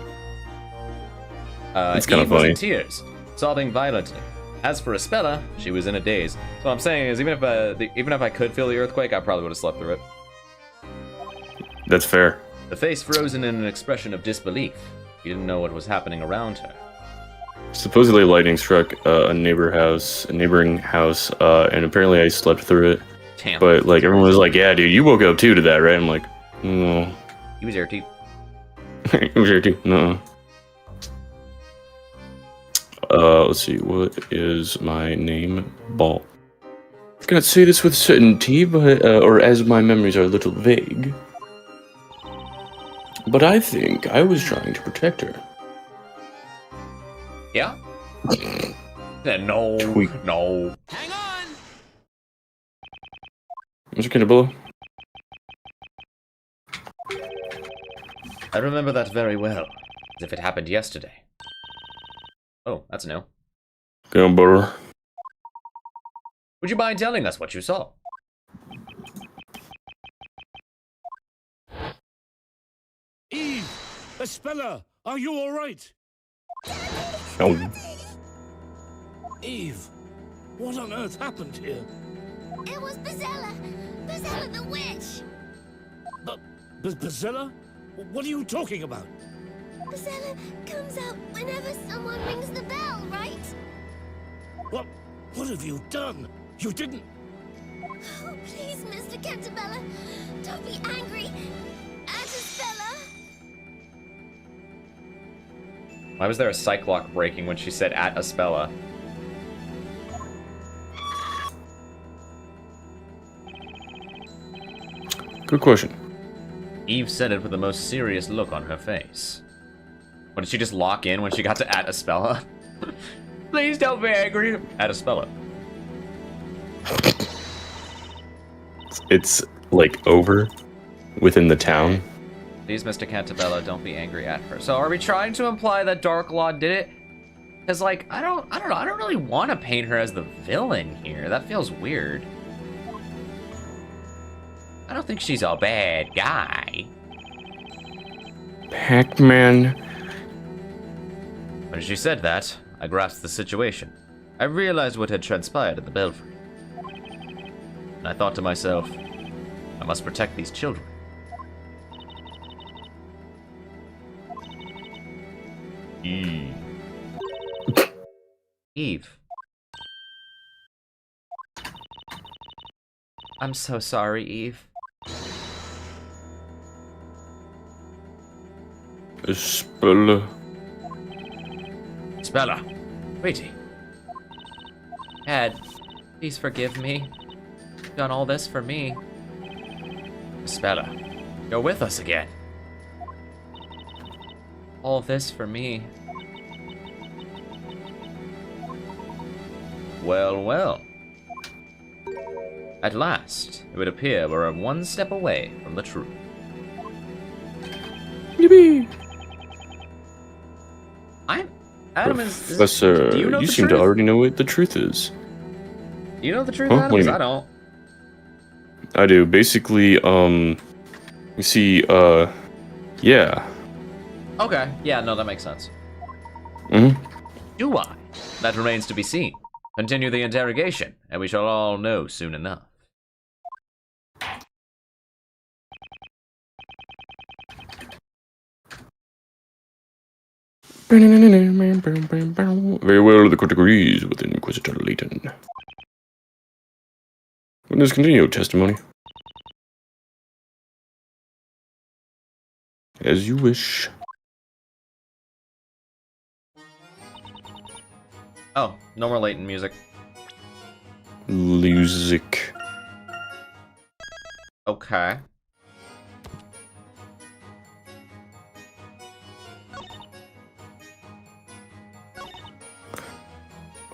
It's kinda Eve was in funny. tears, sobbing violently. As for Espella, she was in a daze. So what I'm saying is, even if I could feel the earthquake, I probably would have slept through it. That's fair. The face frozen in an expression of disbelief. She didn't know what was happening around her. Supposedly lightning struck a neighboring house, and apparently I slept through it. Damn. But like everyone was like, "Yeah, dude, you woke up too to that, right?" I'm like, "No, He was there too. it was there too." No. let's see. What is my name? Ball. I cannot say this with certainty, but or as my memories are a little vague. But I think I was trying to protect her. Yeah? No. Tweak. No. Hang on! Mr. Cantabella? I remember that very well, as if it happened yesterday. Oh, that's new. Cantabella. Would you mind telling us what you saw? Eve! Espella! Are you alright? Oh. Eve! What on earth happened here? It was Bezella. Bezella the witch. Bazilla? What are you talking about? Bezella comes out whenever someone rings the bell, right? What have you done? You didn't... Oh, please, Mr. Cantabella. Don't be angry. Bella. Why was there a psych lock breaking when she said at Aspella? Good question. Eve said it with the most serious look on her face. What, did she just lock in when she got to at Aspella? Please don't be angry. At Aspella. It's like over within the town. Please, Mr. Cantabella, don't be angry at her. So are we trying to imply that Dark Law did it? Because, like, I don't know. I don't really want to paint her as the villain here. That feels weird. I don't think she's a bad guy. Pac-Man. When she said that, I grasped the situation. I realized what had transpired at the belfry. And I thought to myself, I must protect these children. Eve. Eve. I'm so sorry, Eve. Spella. Spella. Waity. Dad, please forgive me. You've done all this for me. Spella, you're with us again. All this for me. Well, well. At last, it would appear we're one step away from the truth. Yippee! Adam Professor, do you know you the seem truth? to already know what the truth is. Do you know the truth, Huh? Adam? What do you 'Cause mean? I don't. I do. Basically, you see, yeah. Okay, yeah, no, that makes sense. Mm-hmm. Do I? That remains to be seen. Continue the interrogation, and we shall all know soon enough. Very well, the court agrees with Inquisitor Layton. Witness continue testimony. As you wish. Oh, no more Layton music. Music. Okay.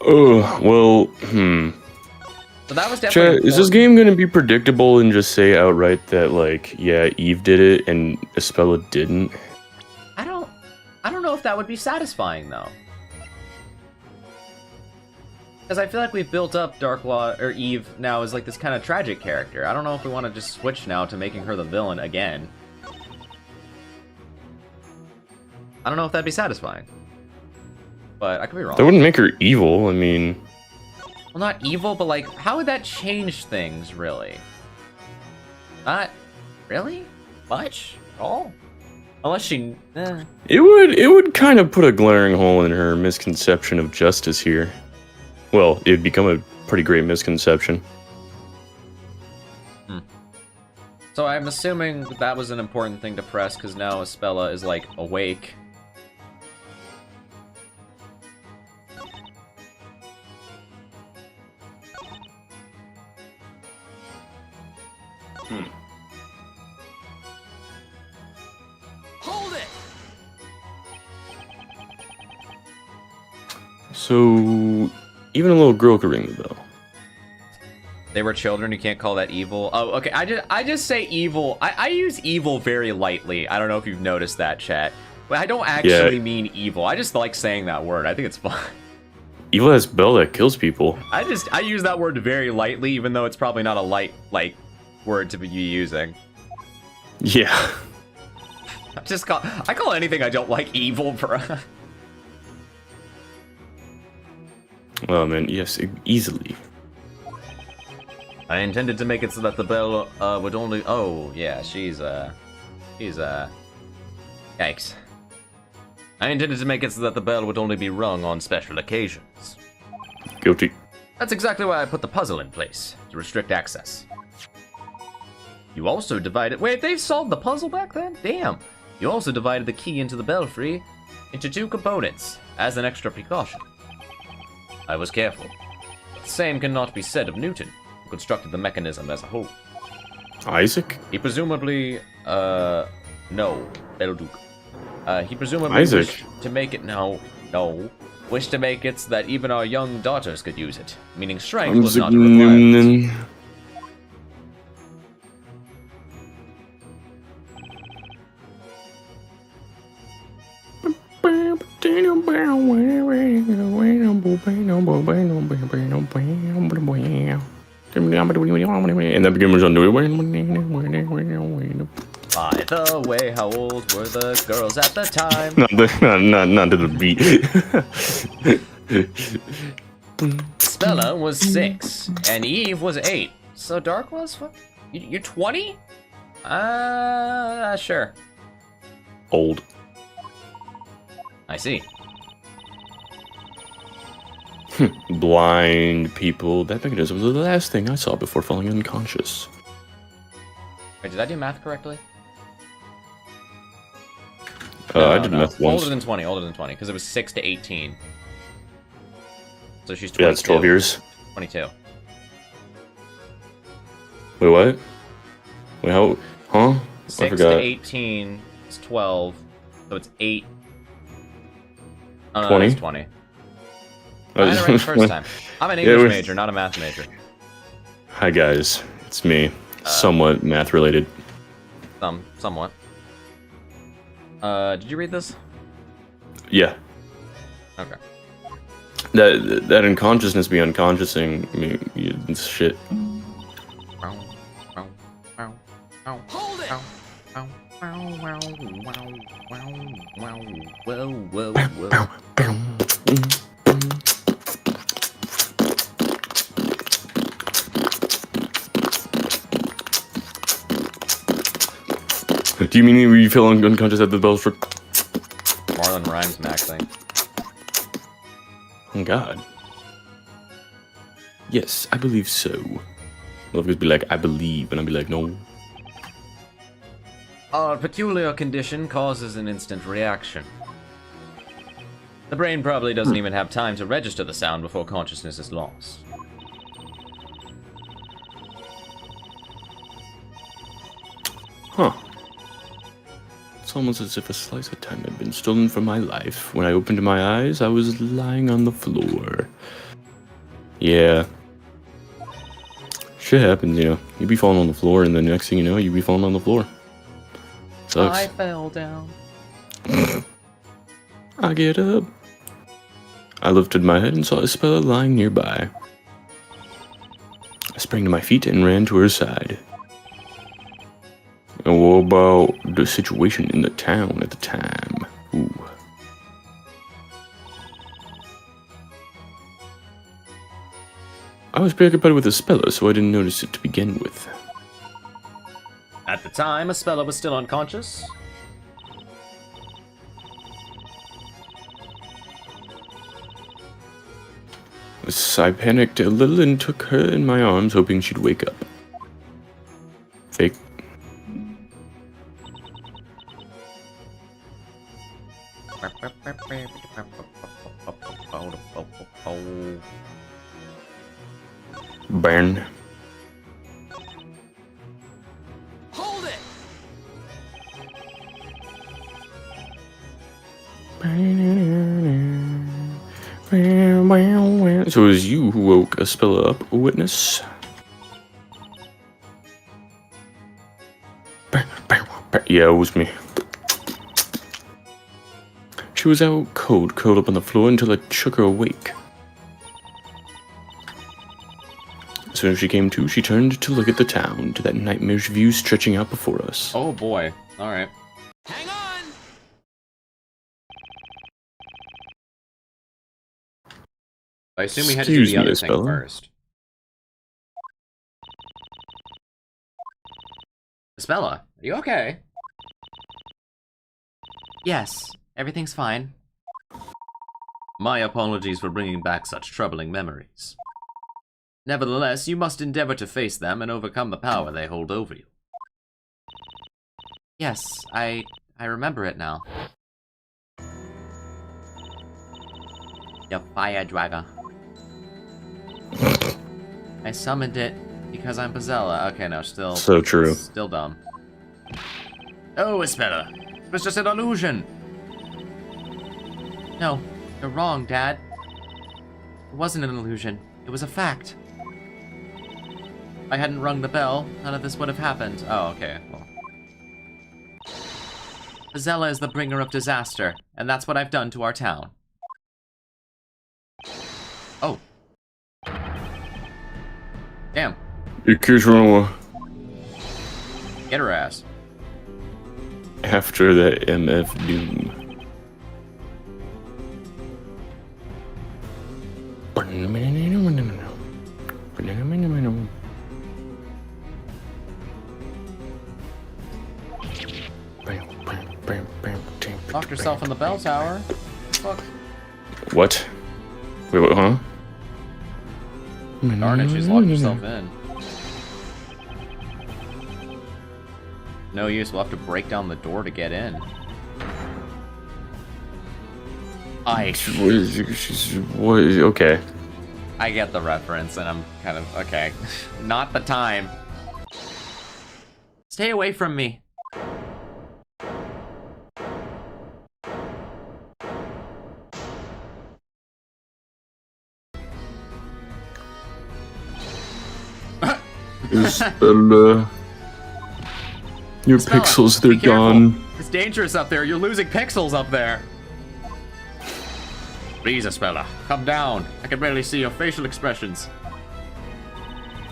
Oh, well, So that was Chat, definitely. is this game gonna be predictable and just say outright that, like, yeah, Eve did it and Espella didn't? I don't know if that would be satisfying though. Because I feel like we've built up Dark Law or Eve now as like this kind of tragic character. I don't know if we want to just switch now to making her the villain again. I don't know if that'd be satisfying. But I could be wrong. That wouldn't make her evil, I mean... Well, not evil, but like, how would that change things, really? Not really much at all? Unless she... It would kind of put a glaring hole in her misconception of justice here. Well, it'd become a pretty great misconception. So I'm assuming that was an important thing to press, because now Espella is, like, awake. So, even a little girl could ring the bell. They were children. You can't call that evil. Oh, okay. I just say evil. I use evil very lightly. I don't know if you've noticed that, chat. But I don't actually mean evil. I just like saying that word. I think it's fun. Evil has bell that kills people. I use that word very lightly, even though it's probably not a light word to be using. Yeah. I call anything I don't like evil, bro. Oh man, yes, easily. I intended to make it so that the bell would only. Oh yeah, she's yikes. I intended to make it so that the bell would only be rung on special occasions. Guilty. That's exactly why I put the puzzle in place, to restrict access. You also divided... Wait, they've solved the puzzle back then? Damn. You also divided the key into the belfry into 2 components, as an extra precaution. I was careful. The same cannot be said of Newton, who constructed the mechanism as a whole. Isaac? He presumably... no. Belduke. He presumably Isaac. wished to make it... No. Wished to make it so that even our young daughters could use it, meaning strength was not a requirement. And that begins on By the way, how old were the girls at the time? not to the beat. Spella was 6, and Eve was 8. So Dark was what? You're 20? Sure. Old. I see. Blind people. That mechanism was the last thing I saw before falling unconscious. Wait, did I do math correctly? I did math once. Older than 20, because it was 6 to 18. So she's 22. Yeah, that's 12 years. 22. Wait, what? Wait, how? Huh? 6 to 18 is 12, so it's 8. Oh, no, 20? That's 20. I had it right the first time. I'm an English major, not a math major. Hi guys, it's me. Somewhat math related. Somewhat. Did you read this? Yeah. Okay. That unconsciousness be unconsciousing it's shit. Hold it! Do you mean you feel unconscious at the bells for Marlon Rhymes maxing. Oh god. Yes, I believe so. Motherfuckers be like, I believe, and I'll be like, no. Our peculiar condition causes an instant reaction. The brain probably doesn't even have time to register the sound before consciousness is lost. Huh. It's almost as if a slice of time had been stolen from my life. When I opened my eyes, I was lying on the floor. Yeah. Shit happens, you know. You be falling on the floor, and the next thing you know, you be falling on the floor. Sucks. I fell down. I get up. I lifted my head and saw Isabella lying nearby. I sprang to my feet and ran to her side. And what about the situation in the town at the time? Ooh. I was preoccupied with Isabella, so I didn't notice it to begin with. At the time, Isabella was still unconscious. I panicked a little and took her in my arms, hoping she'd wake up. Fake. Burn. Hold it! So it was you who woke Aspella up, witness? Yeah, it was me. She was out cold, curled up on the floor until I shook her awake. As soon as she came to, she turned to look at the town, to that nightmarish view stretching out before us. Oh boy. Alright. Hang on! I assume we had to do Excuse the me, other thing Isabella. first. Isabella, are you okay? Yes, everything's fine. My apologies for bringing back such troubling memories. Nevertheless, you must endeavor to face them and overcome the power they hold over you. Yes, I remember it now. The fire dragon. I summoned it because I'm Bazella. Okay, no, still... So true. Still dumb. Oh, Espera. It was just an illusion. No, you're wrong, Dad. It wasn't an illusion. It was a fact. If I hadn't rung the bell, none of this would have happened. Oh, okay. Well. Bazella is the bringer of disaster, and that's what I've done to our town. Oh. Damn. Your kids run Get her ass. after that MF Doom. Locked herself in the bell tower. Fuck. What? Wait, what, huh? Darn it, she's locked herself in. No use, we'll have to break down the door to get in. Okay. I get the reference, and I'm kind of, okay. Not the time. Stay away from me. Isabella. Your Isabella, pixels, they're be careful. gone. It's dangerous up there. You're losing pixels up there. Please, Isabella, come down. I can barely see your facial expressions.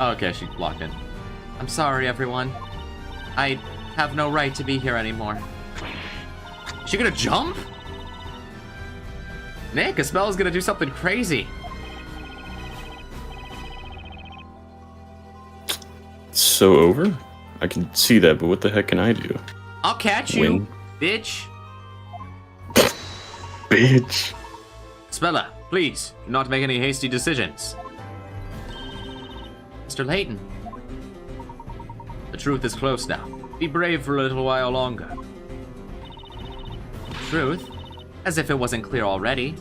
Okay, she locked in. I'm sorry, everyone. I have no right to be here anymore. Is she gonna jump? Nick, Isabela's gonna do something crazy. It's so over? I can see that, but what the heck can I do? I'll catch you, Win. bitch. Bitch. Isabella, please, do not make any hasty decisions. Mr. Layton. The truth is close now. Be brave for a little while longer. Truth? As if it wasn't clear already.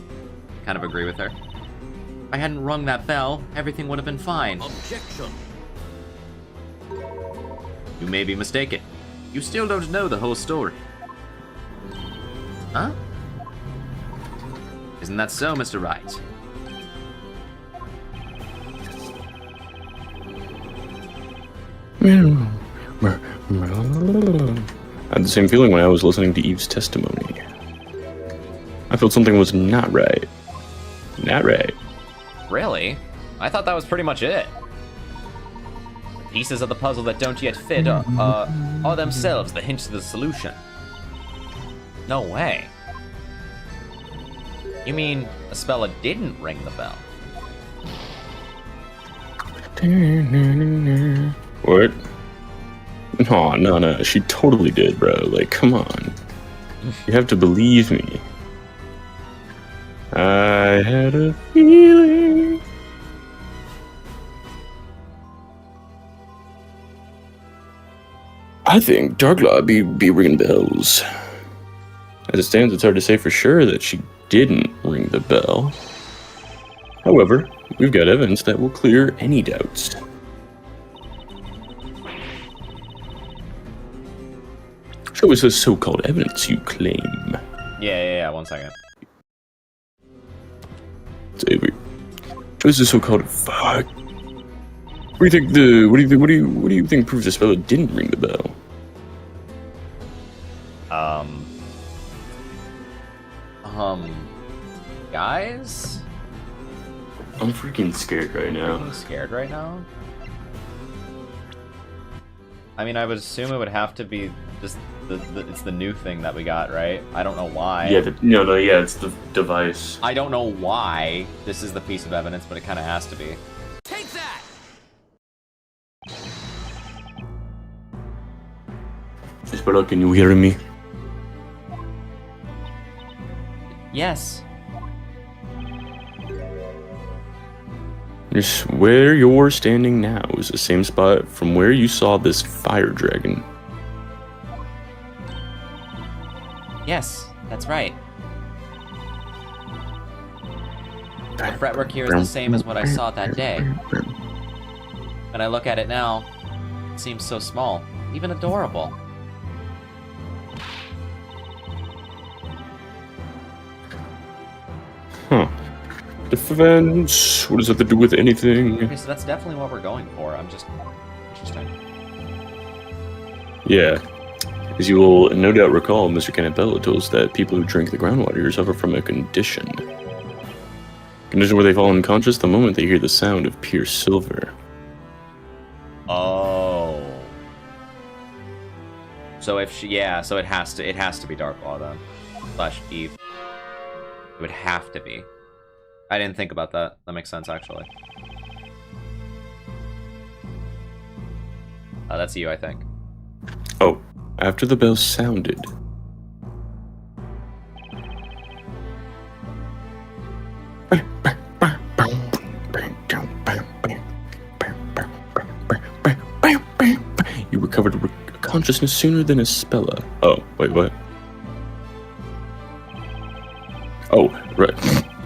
Kind of agree with her. If I hadn't rung that bell, everything would have been fine. Objection. You may be mistaken. You still don't know the whole story. Huh? Isn't that so, Mr. Wright? I had the same feeling when I was listening to Eve's testimony. I felt something was not right. Not right. Really? I thought that was pretty much it. The pieces of the puzzle that don't yet fit are themselves the hints to the solution. No way. You mean Aspella didn't ring the bell? What? No. She totally did, bro. Like, come on. You have to believe me. I had a feeling. I think Darklaw be ringing bells. As it stands, it's hard to say for sure that she didn't ring the bell. However, we've got evidence that will clear any doubts. Show us the so-called evidence you claim. Yeah, 1 second. Avery. This is so-called fuck. What do you think Professor Spella didn't ring the bell? Guys? I'm freaking scared right now. I'm scared right now? I mean, I would assume it would have to be just it's the new thing that we got, right? I don't know why. Yeah, yeah, it's the device. I don't know why this is the piece of evidence, but it kind of has to be. Take that! Spella, can you hear me? Yes. Just where you're standing now is the same spot from where you saw this fire dragon. Yes, that's right. The fretwork here is the same as what I saw that day. When I look at it now, it seems so small, even adorable. Huh. Defense? What does that have to do with anything? Okay, so that's definitely what we're going for. I'm just... Interesting. Yeah. As you will no doubt recall, Mr. Cannabella told us that people who drink the groundwater suffer from a condition. Condition where they fall unconscious the moment they hear the sound of pure silver. Oh. So if she... Yeah, so it has to be Darklaw then. Slash Eve. It would have to be. I didn't think about that. That makes sense, actually. That's you, I think. Oh, after the bell sounded. You recovered consciousness sooner than a Spella. Oh, wait, what? Oh, right.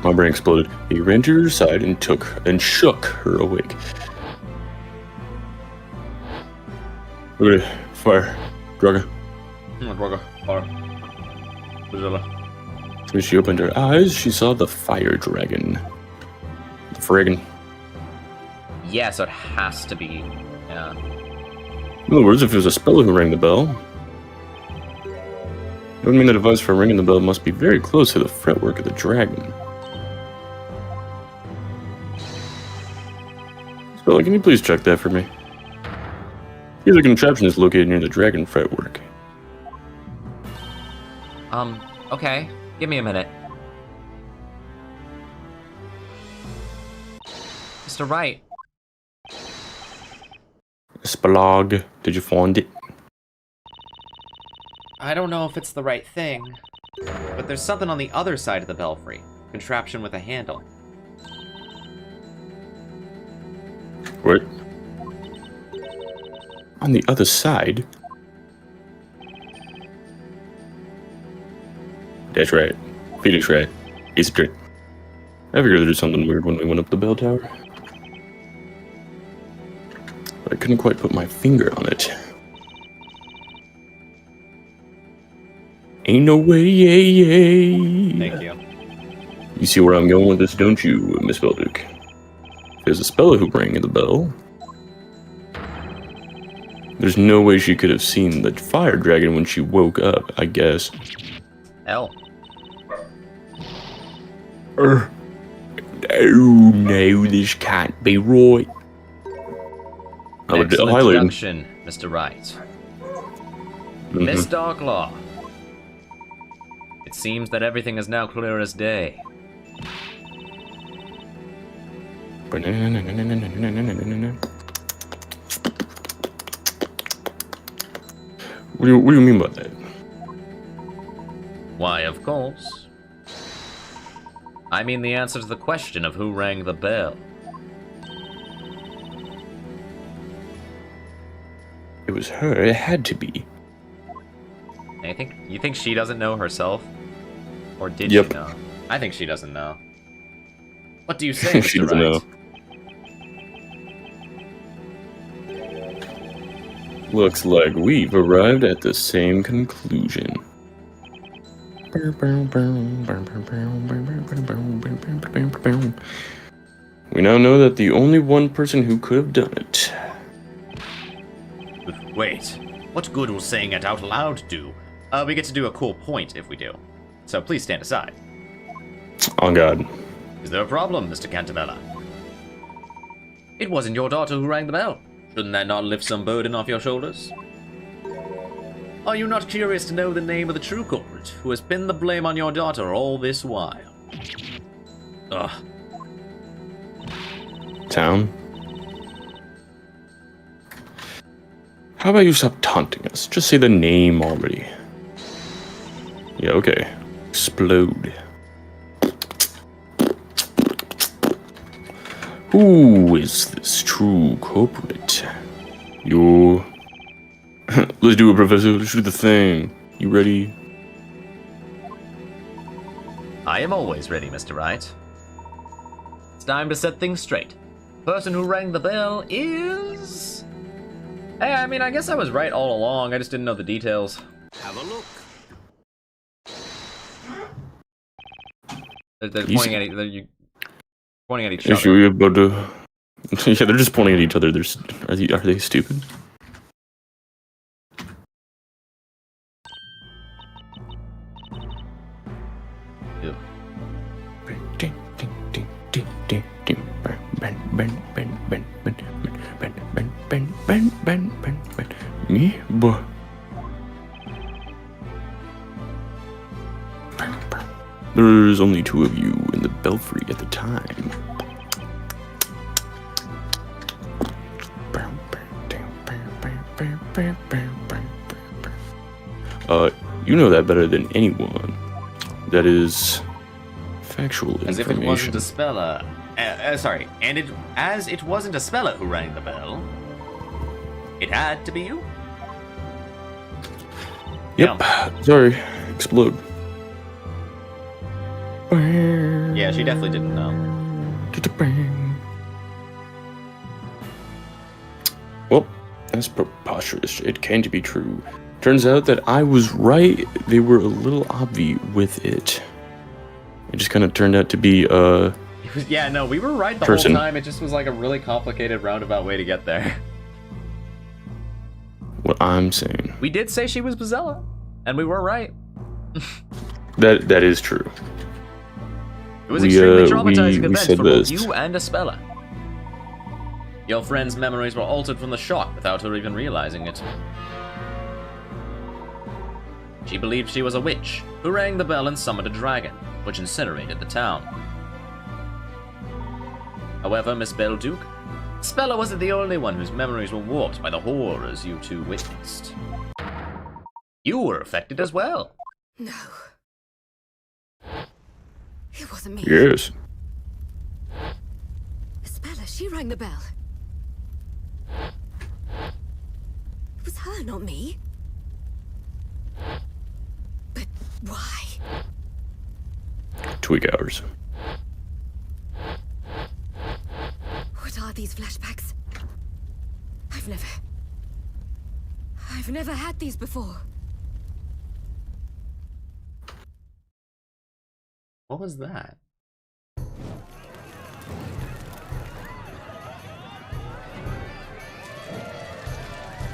My brain exploded. He ran to her side and shook her awake. Okay, fire. Draga. As she opened her eyes, she saw the fire dragon. The friggin'. Yeah, so it has to be. Yeah. In other words, if it was a Spella who rang the bell, it would mean the device for ringing the bell must be very close to the fretwork of the dragon. Spella, can you please check that for me? Here, the contraption is located near the dragon fretwork. Okay. Give me a minute. Mr. Wright. Spalog, did you find it? I don't know if it's the right thing, but there's something on the other side of the belfry. Contraption with a handle. What? On the other side? That's right. Felix right. It's a trick. I figured there's something weird when we went up the bell tower. But I couldn't quite put my finger on it. Ain't no way, yay. Thank you. You see where I'm going with this, don't you, Miss Belduke? There's a Spella who rang the bell. There's no way she could have seen the fire dragon when she woke up, I guess. L. Oh no, this can't be right. Excellent highlight. deduction, Mr. Wright. Miss Darklaw. It seems that everything is now clear as day. What do you mean by that? Why, of course. I mean the answer to the question of who rang the bell. It was her. It had to be. You think she doesn't know herself? Or did Yep. she know? I think she doesn't know. What do you say, She Mr. doesn't Wright? know. Looks like we've arrived at the same conclusion. We now know that the only one person who could have done it. Wait, what good will saying it out loud do? We get to do a cool point if we do. So please stand aside. On God. Is there a problem, Mr. Cantabella? It wasn't your daughter who rang the bell. Shouldn't that not lift some burden off your shoulders? Are you not curious to know the name of the true culprit who has pinned the blame on your daughter all this while? Ugh. Town? How about you stop taunting us? Just say the name already. Yeah, okay. Explode. Who is this true culprit? You. Let's do it, Professor. Let's do the thing. You ready? I am always ready, Mr. Wright. It's time to set things straight. The person who rang the bell is... Hey, I mean, I guess I was right all along. I just didn't know the details. Have a look. They're Easy. pointing at pointing at each Yeah, other. sure, but yeah, they're just pointing at each other. Are they stupid? Ew. Me, boy. There's only two of you in the belfry at the time. You know that better than anyone. That is factual As if it information. wasn't a speller. Sorry, and as it wasn't a speller who rang the bell, it had to be you? Yep. Sorry. Explode. Yeah, she definitely didn't know. Well, that's preposterous. It can't be true. Turns out that I was right. They were a little obvi with it. It just kind of turned out to be Yeah, no, we were right the Person. whole time. It just was like a really complicated roundabout way to get there. what I'm saying. We did say she was Bazella, and we were right. That is true. It was We, extremely we traumatizing event said for both this. you and Espella. Your friend's memories were altered from the shock without her even realizing it. She believed she was a witch, who rang the bell and summoned a dragon, which incinerated the town. However, Miss Belduke, Spella wasn't the only one whose memories were warped by the horrors you two witnessed. You were affected as well. No. It wasn't me. Yes. Spella, she rang the bell. It was her, not me. But why? Twig hours. What are these flashbacks? I've never had these before. What was that?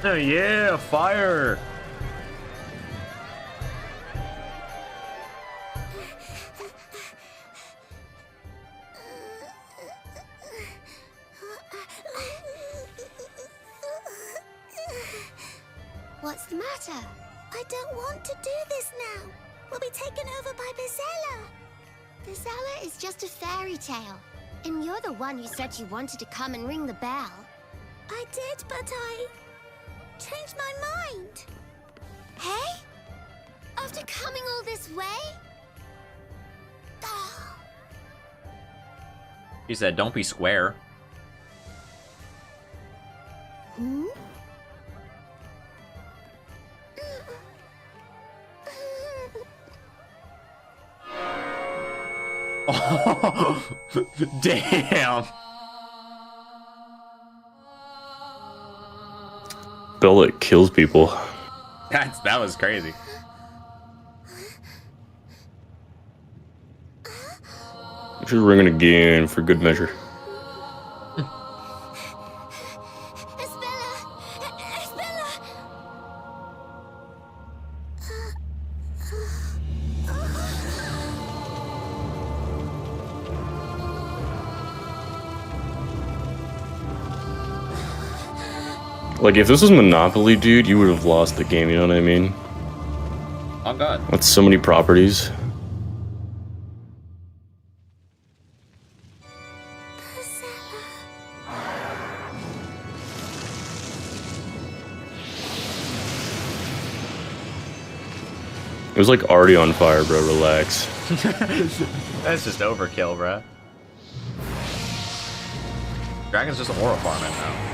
Oh yeah, fire! What's the matter? I don't want to do this now. We'll be taken over by Bizella. Bizella is just a fairy tale. And you're the one who said you wanted to come and ring the bell. I did, but I changed my mind. Hey? After coming all this way? Oh. She said, don't be square. Hmm? Oh, damn! Bella kills people. That was crazy. Should ring it again for good measure. Espella! Espella! Like, if this was Monopoly, dude, you would have lost the game, you know what I mean? Oh god. That's so many properties. It was like already on fire, bro. Relax. That's just overkill, bruh. Dragon's just a horror farming now.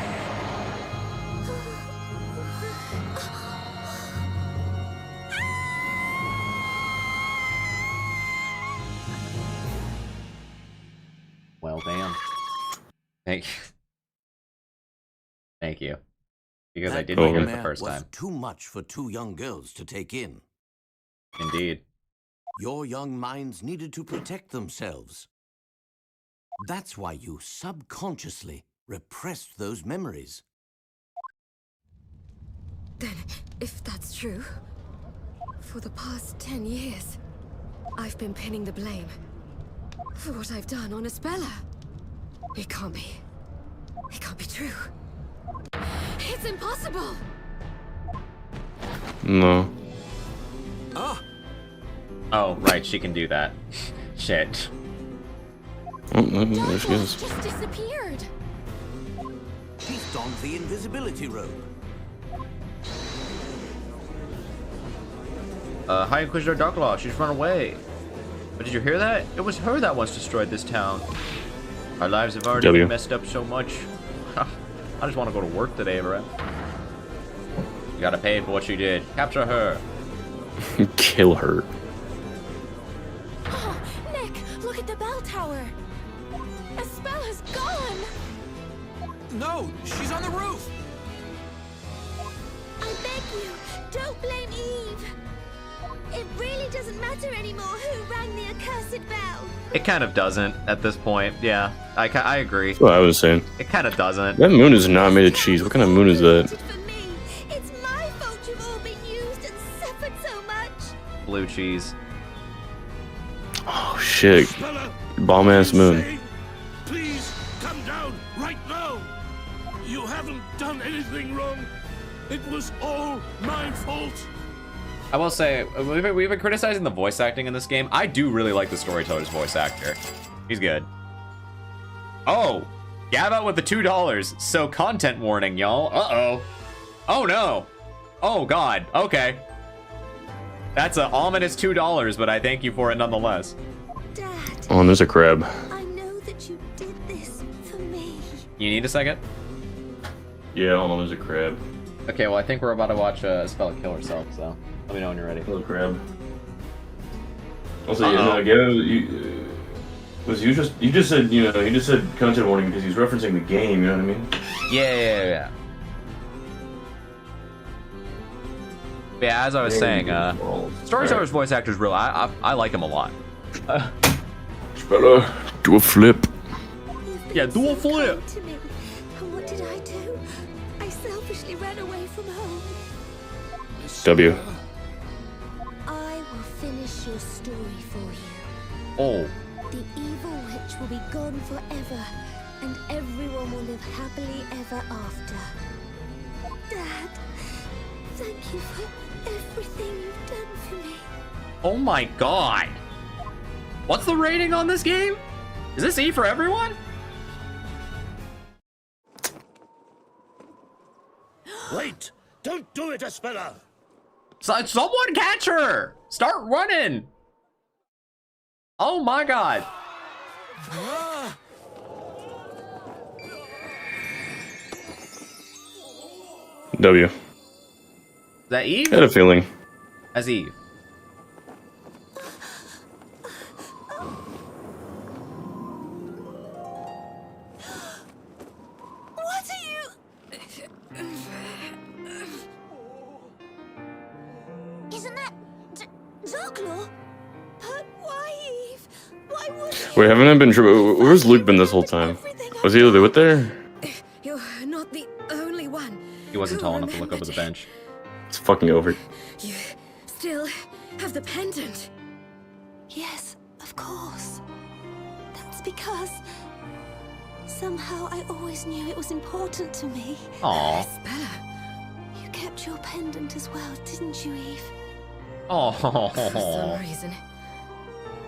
Well, damn. Thank you. Thank you. Because I didn't get it the Nightmare first was time. too much for two young girls to take in. Indeed. Your young minds needed to protect themselves. That's why you subconsciously repressed those memories. Then, if that's true, for the past 10 years, I've been pinning the blame for what I've done on Espella. It can't be. It can't be true. It's impossible! No. Oh, right, she can do that. Shit. Oh, there she goes. Just disappeared. She's donned the invisibility robe. High Inquisitor Darklaw, she's run away. But did you hear that? It was her that once destroyed this town. Our lives have already been messed up so much. I just want to go to work today, bro. You gotta pay for what she did. Capture her. Kill her. Oh, Nick, look at the bell tower. Espella's gone. No, she's on the roof. I beg you, don't blame Eve. It really doesn't matter anymore who rang the accursed bell. It kind of doesn't at this point. Yeah, I agree. That's what I was saying. It kind of doesn't. That moon is not made of cheese. What kind of moon is that? For me, it's my fault you've all been used and suffered so much. Blue cheese. Oh shit. Bella, Bomb ass moon. say, please come down right now. You haven't done anything wrong. It was all my fault. I will say, we've been criticizing the voice acting in this game. I do really like the storyteller's voice actor. He's good. Oh, Gab out with the $2. So content warning, y'all. Uh-oh. Oh no. Oh god. Okay. That's an ominous $2, but I thank you for it nonetheless. Dad, Oh, and there's a crab. I know that you did this for me. You need a second? Yeah, hold on, there's a crab. Okay, well I think we're about to watch Spella kill herself, so let me know when you're ready. Little crab. Also, you just said, you just said content warning because he's referencing the game, you know what I mean? Yeah. Yeah, as I was saying, Storyteller's voice actor's real. I like him a lot. Spella, do a flip. You've been Yeah, do a so flip. kind to me. And what did I do? I selfishly ran away from home. W. I will finish your story for you. Oh, The evil witch will be gone forever, and everyone will live happily ever after. Dad, thank you for everything you've done for me. oh my god. What's the rating on this game? Is this E for everyone? Wait! Don't do it, Espella! Someone catch her! Start running! Oh my god. W. Is that Eve? I had a feeling. As Eve. What are you? Isn't that Darklaw? But why, Eve? Why would you? Wait, haven't I been true? Where's Luke been this whole time? Was he with there? You're not the only one. He wasn't who tall enough to look over the remembered. bench. It's fucking over. You still have the pendant. Yes, of course. That's because somehow I always knew it was important to me. Aww. Bella, You kept your pendant as well, didn't you, Eve? for some Oh, reason,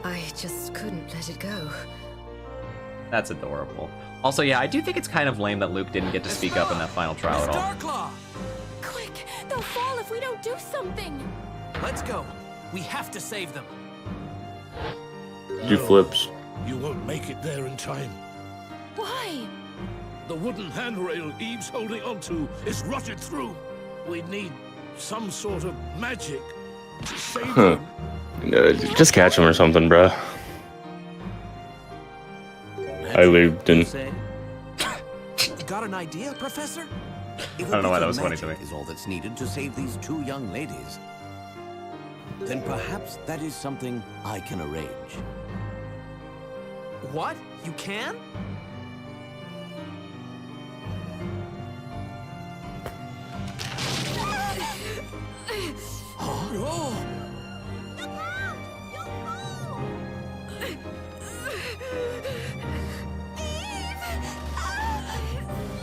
I just couldn't let it go. that's adorable. Also, yeah, I do think it's kind of lame that Luke didn't get to speak up in that final trial at all. Quick, they'll fall if we don't do something. Let's go. We have to save them. Do flips. You won't make it there in time. Why? The wooden handrail Eve's holding onto is rotted through. We need some sort of magic to save Huh. them. Just catch him or something, bruh. I lived in. Got an idea, Professor? I don't know why that was funny to me. Is all that's needed to save these two young ladies. Then perhaps that is something I can arrange. What? You can?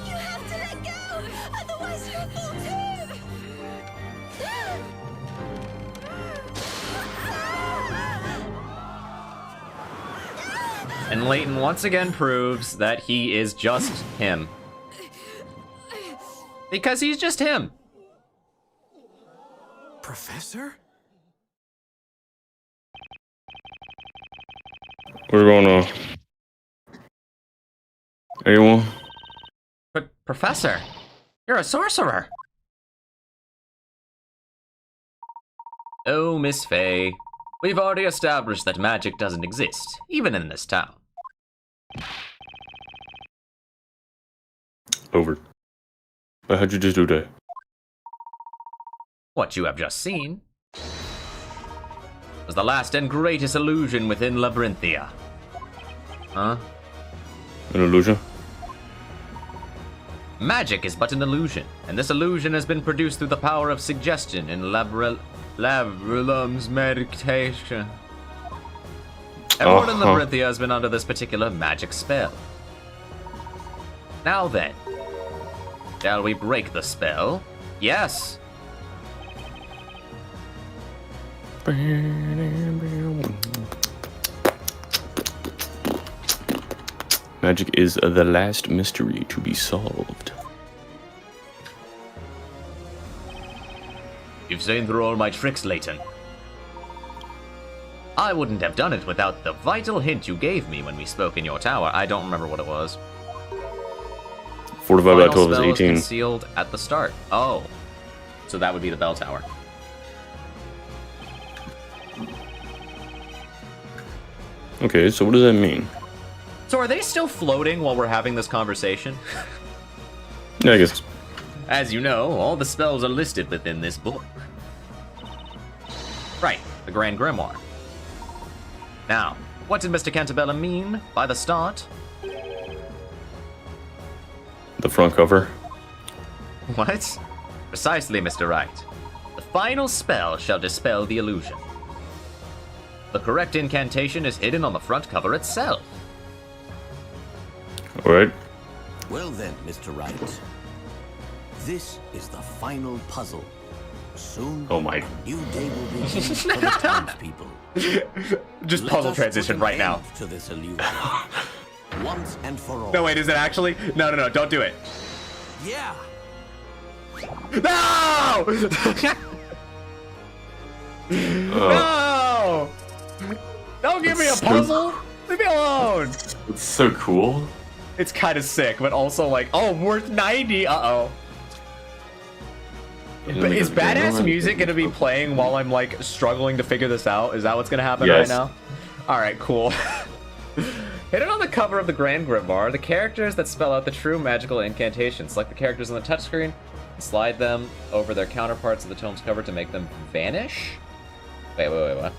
You have to let go, otherwise you'll fall too. And Layton once again proves that he is just him. Because he's just him. Professor? We're going to. Anyone? But, Professor, you're a sorcerer. Oh, Miss Faye. We've already established that magic doesn't exist, even in this town. Over. But how'd you just do that? What you have just seen was the last and greatest illusion within Labyrinthia. Huh? An illusion? Magic is but an illusion, and this illusion has been produced through the power of suggestion in Labrilum's meditation. Everyone in Labyrinthia has been under this particular magic spell. Now then, shall we break the spell? Yes. Magic is the last mystery to be solved. You've seen through all my tricks, Layton. I wouldn't have done it without the vital hint you gave me when we spoke in your tower. I don't remember what it was. 45 by 12 is Final spell 18. concealed at the start. Oh. So that would be the bell tower. Okay, so what does that mean? So are they still floating while we're having this conversation? Yeah, I guess. As you know, all the spells are listed within this book. Right, the Grand Grimoire. Now, what did Mr. Cantabella mean by the start? The front cover. What? Precisely, Mr. Wright. The final spell shall dispel the illusion. The correct incantation is hidden on the front cover itself. Alright. Well then, Mr. Wright. This is the final puzzle. Soon, Oh my. a new day will begin for the townspeople. Just Let puzzle us transition put an right now. end to this illusion. Once and for all. No, wait, is it actually? No, don't do it. Yeah. No! No! Don't give me a That's so- puzzle! Leave me alone! It's so cool. It's kind of sick, but also like, oh, worth 90. Uh-oh. But is badass music gonna be playing while I'm like struggling to figure this out? Is that what's gonna happen Yes. right now? Alright, cool. Hidden on the cover of the Grand Grimoire, the characters that spell out the true magical incantations. Select the characters on the touchscreen, slide them over their counterparts of the tome's cover to make them vanish? Wait, what?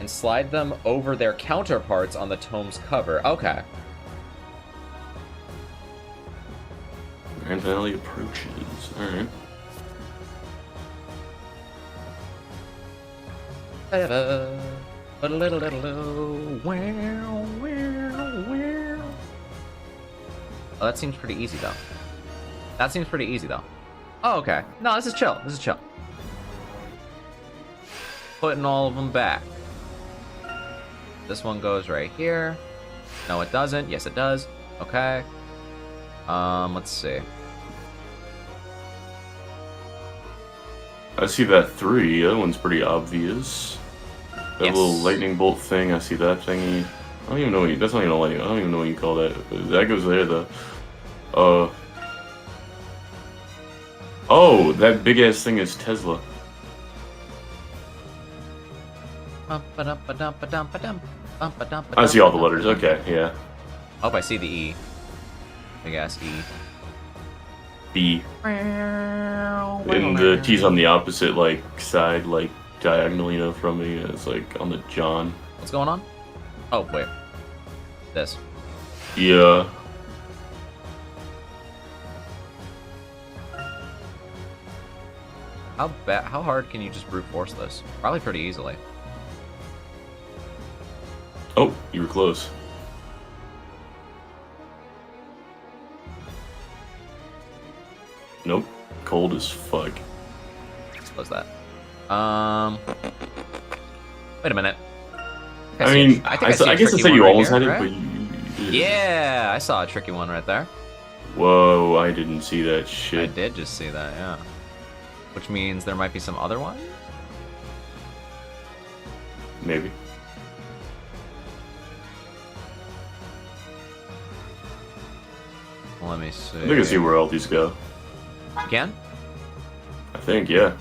and slide them over their counterparts on the tome's cover. Okay. Grand Valley approaches. Alright. Oh, that seems pretty easy, though. That seems pretty easy, though. Oh, okay. No, this is chill. This is chill. Putting all of them back. This one goes right here. No, it doesn't. Yes, it does. Okay. Let's see. I see that 3. That one's pretty obvious. That little lightning bolt thing. I see that thingy. I don't even know what you, that's not even a lightning. I don't even know what you call that. That goes there, though. Oh, that big ass thing is Tesla. I see all the letters. Okay, yeah. Oh, I see the E. Big ass E. B. And the T's on the opposite, like, side, like, diagonal, you know, from me. It's like on the John. What's going on? Oh, wait. This. Yeah. How hard can you just brute force this? Probably pretty easily. Oh, you were close. Nope. Cold as fuck. Let's close that. Wait a minute. I mean, I guess I said you almost had it, right? but you Yeah, I saw a tricky one right there. Whoa, I didn't see that I shit. did just see that, yeah. Which means there might be some other one? Maybe. Let me see. I think I see where all these go. You can? I think, yeah.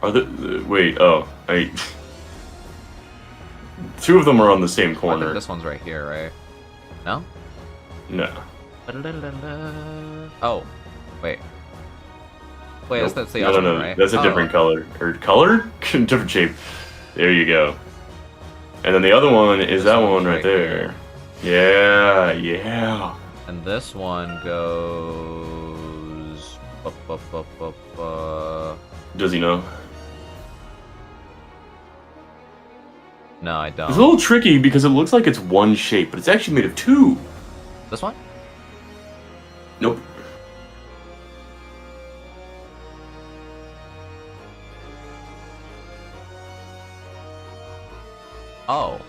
Are the wait? Oh, I. 2 of them are on the same I think corner. this one's right here, right? No? No. Oh, wait. Wait, Nope. that's the No, other no, one, right? that's a Oh. different color. Or color? Different shape. There you go. And then the other one is that one right there. Yeah, yeah. And this one goes... Does he know? No, I don't. It's a little tricky because it looks like it's one shape, but it's actually made of 2. This one? Nope. Oh.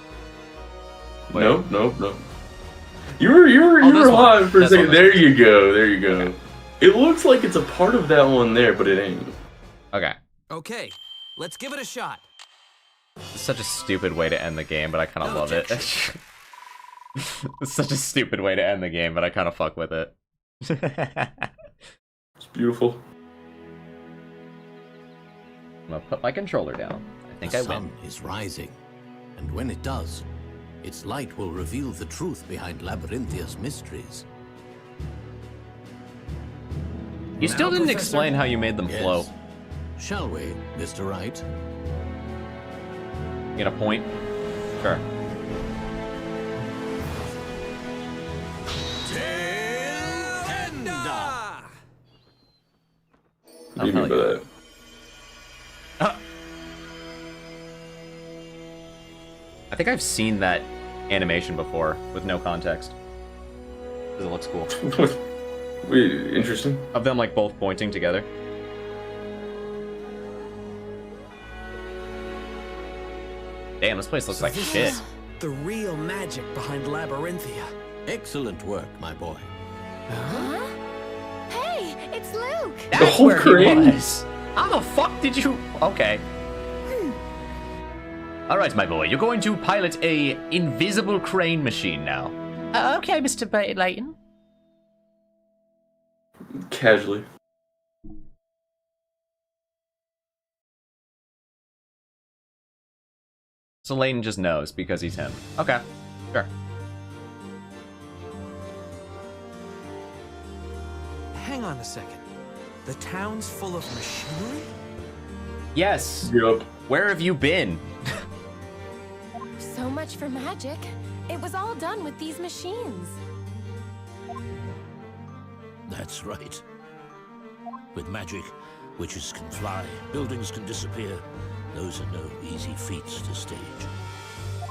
Wait. Nope, nope, nope. You were this one. hot for a This second. one, There you go, there you go. It looks like it's a part of that one there, but it ain't. Okay. Okay, let's give it a shot. It's such a stupid way to end the game, but I kind of love it. It's such a stupid way to end the game, but I kind of fuck with it. It's beautiful. I'm gonna put my controller down. I think The I sun win. is rising, and when it does, its light will reveal the truth behind Labyrinthia's mysteries. You still Now, didn't Professor? explain how you made them flow. Yes. Shall we, Mr. Wright? Get a point? Sure. What do you hell mean by yeah. that? I think I've seen that animation before with no context. Because it looks cool. Wait, interesting. Of them like both pointing together. Damn, this place looks like this shit. is the real magic behind Labyrinthia. Excellent work, my boy. Huh? Hey, it's Luke! That's whole where crane? he was. How the fuck did you? Okay. All right, my boy, you're going to pilot a invisible crane machine now. Okay, Mr. Layton. Casually. So Layton just knows because he's him. Okay, sure. Hang on a second. The town's full of machinery? Yes. Yup. Where have you been? much for magic. It was all done with these machines. That's right. With magic, witches can fly, buildings can disappear. Those are no easy feats to stage.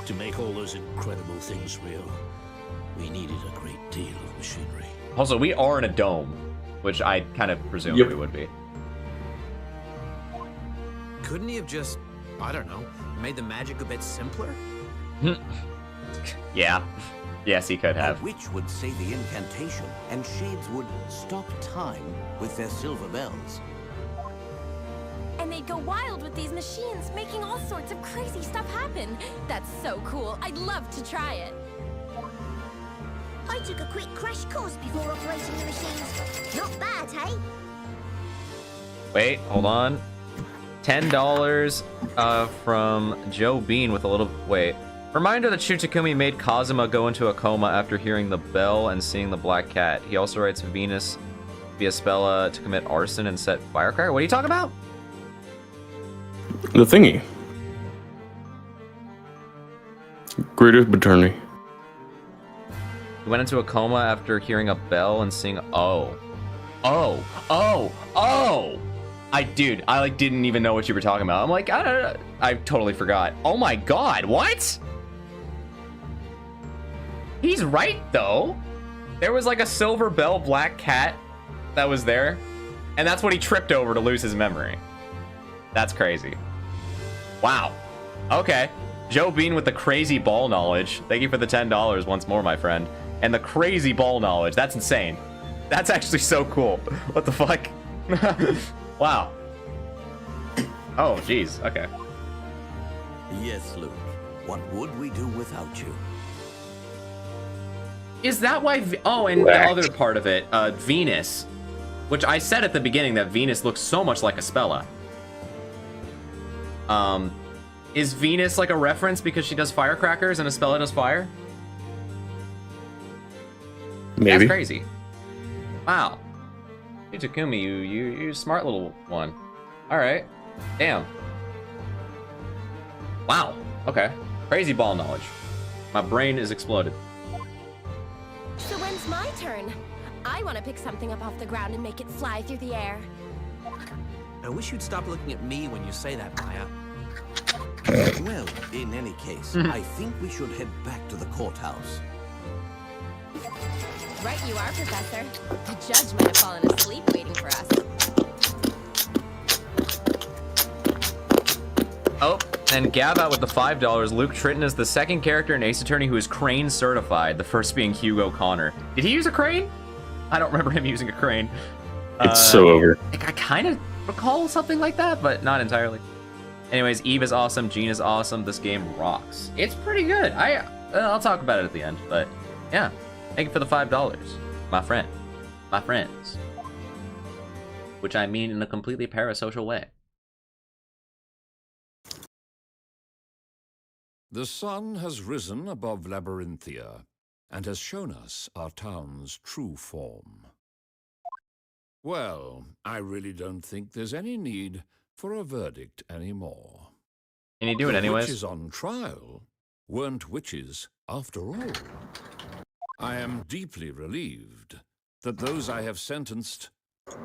To make all those incredible things real, we needed a great deal of machinery. Also, we are in a dome, which I kind of presumed we would be. Couldn't he have just, I don't know, made the magic a bit simpler? Yeah. Yes, he could A have. witch would say the incantation, and shades would stop time with their silver bells. And they'd go wild with these machines, making all sorts of crazy stuff happen. That's so cool. I'd love to try it. I took a quick crash course before operating the machines. Not bad, hey? Wait, hold on. $10 from Joe Bean with a little... Wait. Reminder that Shutakumi made Kazuma go into a coma after hearing the bell and seeing the black cat. He also writes Venus via Spella to commit arson and set firecracker. What are you talking about? The thingy. Greater paternity. He went into a coma after hearing a bell and seeing... Oh. Dude, I like didn't even know what you were talking about. I'm like, I totally forgot. Oh my god, what? He's right, though. There was like a silver bell black cat that was there, and that's what he tripped over to lose his memory. That's crazy. Wow. Okay. Joe Bean with the crazy ball knowledge. Thank you for the $10 once more, my friend. And the crazy ball knowledge. That's insane. That's actually so cool. What the fuck? Wow. Oh, jeez. Okay. Yes, Luke. What would we do without you? Is that why... Oh, and the other part of it, Venus. Which I said at the beginning that Venus looks so much like a Spella. Is Venus like a reference because she does firecrackers and a Spella does fire? Maybe. That's crazy. Wow. Takumi, you're a smart little one. Alright. Damn. Wow. Okay. Crazy ball knowledge. My brain is exploded. So when's my turn? I want to pick something up off the ground and make it fly through the air. I wish you'd stop looking at me when you say that, Maya. Well, in any case, I think we should head back to the courthouse. Right you are, Professor. The judge might have fallen asleep waiting for us. Oh, and Gab out with the $5. Luke Tritton is the second character in Ace Attorney who is crane certified, the first being Hugo Connor. Did he use a crane? I don't remember him using a crane. It's so over. I kind of recall something like that, but not entirely. Anyways, Eve is awesome, Jean is awesome, this game rocks. It's pretty good. I'll talk about it at the end, but yeah. Thank you for the $5, my friend. My friends. Which I mean in a completely parasocial way. The sun has risen above Labyrinthia and has shown us our town's true form. Well, I really don't think there's any need for a verdict anymore. Can you do it anyways? The witches on trial weren't witches after all. I am deeply relieved that those I have sentenced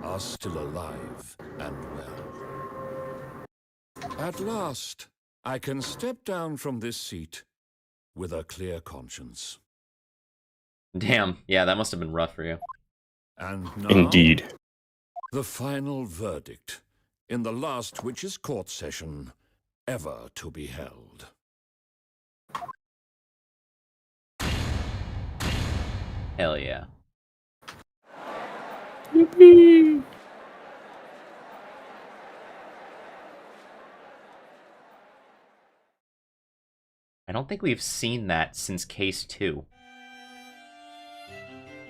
are still alive and well. At last, I can step down from this seat with a clear conscience. Damn, yeah, that must have been rough for you. And now, Indeed. the final verdict in the last witches' court session ever to be held. Hell yeah. Yippee. I don't think we've seen that since Case 2.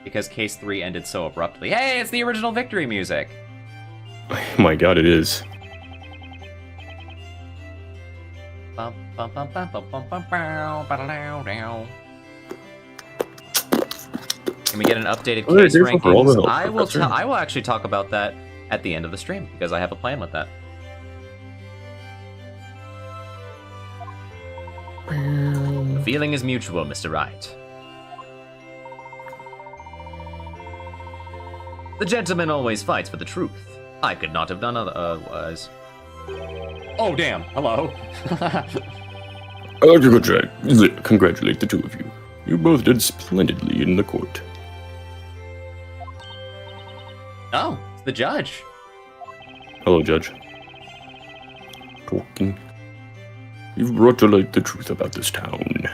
Because Case 3 ended so abruptly. Hey, it's the original victory music! Oh my god, it is. Can we get an updated Oh, case there's for all the rankings? help, I will actually talk about that at the end of the stream, because I have a plan with that. feeling is mutual, Mr. Wright. The gentleman always fights for the truth. I could not have done otherwise. Oh, damn. Hello. Congratulate the two of you. You both did splendidly in the court. Oh, it's the judge. Hello, Judge. Talking. You've brought to light the truth about this town.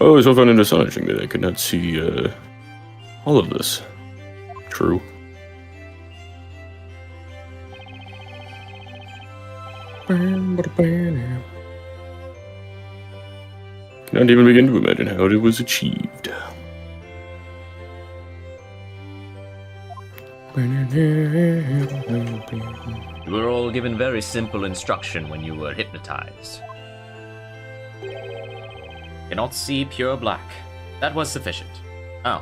Oh, so fun and astonishing that I could not see, all of this. True. Cannot even begin to imagine how it was achieved. You were all given very simple instruction when you were hypnotized. Cannot see pure black. That was sufficient. Oh.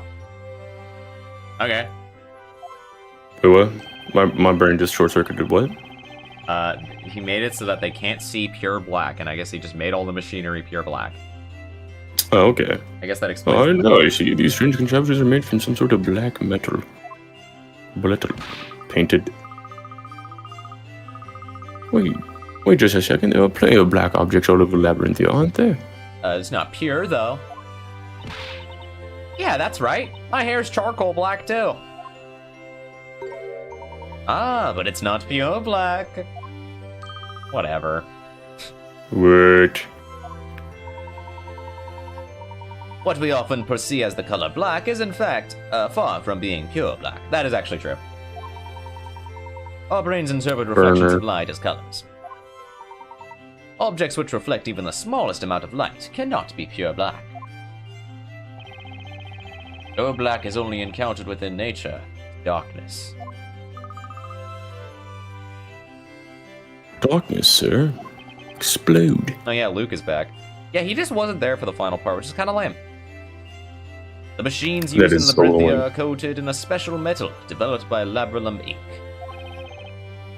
Okay. Wait, what? My brain just short-circuited what? He made it so that they can't see pure black, and I guess he just made all the machinery pure black. Oh, okay. I guess that explains. Oh, I know. I see. These strange contraptions are made from some sort of black metal. Painted. Wait just a second. There are plenty of black objects all over the labyrinth here, aren't there? It's not pure, though. Yeah, that's right. My hair's charcoal black, too. Ah, but it's not pure black. Whatever. What? What we often perceive as the color black is, in fact, far from being pure black. That is actually true. Our brains interpret reflections of light as colors. Objects which reflect even the smallest amount of light cannot be pure black. Pure black is only encountered within nature, darkness. Darkness, sir. Explode. Oh yeah, Luke is back. Yeah, he just wasn't there for the final part, which is kind of lame. The machines used in the Labyrinthia are coated in a special metal developed by Labrylum ink.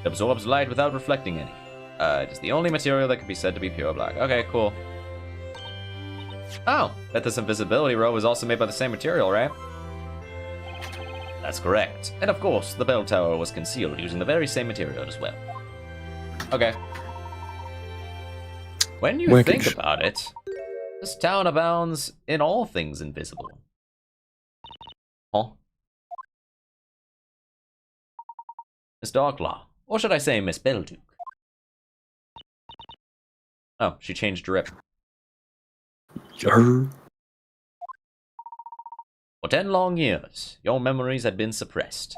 It absorbs light without reflecting any. It is the only material that can be said to be pure black. Okay, cool. Oh, bet this invisibility robe was also made by the same material, right? That's correct. And of course, the bell tower was concealed using the very same material as well. Okay. When you think about it, this town abounds in all things invisible. Huh? Miss Darklaw, or should I say Miss Belduke? Oh, she changed drip. Yarr. For 10 long years, your memories had been suppressed.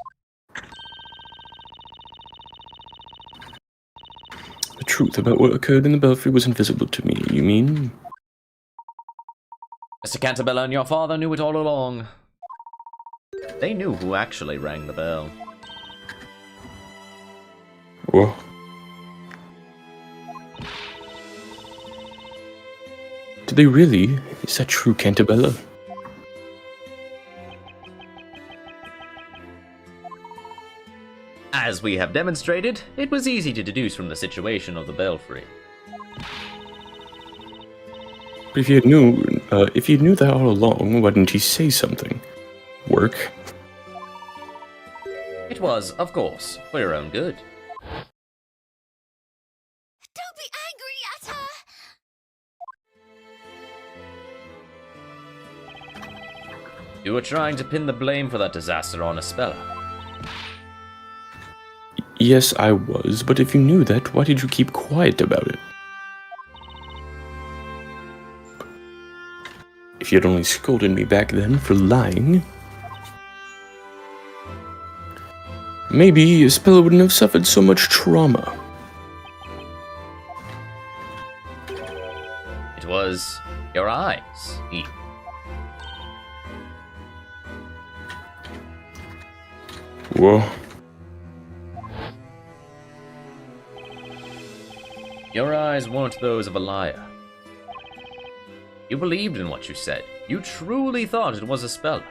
The truth about what occurred in the belfry was invisible to me, you mean? Mr. Cantabella and your father knew it all along. They knew who actually rang the bell. Whoa. Did they really? Is that true, Cantabella? As we have demonstrated, it was easy to deduce from the situation of the belfry. But if he knew that all along, why didn't he say something? Work? It was, of course, for your own good. Don't be angry at her! You were trying to pin the blame for that disaster on Espella. Yes, I was, but if you knew that, why did you keep quiet about it? If you had only scolded me back then for lying, maybe Espella wouldn't have suffered so much trauma. It was your eyes, Eve. Whoa. Your eyes weren't those of a liar. You believed in what you said. You truly thought it was Espella.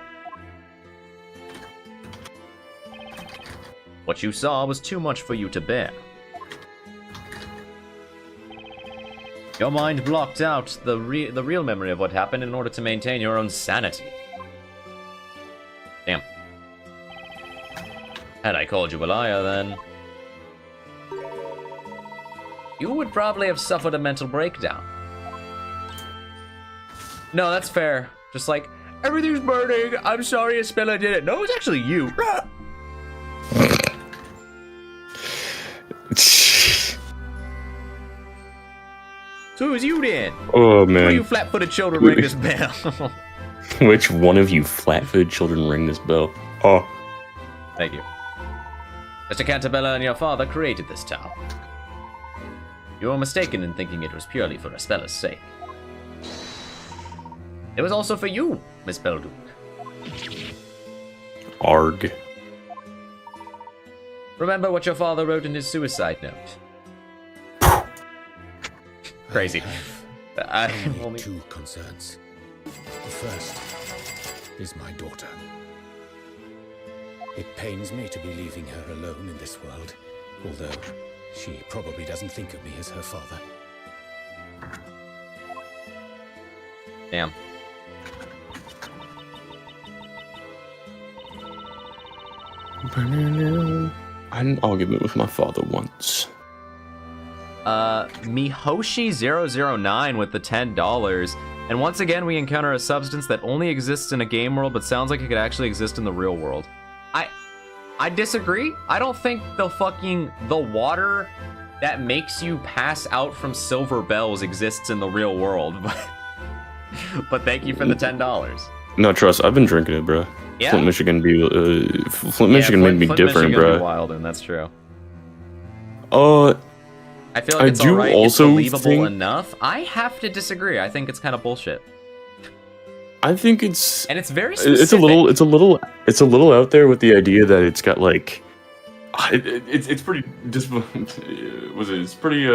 What you saw was too much for you to bear. Your mind blocked out the real memory of what happened in order to maintain your own sanity. Damn. Had I called you a liar, then you would probably have suffered a mental breakdown. No, that's fair. Just like, everything's burning. I'm sorry, Espella did it. No, it was actually you. So it was you then. Oh, One man. of you flat-footed children ring this bell. Which one of you flat-footed children ring this bell? Oh. Thank you. Mr. Cantabella and your father created this town. You were mistaken in thinking it was purely for Espella's sake. It was also for you, Miss Belduke. Arg. Remember what your father wrote in his suicide note. Crazy. I only two concerns. The first is my daughter. It pains me to be leaving her alone in this world, although she probably doesn't think of me as her father. Damn. I'll argument with my father once. Mihoshi009 with the $10. And once again, we encounter a substance that only exists in a game world, but sounds like it could actually exist in the real world. I disagree. I don't think the water that makes you pass out from silver bells exists in the real world. But thank you for the $10. No, trust. I've been drinking it, bro. Yeah. Flint, Michigan, Michigan made me different, bro. Wild, and that's true. I feel like it's do alright. also It's believable think... enough. I have to disagree. I think it's kind of bullshit. I think it's... And it's very specific. It's a little out there with the idea that it's got like... It's pretty... It's pretty...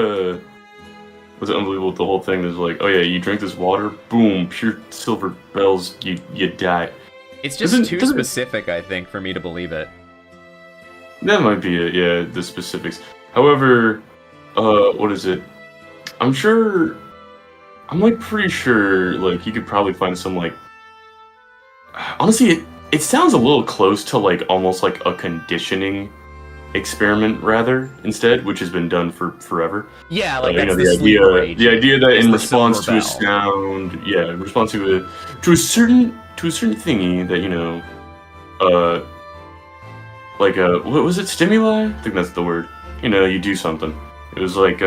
Was it unbelievable? The whole thing is like, oh yeah, you drink this water, boom, pure silver bells, you die. It's just too specific, I think, for me to believe it. That might be it, yeah, the specifics. However, what is it? I'm pretty sure, like, you could probably find some, like... Honestly, it sounds a little close to, like, almost like a conditioning experiment, rather, instead, which has been done for forever. Yeah, like, that's the idea that in response to a sound, yeah, in response to a certain thingy that, you know, like, what was it, stimuli? I think that's the word. You know, you do something. It was like,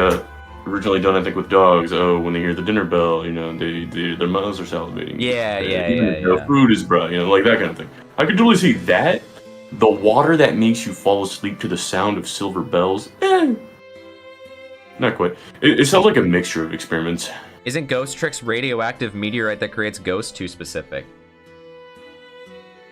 originally done, I think, with dogs. Oh, when they hear the dinner bell, you know, their mouths are salivating. Yeah. Food is brought, you know, like that kind of thing. I could totally see that. The water that makes you fall asleep to the sound of silver bells, not quite. It sounds like a mixture of experiments. Isn't Ghost Trick's radioactive meteorite that creates ghosts too specific?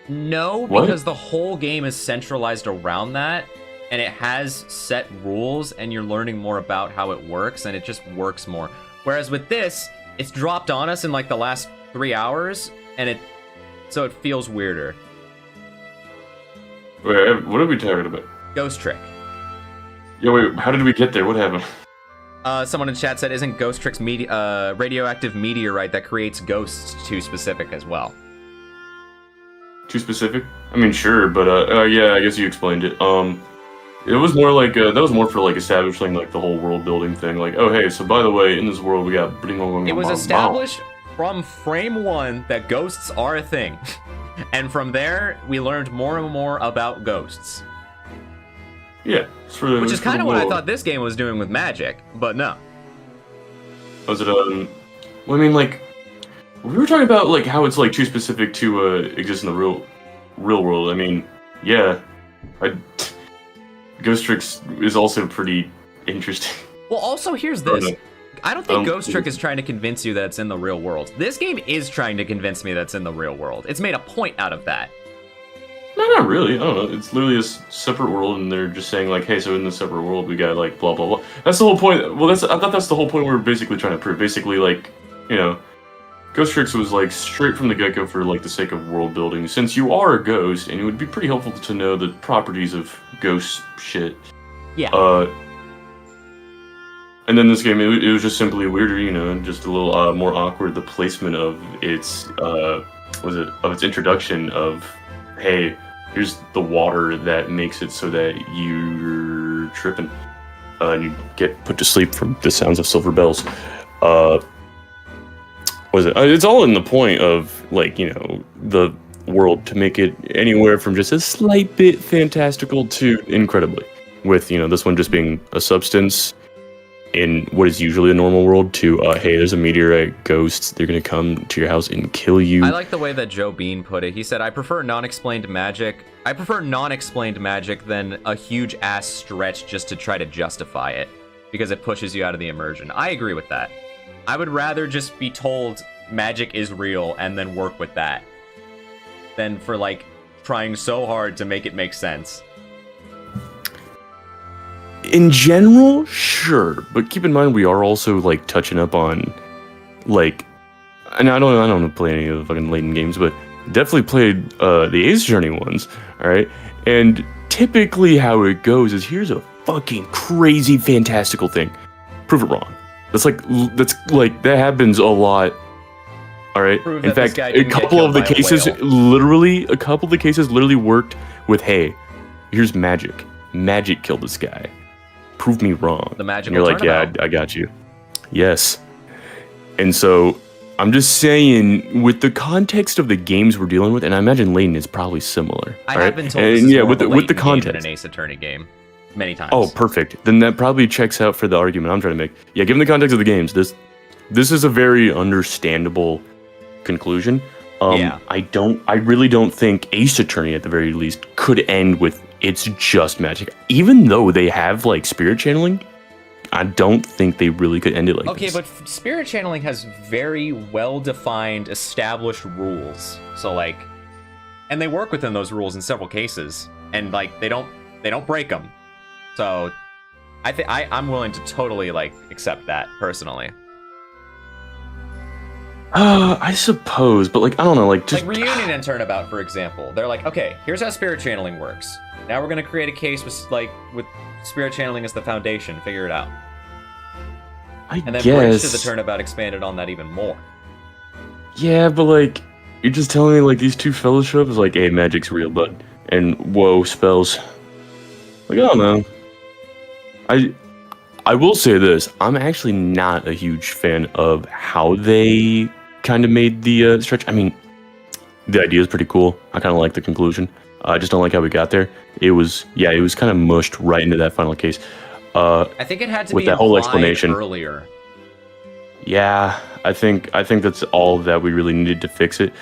No, because the whole game is centralized around that, and it has set rules, and you're learning more about how it works, and it just works more. Whereas with this, it's dropped on us in like the last 3 hours, and so it feels weirder. Wait, what are we talking about? Ghost Trick. Yeah, wait, how did we get there? What happened? Someone in chat said, isn't Ghost Trick's radioactive meteorite that creates ghosts too specific as well? Too specific? I mean, sure, but yeah, I guess you explained it. It was more like that was more for like establishing like the whole world building thing. Like, oh hey, so by the way, in this world we got. It was established from frame 1 that ghosts are a thing, and from there we learned more and more about ghosts. Yeah, which is kind of what I thought this game was doing with magic, but no. Was it well, I mean, like, we were talking about like how it's like too specific to exist in the real world. I mean, yeah, Ghost Tricks is also pretty interesting. Well, also here's this. I don't think Ghost Trick is trying to convince you that it's in the real world. This game is trying to convince me that it's in the real world. It's made a point out of that. No, not really. I don't know. It's literally a separate world, and they're just saying like, hey, so in this separate world we got like blah blah blah. That's the whole point. Well, I thought that's the whole point we were basically trying to prove. Basically, like, you know, Ghost Tricks was like straight from the get-go for like the sake of world building. Since you are a ghost, and it would be pretty helpful to know the properties of ghost shit. Yeah. And then this game, it was just simply weirder, you know, and just a little more awkward. The placement of its its introduction of, hey, here's the water that makes it so that you're tripping, and you get put to sleep from the sounds of silver bells. It's all in the point of, like, you know, the world to make it anywhere from just a slight bit fantastical to incredibly, with, you know, this one just being a substance in what is usually a normal world to, hey, there's a meteorite, ghosts, they're gonna come to your house and kill you. I like the way that Joe Bean put it. He said, I prefer non-explained magic than a huge ass stretch just to try to justify it, because it pushes you out of the immersion. I agree with that. I would rather just be told magic is real and then work with that than for, like, trying so hard to make it make sense. In general, sure, but keep in mind we are also, like, touching up on, like, and I don't play any of the fucking Layton games, but definitely played the Ace Journey ones, all right? And typically how it goes is, here's a fucking crazy fantastical thing. Prove it wrong. That happens a lot. All right. In fact, a couple of the cases literally worked with, hey, here's magic. Magic killed this guy. Prove me wrong. The magical And you're like, turnabout. yeah, I got you. Yes. And so I'm just saying, with the context of the games we're dealing with, and I imagine Layton is probably similar. I all have right? been told and, this is yeah, more with of a the Layton context. game than an Ace Attorney game. Many times. Oh, perfect. Then that probably checks out for the argument I'm trying to make. Yeah, given the context of the games, this is a very understandable conclusion. Yeah. I really don't think Ace Attorney, at the very least, could end with it's just magic. Even though they have, like, spirit channeling, I don't think they really could end it like this. Okay, but spirit channeling has very well-defined, established rules. So, like, and they work within those rules in several cases, and, like, they don't break them. So, I'm willing to totally, like, accept that personally. I suppose, but, like, I don't know, like, just like Reunion and Turnabout, for example. They're like, okay, here's how spirit channeling works. Now we're gonna create a case with spirit channeling as the foundation. Figure it out. And then Bridge to the Turnabout expanded on that even more. Yeah, but, like, you're just telling me, like, these two fellas show up as like, hey, magic's real, bud, and whoa, spells. Like, I don't know. I will say this, I'm actually not a huge fan of how they kind of made the stretch. I mean, the idea is pretty cool. I kind of like the conclusion. I just don't like how we got there. It was kind of mushed right into that final case. I think it had to with be that whole implied explanation earlier. Yeah, I think that's all that we really needed to fix it.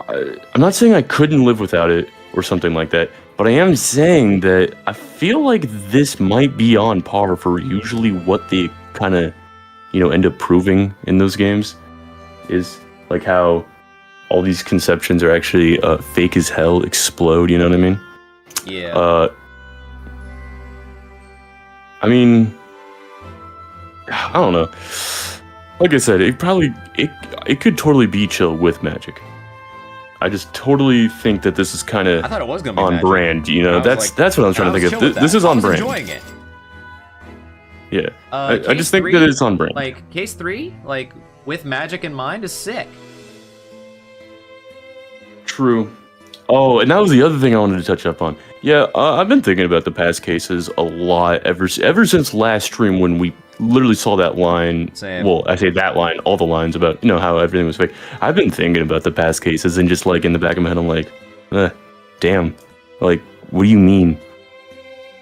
I'm not saying I couldn't live without it or something like that, but I am saying that I feel like this might be on par for usually what they kind of, you know, end up proving in those games, is like how all these conceptions are actually fake as hell, explode, you know what I mean? Yeah. I mean, I don't know. Like I said, it could totally be chill with magic. I just totally think that this is kind of I thought it was gonna be on magic. brand. You know, that's what I was trying to think of. This is on brand. Enjoying it. Yeah, I just think that it's on brand. Like case 3, like with magic in mind, is sick. True. Oh, and that was the other thing I wanted to touch up on. Yeah, I've been thinking about the past cases a lot ever since last stream when we literally saw that line. Same. Well, I say that line, all the lines about, you know, how everything was fake. I've been thinking about the past cases and just like in the back of my head, I'm like, damn, like, what do you mean?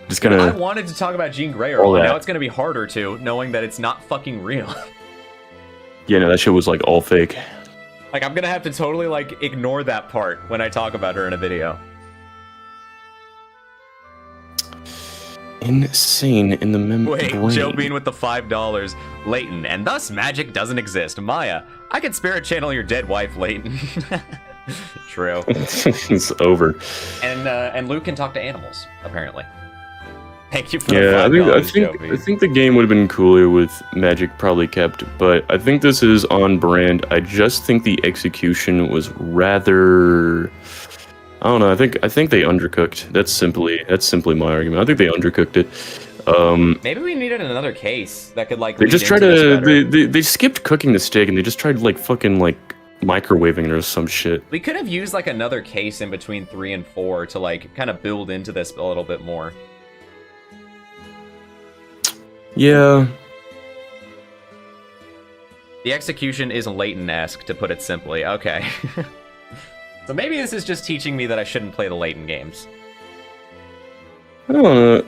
Just gonna. I wanted to talk about Jean Grey all earlier. that. Now it's gonna be harder to, knowing that it's not fucking real. Yeah, no, that shit was like all fake. Like, I'm gonna have to totally, like, ignore that part when I talk about her in a video. Insane in the Wait, brain. Joe Bean with the $5. Layton, and thus magic doesn't exist. Maya, I can spirit channel your dead wife, Layton. True. It's over. And Luke can talk to animals, apparently. Thank you for the Yeah, $5, I think the game would have been cooler with magic probably kept, but I think this is on brand. I just think the execution was rather. I don't know. I think they undercooked. That's simply my argument. I think they undercooked it. Maybe we needed another case that could like. They lead just tried into this to better. they skipped cooking the steak and they just tried like fucking like microwaving it or some shit. We could have used like another case in between 3 and 4 to like kind of build into this a little bit more. Yeah. The execution is Layton-esque, to put it simply. Okay. So maybe this is just teaching me that I shouldn't play the Layton games. I don't know.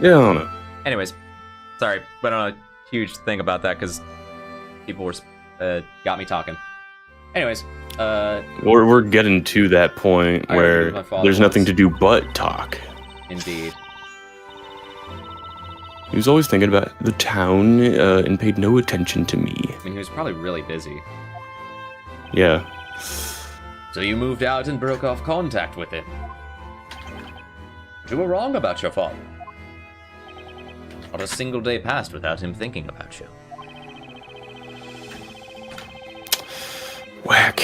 Yeah, I don't know. Anyways, sorry, went on a huge thing about that because people were got me talking. Anyways, We're getting to that point I already where did my father there's nothing once. to do but talk. Indeed. He was always thinking about the town and paid no attention to me. I mean, he was probably really busy. Yeah. So you moved out and broke off contact with him. You were wrong about your father. Not a single day passed without him thinking about you. Whack.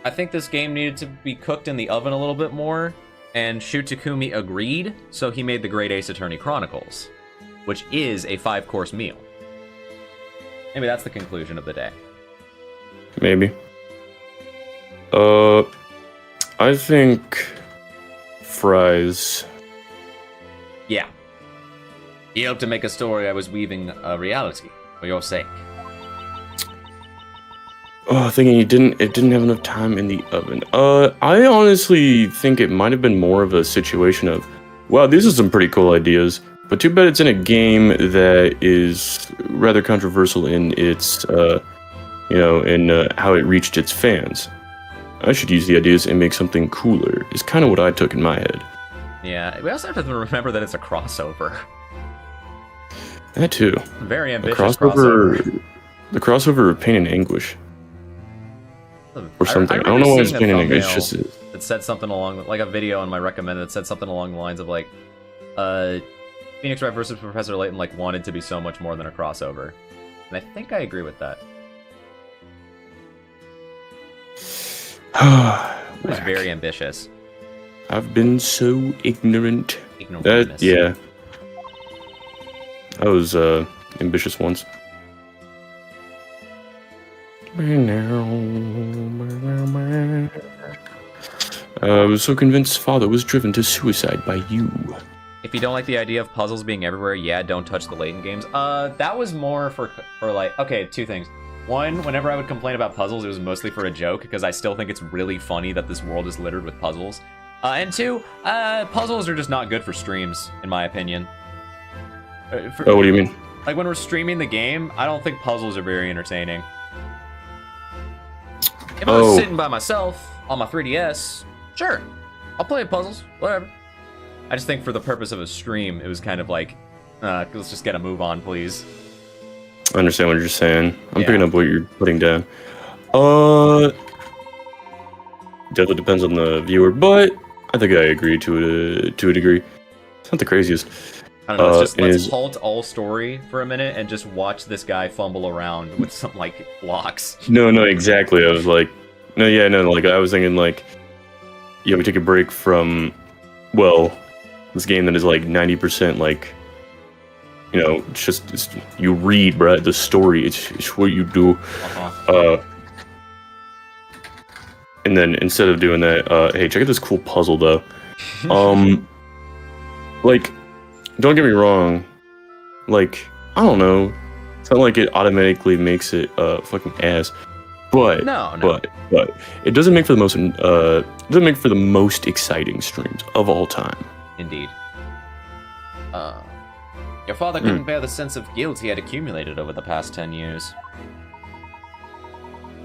I think this game needed to be cooked in the oven a little bit more, and Shu Takumi agreed, so he made the Great Ace Attorney Chronicles, which is a 5-course meal. Maybe that's the conclusion of the day. Maybe. I think fries. Yeah. You helped to make a story I was weaving a reality for your sake. Oh, thinking it didn't have enough time in the oven. I honestly think it might have been more of a situation of, wow, these are some pretty cool ideas, but too bad it's in a game that is rather controversial in its, in how it reached its fans. I should use the ideas and make something cooler, is kind of what I took in my head. Yeah, we also have to remember that it's a crossover. That too. Very ambitious crossover. The crossover of Pain and Anguish. Or something. I don't know why it's Pain and Anguish. It's just it said something along, like a video on my recommended that said something along the lines of like, Phoenix Wright versus Professor Layton like wanted to be so much more than a crossover, and I think I agree with that. It was very ambitious. I've been so ignorant. Ignorant. Yeah. I was ambitious once. I was so convinced father was driven to suicide by you. If you don't like the idea of puzzles being everywhere, yeah, don't touch the Layton games. That was more for like, okay, 2 things. One, whenever I would complain about puzzles, it was mostly for a joke, because I still think it's really funny that this world is littered with puzzles. And 2, puzzles are just not good for streams, in my opinion. What do you mean? Like, when we're streaming the game, I don't think puzzles are very entertaining. If I was sitting by myself on my 3DS, sure, I'll play puzzles, whatever. I just think for the purpose of a stream, it was kind of like, let's just get a move on, please. I understand what you're saying. I'm Yeah. picking up what you're putting down. Definitely depends on the viewer, but I think I agree to a degree. It's not the craziest. I don't know, let's halt all story for a minute and just watch this guy fumble around with some, like, blocks. No, exactly. I was like, like, I was thinking, like, yeah, we take a break from, well, this game that is, like, 90%, like, it's you read, bruh, the story, it's what you do. And then, instead of doing that, hey, check out this cool puzzle, though. Like, don't get me wrong, like, I don't know, it's not like it automatically makes it fucking ass, but No. but it doesn't make for the most doesn't make for the most exciting streams of all time. Indeed. Your father couldn't bear the sense of guilt he had accumulated over the past 10 years.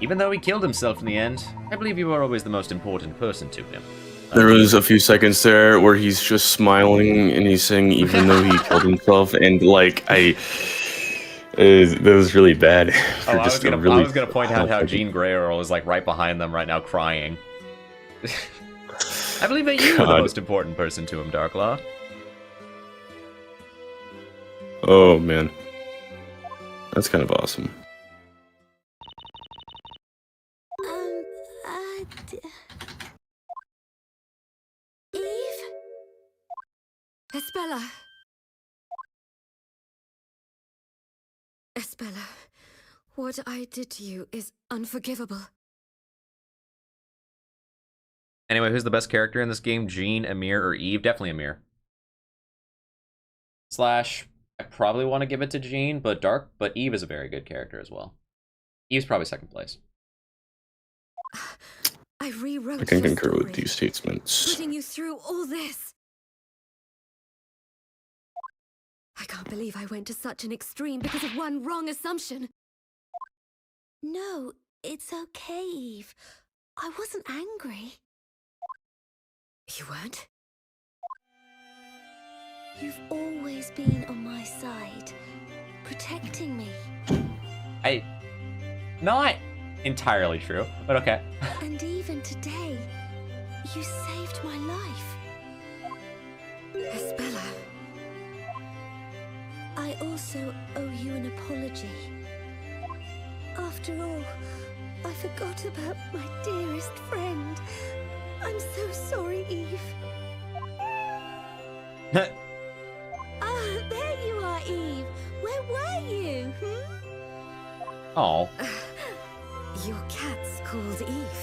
Even though he killed himself in the end, I believe you were always the most important person to him. There was a few seconds there where he's just smiling and he's saying even though he killed himself, and like That was really bad. Oh, I was gonna point out how Jean Grey Earl is like right behind them right now, crying. I believe that you were the most important person to him, Darklaw. Oh man, that's kind of awesome. Eve? Espella. Espella, what I did to you is unforgivable. Anyway, who's the best character in this game? Jean, Amir, or Eve? Definitely Amir. Slash, I probably want to give it to Jean, but Eve is a very good character as well. Eve's probably second place. I rewrote I can your concur story, with these statements. putting you through all this. I can't believe I went to such an extreme because of one wrong assumption. No, it's okay, Eve. I wasn't angry. You weren't? You've always been on my side, protecting me. Not entirely true, but okay. And even today, you saved my life. Espella. I also owe you an apology. After all, I forgot about my dearest friend. I'm so sorry, Eve. Ah, there you are, Eve. Where were you? Oh. Your cat's called Eve.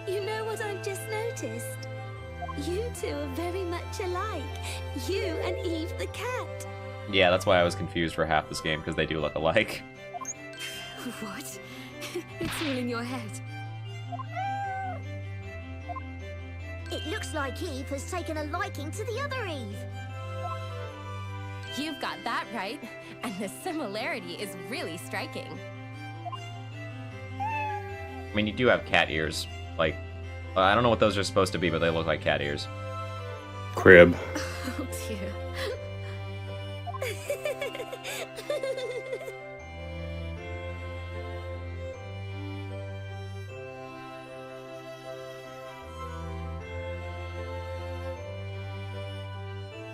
You know what I've just noticed? You two are very much alike. You and Eve the cat. Yeah, that's why I was confused for half this game, because they do look alike. What? It's all in your head. It looks like Eve has taken a liking to the other Eve. You've got that right, and the similarity is really striking. I mean, you do have cat ears. Like, I don't know what those are supposed to be, but they look like cat ears. Crib. Oh dear.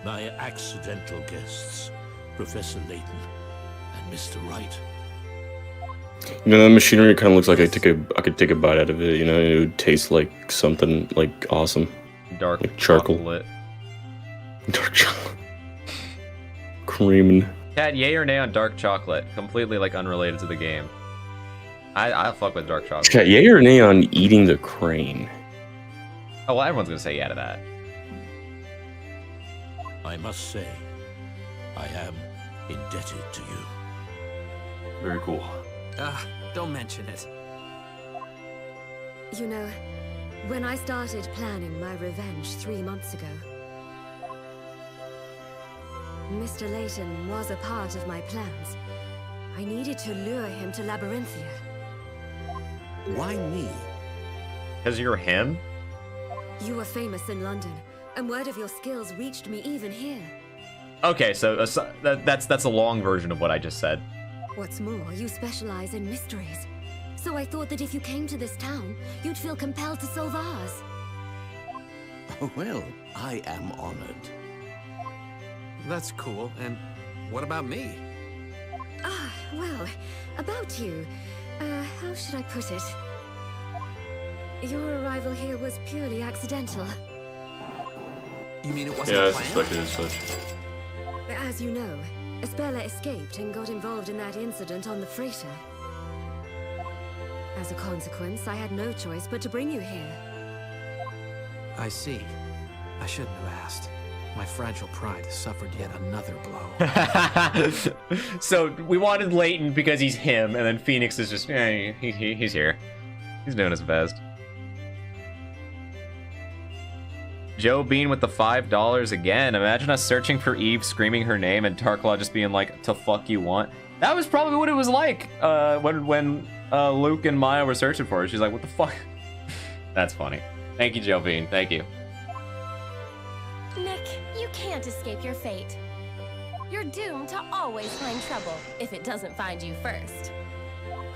My accidental guests, Professor Layton and Mr. Wright. You know, that machinery kind of looks like I could take a bite out of it. You know, it would taste like something like awesome. Dark like charcoal. chocolate. Dark chocolate. Cream. Cat, yay or nay on dark chocolate? Completely like unrelated to the game. I'll fuck with dark chocolate. Chat, yay or nay on eating the crane? Oh, well, everyone's gonna say yeah to that. I must say, I am indebted to you. Very cool. Don't mention it. You know, when I started planning my revenge 3 months ago, Mr. Layton was a part of my plans. I needed to lure him to Labyrinthia. Why me? Because you're him? You were famous in London, and word of your skills reached me even here. Okay, so that's a long version of what I just said. What's more, you specialize in mysteries. So I thought that if you came to this town, you'd feel compelled to solve ours. Well, I am honored. That's cool. And what about me? Ah, well, about you. How should I put it? Your arrival here was purely accidental. You mean it wasn't a plan? suspected as such. As you know, Espella escaped and got involved in that incident on the freighter. As a consequence, I had no choice but to bring you here. I see. I shouldn't have asked. My fragile pride has suffered yet another blow. So we wanted Layton because he's him, and then Phoenix is just, he's here. He's doing his best. Joe Bean with the $5 again. Imagine us searching for Eve, screaming her name, and Darklaw just being like, "To fuck you want?" That was probably what it was like when Luke and Maya were searching for her. She's like, "What the fuck?" That's funny. Thank you, Joe Bean. Thank you. Nick, you can't escape your fate. You're doomed to always find trouble if it doesn't find you first.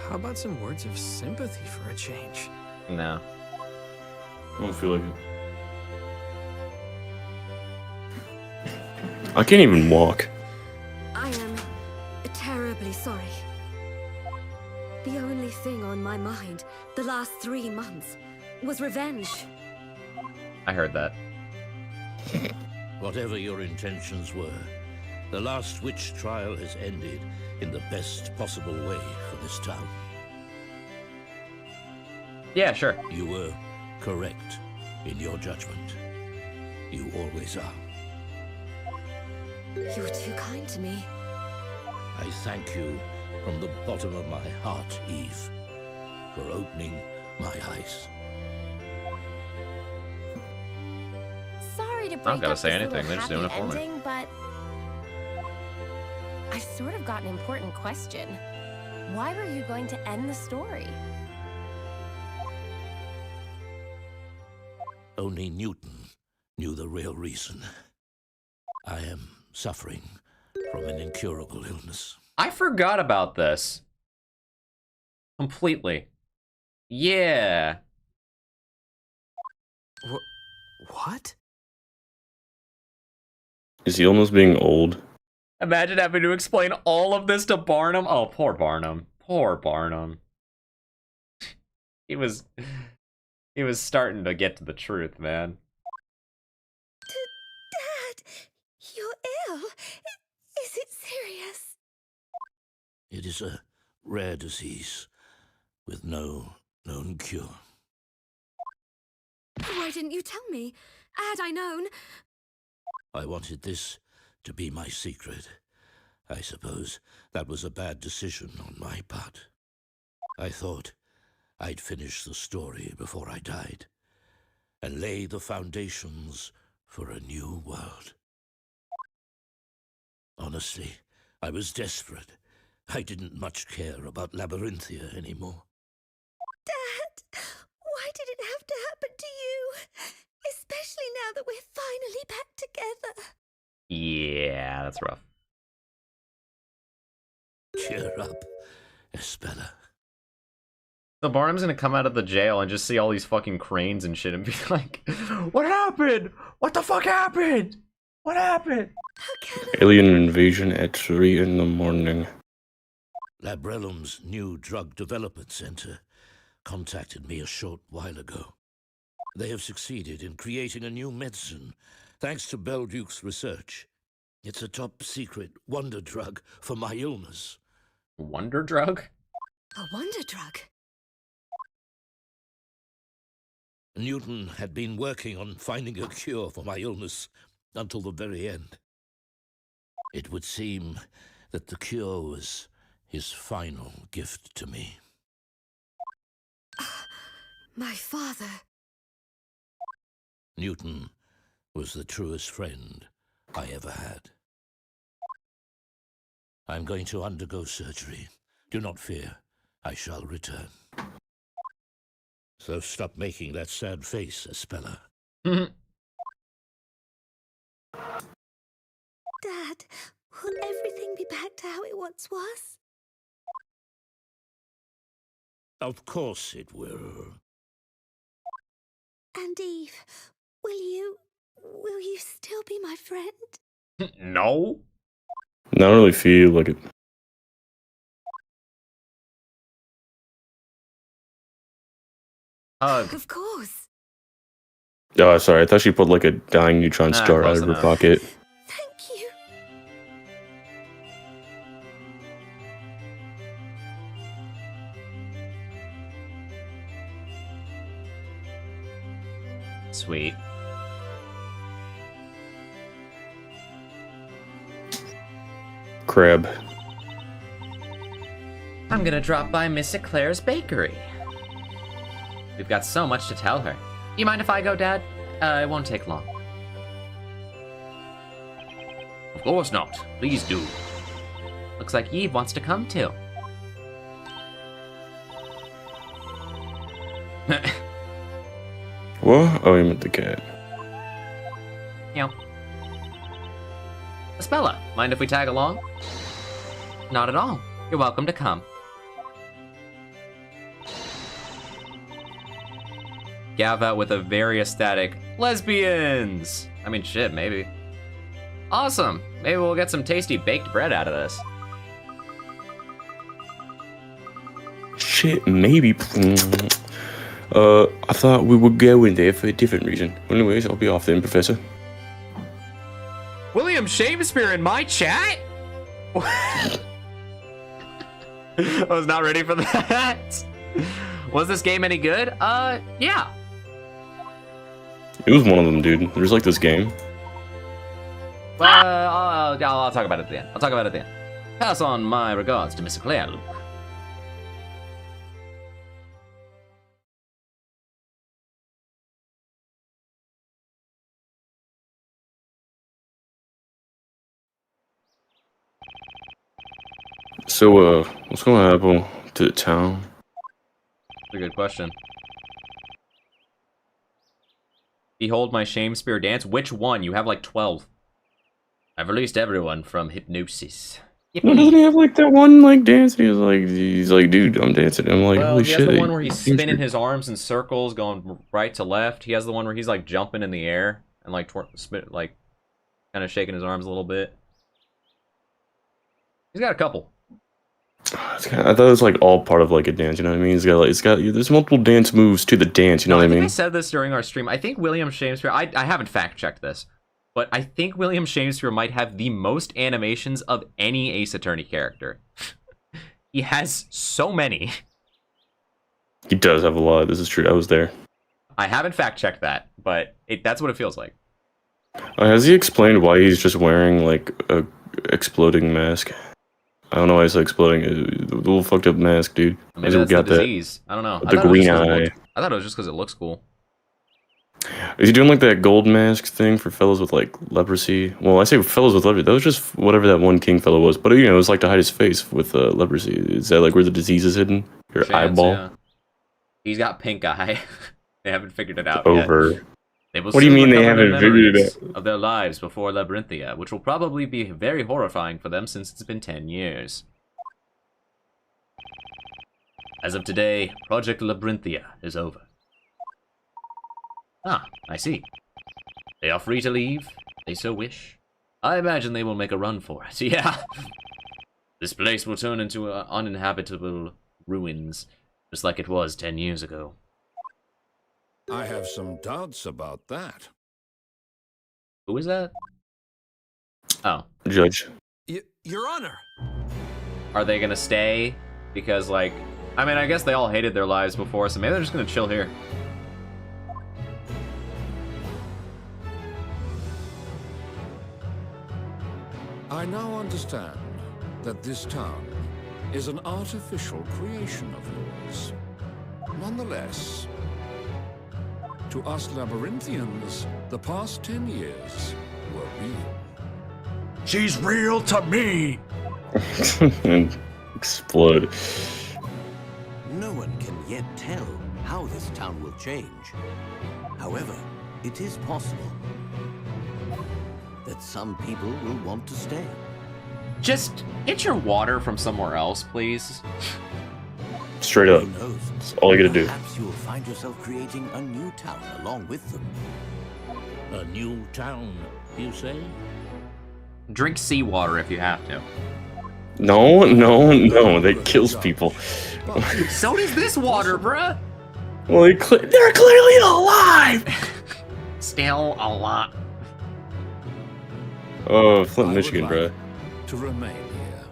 How about some words of sympathy for a change? No. I don't feel like it. I can't even walk. I am terribly sorry. The only thing on my mind the last 3 months was revenge. I heard that. Whatever your intentions were, the last witch trial has ended in the best possible way for this town. Yeah, sure. You were correct in your judgment. You always are. You're too kind to me. I thank you from the bottom of my heart, Eve, for opening my eyes. Sorry to I don't break gotta up say this anything, little they're just doing happy it for me. ending, but I've sort of got an important question. Why were you going to end the story? Only Newton knew the real reason. I am suffering from an incurable illness. I forgot about this. Completely. Yeah. What? Is he almost being old? Imagine having to explain all of this to Barnum. Oh, poor Barnum. Poor Barnum. He was starting to get to the truth, man. Dad, you're ill. Is it serious? It is a rare disease with no known cure. Why didn't you tell me? Had I known... I wanted this to be my secret. I suppose that was a bad decision on my part. I thought I'd finish the story before I died and lay the foundations for a new world. Honestly, I was desperate. I didn't much care about Labyrinthia anymore. Dad, why did it have to happen to you? Especially now that we're finally back together. Yeah, that's rough. Cheer up, Espella. So Barnum's gonna come out of the jail and just see all these fucking cranes and shit and be like, what happened? What the fuck happened? What happened? Alien invasion at 3 in the morning. Labrellum's new drug development center contacted me a short while ago. They have succeeded in creating a new medicine, thanks to Belduke's research. It's a top-secret wonder drug for my illness. Wonder drug? A wonder drug? Newton had been working on finding a cure for my illness until the very end. It would seem that the cure was his final gift to me. My father. Newton was the truest friend I ever had. I'm going to undergo surgery. Do not fear, I shall return. So stop making that sad face, Espella. Dad, will everything be back to how it once was? Of course it will. And Eve, will you still be my friend? No. I don't really feel like it. Of course. Oh, sorry. I thought she put like a dying neutron star out close of her enough. pocket. Thank you. Sweet. Crab. I'm gonna drop by Miss Claire's bakery. We've got so much to tell her. Do you mind if I go, Dad? It won't take long. Of course not. Please do. Looks like Eve wants to come too. What? Oh, you meant the cat. You know. Spella, mind if we tag along? Not at all. You're welcome to come. Gav out with a very ecstatic lesbians. I mean, shit, maybe. Awesome. Maybe we'll get some tasty baked bread out of this. Shit, maybe. I thought we would go in there for a different reason. Anyways, I'll be off then, Professor. William Shakespeare in my chat? I was not ready for that. Was this game any good? Yeah. It was one of them, dude. There's like this game. I'll talk about it at the end. I'll talk about it at the end. Pass on my regards to Mr. Claire, Luke. So, what's gonna happen to the town? That's a good question. Behold my Shakespeare dance. Which one? You have like 12. I've released everyone from Hypnosis. No, doesn't he have like that one like dance? He's like, dude, I'm dancing. I'm like, Well, holy he shit. has the one where he's spinning his arms in circles, going right to left. He has the one where he's like jumping in the air and like like kind of shaking his arms a little bit. He's got a couple. I thought it was like all part of like a dance. You know what I mean? There's multiple dance moves to the dance. You know what I mean? I said this during our stream. I think William Shakespeare. I haven't fact checked this, but I think William Shakespeare might have the most animations of any Ace Attorney character. He has so many. He does have a lot. This is true. I was there. I haven't fact checked that, but that's what it feels like. Has he explained why he's just wearing like a exploding mask? I don't know why he's exploding. The little fucked up mask, dude. Maybe that's the disease. I don't know. The green eye. I thought it was just because it looks cool. Is he doing like that gold mask thing for fellows with like leprosy? Well, I say fellows with leprosy. That was just whatever that one king fellow was. But you know, it was like to hide his face with leprosy. Is that like where the disease is hidden? Your eyeball? Yeah. He's got pink eye. They haven't figured it out yet. What do you mean they haven't figured it out? Of their lives before Labyrinthia, which will probably be very horrifying for them since it's been 10 years. As of today, Project Labyrinthia is over. Ah, I see. They are free to leave, they so wish. I imagine they will make a run for it, yeah. This place will turn into uninhabitable ruins, just like it was 10 years ago. I have some doubts about that. Who is that? Oh. Judge. Your Honor! Are they gonna stay? Because, like, I mean, I guess they all hated their lives before, so maybe they're just gonna chill here. I now understand that this town is an artificial creation of yours. Nonetheless, to us Labyrinthians, the past 10 years were real. She's real to me! And explode. No one can yet tell how this town will change. However, it is possible that some people will want to stay. Just get your water from somewhere else, please. Straight up. Who knows? That's all you gotta do. Perhaps you will find yourself creating a new town along with them. A new town, you say? Drink seawater if you have to. No, that kills people. So does this water, bruh! Well, they're clearly alive! Still a lot. Oh, Flint, Michigan, bruh. To remain here.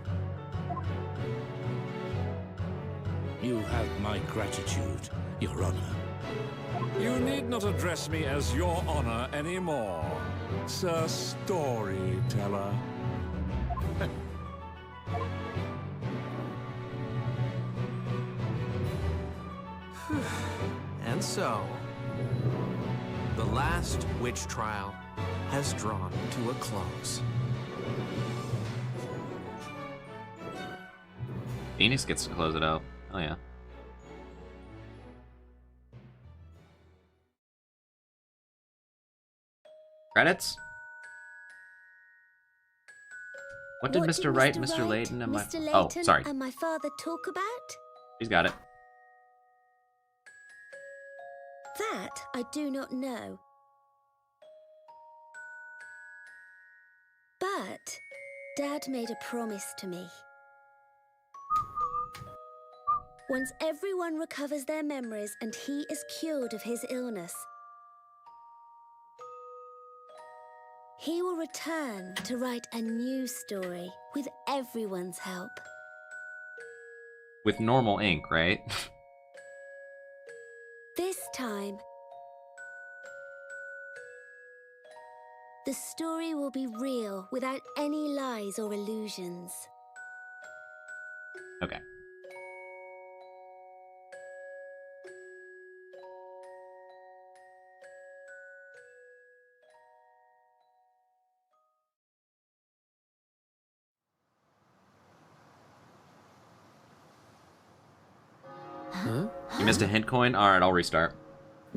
You have my gratitude, Your Honor. You need not address me as Your Honor anymore, Sir Storyteller. And so, the last witch trial has drawn to a close. Phoenix gets to close it out. Oh yeah. Credits? What did Mr. Wright, Mr. Layton, and my... Oh, sorry. And my father talk about? He's got it. That I do not know. But Dad made a promise to me. Once everyone recovers their memories and he is cured of his illness, he will return to write a new story with everyone's help. With normal ink, right? This time, the story will be real without any lies or illusions. Okay. Huh? You missed a hint coin? Alright, I'll restart.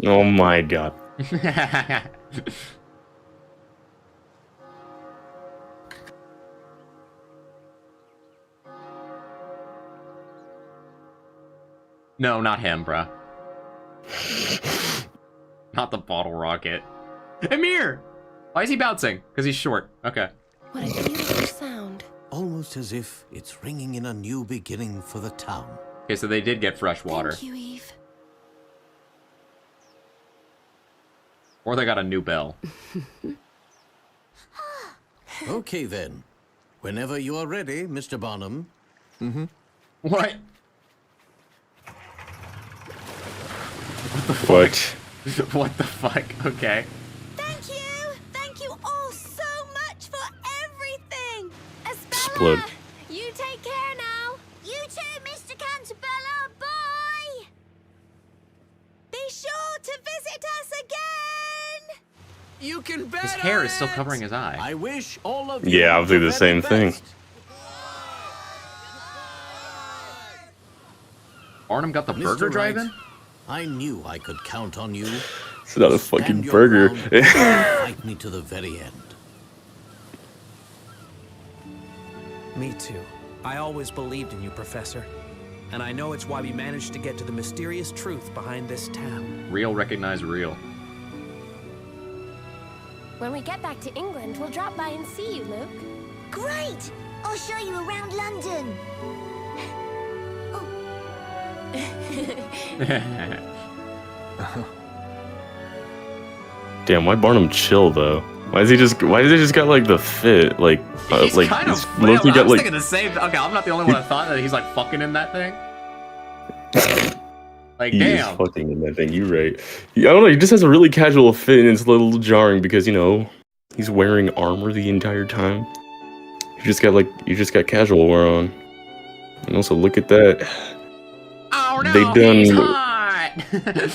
Oh my god. No, not him, bruh. Not the bottle rocket. Amir! Why is he bouncing? Because he's short. Okay. What a beautiful sound. Almost as if it's ringing in a new beginning for the town. Okay, so they did get fresh water. Thank you, Eve. Or they got a new bell. Okay then. Whenever you are ready, Mr. Barnum. What? What? What the fuck? Okay. Thank you! Thank you all so much for everything! Explode. You take care now! You too, Mr. Cantabella! Bye! Be sure to visit us again! You can bet His hair is still covering his eye. I wish all of you Yeah, I'll do the same thing. Barnum got the Mr. burger drive-in? Wright, I knew I could count on you. It's not a Stand fucking your burger. ground and fight me to the very end. Me too. I always believed in you, Professor. And I know it's why we managed to get to the mysterious truth behind this town. Real recognize real. When we get back to England, we'll drop by and see you, Luke. Great! I'll show you around London! Damn, why Barnum chill though? Why does he just got like the fit? Like, He's like kind he's of. mostly I got was like. thinking the same. Okay, I'm not the only one that thought that he's like fucking in that thing. Like, He is damn. fucking in that thing. You right. I don't know. He just has a really casual fit, and it's a little jarring because he's wearing armor the entire time. You just got casual wear on. And also look at that. Oh no, They done- he's hot.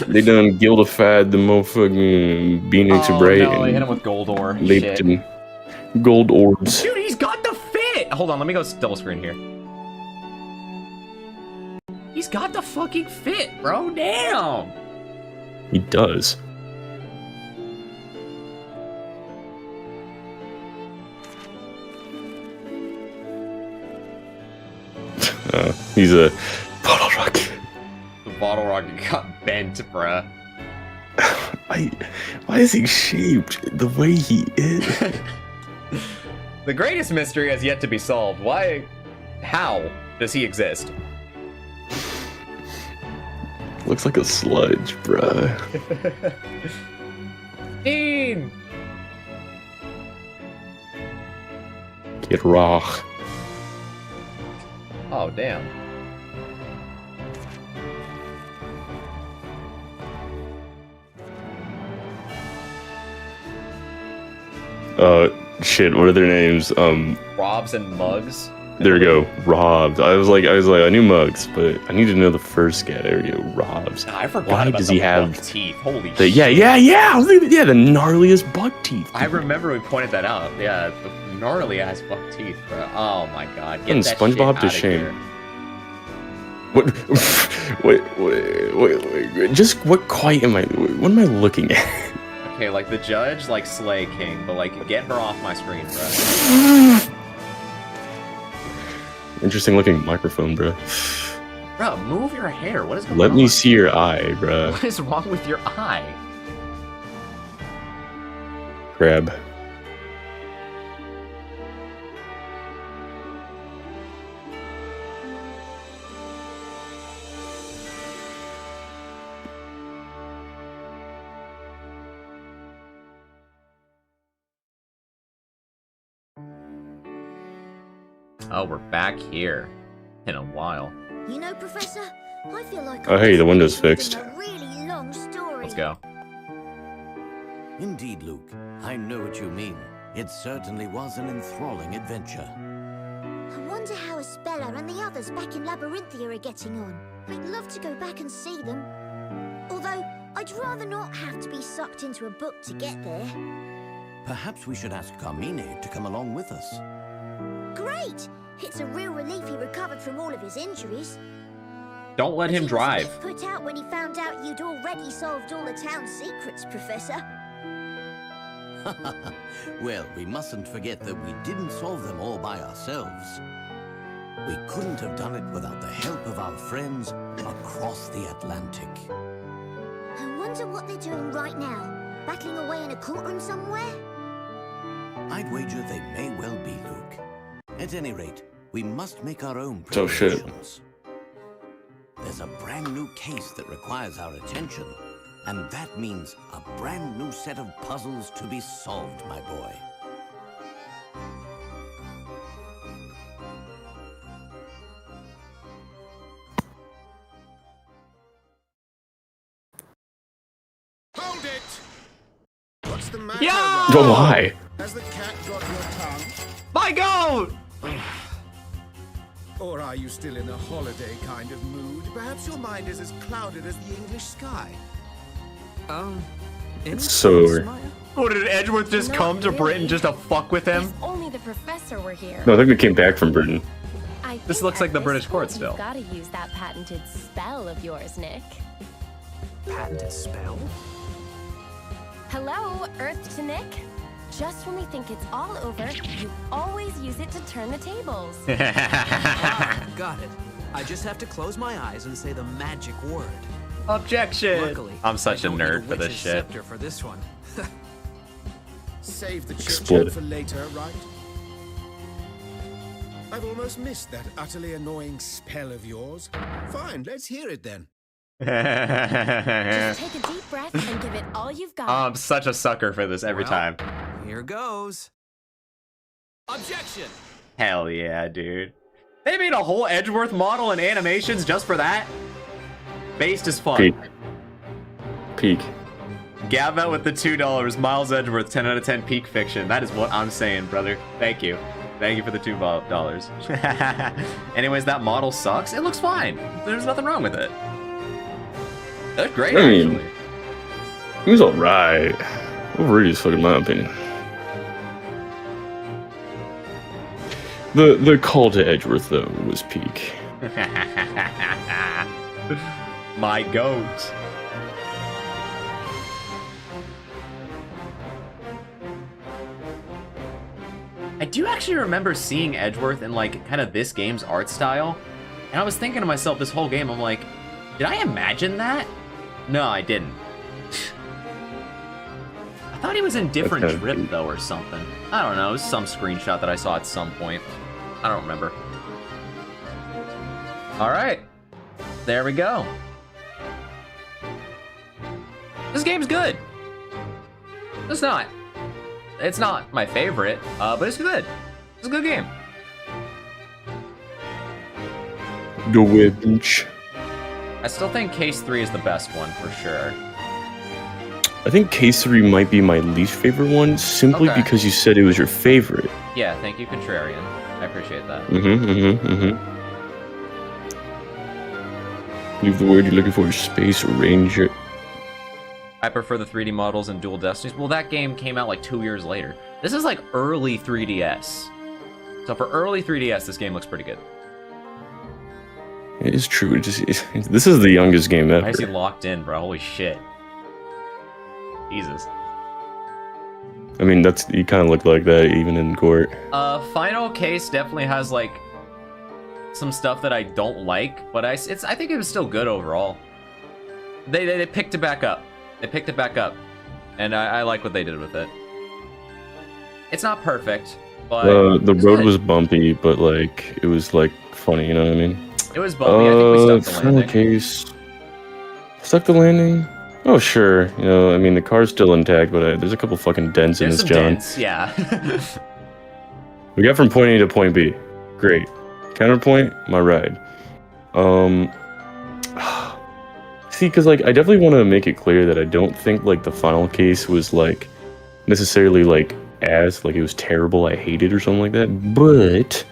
They done gildified the motherfucking Phoenix Oh Wright no, they hit and him with gold ore. Layton. Shit. Gold orbs. Dude, he's got the fit. Hold on, let me go double screen here. He's got the fucking fit, bro. Damn. He does. He's a bottle rocket. The bottle rocket got bent, bruh. Why is he shaped the way he is? The greatest mystery has yet to be solved. How does he exist? Looks like a sludge, bruh. Dean! Get rock. Oh, damn. Shit, what are their names? Robs and Mugs. There we go. Robs. I was like, I knew Mugs, but I need to know the first guy. There we go. Robs. I forgot Why about does the he have buck teeth. Holy the, shit. yeah. I was thinking, the gnarliest buck teeth. I remember we pointed that out. Yeah, the gnarly ass buck teeth, bro. Oh my god. Get And that SpongeBob shit to outta shame. here. What? Wait. Just what quite am I? What am I looking at? Okay, like the judge, like Slay King, but like get her off my screen, bro. Interesting looking microphone, bro. Bro, move your hair. What is going on? Let me see your eye, bro. What is wrong with your eye? Crab. Oh, we're back here. In a while. You know, Professor, I feel like Oh, hey, the window's fixed. a really long story. Let's go. Indeed, Luke. I know what you mean. It certainly was an enthralling adventure. I wonder how Espella and the others back in Labyrinthia are getting on. I'd love to go back and see them. Although, I'd rather not have to be sucked into a book to get there. Perhaps we should ask Carmine to come along with us. Great! It's a real relief he recovered from all of his injuries. Don't let him drive. He was a bit put out when he found out you'd already solved all the town's secrets, Professor. Well, we mustn't forget that we didn't solve them all by ourselves. We couldn't have done it without the help of our friends across the Atlantic. I wonder what they're doing right now. Battling away in a courtroom somewhere? I'd wager they may well be, Luke. At any rate, we must make our own Oh, shit. preparations. There's a brand new case that requires our attention, and that means a brand new set of puzzles to be solved, my boy. Hold it! What's the matter? Yo! Oh, why? Has the cat got your tongue? My goat! Or are you still in a holiday kind of mood? Perhaps your mind is as clouded as the English sky. So. What, did Edgeworth just Not come to really. Britain just to fuck with him? If only the professor were here. No, I think we came back from Britain. I This think looks like at the this British court point still. You've got to use that patented spell of yours, Nick. Patented spell? Hello, Earth to Nick. Just when we think it's all over, you always use it to turn the tables. Got it. I just have to close my eyes and say the magic word. Objection! Luckily, I'm such I a don't need nerd for this witch's shit. scepter for this one. Save the Explode. chit-chat for later, right? I've almost missed that utterly annoying spell of yours. Fine, let's hear it then. Just take a deep breath and give it all you've got. I'm such a sucker for this every Well, time. Here goes. Objection! Hell yeah, dude. They made a whole Edgeworth model and animations just for that? Based as fun. Peak. Peak. Gav out with the $2. Miles Edgeworth, 10 out of 10 peak fiction. That is what I'm saying, brother. Thank you. Thank you for the $2. Anyways, that model sucks. It looks fine. There's nothing wrong with it. That's great, I mean, actually. he was alright. Overrated is fucking my opinion. The call to Edgeworth though was peak. My goat. I do actually remember seeing Edgeworth in like kind of this game's art style, and I was thinking to myself this whole game, I'm like, did I imagine that? No, I didn't. I thought he was in different That's kinda drip cute. though or something. I don't know, it was some screenshot that I saw at some point. I don't remember. Alright. There we go. This game's good. It's not. It's not my favorite, but it's good. It's a good game. The Winch. I still think Case 3 is the best one for sure. I think Case 3 might be my least favorite one, simply Okay. because you said it was your favorite. Yeah, thank you, Contrarian. I appreciate that. Leave the word you're looking for, Space Ranger. I prefer the 3D models in Dual Destinies. Well, that game came out like 2 years later. This is like early 3DS. So for early 3DS, this game looks pretty good. It is true. This is the youngest game Why ever. is he locked in, bro? Holy shit. Jesus. I mean, you kind of look like that even in court. Final Case definitely has like some stuff that I don't like, but I think it was still good overall. They picked it back up. They picked it back up, and I like what they did with it. It's not perfect, but the road was bumpy, but like it was like funny. You know what I mean? It was bumpy. I think we stuck the final landing. case. Stuck the landing? Oh sure. You know, I mean the car's still intact, but there's a couple fucking dents in this, John. Dents, yeah. We got from point A to point B. Great. Counterpoint, my ride. See, because like I definitely want to make it clear that I don't think like the final case was like necessarily like like it was terrible, I hate it or something like that. But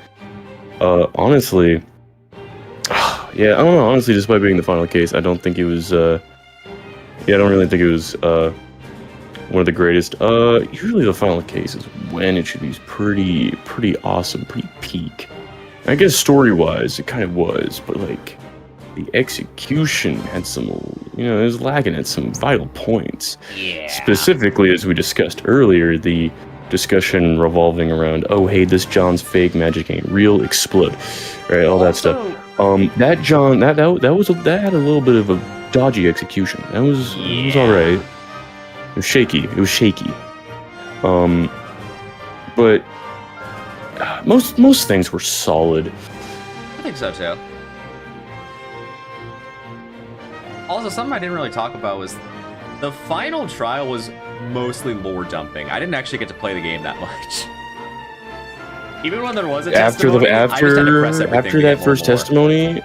honestly, yeah, I don't know. Honestly, despite being the final case, I don't think it was. I don't really think it was one of the greatest. Usually the final case is when it should be pretty awesome, pretty peak. I guess story-wise, it kind of was, but like the execution had some, you know, it was lacking at some vital points. Yeah. Specifically, as we discussed earlier, the discussion revolving around, oh hey, this John's fake, magic ain't real, explode, right? All that stuff. That John, that had a little bit of a dodgy execution. It was all right. It was shaky. But most things were solid. I think so too. Also, something I didn't really talk about was the final trial was mostly lore dumping. I didn't actually get to play the game that much. Even when there was a testimony, I just had to press everything after that first testimony,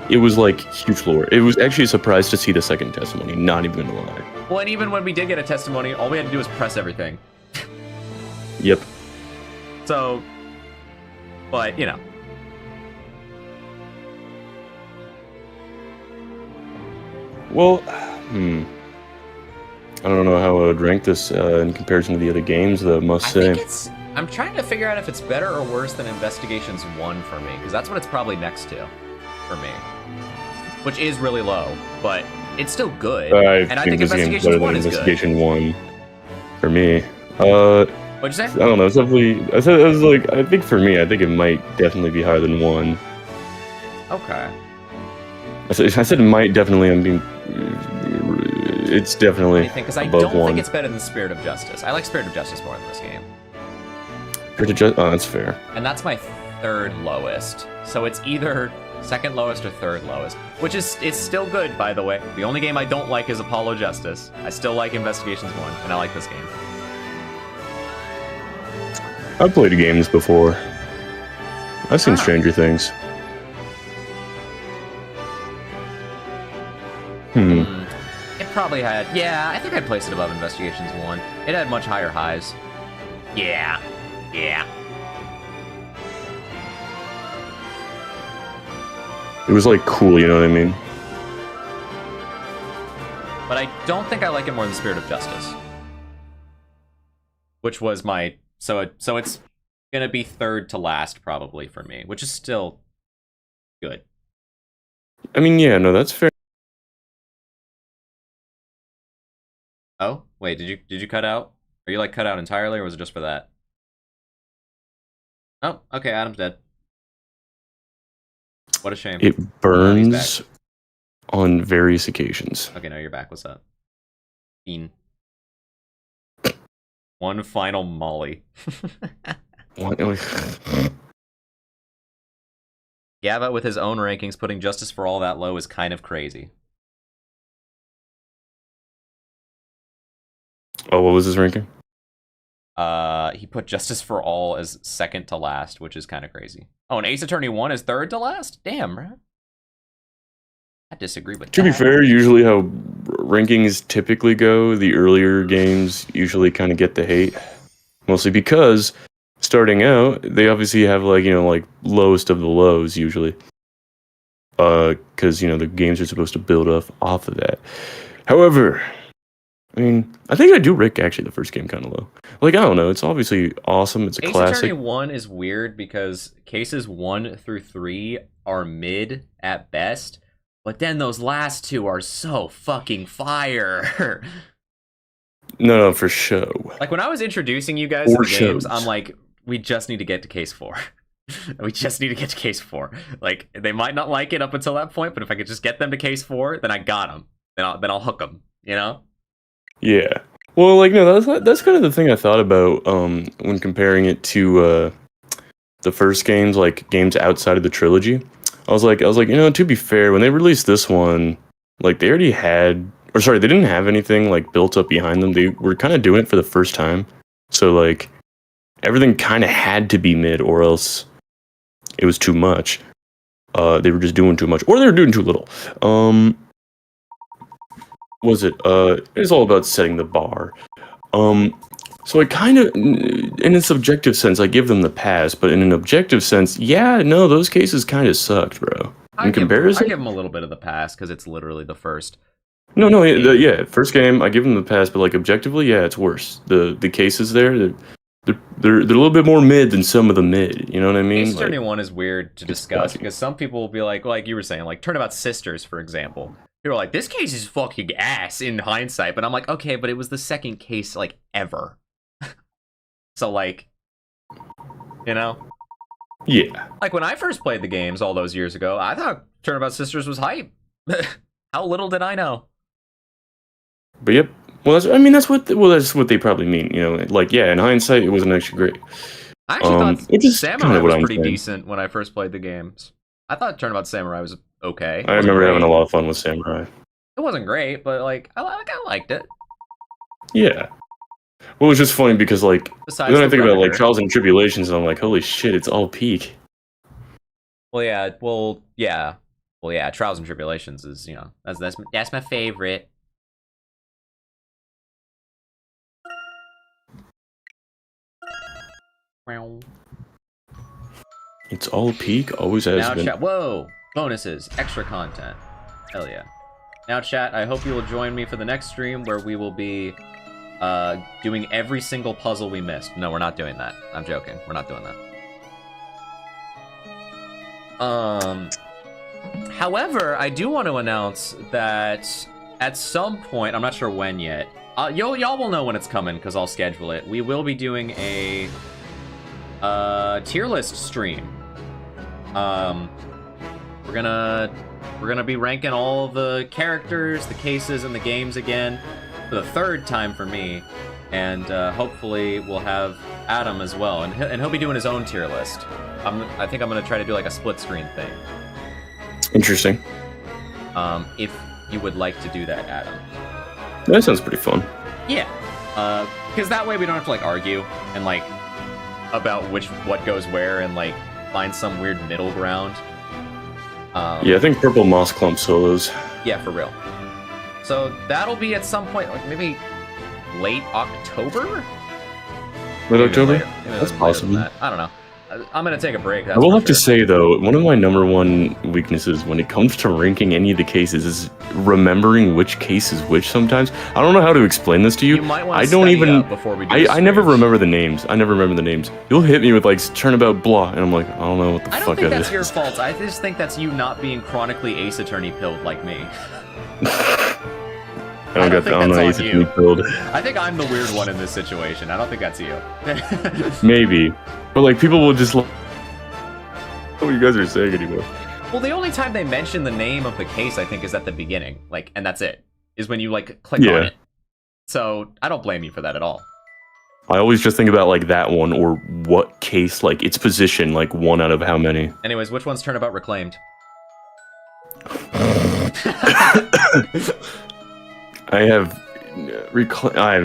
it was like huge lore. It was actually a surprise to see the second testimony, not even gonna lie. Well, and even when we did get a testimony, all we had to do was press everything. Yep. So, but, you know. Well, I don't know how I would rank this in comparison to the other games, though, I must say. I'm trying to figure out if it's better or worse than Investigations 1 for me, because that's what it's probably next to for me. Which is really low, but it's still good. And I think this game's Investigations better 1 than is Investigation 1 for me. What'd you say? I don't know. It's definitely. I think for me, I think it might definitely be higher than 1. Okay. I said it might definitely. I'm being. It's definitely Because I above don't 1. think it's better than Spirit of Justice. I like Spirit of Justice more than this game. Oh, that's fair. And that's my third lowest. So it's either second lowest or third lowest. Which is, it's still good, by the way. The only game I don't like is Apollo Justice. I still like Investigations 1, and I like this game. I've played games before. I've seen Stranger Things. It probably had, yeah, I think I'd place it above Investigations 1. It had much higher highs. Yeah. It was like cool, you know what I mean? But I don't think I like it more than Spirit of Justice. Which was my, so it's gonna be third to last probably for me, which is still good. I mean, yeah, no, that's fair. Oh, wait, did you cut out? Are you like cut out entirely, or was it just for that? Oh, okay, Adam's dead. What a shame. It burns on various occasions. Okay, now you're back. What's up? Bean. One final Molly. Gava with his own rankings putting Justice for All that low is kind of crazy. Oh, what was his ranking? He put Justice for All as second to last, which is kind of crazy. Oh, and Ace Attorney 1 is third to last? Damn, bro. I disagree with that. To be fair, usually how rankings typically go, the earlier games usually kind of get the hate. Mostly because starting out, they obviously have like, you know, like lowest of the lows usually. Because, you know, the games are supposed to build off of that. However, I mean, I think I do rank actually the first game kind of low. Like, I don't know, it's obviously awesome, it's a classic. Ace Attorney 1 is weird because cases 1 through 3 are mid at best, but then those last two are so fucking fire. No, for show. Like, when I was introducing you guys to the games, I'm like, we just need to get to case 4. We just need to get to case 4. Like, they might not like it up until that point, but if I could just get them to case 4, then I got them. Then I'll hook them, you know? Yeah. Well, like, no, that's kind of the thing I thought about when comparing it to the first games, like games outside of the trilogy. I was like, you know, to be fair, when they released this one, like they already had, or sorry, they didn't have anything like built up behind them. They were kind of doing it for the first time, so like everything kind of had to be mid, or else it was too much. They were just doing too much, or they were doing too little. Was it? It's all about setting the bar. So I kind of, in a subjective sense, I give them the pass, but in an objective sense, yeah, no, those cases kind of sucked, bro. In comparison, I give them a little bit of the pass because it's literally the first. No, yeah, first game, I give them the pass, but like objectively, yeah, it's worse. The cases there, they're a little bit more mid than some of the mid. You know what I mean? Case 31 is weird to discuss because some people will be like you were saying, like Turnabout Sisters, for example. People are like, this case is fucking ass in hindsight, but I'm like, okay, but it was the second case like ever. So, like, you know? Yeah. Like, when I first played the games all those years ago, I thought Turnabout Sisters was hype. How little did I know? But yep. Well, that's what they probably mean, you know? Like, yeah, in hindsight, it wasn't actually great. I actually thought Samurai was pretty saying. decent when I first played the games. I thought Turnabout Samurai was okay. I remember having a lot of fun with Samurai. It wasn't great, but, like, I liked it. Yeah. Well, it's just funny because, like, Besides then I think about, like, Trials and Tribulations, and I'm like, holy shit, it's all peak. Well, yeah. Trials and Tribulations is, you know, that's my favorite. It's all peak, always has Now been. chat, whoa! Bonuses, extra content. Hell yeah. Now chat, I hope you will join me for the next stream where we will be doing every single puzzle we missed. No, we're not doing that. I'm joking. We're not doing that. However, I do want to announce that at some point, I'm not sure when yet, y'all will know when it's coming because I'll schedule it. We will be doing a tier list stream. We're gonna be ranking all the characters, the cases, and the games again for the third time for me, and hopefully we'll have Adam as well, and he'll be doing his own tier list. I think I'm gonna try to do like a split screen thing. Interesting. If you would like to do that, Adam. That sounds pretty fun. Yeah, because that way we don't have to like argue and like about what goes where and like find some weird middle ground. Yeah, I think Purple Moss Clump solos. Yeah, for real. So that'll be at some point, like maybe late October? Late October? That's possible. I don't know. I'm going to take a break. I will have to say, though, one of my number one weaknesses when it comes to ranking any of the cases is remembering which case is which sometimes. I don't know how to explain this to you. You might want to study up before we do I never remember the names. You'll hit me with, like, Turnabout blah, and I'm like, I don't know what the fuck that is. I don't think that's your fault. I just think that's you not being chronically Ace Attorney pilled like me. I don't think that's on you. Pilled. I think I'm the weird one in this situation. I don't think that's you. Maybe. But, like, people will just... What you guys are saying anymore? Well, the only time they mention the name of the case, I think, is at the beginning. Like, and that's it. Is when you, like, click on it. So, I don't blame you for that at all. I always just think about, like, that one, or what case, like, its position, like, one out of how many. Anyways, which one's Turnabout Reclaimed? I have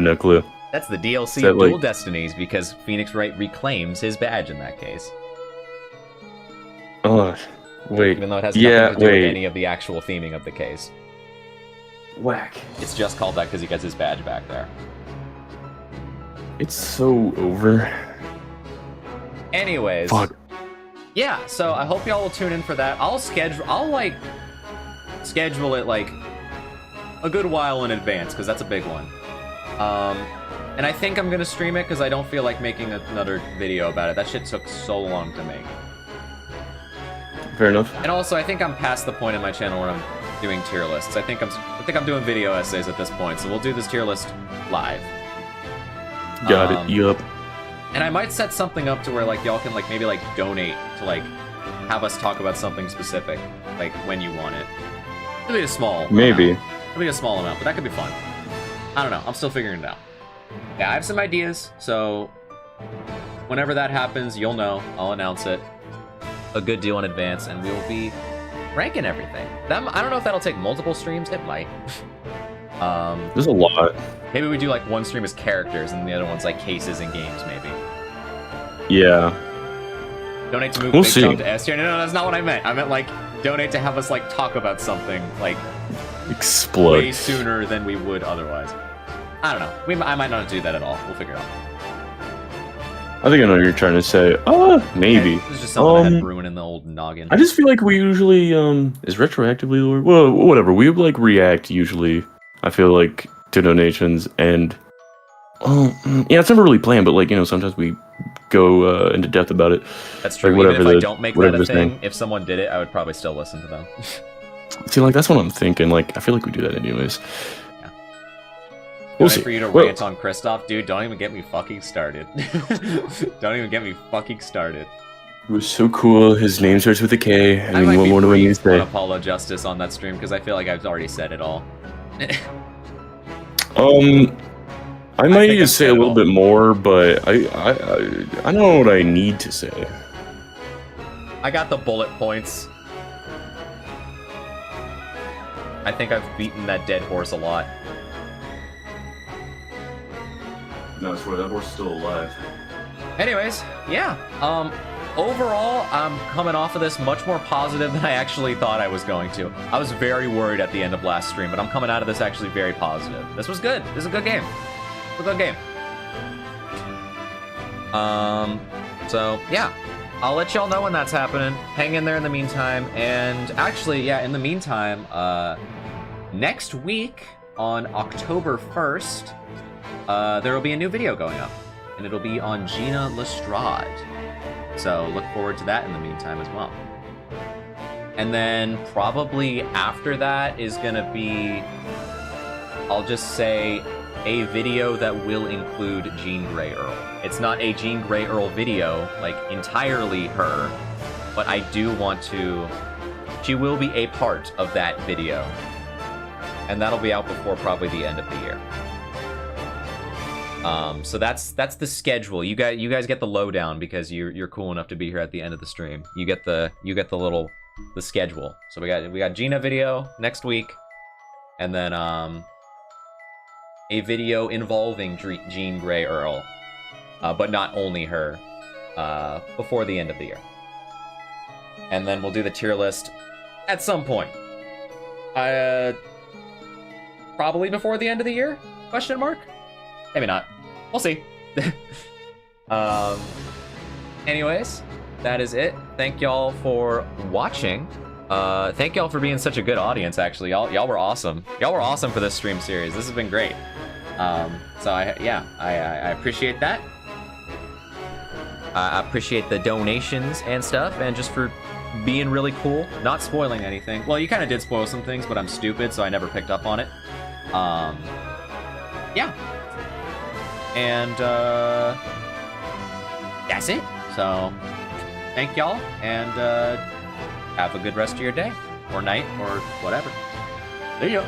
no clue. That's the DLC of Dual Destinies, because Phoenix Wright reclaims his badge in that case. Oh, wait. Even though it has nothing to do with any of the actual theming of the case. Whack. It's just called that because he gets his badge back there. It's so over. Anyways. Fuck. Yeah, so I hope y'all will tune in for that. I'll like schedule it like a good while in advance because that's a big one. And I think I'm gonna stream it because I don't feel like making another video about it. That shit took so long to make. Fair enough. And also, I think I'm past the point in my channel where I'm doing tier lists. I think I'm doing video essays at this point, so we'll do this tier list live. Got it. Yup. And I might set something up to where like y'all can like maybe like donate to like have us talk about something specific, like when you want it. It'll be a small Maybe. amount. It'll be a small amount, but that could be fun. I don't know. I'm still figuring it out. Yeah, I have some ideas, so whenever that happens, you'll know. I'll announce it a good deal in advance, and we will be ranking everything. I don't know if that'll take multiple streams. It might. There's a lot. Maybe we do like one stream as characters, and the other one's like cases and games, maybe. Yeah. Donate to move We'll Big see. Tom to S tier. No, that's not what I meant. I meant like donate to have us like talk about something like Explode. way sooner than we would otherwise. I don't know. I might not do that at all. We'll figure it out. I think I know what you're trying to say. Maybe. This is just something I had brewing in the old noggin. I just feel like we usually, is retroactively the word? Well, whatever. We, like, react, usually, I feel like, to donations, and... yeah, it's never really planned, but, like, you know, sometimes we go into depth about it. That's true. Like, Even if I don't make that a the thing, if someone did it, I would probably still listen to them. See, like, that's what I'm thinking. Like, I feel like we do that anyways. Yeah. We'll Donate see. for you to Well- rant on Kristoff, dude. Don't even get me fucking started. Don't even get me fucking started. It was so cool. His name starts with a K. I mean, what more do I need to say? on Apollo Justice on that stream because I feel like I've already said it all. I might need to say a little bit more, but I know what I need to say. I got the bullet points. I think I've beaten that dead horse a lot. No, I swear that horse is still alive. Anyways, yeah. Overall, I'm coming off of this much more positive than I actually thought I was going to. I was very worried at the end of last stream, but I'm coming out of this actually very positive. This was good. This is a good game. It's a good game. So yeah, I'll let y'all know when that's happening. Hang in there in the meantime. And actually, yeah, in the meantime, next week on October 1st, there will be a new video going up, and it'll be on Gina Lestrade. So look forward to that in the meantime as well. And then probably after that is gonna be, I'll just say, a video that will include Jean Grey Earl. It's not a Jean Grey Earl video, like entirely her, but I do want to, she will be a part of that video. And that'll be out before probably the end of the year. So that's the schedule. You guys get the lowdown because you're cool enough to be here at the end of the stream. You get the schedule. So we got Gina video next week, and then a video involving Jean Grey Earl, but not only her, before the end of the year. And then we'll do the tier list at some point. Probably before the end of the year? Question mark? Maybe not. We'll see. Anyways, that is it. Thank y'all for watching. Thank y'all for being such a good audience, actually. Y'all were awesome. Y'all were awesome for this stream series. This has been great. So I appreciate that. I appreciate the donations and stuff, and just for being really cool, not spoiling anything. Well, you kind of did spoil some things, but I'm stupid, so I never picked up on it. Yeah. And that's it. So thank y'all, and have a good rest of your day or night or whatever. See ya.